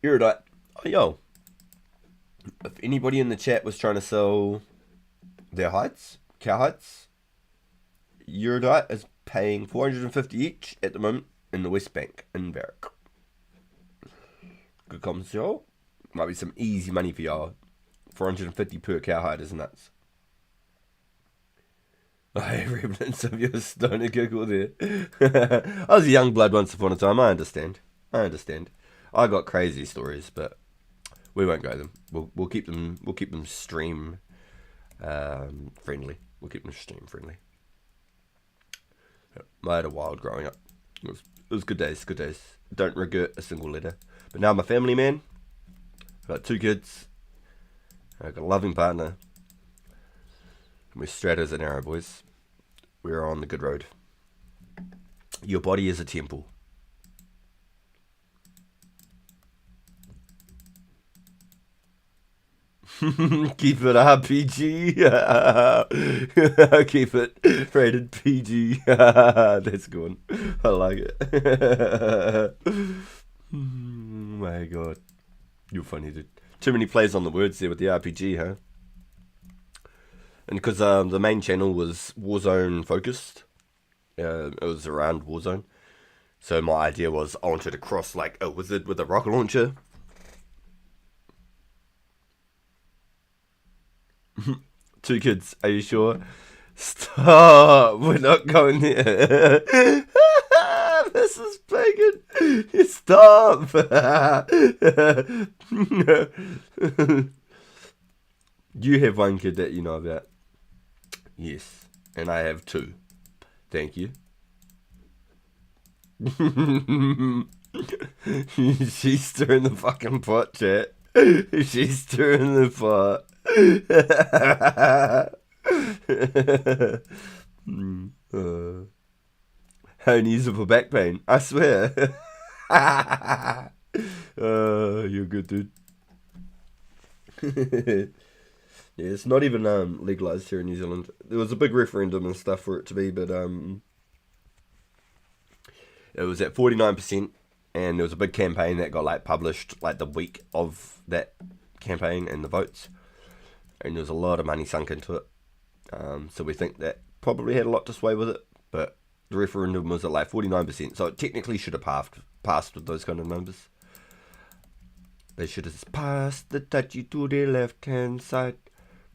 You're right. Oh, yo. If anybody in the chat was trying to sell their hides, cow hides, Eurodite is paying 450 each at the moment in the West Bank in Barrack. Good comments, y'all. Might be some easy money for y'all. 450 per cowhide is nuts. I have remnants of your stoner giggle there. I was a young blood once upon a time. I understand. I got crazy stories, but we won't go them. We'll keep them. We'll keep them stream friendly. We'll keep them stream friendly. I had a wild growing up. It was good days. Good days. Don't regret a single letter. But now I'm a family man. I've got 2 kids. I've got a loving partner. And we're straight as an arrow, boys. We're on the good road. Your body is a temple. Keep it RPG. Keep it rated PG. That's good. I like it. My god. You're funny, dude. Too many plays on the words there with the RPG, huh? And because the main channel was Warzone focused, it was around Warzone. So my idea was I wanted to cross like a wizard with a rocket launcher. 2 kids, are you sure? Stop. We're not going there. This is pagan. Stop. You have one kid that you know about. Yes. And I have two. Thank you. She's stirring the fucking pot, chat. She's stirring the pot. How needs it for back pain? I swear. You're good, dude. Yeah, it's not even legalized here in New Zealand. There was a big referendum and stuff for it to be, but it was at 49%, and there was a big campaign that got like published like the week of that campaign and the votes, and there was a lot of money sunk into it. So we think that probably had a lot to sway with it, but the referendum was at like 49%, so it technically should have passed with those kind of numbers. They should have passed the touchy to the left hand side,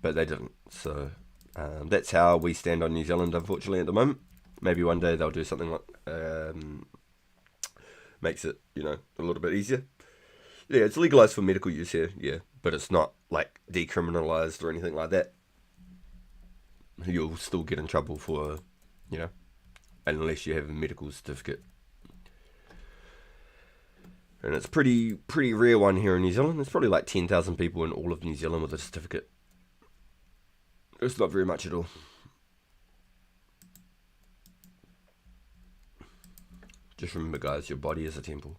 but they didn't. So that's how we stand on New Zealand, unfortunately, at the moment. Maybe one day they'll do something like makes it, a little bit easier. Yeah, it's legalized for medical use here, yeah, but it's not like decriminalized or anything like that. You'll still get in trouble for, unless you have a medical certificate. And it's pretty rare one here in New Zealand. There's probably like 10,000 people in all of New Zealand with a certificate. It's not very much at all. Just remember, guys, your body is a temple.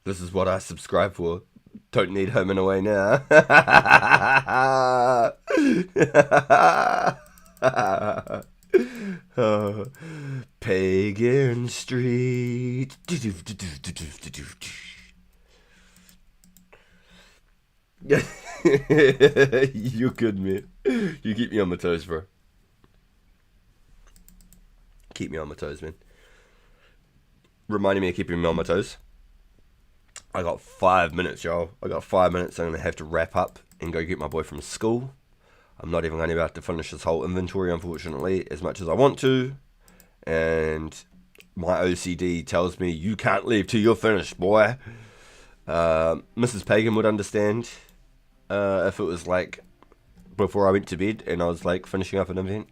This is what I subscribe for. Don't need home and away now. Pagan Street. You're good, man. You keep me on my toes, bro. Keep me on my toes, man. Reminding me of keeping me on my toes. I got 5 minutes, y'all. I got 5 minutes. I'm going to have to wrap up and go get my boy from school. I'm not even going to be able to finish this whole inventory, unfortunately, as much as I want to. And my OCD tells me, you can't leave till you're finished, boy. Mrs. Pagan would understand if it was like before I went to bed and I was like finishing up an event.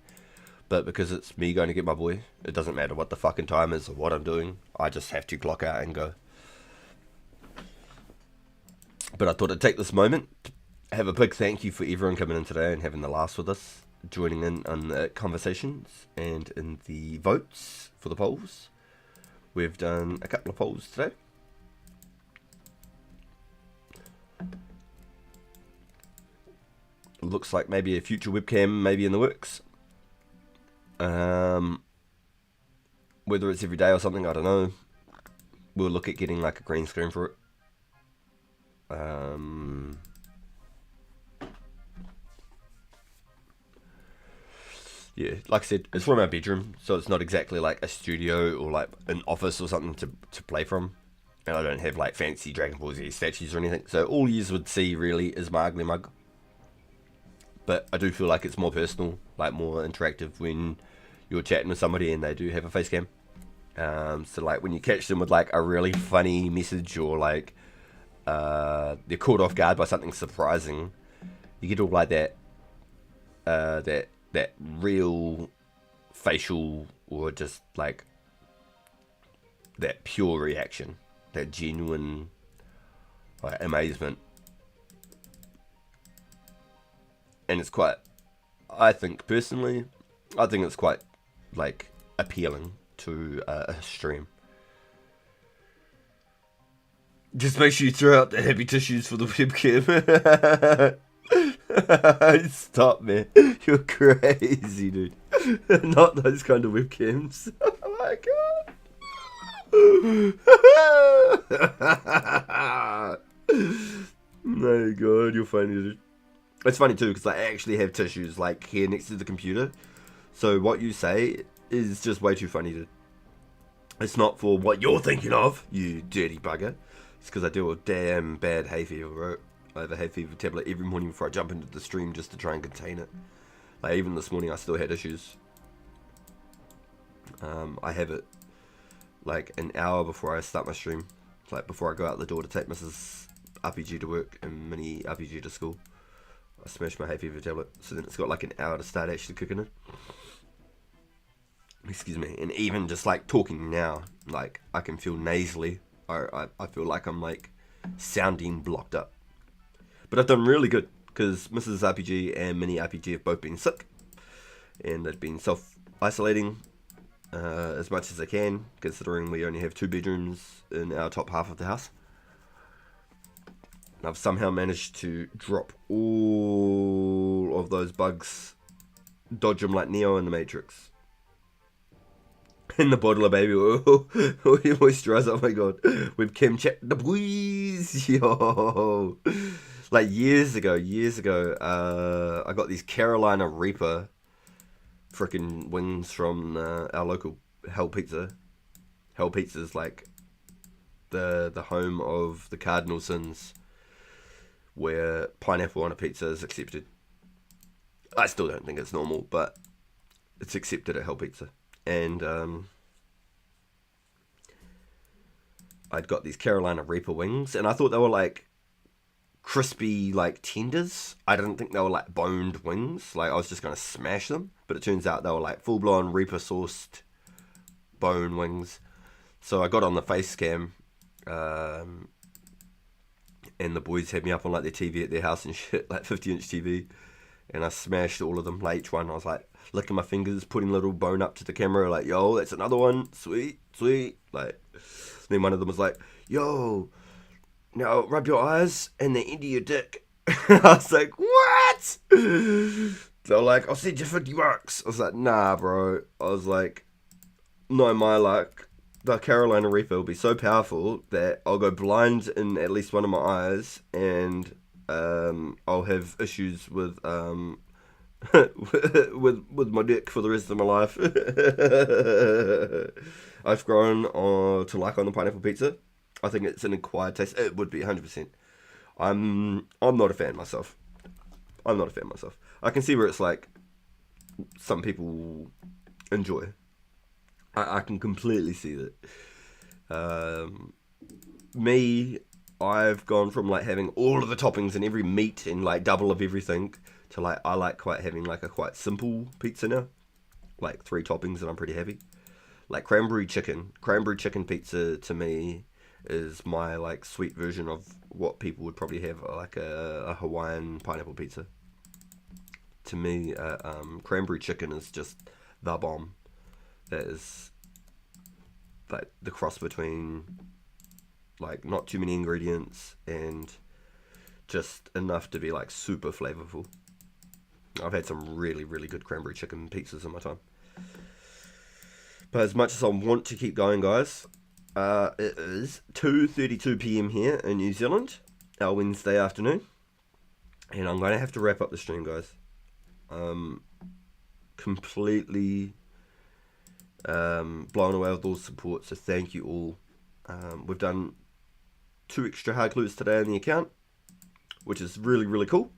But because it's me going to get my boy, it doesn't matter what the fucking time is or what I'm doing. I just have to clock out and go. But I thought I'd take this moment to have a big thank you for everyone coming in today and having the laughs with us, joining in on the conversations and in the votes for the polls. We've done a couple of polls today. Looks like maybe a future webcam maybe in the works. Whether it's every day or something, I don't know. We'll look at getting like a green screen for it. Yeah, like I said, it's from our bedroom, so it's not exactly like a studio or like an office or something to play from. And I don't have like fancy Dragon Ball Z statues or anything, so all you would see really is my ugly mug. But I do feel like it's more personal, like more interactive when you're chatting with somebody and they do have a face cam. So like when you catch them with like a really funny message or like they're caught off guard by something surprising, you get all like that real facial or just like that pure reaction, that genuine like amazement. And it's quite, I think personally, it's quite like appealing to a stream. Just make sure you throw out the happy tissues for the webcam. Stop, man. You're crazy, dude. Not those kind of webcams. Oh my god. My god, you're funny, dude. It's funny too, because I actually have tissues like here next to the computer. So what you say is just way too funny, dude. It's not for what you're thinking of, you dirty bugger. It's because I do a damn bad hay fever, bro. I have a hay fever tablet every morning before I jump into the stream just to try and contain it. Like, even this morning I still had issues. I have it like an hour before I start my stream. Like before I go out the door to take Mrs. RPG to work and Mini RPG to school. I smash my hay fever tablet, so then it's got like an hour to start actually cooking it. Excuse me. And even just like talking now, like I can feel nasally. I feel like I'm like sounding blocked up. But I've done really good because Mrs. RPG and Mini RPG have both been sick, and they've been self-isolating as much as they can, considering we only have 2 bedrooms in our top half of the house. And I've somehow managed to drop all of those bugs, dodge them like Neo in the Matrix. In the bottle of baby oil, we moisturize. Oh my god, we've Kim checked the boys, yo. Like years ago, I got these Carolina Reaper freaking wings from our local Hell Pizza. Hell Pizza's like the home of the cardinal sins, where pineapple on a pizza is accepted. I still don't think it's normal, but it's accepted at Hell Pizza. And I'd got these Carolina Reaper wings, and I thought they were like crispy, like tenders. I didn't think they were like boned wings. Like I was just gonna smash them, but it turns out they were like full blown Reaper sourced bone wings. So I got on the face cam, and the boys had me up on like their TV at their house and shit, like 50-inch TV, and I smashed all of them, like each one. I was like licking my fingers, putting a little bone up to the camera, like, yo, that's another one, sweet, sweet. Like, then one of them was like, yo, now rub your eyes and the end of your dick. I was like, what? They're like, I'll send you $50. I was like, nah, bro. I was like, no, my luck. The Carolina Reaper will be so powerful that I'll go blind in at least one of my eyes, and I'll have issues with with my dick for the rest of my life. I've grown to like on the pineapple pizza. I think it's an acquired taste. It would be 100%. I'm not a fan myself. I can see where it's like some people enjoy. I can completely see that. Me, I've gone from like having all of the toppings and every meat and like double of everything to like I like quite having like a quite simple pizza now, like 3 toppings and I'm pretty happy. Like cranberry chicken pizza to me is my like sweet version of what people would probably have like a Hawaiian pineapple pizza. To me, cranberry chicken is just the bomb. That is like the cross between like not too many ingredients and just enough to be like super flavorful. I've had some really, really good cranberry chicken pizzas in my time. But as much as I want to keep going, guys, it is 2:32 p.m. here in New Zealand, our Wednesday afternoon. And I'm going to have to wrap up the stream, guys. Completely blown away with all the support, so thank you all. We've done 2 extra hard clues today on the account, which is really, really cool.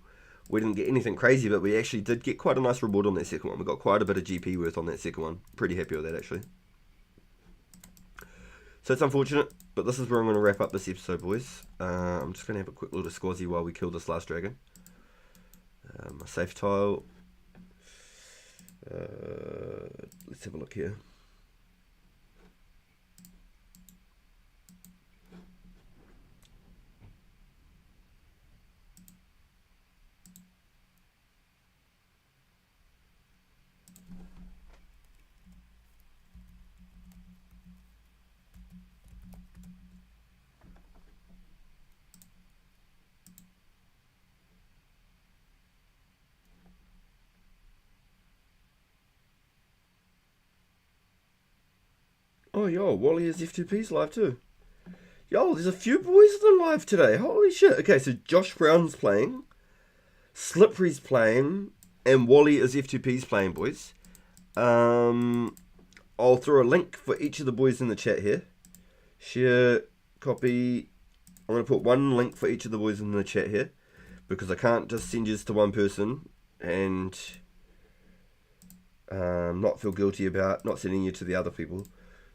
We didn't get anything crazy, but we actually did get quite a nice reward on that second one. We got quite a bit of GP worth on that second one. Pretty happy with that, actually. So it's unfortunate, but this is where I'm going to wrap up this episode, boys. I'm just going to have a quick little squazzy while we kill this last dragon. My safe tile. Let's have a look here. Oh, yo, Wally has F2P's live too. Yo, there's a few boys in the live today. Holy shit. Okay, so Josh Brown's playing, Slippery's playing, and Wally is F2P's playing, boys. I'll throw a link for each of the boys in the chat here. Share, copy, I'm going to put one link for each of the boys in the chat here, because I can't just send yours to one person and not feel guilty about not sending you to the other people.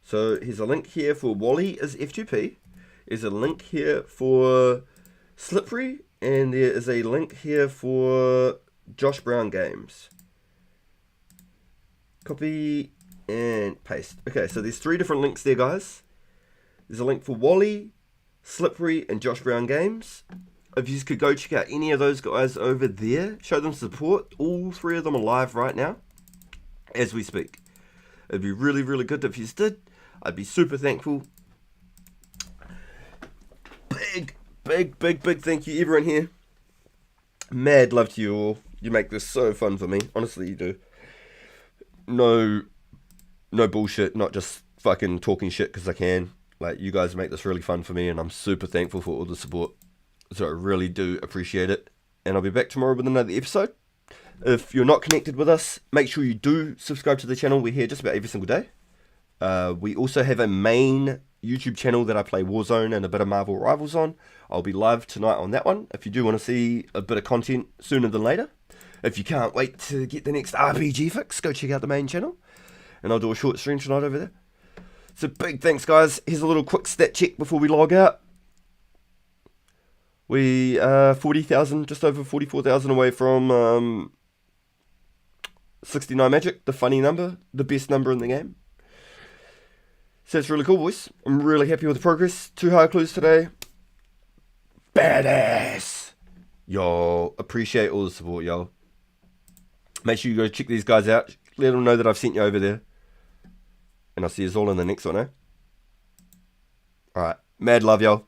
So here's a link here for Wally is F2P. There's a link here for Slippery, and there is a link here for Josh Brown Games. Copy and paste. Okay, so there's 3 different links there, guys. There's a link for Wally, Slippery, and Josh Brown Games. If you could go check out any of those guys over there, show them support. All 3 of them are live right now as we speak. It'd be really, really good if you did. I'd be super thankful. Big thank you everyone here. Mad love to you all. You make this so fun for me. Honestly, you do. No bullshit, not just fucking talking shit because I can. Like, you guys make this really fun for me, and I'm super thankful for all the support. So I really do appreciate it. And I'll be back tomorrow with another episode. If you're not connected with us, make sure you do subscribe to the channel. We're here just about every single day. We also have a main YouTube channel that I play Warzone and a bit of Marvel Rivals on. I'll be live tonight on that one if you do want to see a bit of content sooner than later. If you can't wait to get the next RPG fix, go check out the main channel. And I'll do a short stream tonight over there. So big thanks, guys. Here's a little quick stat check before we log out. We are 40,000, just over 44,000 away from 69 Magic, the funny number, the best number in the game. So it's really cool, boys. I'm really happy with the progress. 2 hard clues today. Badass. Y'all, appreciate all the support, y'all. Make sure you go check these guys out. Let them know that I've sent you over there. And I'll see you all in the next one, eh? Alright. Mad love, y'all.